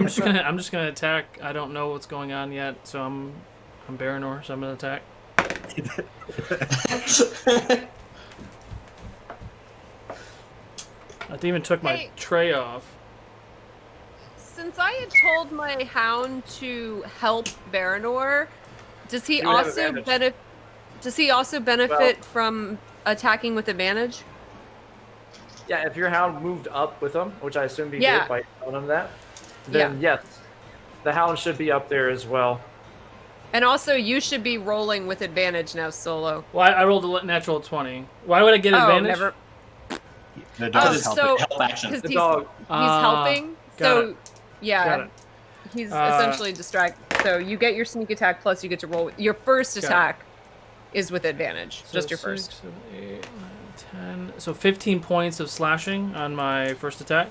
just gonna attack. I don't know what's going on yet, so I'm Baranor, so I'm gonna attack. That demon took my Hey. tray off. Since I had told my hound to help Baranor, does he You would have also advantage. benefit from attacking with advantage? Yeah, if your hound moved up with him, which I assume he Yeah. did by telling him that, then yes, the hound should be up there as well. And also, you should be rolling with advantage now, Solo. Well, I rolled a natural 20. Why would I get advantage? Never. The Oh, dog's helping. so Help action. because The he's dog. helping, got so it. yeah, Got it. he's essentially distracted. So you get your sneak attack plus you get to roll. Your first Got it. attack is with advantage, So just your first. 6, 7, 8, 9, 10. So 15 points of slashing on my first attack.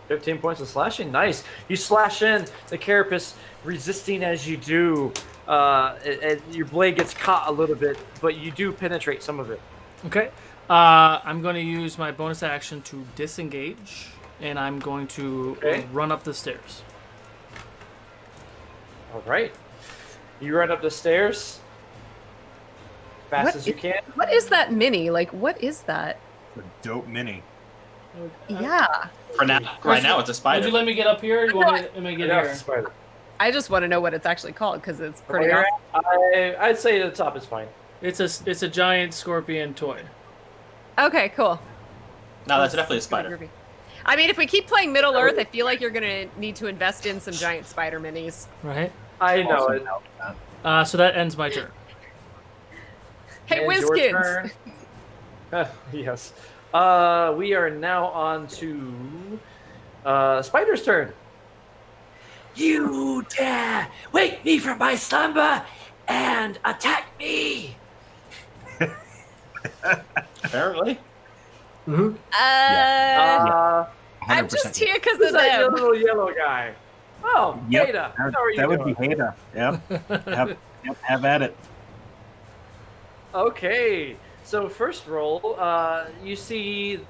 15 points of slashing. Nice. You slash in, the carapace resisting as you do. Your blade gets caught a little bit, but you do penetrate some of it. Okay. I'm going to use my bonus action to disengage, and I'm going to run up the stairs. All right. You run up the stairs fast What as you can. What is that mini? Like, what is that? A dope mini. Yeah, Right now, it's a Would spider. you let me get up here? Or you want me to get Yeah, here? spider. I just want to know what it's actually called because it's pretty Where awesome. you're at, I'd say the top is fine. It's a giant scorpion toy. Okay, cool. No, that's definitely a spider. Groovy. I mean, if we keep playing Middle Earth, I feel like you're gonna need to invest in some giant spider minis. Right. I know Awesome. it. So that ends my turn. Hey, It's your Whiskins! turn. Yes. We are now on to Spider's turn. You dare wake me from my slumber and attack me. Apparently. Mm-hmm. I'm 100%. just here because Who's of that them. little yellow guy? Oh, Yep. Beta. How are you That doing? would be Hada. Yep. Have at it. Okay, so first roll, you see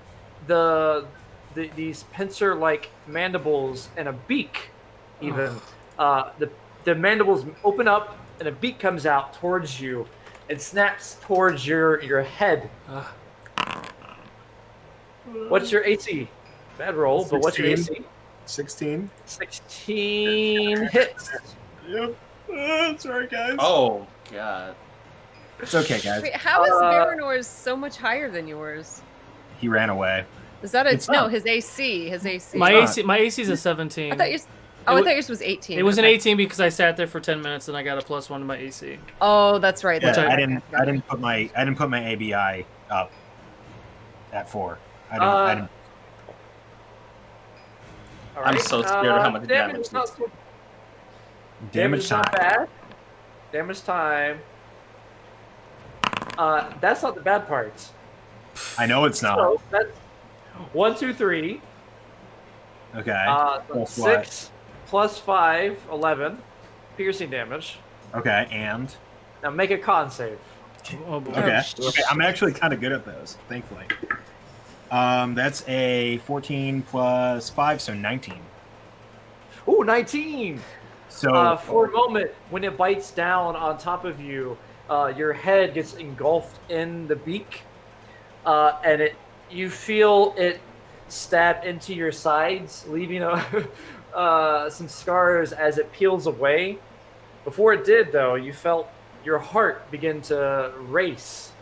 these pincer-like mandibles and a beak. Even the mandibles open up and a beak comes out towards you and snaps towards your head. What's your AC? Bad roll, but what's your 16. AC? 16. 16 hits. Yep. Sorry, guys. Oh god. It's okay, guys. Wait, how is Baranor's so much higher than yours? He ran away. Is that It's no? not. His AC. His AC. My not. AC is a 17. I thought yours. Oh, I thought yours was 18. It was an Okay. 18 because I sat there for 10 minutes and I got a +1 to my AC. Oh, that's right. Yeah, That's right. I didn't put my ABI up at 4. I didn't. All I'm right, so scared of how much damage is not this- so- Damage is not time. bad. Damage time. That's not the bad part. I know it's not. So that's 1, 2, 3. Okay. Plus 6 plus 5, 11. Piercing damage. Okay, and Now make a con save. Oh boy. okay. Okay, I'm actually kind of good at those, thankfully. That's a 14 plus 5, so 19. Ooh, 19. So For a moment, when it bites down on top of you, your head gets engulfed in the beak, and you feel it stab into your sides, leaving some scars as it peels away. Before it did, though, you felt your heart begin to race,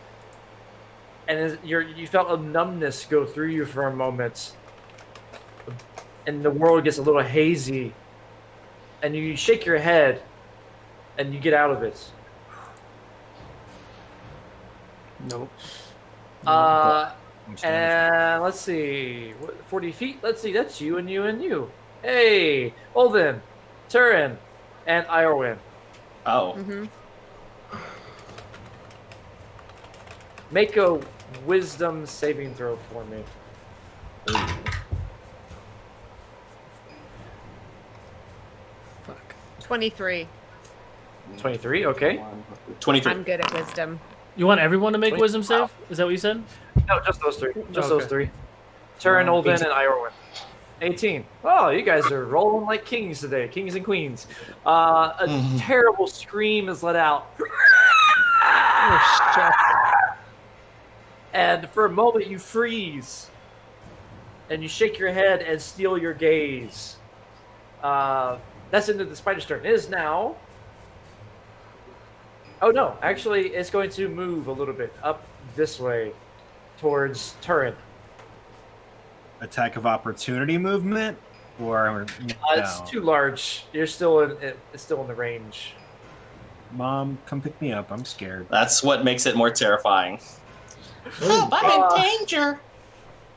and you felt a numbness go through you for a moment, and the world gets a little hazy. And you shake your head, and you get out of it. Nope. And let's see, 40 feet. Let's see, that's you and you and you. Hey, Elven, Turin, and Iorwin. Oh. Mm-hmm. Make a wisdom saving throw for me. 23. 23, okay. 23. I'm good at wisdom. You want everyone to make 20 wisdom save? Is that what you said? No, just those three. Just Okay. those three. Turin, Elven, 18. and Iorwin. 18. Oh, you guys are rolling like kings today, kings and queens. A terrible scream is let out. And for a moment, you freeze. And you shake your head and steal your gaze. That's into the spider's turn. It is now. Oh, no. Actually, it's going to move a little bit up this way towards Turin. attack of opportunity movement, or no? It's too large. You're still it's still in the range. Mom, come pick me up. I'm scared. That's what makes it more terrifying. Help, I'm in danger.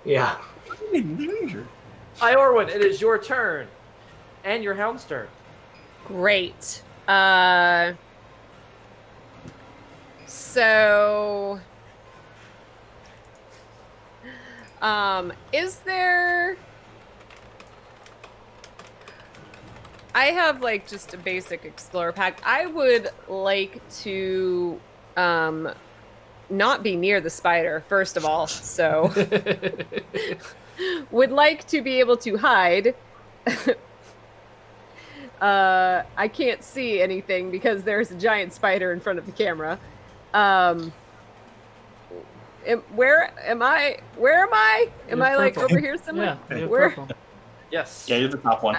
Yeah. I'm in danger. Iorwin, it is your turn. And your hound's turn. Great. So, is there? I have like just a basic explorer pack. I would like to not be near the spider, first of all. So would like to be able to hide. I can't see anything because there's a giant spider in front of the camera. Where am I? Am I like purple. over here somewhere? Yeah, you're Where? purple. Yes. Yeah, you're the top one.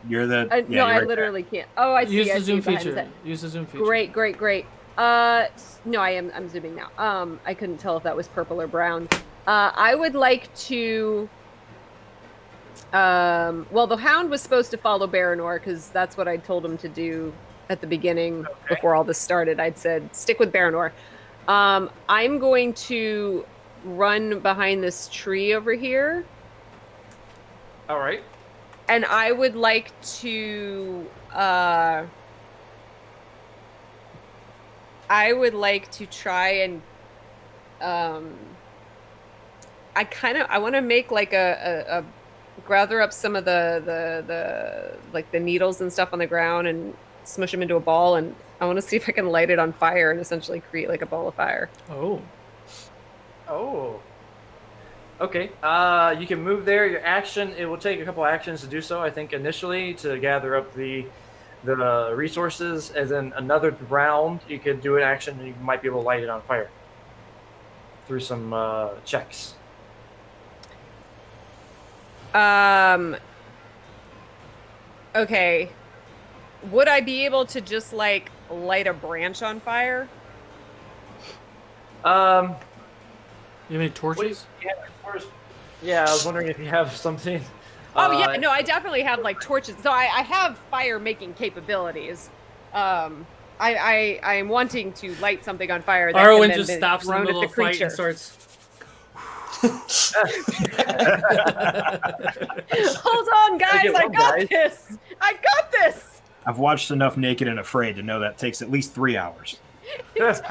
You're the No, you're I right literally can't. Oh, I see. Use I the see zoom behind feature. that. Use the zoom feature. Great. No, I'm zooming now. I couldn't tell if that was purple or brown. I would like to. Well, the hound was supposed to follow Baranor because that's what I told him to do at the beginning before all this started. I'd said stick with Baranor. I'm going to run behind this tree over here, All right. and I would like to. I would like to try and. I want to make like gather up some of the like the needles and stuff on the ground and smush them into a ball, and I want to see if I can light it on fire and essentially create like a ball of fire. Oh. Oh. Okay. You can move there. Your action. It will take a couple actions to do so. I think initially to gather up the resources, and then another round you could do an action, and you might be able to light it on fire through some checks. Okay. Would I be able to just like light a branch on fire? You have any What do torches? you have first? Yeah, I was wondering if you have something. Oh yeah, no, I definitely have like torches. So I have fire making capabilities. I'm wanting to light something on fire. That Arwen can then just be stops in the thrown at middle of a fight creature. and starts. Hold on, guys! Okay, I well, got guys. this! I got this! I've watched enough Naked and Afraid to know that takes at least 3 hours. It does.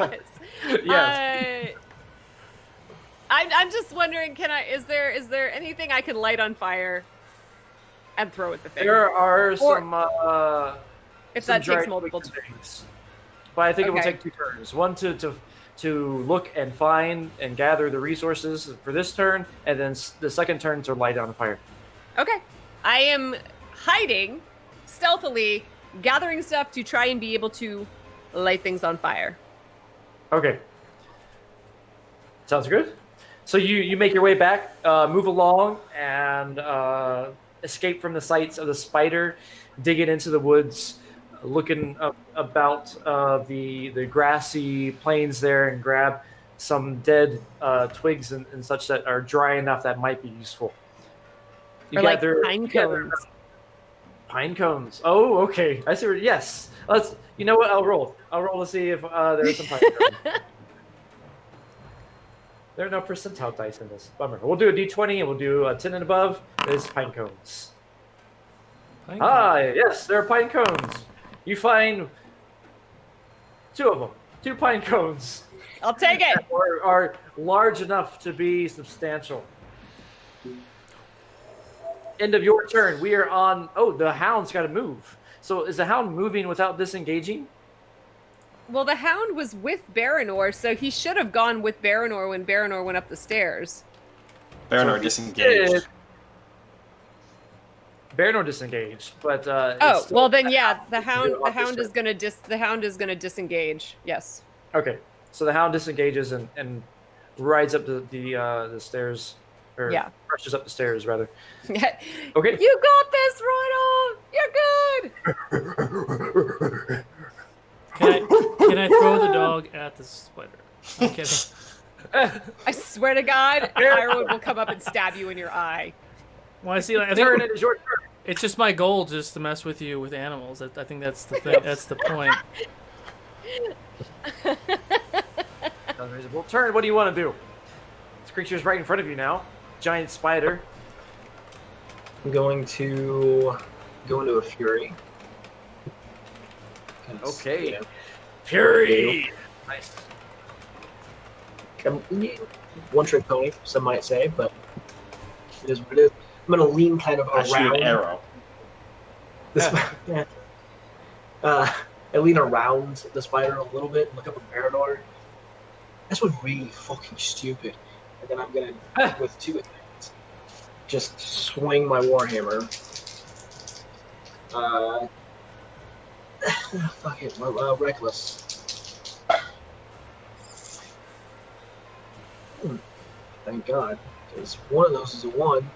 Yes. I'm just wondering, is there anything I can light on fire and throw at the thing? There are Or- some. If some that takes giant multiple things. But I think it will Okay. take 2 turns. One to look and find and gather the resources for this turn, and then the second turn to light on fire. Okay. I am hiding stealthily, gathering stuff to try and be able to light things on fire. Okay. Sounds good. So you make your way back, move along, and escape from the sights of the spider, digging into the woods, looking about the grassy plains there, and grab some dead twigs and such that are dry enough that might be useful. You Or like gather- pine you gather- cones. Pine cones. Oh, okay. I see. Yes. Let's. You know what? I'll roll. I'll roll to see if there's some pine cones. There are no percentile dice in this. Bummer. We'll do a d20 and we'll do a 10 and above. There's pine cones. Yes, there are pine cones. You find 2 of them. 2 pine cones I'll take it. are large enough to be substantial. End of your turn. We are on. Oh, the hound's got to move. So is the hound moving without disengaging? Well, the hound was with Baranor, so he should have gone with Baranor when Baranor went up the stairs. Baranor So disengaged. Baranor disengaged, but Oh, it's still- well then, yeah, the hound opposite. is gonna disengage. Yes. Okay, so the hound disengages and rides up the stairs, or Yeah. rushes up the stairs rather. You Okay. got this, Rhino. You're good. Can I throw the dog at the spider? I'm kidding. I swear to God, Ironwood will come up and stab you in your eye. Well, I see. I Turn. think It is your turn. it's just my goal just to mess with you with animals. I think that's the thing. That's the point. Unreasonable turn. What do you want to do? This creature's right in front of you now. Giant spider. I'm going to go into a fury. 'Cause, Okay. you know, Fury. Nice. one trick pony, some might say, but it is what it is. I'm going to lean kind of I shoot around. an arrow. I lean around the spider a little bit, look up at Baranor. This was really fucking stupid. And then I'm going to, with 2 attacks, just swing my Warhammer. Fuck it, reckless. Thank God, because one of those is a 1,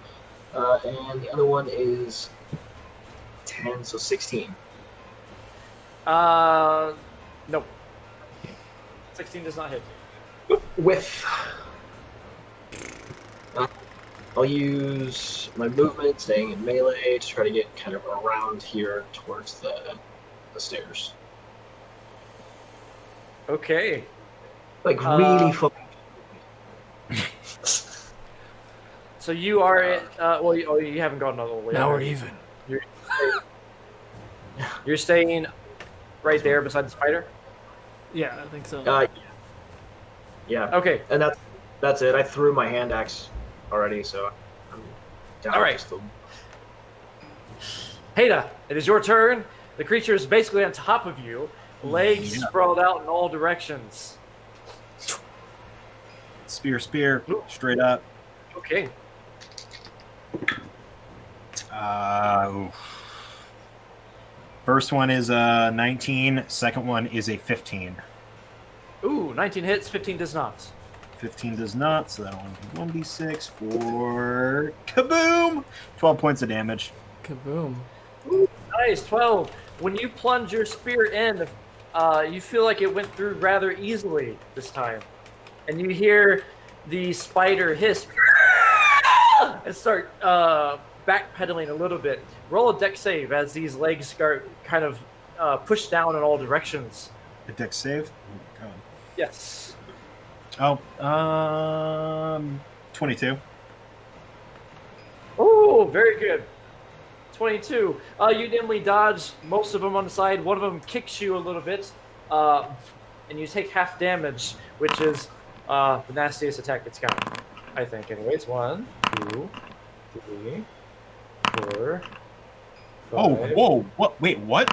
and the other one is 10, so 16. No. 16 does not hit. With, I'll use my movement, staying in melee, to try to get kind of around here towards the stairs. Okay. Like really fucking. So you are at, well, you haven't gone all the way. Now up. we're even. You're staying right there beside the spider? Yeah, I think so. Yeah, Okay. and that's it. I threw my hand axe already, so I'm down. All right. just a- Heda, it is your turn. The creature is basically on top of you, legs Yeah. sprawled out in all directions. Spear, straight up. Okay. First one is a 19. Second one is a 15. Ooh, 19 hits, 15 does not. 15 does not, so that'll only be 1d6 for kaboom! 12 points of damage. Kaboom. Ooh, nice, 12. When you plunge your spear in, you feel like it went through rather easily this time. And you hear the spider hiss and start backpedaling a little bit. Roll a dex save as these legs start kind of pushed down in all directions. A dex save? Oh, Yes. God. 22. Oh, very good. 22. You nimbly dodge most of them on the side. One of them kicks you a little bit, and you take half damage, which is the nastiest attack it's got, I think. Anyways, 1, 2, 3, 4, 5. Oh, whoa! What? Wait, what?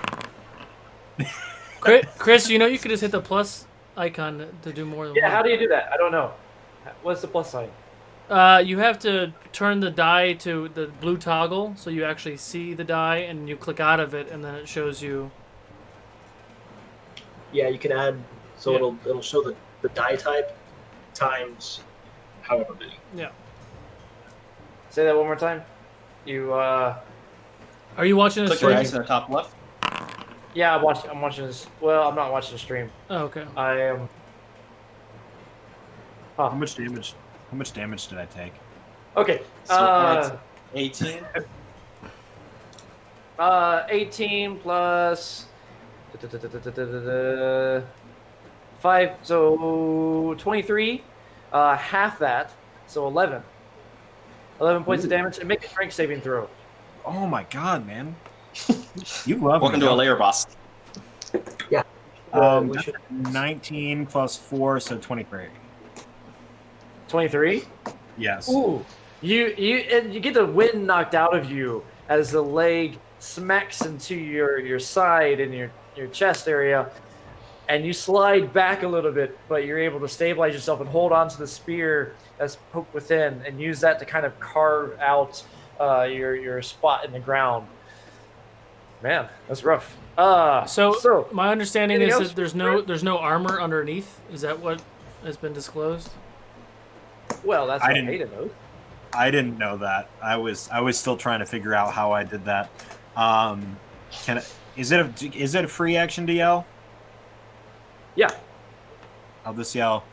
Chris, you know you could just hit the plus icon to do more than Yeah, one. how do you do that? I don't know. What's the plus sign? You have to turn the die to the blue toggle so you actually see the die, and you click out of it, and then it shows you. Yeah, you can add. So Yeah. it'll show the die type times however many. Yeah. Say that one more time. You, Are you watching this Click your stream? X in the top left. yeah, I'm watching this. Well, I'm not watching the stream. Oh, okay. I am. How much damage? How much damage did I take? Okay. So 18. 18 plus 5, so 23. Half that, so 11. 11 points of damage, and make a strength saving throw. Oh my god, man! You love Welcome me, to a don't layer boss. Yeah. you? We That's should- 19 plus 4, so 23. 23. Yes. Ooh, you get the wind knocked out of you as the leg smacks into your side and your chest area, and you slide back a little bit, but you're able to stabilize yourself and hold on to the spear that's poked within, and use that to kind of carve out your spot in the ground. Man, that's rough. So my understanding anything is else? that there's no armor underneath. Is that what has been disclosed? well, that's I what didn't- Hayden knows. I didn't know that. I was still trying to figure out how I did that. Is it a free action to yell? Yeah. I'll just yell.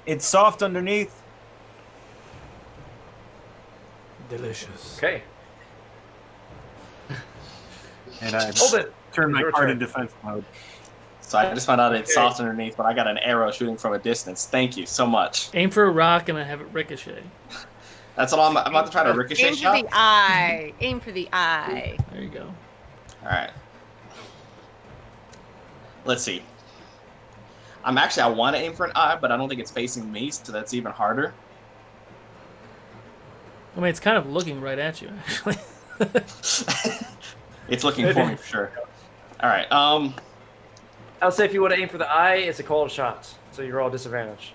It's soft underneath. Delicious. Okay. And I Hold it. turn my Your card turn. in defense mode. So I just found out it's Okay. soft underneath, but I got an arrow shooting from a distance. Thank you so much. Aim for a rock and I have it ricochet. That's all I'm about to try to ricochet Aim for shot. the eye. Aim for the eye. There you go. All right. Let's see. I want to aim for an eye, but I don't think it's facing me, so that's even harder. I mean, it's kind of looking right at you, actually. It's looking for me for sure. All right. I'll say if you want to aim for the eye, it's a called shot, so you're all disadvantaged.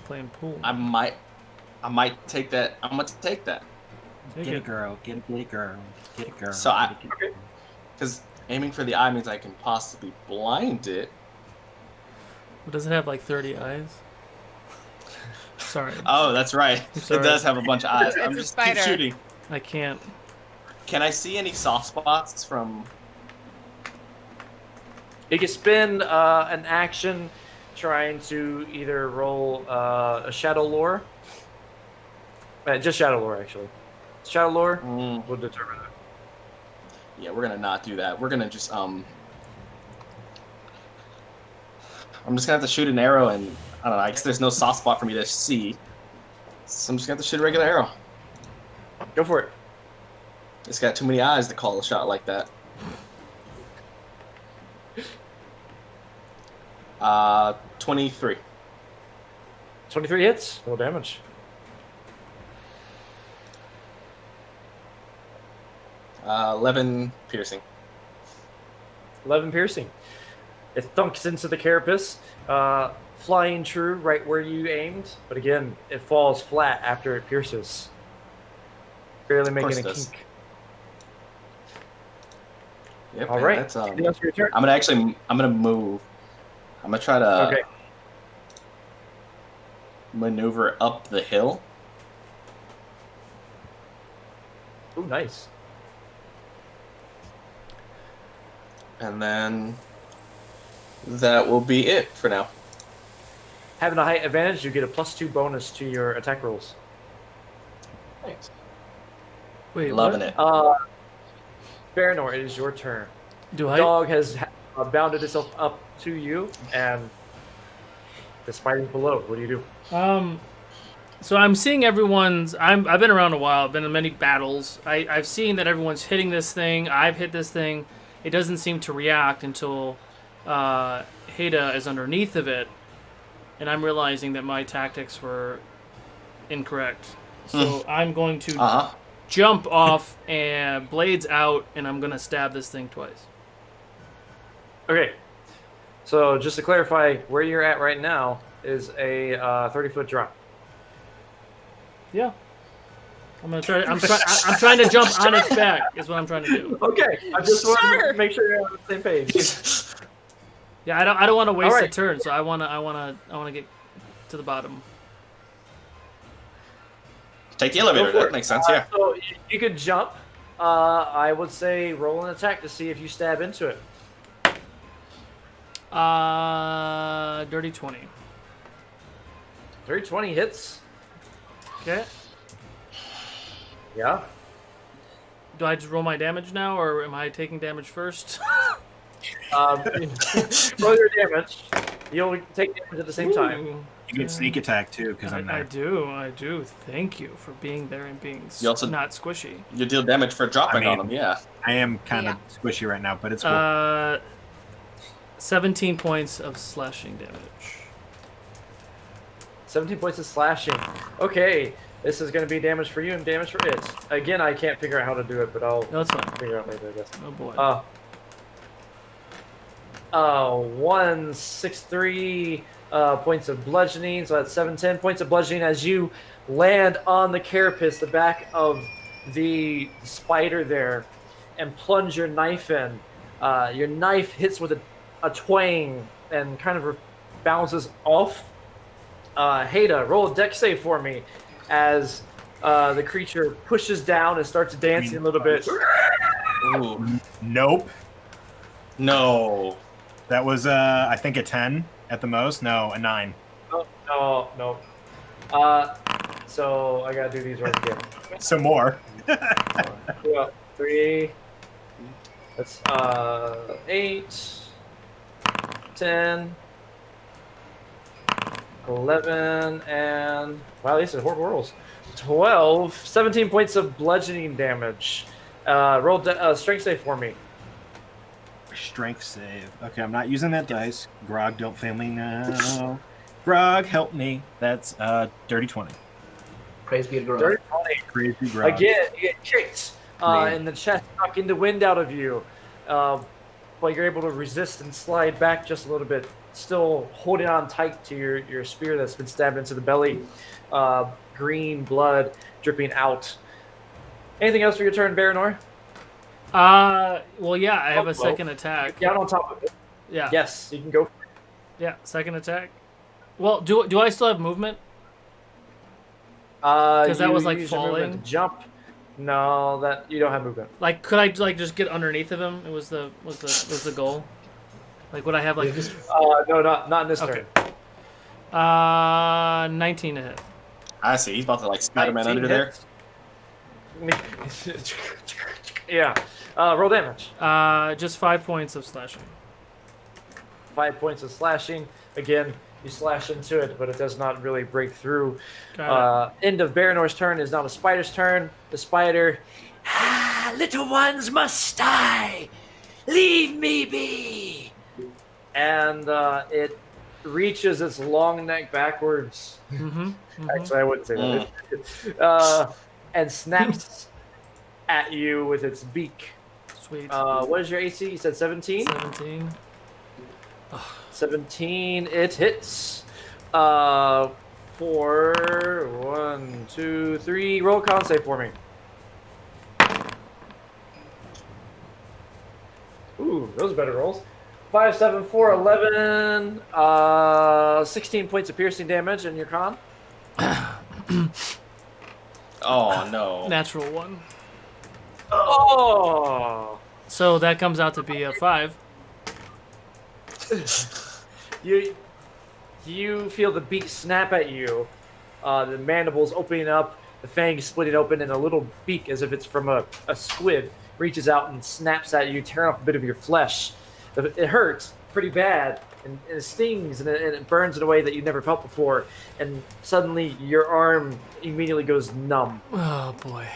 Playing pool. I might take that. I'm gonna take that Take Get it. it, girl. Get it, girl. Get it, girl. So I- Get it, girl. because aiming for the eye means I can possibly blind it. Well, does it have like 30 eyes? Sorry, Oh, that's right. It sorry. does have a bunch of eyes. It's I'm a just spider. keep shooting. I can't. Can I see any soft spots from? You can spend an action trying to either roll a shadow lore. Just shadow lore, actually. Shadow lore will determine it. Yeah, we're gonna not do that. We're gonna just I'm just gonna have to shoot an arrow, and I don't know. I guess there's no soft spot for me to see, so I'm just gonna have to shoot a regular arrow. Go for it. It's got too many eyes to call a shot like that. 23. 23 hits, no damage. 11 piercing. 11 piercing. It thunks into the carapace, flying true right where you aimed, but again, it falls flat after it pierces, barely making a does. kink. Yep. All right. That's, Anything else for your turn? I'm gonna move. I'm gonna try to Okay. maneuver up the hill. Ooh, nice. And then that will be it for now. Having a height advantage, you get a +2 bonus to your attack rolls. Thanks. Wait, Loving what? it. Baranor, it is your turn. Do I? Dog has bounded itself up to you, and the spider's below. What do you do? So I'm seeing everyone's. I've been around a while. I've been in many battles. I've seen that everyone's hitting this thing. I've hit this thing. It doesn't seem to react until Heda is underneath of it, and I'm realizing that my tactics were incorrect. So I'm going to jump off and blades out, and I'm gonna stab this thing twice. Okay. So just to clarify, where you're at right now is a 30-foot drop. Yeah. I'm gonna try. I'm trying to jump on its back. Is what I'm trying to do. Okay. I just want Sure. to make sure you're on the same page. Yeah, I don't want to waste a Alright. turn, so I wanna get to the bottom. Take the elevator. Go for That it. makes sense. Yeah. So you could jump. I would say roll an attack to see if you stab into it. Dirty 20. 320 hits. Okay. Yeah. Do I just roll my damage now, or am I taking damage first? Roll your damage. You'll take damage at the same time. Ooh. You get sneak attack too, because I'm I there. do. Thank you for being there and being You also- not squishy. You deal damage for dropping I on mean- them. Yeah. I am kind of squishy right now, but it's cool. 17 points of slashing damage. 17 points of slashing. Okay. This is going to be damage for you and damage for it. Again, I can't figure out how to do it, but I'll No, it's fine. figure out later, I guess. Oh boy. 163 points of bludgeoning, so that's 710 points of bludgeoning as you land on the carapace, the back of the spider there, and plunge your knife in. Your knife hits with a twang and kind of bounces off. Heda, roll a dex save for me as the creature pushes down and starts dancing a little bit. Ooh. Nope. No. That was, I think, a 10 at the most. No, a 9. No. So I gotta do these right again. Some more. 3. That's 8, 10, 11, and wow, these are horrible rolls. 12, 17 points of bludgeoning damage. Roll strength save for me. Strength save. Okay, I'm not using that dice. Grog, don't fail me now. Grog, help me. That's dirty 20. Praise be to God. Dirty 20. Crazy Grog. Again, you get kicked in the chest, knocking the wind out of you. But you're able to resist and slide back just a little bit, still holding on tight to your spear that's been stabbed into the belly. Green blood dripping out. Anything else for your turn, Baranor? Well, yeah, I have a second attack. Down on top of it. Yeah. Yes, you can go. Yeah, second attack. Well, do I still have movement? Because that was, like, falling? Jump. No, that you don't have movement. Like, could I just get underneath of him? It was the goal. Like, would I have like? No, not in this Okay. turn. 19 to hit. I see. He's about to like Spider-Man under there. Yeah. Roll damage. Just 5 points of slashing. 5 points of slashing. Again, you slash into it, but it does not really break through. End of Baranor's turn is now the spider's turn. The spider, little ones must die. Leave me be. And it reaches its long neck backwards. Mm-hmm. Actually, I wouldn't say that. And snaps at you with its beak. Sweet. What is your AC? You said 17? 17. 17, it hits. For 1, 2, 3. Roll con save for me. Ooh, those are better rolls. 5, 7, 4, 11. 16 points of piercing damage in your con. Oh no. Natural 1. Oh! So that comes out to be a 5. You feel the beak snap at you. The mandibles opening up, the fangs splitting open, and a little beak, as if it's from a squid, reaches out and snaps at you, tearing off a bit of your flesh. It hurts pretty bad, and it stings, and it burns in a way that you never felt before. And suddenly, your arm immediately goes numb, Oh boy.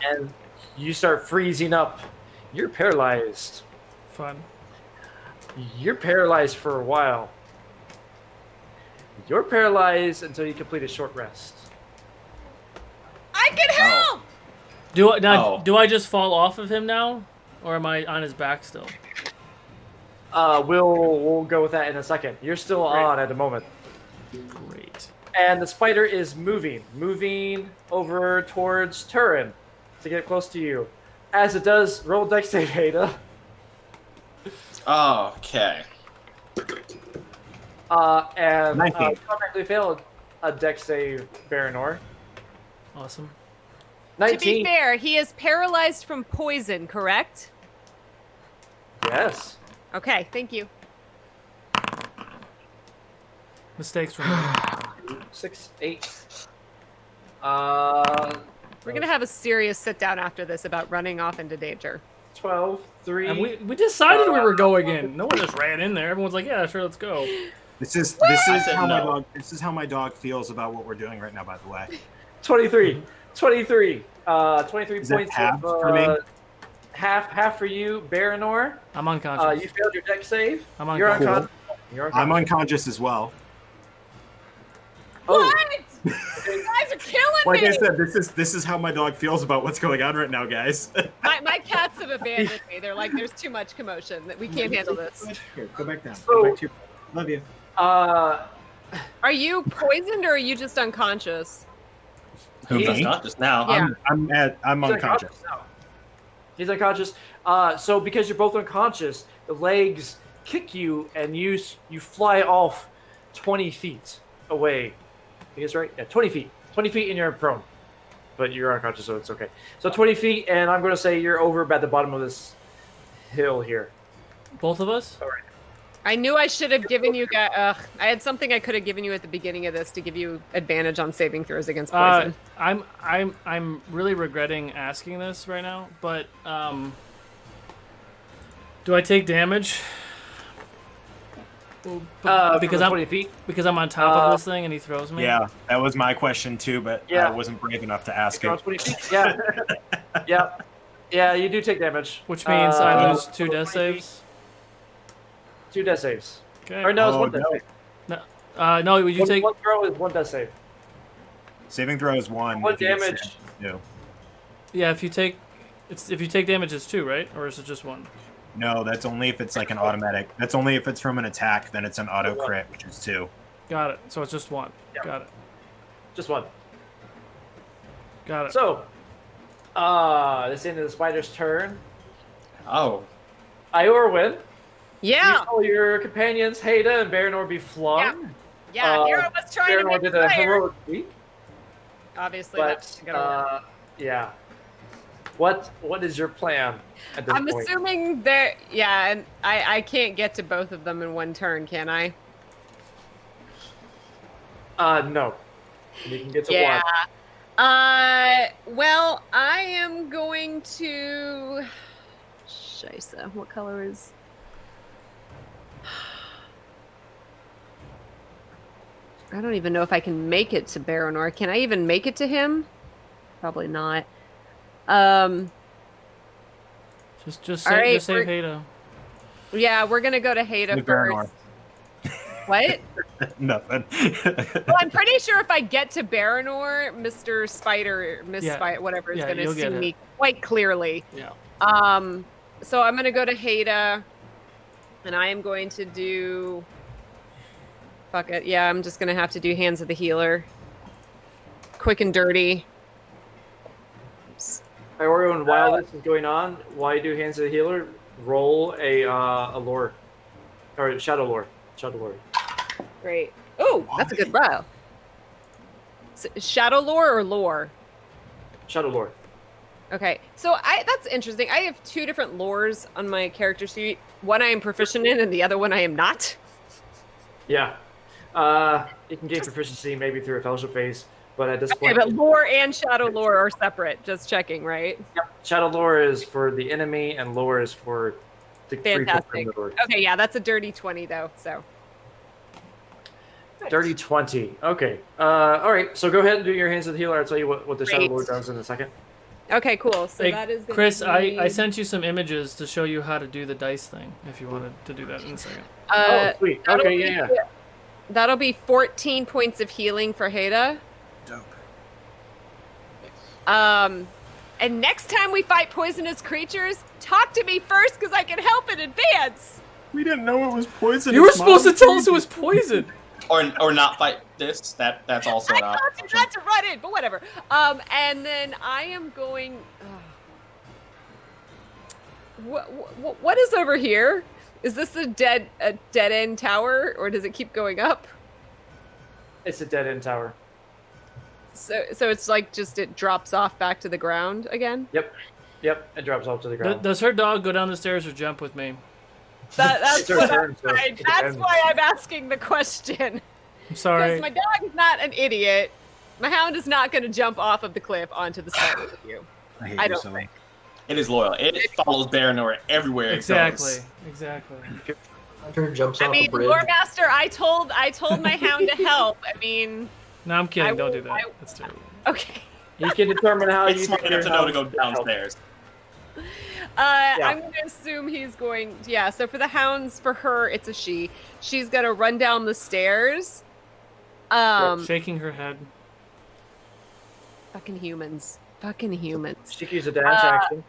and you start freezing up. You're paralyzed. Fun. You're paralyzed for a while. You're paralyzed until you complete a short rest. I can help. Do I just fall off of him now, or am I on his back still? We'll go with that in a second. You're still on at the moment. Great. And the spider is moving over towards Turin to get close to you. As it does, roll dex save, Ada. Okay. And 19. automatically failed a dex save, Baranor. Awesome. 19. To be fair, he is paralyzed from poison, correct? Yes. Okay, thank you. Mistakes from me. 6, 8. We're gonna have a serious sit down after this about running off into danger. 12, 3. And we decided we were going in. No one just ran in there. Everyone's like, yeah, sure, let's go. This is said how no. my dog feels about what we're doing right now. By the way, 23. 23. 23 Is that points half of for me? half for you, Baranor. I'm unconscious. You failed your dex save. I'm You're unconscious. You're I'm unconscious as well. Oh, What? You guys are killing Like me. I said, this is how my dog feels about what's going on right now, guys. My cats have abandoned me. They're like, there's too much commotion. That we can't handle this. Here, go back down. So- Go back to your. Love you. Are you poisoned or are you just unconscious? Who, He's me? not just now. Yeah. I'm he's unconscious. now. He's unconscious. So because you're both unconscious, the legs kick you and you fly off 20 feet away. I guess right? Yeah, 20 feet. 20 feet and you're prone. But you're unconscious, so it's okay. So 20 feet, and I'm going to say you're over at the bottom of this hill here. Both of us? All right. I knew I should have given you guys. I had something I could have given you at the beginning of this to give you advantage on saving throws against poison. I'm really regretting asking this right now, but do I take damage? Because I'm 20 feet. because I'm on top of this thing and he throws me. Yeah, that was my question too, but Yeah. I wasn't brave enough to ask You're on it. 20 feet. Yeah. Yeah, you do take damage. Which means I lose 2 20 death feet, saves. 2 death saves. Okay. Or no, it's Oh, 1 death no. save. No, would you take? One throw is 1 death save. Saving throw is 1. 1 if you get damage. stabbed, 2. Yeah, if you take damage, it's 2, right? Or is it just 1? No, that's only if it's like an automatic. That's only if it's from an attack. Then it's an auto crit, which is 2. Got it. So it's just 1. Yeah. Got it. Just 1. Got it. So, this end of the spider's turn. Oh. Iorwin, you Yeah. saw your companions, Haida and Baranor, be flung. Yeah. Here I was trying to Baranor make did a fire. heroic feat, Obviously, but that's gonna work. yeah. What is your plan at this I'm point? assuming that. Yeah, and I can't get to both of them in one turn, can I? No. You can get to Yeah. one. Well, I am going to. Scheisse. What color is? I don't even know if I can make it to Baranor. Can I even make it to him? Probably not. Just All right, save Hada. Yeah, we're gonna go to Haida With first. Baranor. What? Nothing. Well, I'm pretty sure if I get to Baranor, Mr. Spider, Miss Yeah. Spider, whatever, is Yeah, going to you'll see get it. me quite clearly. Yeah. So I'm going to go to Haida, and I am going to do. Fuck it. Yeah, I'm just going to have to do Hands of the Healer. Quick and dirty. Oops. Orion, while this is going on, while you do Hands of the Healer, roll a lore. Or Shadow Lore. Shadow Lore. Great. Oh, that's a good roll. Shadow lore or lore? Shadow Lore. Okay, so that's interesting. I have 2 different lores on my character sheet. One I am proficient in, and the other one I am not. Yeah. You can gain proficiency maybe through a fellowship phase, but at this Okay, point... but lore and shadow lore are separate. Just checking, right? Yep. Shadow Lore is for the enemy, and Lore is for the free folk Fantastic. from the Lord. Okay, yeah, that's a dirty 20 though. So. Dirty 20. Okay. All right. So go ahead and do your Hands of the Healer. I'll tell you what the Shadow Great. Lord does in a second. Okay, cool. So Hey, that is. Gonna Chris, be... I sent you some images to show you how to do the dice thing. If you wanted to do that in a second. Oh, sweet. that'll Okay, be- yeah. That'll be 14 points of healing for Haida. Dope. And next time we fight poisonous creatures, talk to me first because I can help in advance. We didn't know it was poison. You were supposed to tell us it was poison. Or not fight this. That's also I an told you option. not to run in, but whatever. And then I am going. What is over here? Is this a dead end tower, or does it keep going up? It's a dead end tower. So it's like just it drops off back to the ground again. Yep. It drops off to the ground. Does her dog go down the stairs or jump with me? That's It's her what turn, so it that's depends. why I'm asking the question. I'm sorry. Because my dog is not an idiot. My hound is not going to jump off of the cliff onto the spot with you. I hate I you don't so think. much. It is loyal. It follows Baranor everywhere it Exactly. goes. Exactly. Hunter jumps I off mean, a bridge. Lore Master, I told my hound to help. I mean, No, I'm kidding. I Don't will- do that. That's terrible. okay. You can determine how It's you smart enough to know to go downstairs. I'm going to assume he's going. Yeah. So for the hounds, for her, it's a she. She's going to run down the stairs. Shaking her head. Fucking humans. Fucking humans. She can use a dash action.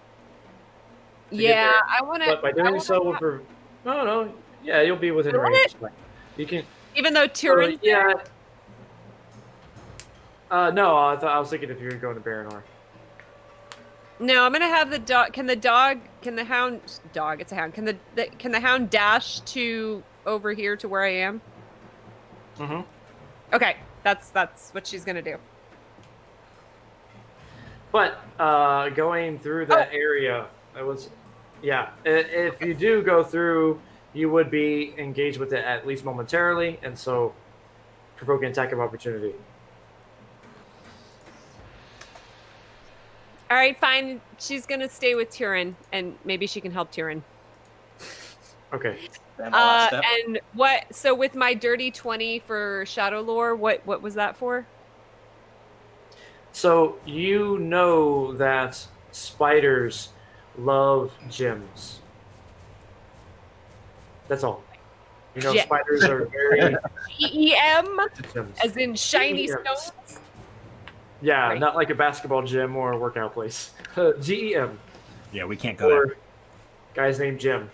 to get Yeah, there. I want to. But by doing so, with no, yeah, you'll be within Really? range. You can. Even though Tyrion. Yeah. No, I was thinking if you were going to Baranor. No, I'm gonna have the dog. Can the hound? Dog. It's a hound. Can the hound dash to over here to where I am? Mm-hmm. Okay, that's what she's gonna do. But going through that area, it was, yeah. If you do go through, you would be engaged with it at least momentarily, and so provoke an attack of opportunity. All right, fine. She's gonna stay with Tyrion, and maybe she can help Tyrion. Okay. And the last step. And what? So with my dirty 20 for Shadow Lore, what was that for? So you know that spiders love gems. That's all. You know, Gem. spiders are very GEM, gems. as in shiny GEMs. stones. Yeah, Right. not like a basketball gym or a workout place. GEM. Yeah, we can't go there. Or guys named Jim.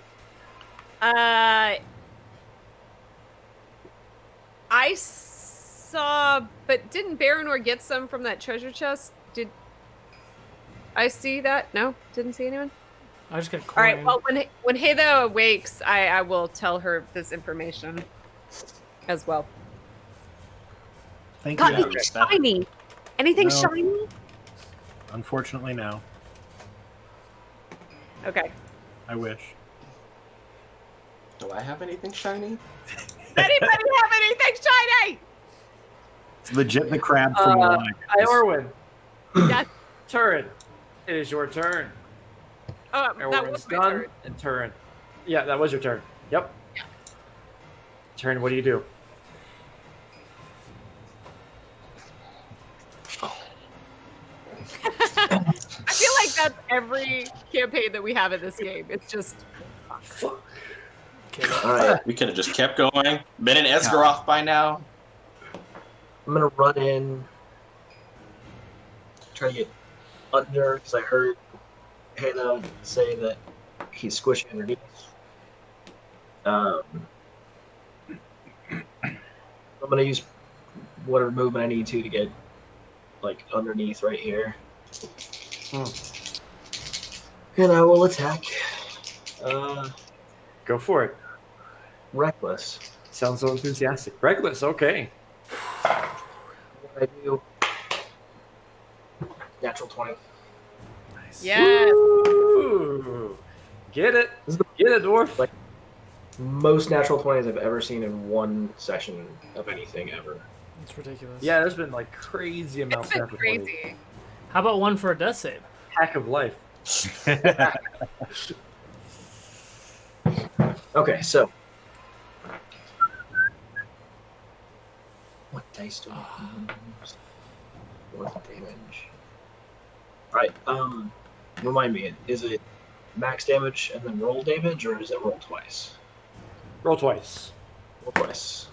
I saw, but didn't Baranor get some from that treasure chest? Did I see that? No, didn't see anyone. I just got All coin. right. Well, when Haida awakes, I will tell her this information as well. Thank God, you. anything shiny? Anything No. shiny? Unfortunately, no. Okay. I wish. Do I have anything shiny? Anybody have anything shiny? It's legit the crab from Moana. Iorwin, Yes. Turin, it is your turn. That Iorwin's was my done, turn. and Turin. Yeah, that was your turn. Yep. Turin, what do you do? I feel like that's every campaign that we have in this game. It's just kill it. All right, We could have just kept going. Been in Esgaroth by now. I'm gonna run in, try to get under because I heard Hannah say that he's squishy underneath. I'm gonna use whatever movement I need to get like underneath right here, and I will attack. Go for it. Reckless. Sounds so enthusiastic. Reckless, okay. What I do? Natural 20. Nice. Yes. Ooh. Get it. This is the Get it, dwarf. Like- most natural 20s I've ever seen in one session of anything ever. It's ridiculous. Yeah, there's been like crazy amounts It's been of crazy. crazy. How about one for a death save? Hack of life. Okay, so what dice do I use? What damage? Alright, remind me, is it max damage and then roll damage, or is it roll twice? Roll twice. Roll twice.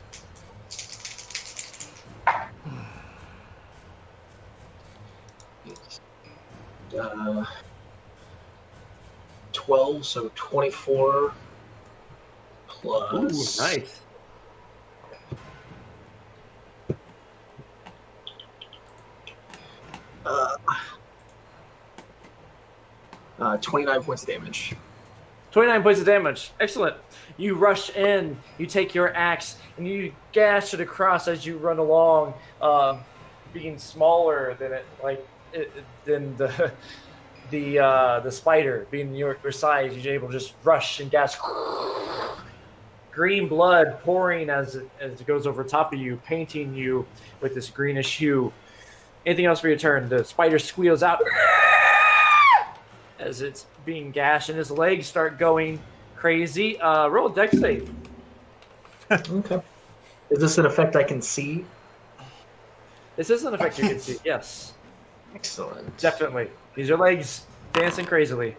Uh, 12, so 24 plus. Ooh, nice. Uh, 29 points of damage. 29 points of damage. Excellent. You rush in, you take your axe, and you gash it across as you run along, being smaller than than the spider, being your size. You're able to just rush and gash. Green blood pouring as it goes over top of you, painting you with this greenish hue. Anything else for your turn? The spider squeals out as it's being gashed, and his legs start going crazy. Roll a dex save. Okay. Is this an effect I can see? This is an effect you can see. Yes, Excellent. definitely. These are legs dancing crazily.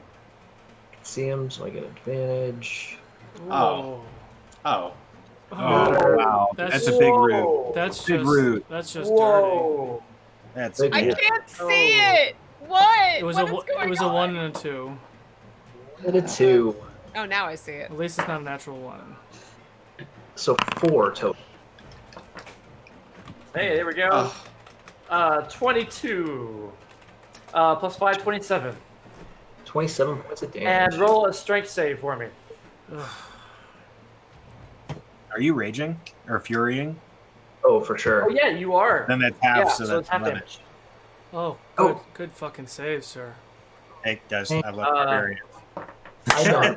See him, so I get advantage. Oh. Oh. Oh, wow. That's a big root. Whoa. That's Big just root. that's just dirty. Whoa! That's Big I Yeah. can't see it. What? It was What a is going it was a on? 1 and a 2. And a 2. Oh, now I see it. At least it's not a natural 1. So 4 total. Hey, there we go. Oh. 22. Plus 5, 27. 27 points of damage. And roll a strength save for me. Are you raging or furying? Oh, for sure. Oh yeah, you are. Then that's half, Yeah, so so that's it's half 11. damage. Oh, Oh. good fucking save, sir. It does. Hey, I love barbarian. I know.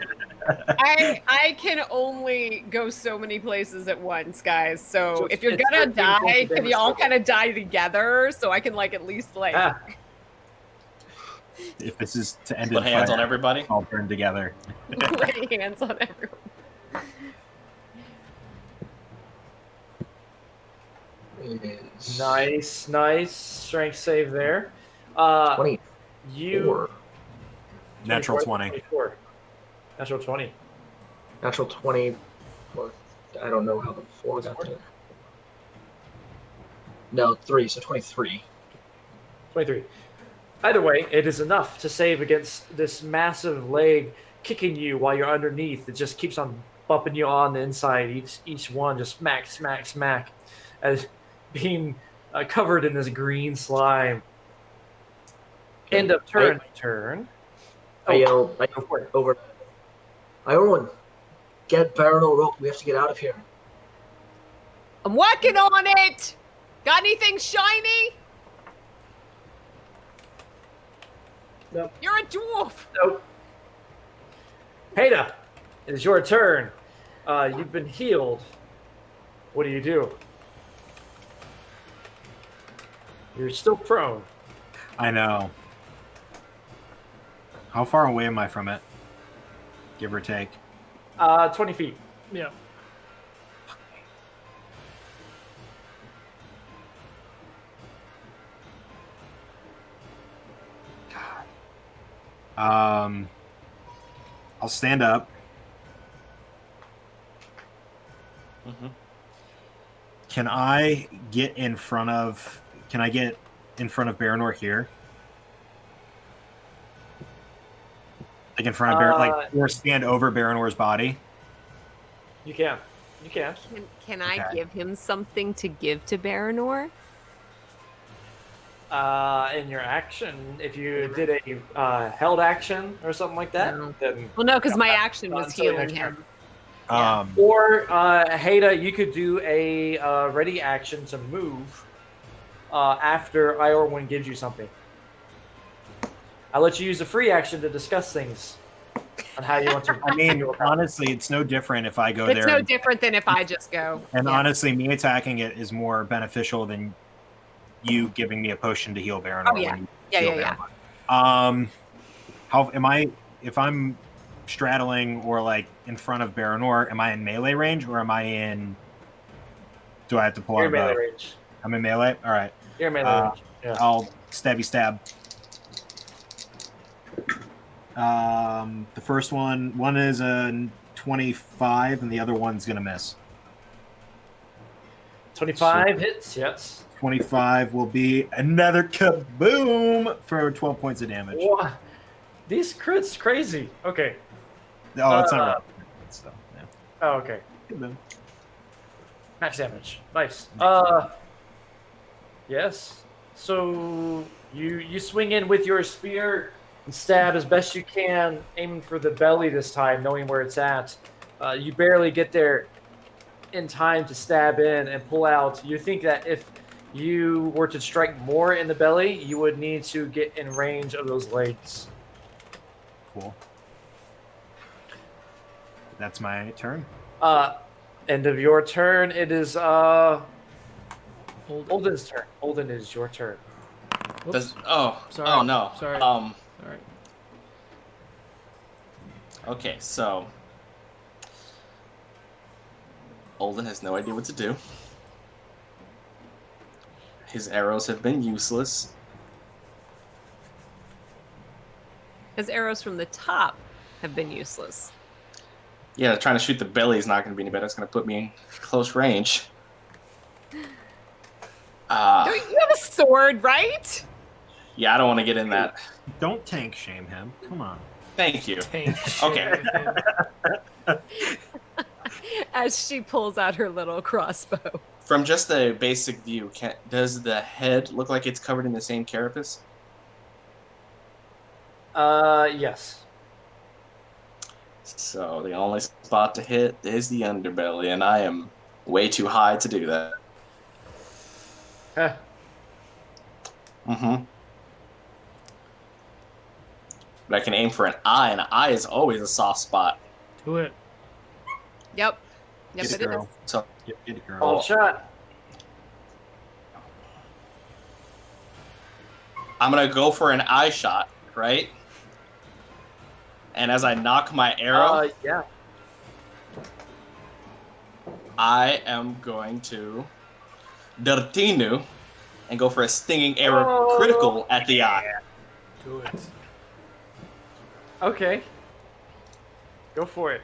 I can only go so many places at once, guys. So So if you're it's gonna 13 points die, of can damage you all total. kind of die together so I can like at least like Ah, If this is to end Put in hands fire, on everybody. all burn together. lay hands on everyone. It is nice strength save there. 24. You Natural 24, 20. 24. Natural 20. Natural 20. Or, I don't know how the 4 got there. No, 3, so 23. 23. Either way, it is enough to save against this massive leg kicking you while you're underneath. It just keeps on bumping you on the inside. Each one just smack, as being covered in this green slime. End of turn. I yell Go for it. over. Everyone, get Baron rope. We have to get out of here. I'm working on it. Got anything shiny? Nope. You're a dwarf. Nope. Heda, it is your turn. You've been healed. What do? You're still prone. I know. How far away am I from it? Give or take. 20 feet. Yeah. I'll stand up. Can I get in front of? Can I get in front of Baranor here? Like in front of or stand over Baranor's body? You can. You can. Can I Okay. give him something to give to Baranor? In your action, if you did a held action or something like that, No. then Well, no, because my not- action not was until your healing next turn. him. Yeah. Or Haida, you could do a ready action to move after Iorwin gives you something. I'll let you use a free action to discuss things on how you want to. I mean, honestly, it's no different if I go It's there. no different than if I just go. And Yeah. honestly, me attacking it is more beneficial than you giving me a potion to heal Baranor. Oh, yeah. when you Yeah, heal yeah, Baranor. How am I? If I'm straddling or like in front of Baranor, am I in melee range or am I in? Do I have to pull You're out a melee bow? range. I'm in melee. All right. You're melee range. Yeah. I'll stabby stab. The first one is a 25, and the other one's gonna miss. 25 hits. Yes. 25 will be another kaboom for 12 points of damage. Wow. These crits crazy. Okay. Oh, it's not right. So, yeah. Oh, okay. Kaboom. Max damage. Nice. Yes. So you swing in with your spear and stab as best you can, aiming for the belly this time, knowing where it's at. You barely get there in time to stab in and pull out. You think that if you were to strike more in the belly, you would need to get in range of those legs. Cool. That's my turn. End of your turn. It is Olden. Olden's turn. Olden, it is your turn. Does, Sorry. oh no. Sorry. All right. Okay, so Olden has no idea what to do. His arrows have been useless. His arrows from the top have been useless. Yeah, trying to shoot the belly is not going to be any better. It's going to put me in close range. Don't you have a sword, right? Yeah, I don't want to get in that. Don't tank shame him. Come on. Thank you. Tank Okay. shit. As she pulls out her little crossbow. From just a basic view, does the head look like it's covered in the same carapace? Yes. So the only spot to hit is the underbelly, and I am way too high to do that. Huh. Mm-hmm. But I can aim for an eye, and an eye is always a soft spot. Do it. Yep. Yep, Get it it, girl. is. So Get it, girl. All shot. I'm going to go for an eye shot, right? And as I knock my arrow, Yeah. I am going to Dertinu and go for a stinging arrow Oh, critical at the eye. Do it. Okay. Go for it.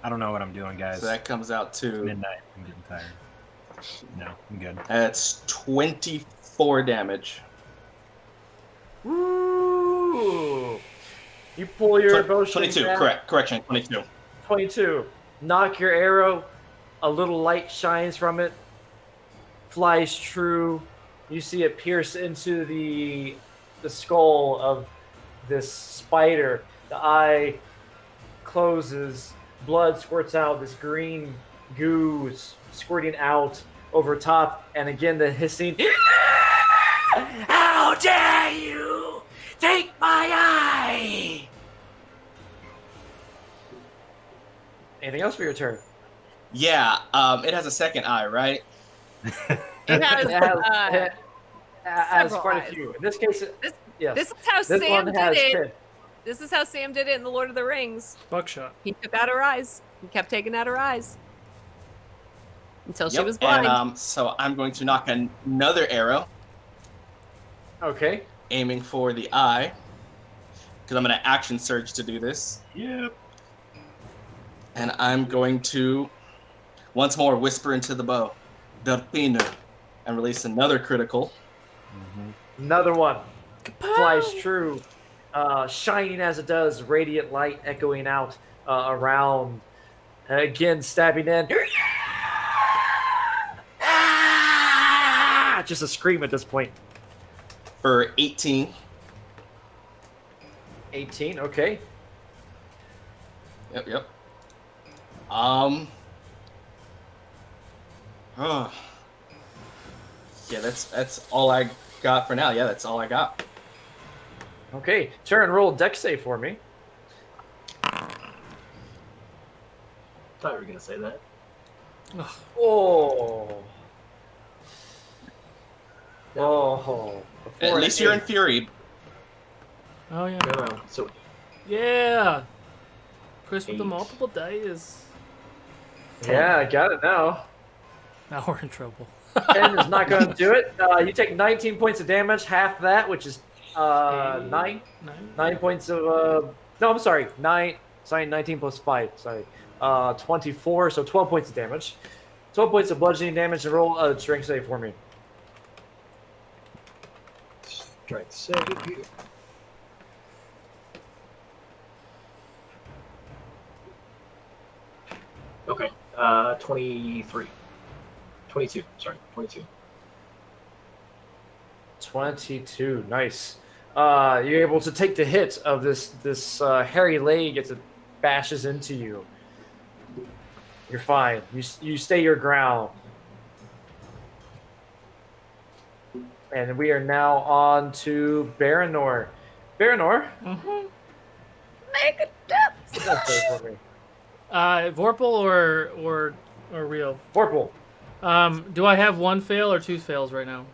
I don't know what I'm doing, guys. So that comes out to, Midnight. I'm getting tired. No, I'm good. that's 24 damage. Woo! You pull your bow string 22, back. correction, 22. 22. Knock your arrow. A little light shines from it. Flies true. You see it pierce into the skull of this spider. The eye closes. Blood squirts out. This green goo is squirting out over top. And again, the hissing. How dare you take my eye! Anything else for your turn? Yeah, it has a second eye, right? It has, It has several quite eyes. a few. In this case, yes. This is how This Sam one did has it. 10. This is how Sam did it in The Lord of the Rings. Buckshot. He took out her eyes. He kept taking out her eyes. Until she Yep, was blind. and so I'm going to knock another arrow, Okay. aiming for the eye, because I'm going to action surge to do this. Yep. And I'm going to once more whisper into the bow, Delfino, and release another critical. Another one flies true, shining as it does, radiant light echoing out around. Again, stabbing in. Just a scream at this point. For 18. 18, okay. Yep. Oh. Yeah, that's all I got for now. Yeah, that's all I got. Okay, turn, roll dex save for me. Thought you were gonna say that. Oh. Oh. At least you're infuriated. Oh yeah. No. So Yeah. Chris with the 8. multiple dice. Yeah, I got it now. Now we're in trouble. 10 is not going to do it. You take 19 points of damage, half that, which is 9 points of... no, I'm sorry. 19 plus 5. Sorry. 24, so 12 points of damage. 12 points of bludgeoning damage, and roll a strength save for me. strength save. Okay. 23. 22. Sorry, 22. 22, nice. You're able to take the hit of this hairy leg as it bashes into you. You're fine. You stay your ground. And we are now on to Baranor. Baranor, Make a death. death save for me. Vorpal or real? Vorpal, Do I have one fail or two fails right now?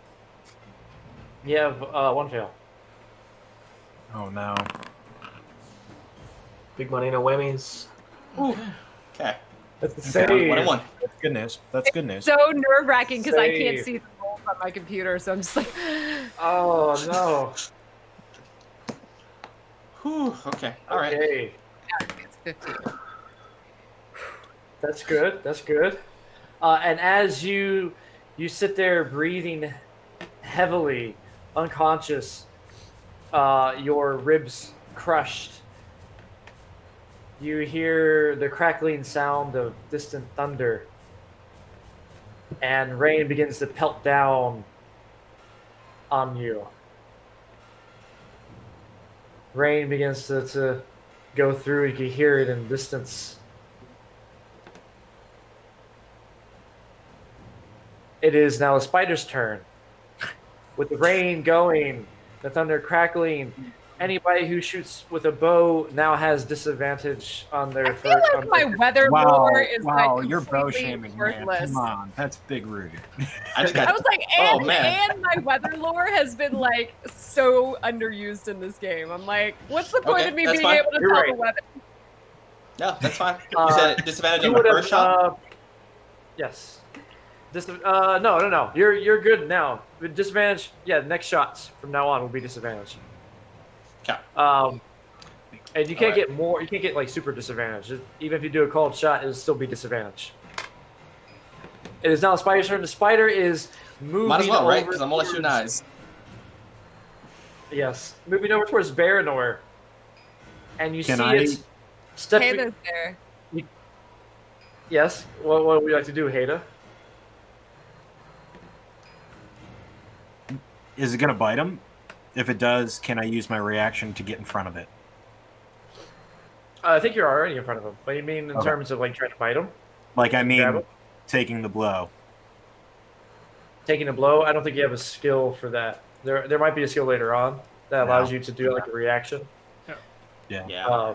you have one fail. Oh no. Big money, no whammies. Okay. That's the Okay, save. 1 and 1. That's good news. That's good news. So nerve-wracking because I can't Save. see the rolls on my computer, so I'm just like, Oh no. Whew, okay. All right. Okay. it's 15. That's good. That's good. And as you sit there breathing heavily, unconscious, your ribs crushed, you hear the crackling sound of distant thunder, and rain begins to pelt down on you. Rain begins to go through. You can hear it in the distance. It is now the spider's turn. With the rain going, the thunder crackling, anybody who shoots with a bow now has disadvantage on their I feel like my weather lore is like you're bow completely shaming, man. worthless. Come on, that's big rude. I just I got. was like, Oh, and, man. and my weather lore has been like so underused in this game. I'm like, what's the point Okay, of me that's being fine. able to You're tell right. the weather? No, that's fine. You said disadvantage You on the would have. first shot. Yes. No. You're good now. With disadvantage. Yeah, the next shots from now on will be disadvantage. Okay. And you can't Alright. get more. You can't get like super disadvantage. Even if you do a called shot, it'll still be disadvantage. It is now the spider's turn. The spider is moving. Might as well, right? over Because I'm only shooting towards- eyes. Yes, moving over towards Baranor, and you Can see I- it step. Hada's there. Yes. What would we like to do, Hada? Is it gonna bite him? If it does, can I use my reaction to get in front of it? I think you're already in front of him. What do you mean in Okay. terms of like trying to bite him? Like I Grab mean, him? taking the blow. Taking a blow? I don't think you have a skill for that. There might be a skill later on that allows you to do like a reaction. Yeah. Yeah.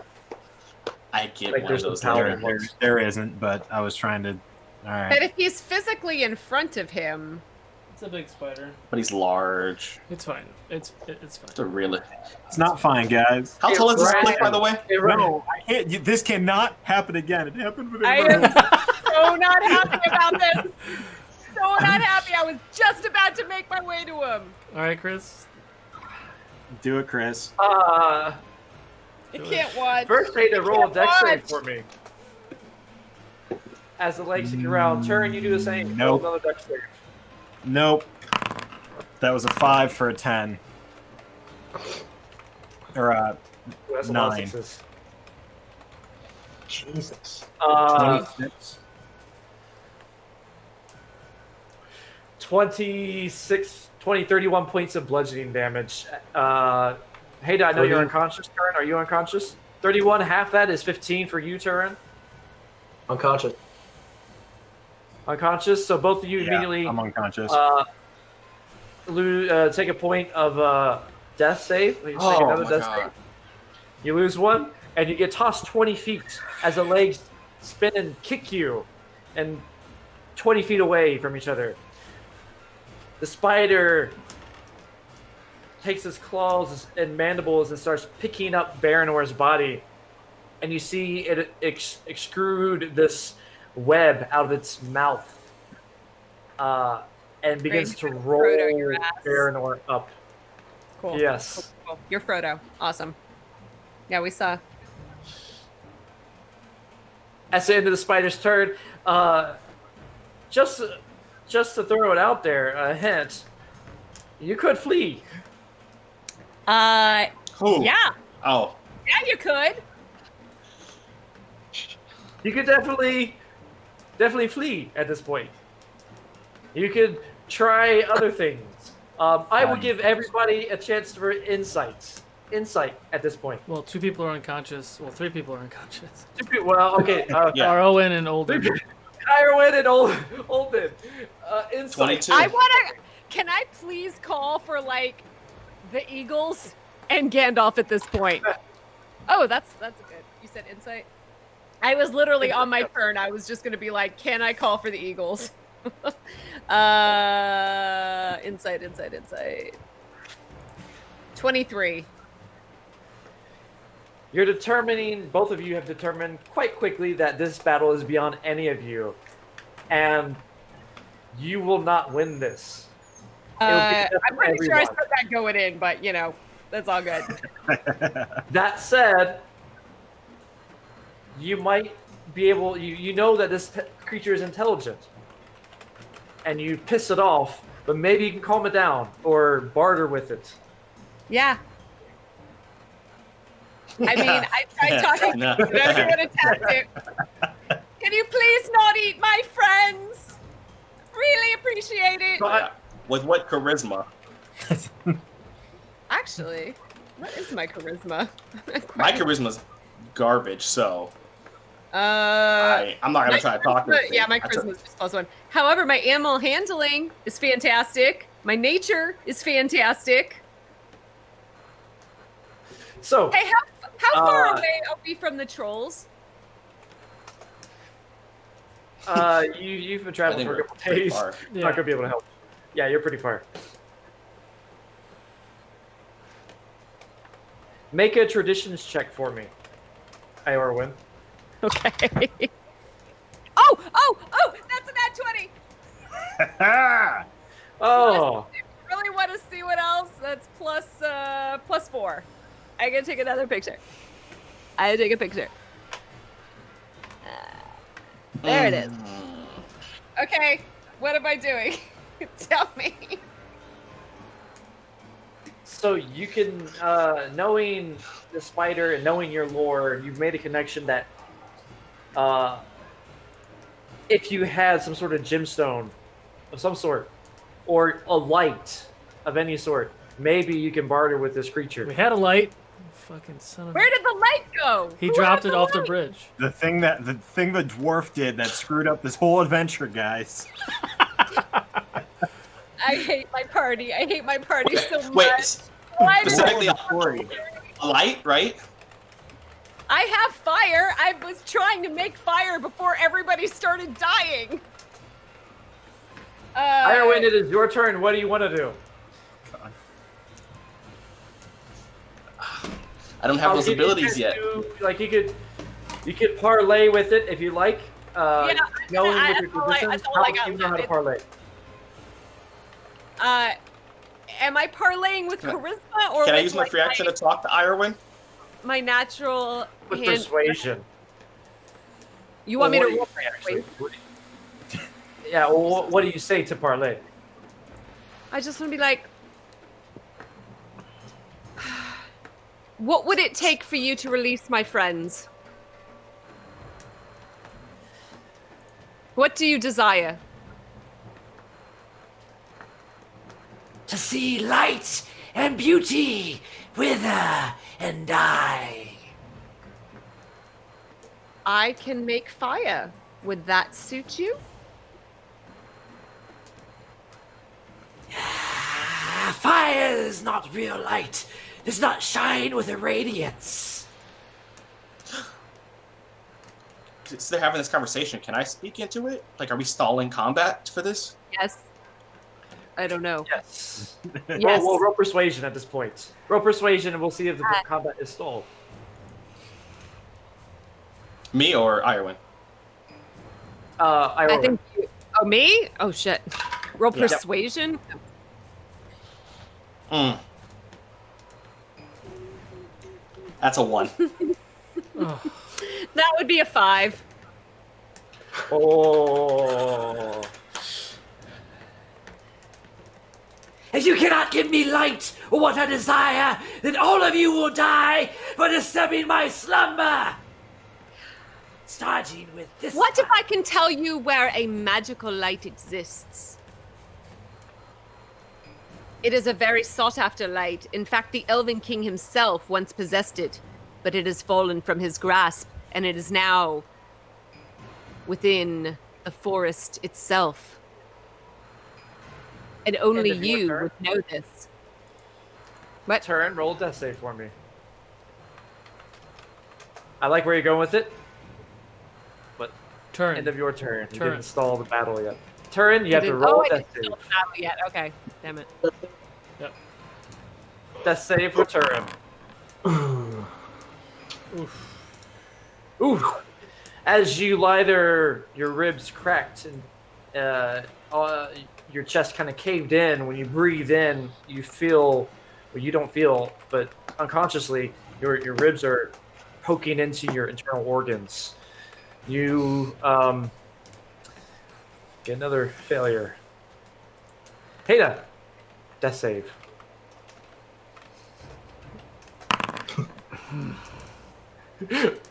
I get like one of there's those some power later. in it. There isn't, but I was trying to. All But right. if he's physically in front of him, It's a big spider. But he's large. It's fine. It's It's a fine. really. It's not fine, guys. How tall is this Right. cliff, by the way? No, I can't. This cannot happen again. It happened with I everyone am else. so not happy about this. So not happy. I was just about to make my way to him. All right, Chris. Do it, Chris. I can't watch. First, Hada, roll a can't dex save watch. for me. as the legs stick around. Turn, you do the same. Nope. Roll another dex save. Nope. That was a 5 for a 10. Or Ooh, that's a lot of 9. sixes. Jesus. 26. 31 points of bludgeoning damage. Hey, I know you're unconscious, Turin. Are you unconscious? 31, half that is 15 for you, Turin. Unconscious. Unconscious, so both of you immediately I'm unconscious. take a point of death save. You take Oh another my death god. save. You lose one, and you get tossed 20 feet as the legs spin and kick you, and 20 feet away from each other. The spider takes its claws and mandibles and starts picking up Baranor's body, and you see it extrude this web out of its mouth, and begins to roll Frodo your ass. Baranor up. Cool. Yes. Cool. You're Frodo. Awesome. Yeah, we saw. At the end of the spider's turn, just to throw it out there, a hint, you could flee. Who? Yeah. Oh. Yeah, you could. You could definitely flee at this point. You could try other things. I will give everybody a chance for insight at this point. Well, 2 people are unconscious. Well, 3 people are unconscious. Well, okay. Yeah. Are Owen and Olden. Ironwood and Olden. Insight. 22. Can I please call for like the Eagles and Gandalf at this point? Oh, that's a good. You said insight. I was literally on my turn. I was just gonna be like, can I call for the Eagles? Insight. 23. You're determining, both of you have determined quite quickly that this battle is beyond any of you, and you will not win this. I'm pretty sure I said that going in, but you know, that's all good. That said, you might be able, you know that this creature is intelligent, and you piss it off, but maybe you can calm it down or barter with it. Yeah. I mean, I tried talking No. to everyone attacked it. Can you please not eat my friends? Really appreciate it. Yeah. With what charisma? Actually, what is my charisma? My charisma's garbage, so I'm I'm not gonna try to talk to it. Yeah, my charisma is just +1. However, my animal handling is fantastic. My nature is fantastic. So, Hey, how far away are we from the trolls? you've been I traveling think for a we're couple pretty days. far. I'm not gonna be able to help. Yeah, you're pretty far. Make a traditions check for me, Iorwin. Okay. Oh! That's an at 20. Oh, Really want to see what else? That's +4. I gotta take another picture. I gotta take a picture. There it is. Okay, what am I doing? Tell me. so you can, knowing the spider and knowing your lore, you've made a connection that if you had some sort of gemstone of some sort, or a light of any sort, maybe you can barter with this creature. We had a light. Fucking son of Where did the light go? He Who dropped had it off the light? bridge. the thing the dwarf did that screwed up this whole adventure, guys. I hate my party. I hate my party so much. Wait, Why do specifically Story. a light, right? I have fire. I was trying to make fire before everybody started dying. Iorwin, it is your turn. What do you want to do? I don't have I'll those give you a abilities chance yet. like you could parlay with it if you like. Yeah, Knowing that's with your all I traditions, got how do you know how to left. parlay? Am I parlaying with charisma or Can I with, use my like, free action to talk to Iorwin? my natural With hand? persuasion. You want me Well, to roll? actually? Yeah. Well, what do you say to parlay? I just want to be like, what would it take for you to release my friends? What do you desire? To see light and beauty wither and die. I can make fire. Would that suit you? Fire is not real light. Does not shine with a radiance. Since they're having this conversation, can I speak into it? Like, are we stalling combat for this? Yes. I don't know. Yes. Yes. Well, roll persuasion at this point. Roll persuasion, and we'll see if the combat is stalled. Me or Irwin? I think you, oh, me? Oh, shit. Roll Yeah. persuasion? That's a 1. That would be a 5. Oh. If you cannot give me light or what I desire, then all of you will die for disturbing my slumber. Starting with this. What if I can tell you where a magical light exists? It is a very sought-after light. In fact, the Elven King himself once possessed it, but it has fallen from his grasp, and it is now within the forest itself. And only End of your you turn? would know this. What? Turn, roll a death save for me. I like where you're going with it, but Turn. end of your turn. You Turn. didn't stall the battle yet. Turn, you have to roll I a death didn't save. stall the battle yet. Okay, damn it. Yep. Death save for turn. Oof. Ooh. As you lie there, your ribs cracked and your chest kind of caved in. When you breathe in, you feel, well, you don't feel, but unconsciously, your ribs are poking into your internal organs. You get another failure. Heda, death save.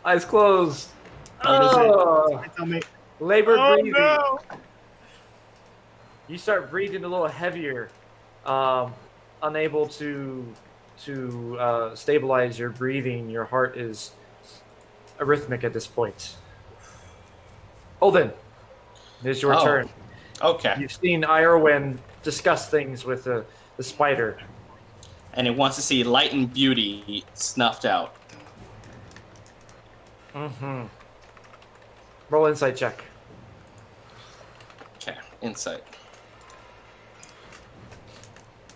Eyes closed. Oh. Tell me. Labored Oh, breathing. no. You start breathing a little heavier, unable to stabilize your breathing. Your heart is arrhythmic at this point. Olden, it is your Oh. turn. Okay. You've seen Irwin discuss things with the spider. And it wants to see light and beauty snuffed out. Mm-hmm. Roll insight check. Okay, insight.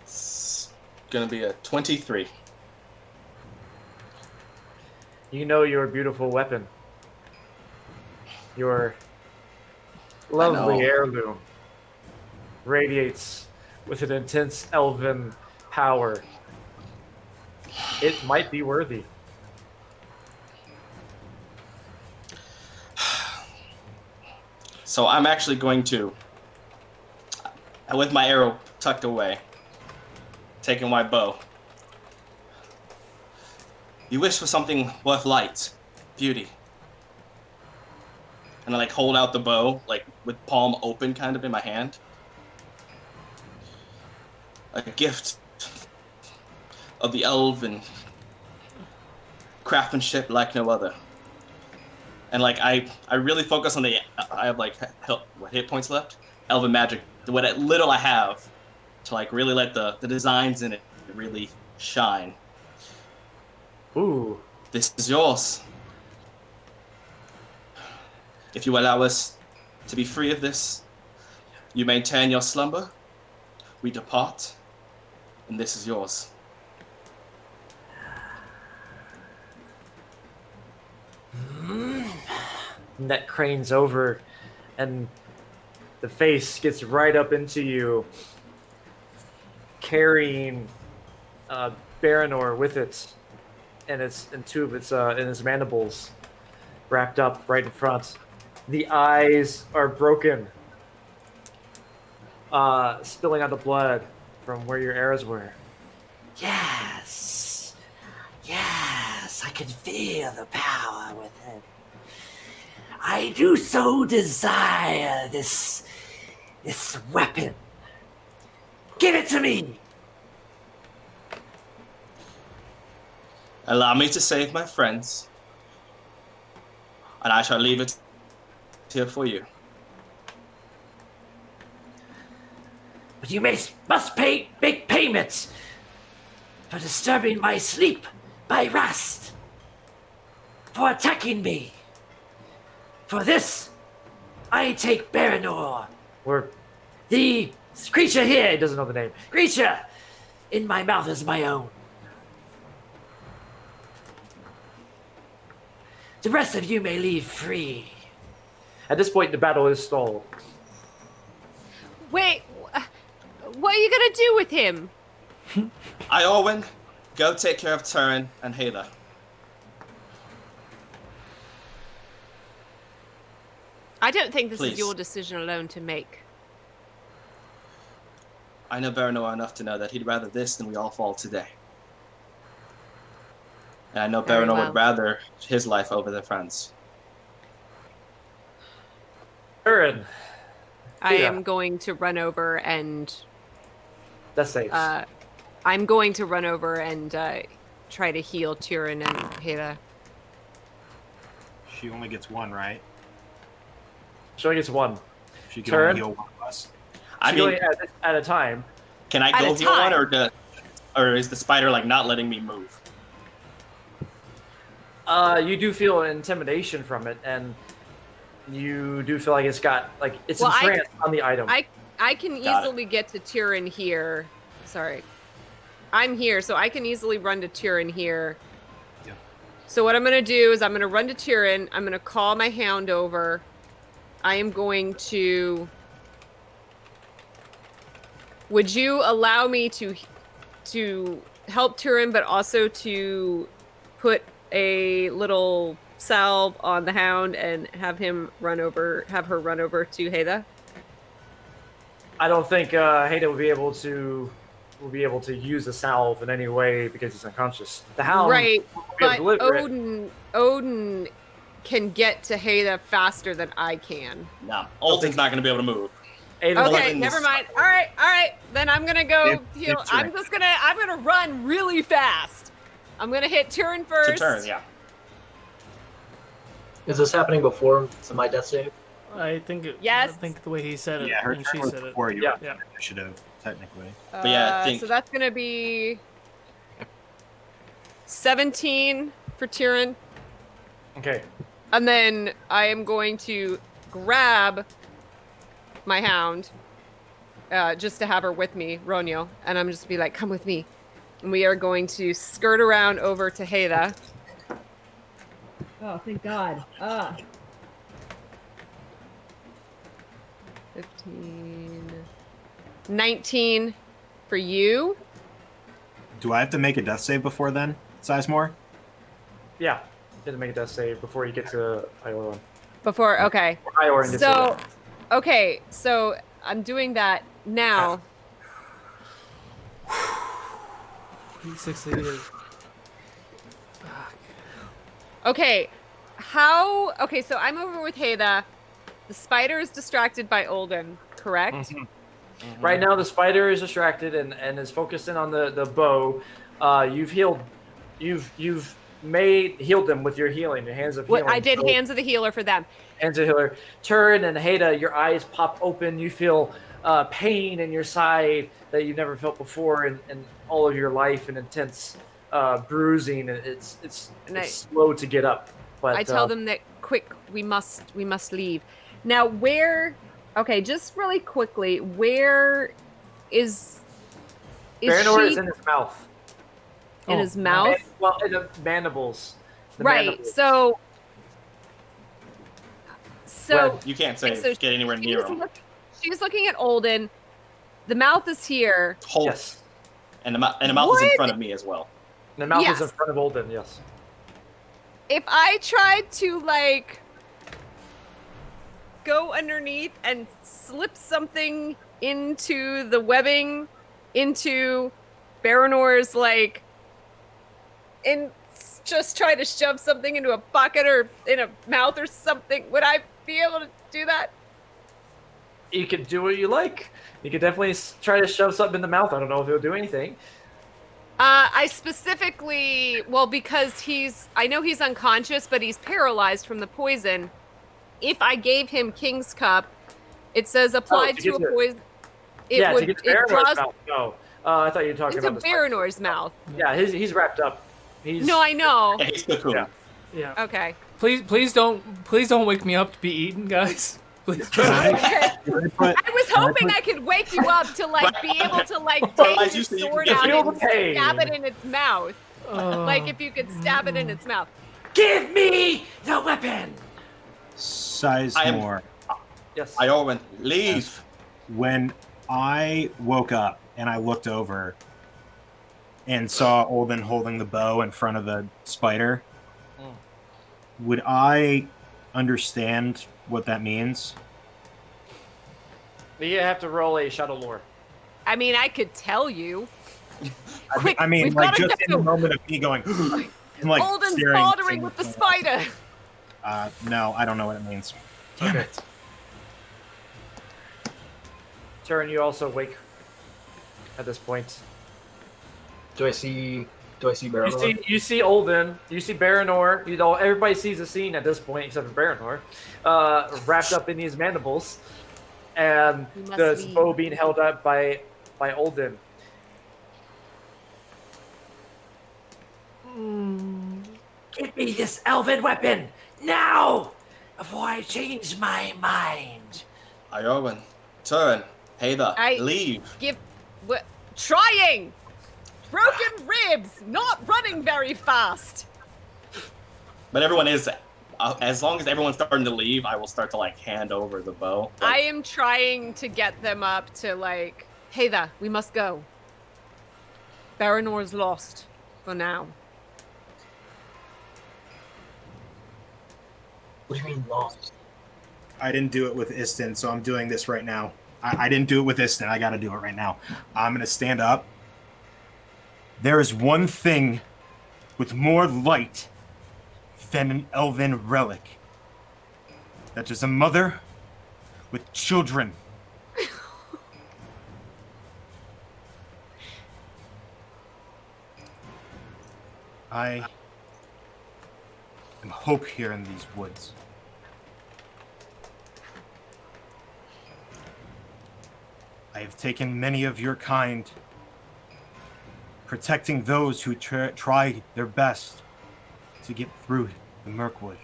It's gonna be a 23. You know your beautiful weapon. Your lovely know. heirloom radiates with an intense elven power. It might be worthy. So I'm actually going to, with my arrow tucked away, taking my bow. You wish for something worth light, beauty. And I like hold out the bow, like with palm open kind of in my hand. A gift of the elven craftsmanship like no other. And like I really focus on I have like what hit points left? Elven magic, what little I have, to like really let the designs in it really shine. Ooh. This is yours. If you allow us to be free of this, you maintain your slumber, we depart, and this is yours. Neck cranes over, and the face gets right up into you, carrying Baranor with it, and it's in two of its in its mandibles, wrapped up right in front. The eyes are broken, spilling out the blood from where your arrows were. Yes. Yes, I can feel the power within. I do so desire this weapon. Give it to me. Allow me to save my friends, and I shall leave it here for you. But you must make payments for disturbing my sleep, my rest, for attacking me. For this, I take Baranor, or the creature here, he doesn't know the name, creature in my mouth as my own. The rest of you may leave free. At this point, the battle is stalled. Wait, what are you gonna do with him? Iorwin, go take care of Turin and Hala. I don't think this Please. is your decision alone to make. I know Baranor enough to know that he'd rather this than we all fall today. And I know Very Baranor well. would rather his life over their friends. Turin, I Yeah. am going to run over and that's safe. I'm going to run over and try to heal Turin and Hala. She only gets one, right? She only gets one. She can Turin? only heal one of us. I She mean, only at a time. can I At go a heal one, time. or is the spider like not letting me move? You do feel intimidation from it, and you do feel like it's got it's Well, entranced on the item. I can Got it. easily get to Turin here. Sorry. I'm here, so I can easily run to Turin here. Yeah. So what I'm going to do is I'm going to run to Turin. I'm going to call my hound over. I am going to... Would you allow me to help Turin, but also to put a little salve on the hound and have her run over to Heda? I don't think Hada will be able to use the salve in any way because he's unconscious. The hound Right, will be able but to deliver it. Odin can get to Heda faster than I can. No, Alton's not going to be able to move. Ada's Okay, Eleven's- never mind. All right. Then I'm gonna go heal. It's I'm gonna run really fast. I'm gonna hit Turin To first. Turin, yeah. Is this happening before my death save? I think Yes. I think the way he said it Yeah, her and turn she was said it. before your Yeah. initiative, technically. But yeah, I think- So that's gonna be 17 for Turin, Okay. and then I am going to grab my hound, just to have her with me, Ronyo, and I'm just be like, "Come with me," and we are going to skirt around over to Heda. Oh, thank God. 15, 19 for you. Do I have to make a death save before then, Sizemore? Yeah. You have to make a death save before you get to Ioran. Before, okay. Ioran gets So, it. okay, so I'm doing that now. He succeeded. Okay, okay, so I'm over with Heda. The spider is distracted by Olden, correct? Mm-hmm. Right now, the spider is distracted and is focusing on the bow. You've healed. You've healed them with your healing, your hands of healing. What I did, So- hands of the healer for them. Hands of healer. Turin and Heda, your eyes pop open. You feel pain in your side that you've never felt before in all of your life, and intense bruising. It's slow to get up. But I tell them that quick, we must leave. Now, where? Okay, just really quickly, where is Baranor she is in his mouth. in his mouth? Well, in the mandibles. The Right. mandibles. So You can't say so get anywhere near him. she's looking at Olden. The mouth is here. Hold. Yes. And the mouth is in What? front of me as well. The mouth is in Yes. front of Olden. Yes. If I tried to go underneath and slip something into the webbing, into Baranor's, like, and just try to shove something into a bucket or in a mouth or something. Would I be able to do that? You can do what you like. You could definitely try to shove something in the mouth. I don't know if it'll do anything. I specifically, well, because I know he's unconscious, but he's paralyzed from the poison. If I gave him King's Cup, it says applied to a poison. To get to Baranor's mouth. No, I thought you were talking into about Baranor's mouth. Yeah, he's wrapped up. No, I know. Yeah, he's still cool. Yeah. Okay. Please don't wake me up to be eaten, guys. Please. I was hoping I could wake you up to be able to take your sword out and stab it in its mouth. Like if you could stab it in its mouth. Give me the weapon. Sizemore. Yes. Iorwin, leave. When I woke up and I looked over and saw Olden holding the bow in front of the spider, would I understand what that means? You have to roll a shuttle lore. I mean, I could tell you. Quick, I mean, we've like gotta just in go. the moment of me going, and like Olden's staring bordering with the spider. No, I don't know what it means. Damn it. Turn, you also wake at this point. Do I see Baranor? You see Olden. You see Baranor. You know, everybody sees the scene at this point except for Baranor, wrapped up in these mandibles, and the bow being held up by Olden. Give me this elven weapon now, before I change my mind. Iorwin, turn. Heather, leave. Trying! Broken ribs! Not running very fast! But everyone is... as long as everyone's starting to leave, I will start to, hand over the bow. I am trying to get them up to, Heather, we must go. Baranor's lost. For now. What do you mean lost? I didn't do it with Istin, so I'm doing this right now. I didn't do it with Istin. I got to do it right now. I'm going to stand up. There is one thing with more light than an elven relic. That is a mother with children. I am hope here in these woods. I have taken many of your kind, protecting those who try their best to get through the Mirkwood.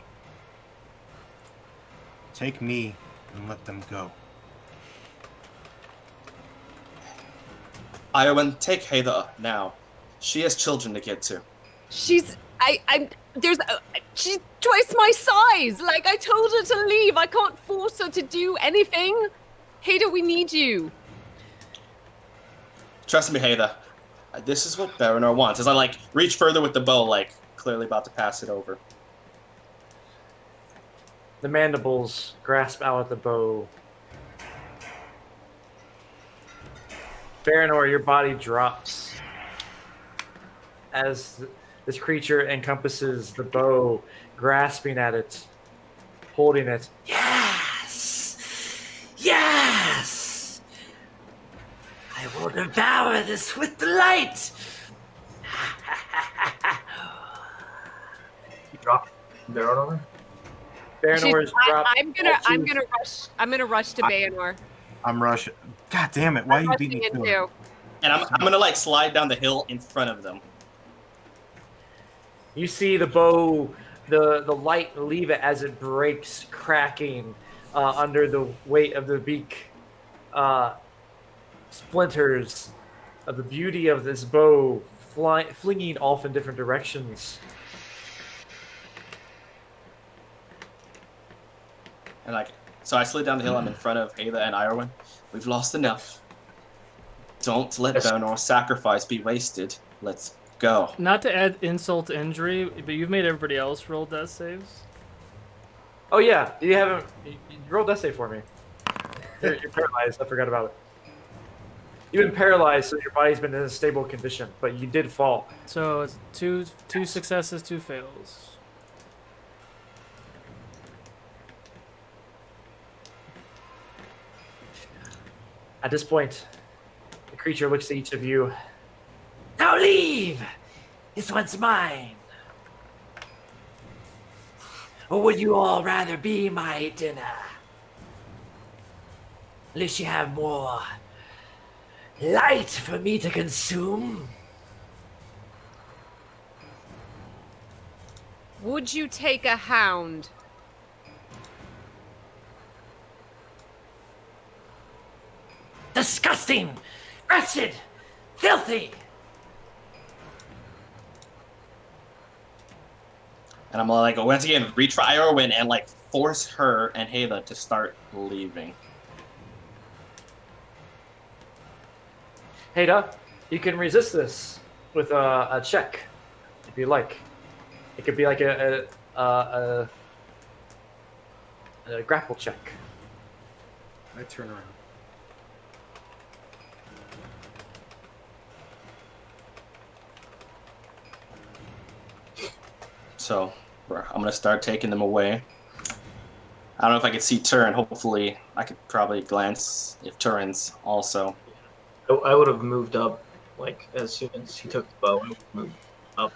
Take me and let them go. Iorwin, take Heather now. She has children to get to. She's twice my size. I told her to leave. I can't force her to do anything. Hader, we need you. Trust me, Heather. This is what Baranor wants. As I reach further with the bow, clearly about to pass it over. The mandibles grasp out at the bow. Baranor, your body drops as this creature encompasses the bow, grasping at it, holding it. Yes! Yes! I will devour this with delight! You drop Baranor? Baranor is dropped. I'm gonna rush to Baranor. I'm rushing. God damn it! Why are you beating me to him? And I'm gonna slide down the hill in front of them. You see the bow, the light leave it as it breaks, cracking under the weight of the beak. Splinters of the beauty of this bow flinging off in different directions. And so I slid down the hill. I'm in front of Heather and Iorwin. We've lost enough. Don't let Baranor's sacrifice be wasted. Let's go. Not to add insult to injury, but you've made everybody else roll death saves. Oh yeah, you haven't. You rolled essay for me. You're paralyzed. I forgot about it. You've been paralyzed, so your body's been in a stable condition, but you did fall. So it's two successes, 2 fails. At this point, the creature looks at each of you. Now leave! This one's mine. Or would you all rather be my dinner? Unless you have more light for me to consume. Would you take a hound? Disgusting! Wretched! Filthy! And I'm like, once again, reach for Iorwin and like force her and Hela to start leaving. Heda, you can resist this with a check, if you like. It could be like a grapple check. I turn around. So I'm gonna start taking them away. I don't know if I could see Turin. Hopefully, I could probably glance if Turin's also. I would have moved up, like, as soon as he took the bow, I would have moved up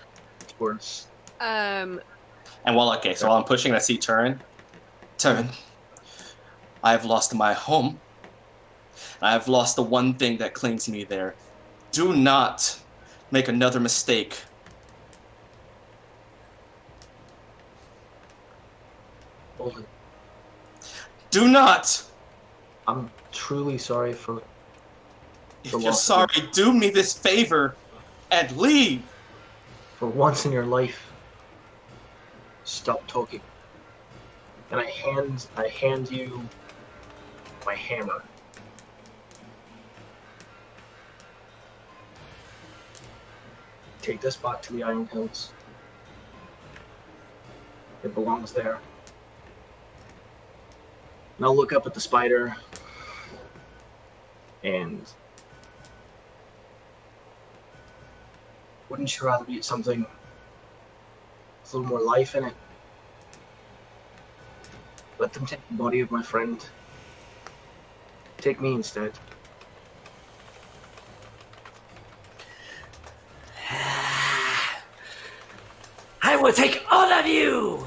towards... And while I'm pushing, I see Turin. Turin, I have lost my home. I have lost the one thing that clings to me there. Do not make another mistake. Olden, Do not! I'm truly sorry for... If you're sorry, do me this favor and leave. For once in your life, stop talking. And I hand you my hammer. Take this back to the Iron Hills. It belongs there. And I'll look up at the spider and wouldn't you rather eat something with a little more life in it? Let them take the body of my friend. Take me instead. I will take all of you!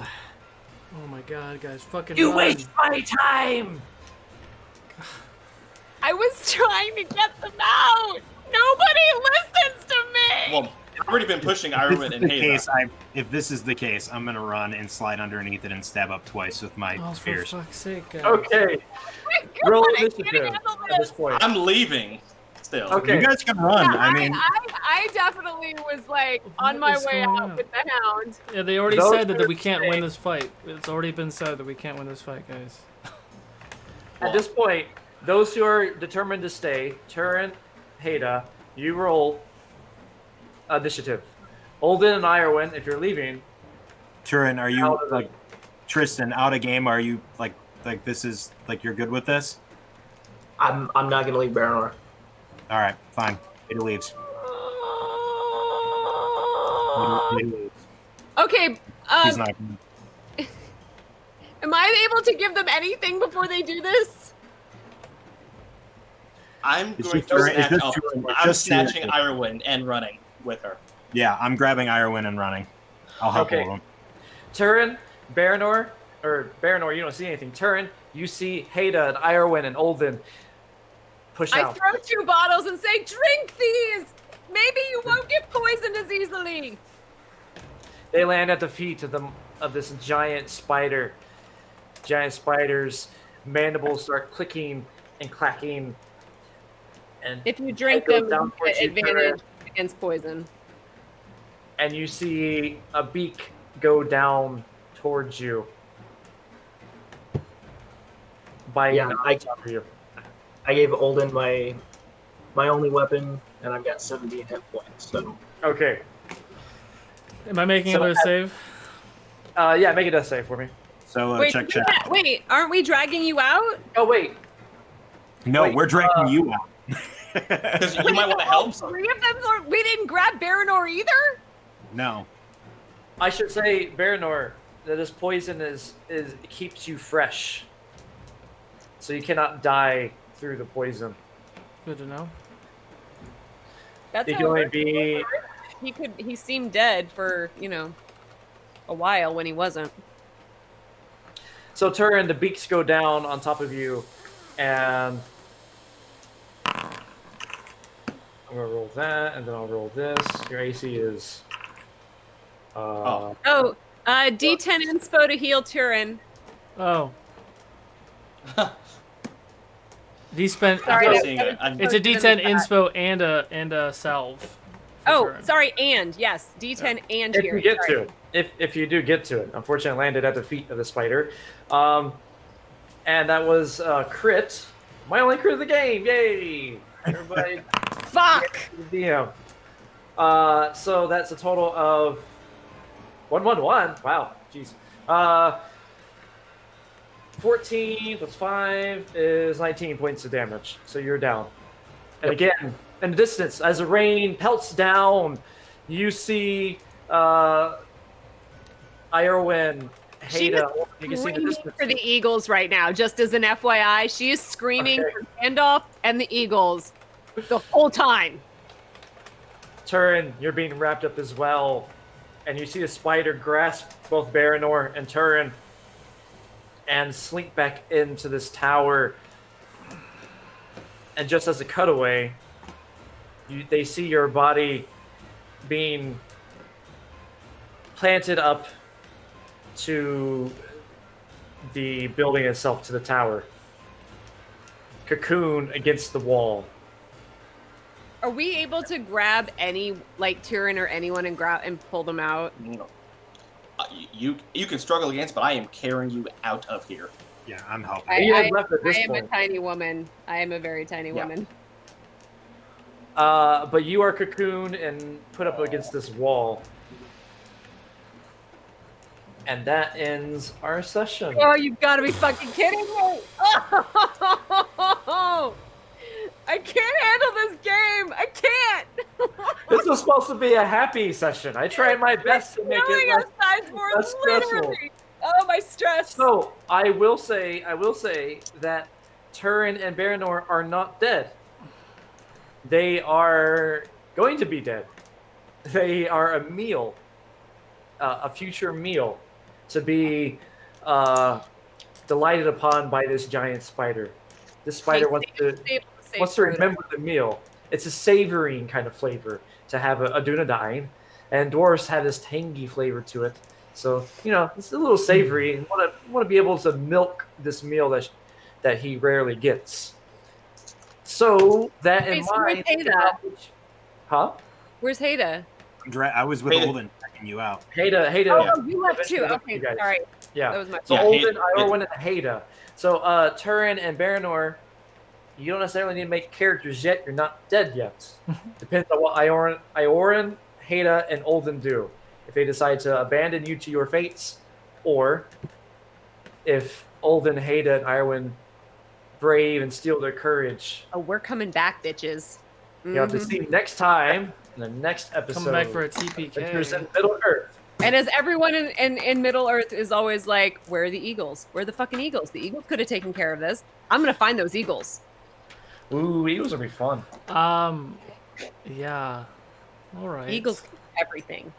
Oh my god, guys, fucking You run. waste my time! I was trying to get them out. Nobody listens to me. Well, I've already been pushing Iorwin and Hela. If this is the case, I'm gonna run and slide underneath it and stab up twice with my Oh, for spears. fuck's sake, guys. Okay, Oh roll I can't initiative handle at this this. point. I'm leaving. Still. Okay. You guys can run. Yeah, I mean, I definitely was like on What my is way going out on? with the hound. Yeah, they already Those said that are we can't win saying- this fight. It's already been said that we can't win this fight, guys. At this point, those who are determined to stay, Turin, Heda, you roll initiative. Olden and Iorwin, if you're leaving, Turin, are you out of the- like Tristan out of game? Are you like this is like you're good with this? I'm not gonna leave Baranor. All right, fine. It leaves. It leaves. Okay, He's not. am I able to give them anything before they do this? I'm It's going just to Turin- it's snatch just up. Turin- it's I'm just Turin. snatching Iorwin and running with her. Yeah, I'm grabbing Iorwin and running. I'll help Okay. all of them. Turin, Baranor, you don't see anything. Turin, you see Heda and Iorwin and Olden push I out. throw 2 bottles and say, "Drink these. Maybe you won't get poisoned as easily." They land at the feet of this giant spider. Giant spider's mandibles start clicking and clacking. And If you drink it goes them, down you towards get you, Turin, advantage against poison. and you see a beak go down towards you. Biting Yeah, on top of you. I gave Olden my only weapon, and I've got 17 hit points. So Okay. Am I making So another save? Yeah, make a death save for me. So Wait, check. wait, aren't we dragging you out? Oh wait, No, Wait, we're dragging you out. Because you might want to help. Three of them. We didn't grab Baranor either. No. I should say, Baranor, that this poison is keeps you fresh, so you cannot die through the poison. Good to know. That's You how can only it be. He seemed dead for a while when he wasn't. So Turin, the beaks go down on top of you, and I'm gonna roll that, and then I'll roll this. Your AC is. D10 inspo to heal Turin. Oh. He spent. Sorry, I'm that- seeing that it. was- It's a D10 inspo and a salve. Oh, Turin. sorry, and yes, D10 and If here. you get Sorry. to it, if you do get to it, unfortunately, it landed at the feet of the spider, and that was crit. My only crit of the game! Yay! Everybody, Fuck. the DM. So that's a total of 111. Wow, jeez. 14 plus 5 is 19 points of damage. So you're down. And again, in the distance, as the rain pelts down, you see Iorwin, She Haida. You is can see the screaming distance. for the Eagles right now. Just as an FYI, she is screaming Okay. for Gandalf and the Eagles the whole time. Turin, you're being wrapped up as well. And you see the spider grasp both Baranor and Turin and slink back into this tower. And just as a cutaway, they see your body being planted up to the building itself, to the tower. Cocoon against the wall. Are we able to grab any, Turin or anyone and grab and pull them out? No. You can struggle against, but I am carrying you out of here. Yeah, I'm helping. I You have left at this am a point. tiny woman. I am a very tiny Yeah. woman. But you are cocooned and put up against this wall. And that ends our session. Oh, you've got to be fucking kidding me! Oh, I can't handle this game. I can't. This was supposed to be a happy session. I tried my best to make Knowing it less. outside for less stressful. literally. Oh, my stress. So I will say that Turin and Baranor are not dead. They are going to be dead. They are a meal, a future meal, to be delighted upon by this giant spider. This spider wants to remember the meal. It's a savoring kind of flavor to have a Dunedain, and dwarves have this tangy flavor to it. So it's a little savory, and want to be able to milk this meal that he rarely gets. So that in mind, huh? Where's Haida? I was with Haida. Olden checking you out. Haida. Oh, you left too. Eventually Okay, you guys. sorry. Yeah. That was my So Yeah, Olden, Haida- Iorwin, and Haida. So Turin and Baranor, you don't necessarily need to make characters yet. You're not dead yet. Depends on what Iorwin, Haida, and Olden do. If they decide to abandon you to your fates, or if Olden, Haida, and Iorwin brave and steal their courage. Oh, we're coming back, bitches. You have to see next time in the next episode. Coming back for a Adventures in TPK. Middle Earth. And as everyone in Middle Earth is always like, where are the Eagles? Where are the fucking Eagles? The Eagles could have taken care of this. I'm going to find those Eagles. Ooh, Eagles will be fun. Yeah. All right. Eagles can do everything.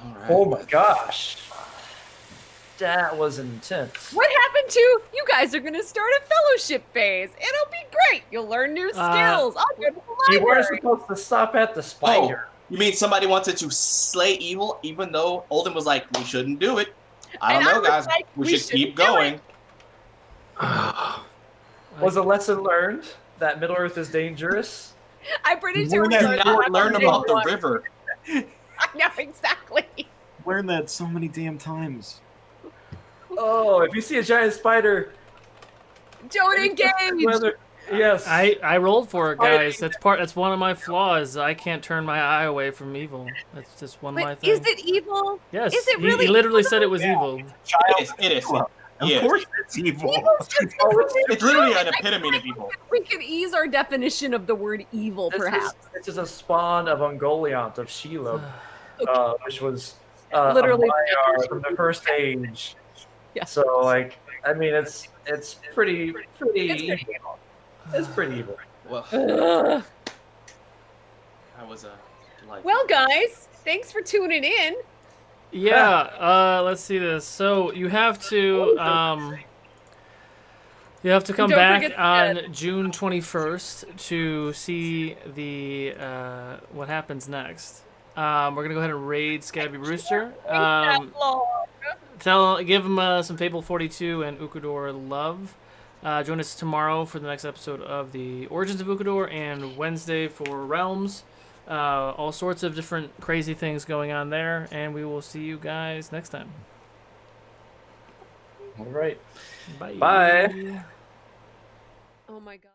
All right. Oh my gosh. That was intense. What happened to you guys are going to start a fellowship phase? It'll be great. You'll learn new skills. I'll go to the You weren't library. supposed to stop at the spider. You mean somebody wanted to slay evil, even though Olden was like, we shouldn't do it? I don't And I know, was guys. like, we we should keep shouldn't do going. Was a lesson learned that Middle Earth is dangerous? I'm pretty You sure learned we that learned Not that learn on about day the one. river. I know, exactly. Learned that so many damn times. Oh, if you see a giant spider, Don't engage. whether Yes. I rolled for it, guys. That's one of my flaws. I can't turn my eye away from evil. That's just one of my But things. is it evil? Yes. Is it really He literally evil? said it was evil. It is. Of Yes. course, it's evil. Evil's just It's literally an epitome of evil. we could ease our definition of the word evil, perhaps. This is a spawn of Ungoliant of Shelob, which was Literally a Maiar from the first age. Yeah. So, like, I mean, it's pretty evil. It's pretty evil. Well, Ugh. I was like. Well, guys, thanks for tuning in. Yeah. Let's see this. So you have to come Don't back forget on June 21st to see the what happens next. We're gonna go ahead and raid Scabby Rooster. Give him some Fable 42 and Ukador love. Join us tomorrow for the next episode of the Origins of Ukador, and Wednesday for Realms. All sorts of different crazy things going on there, and we will see you guys next time. All right. Bye. Bye. Oh my God.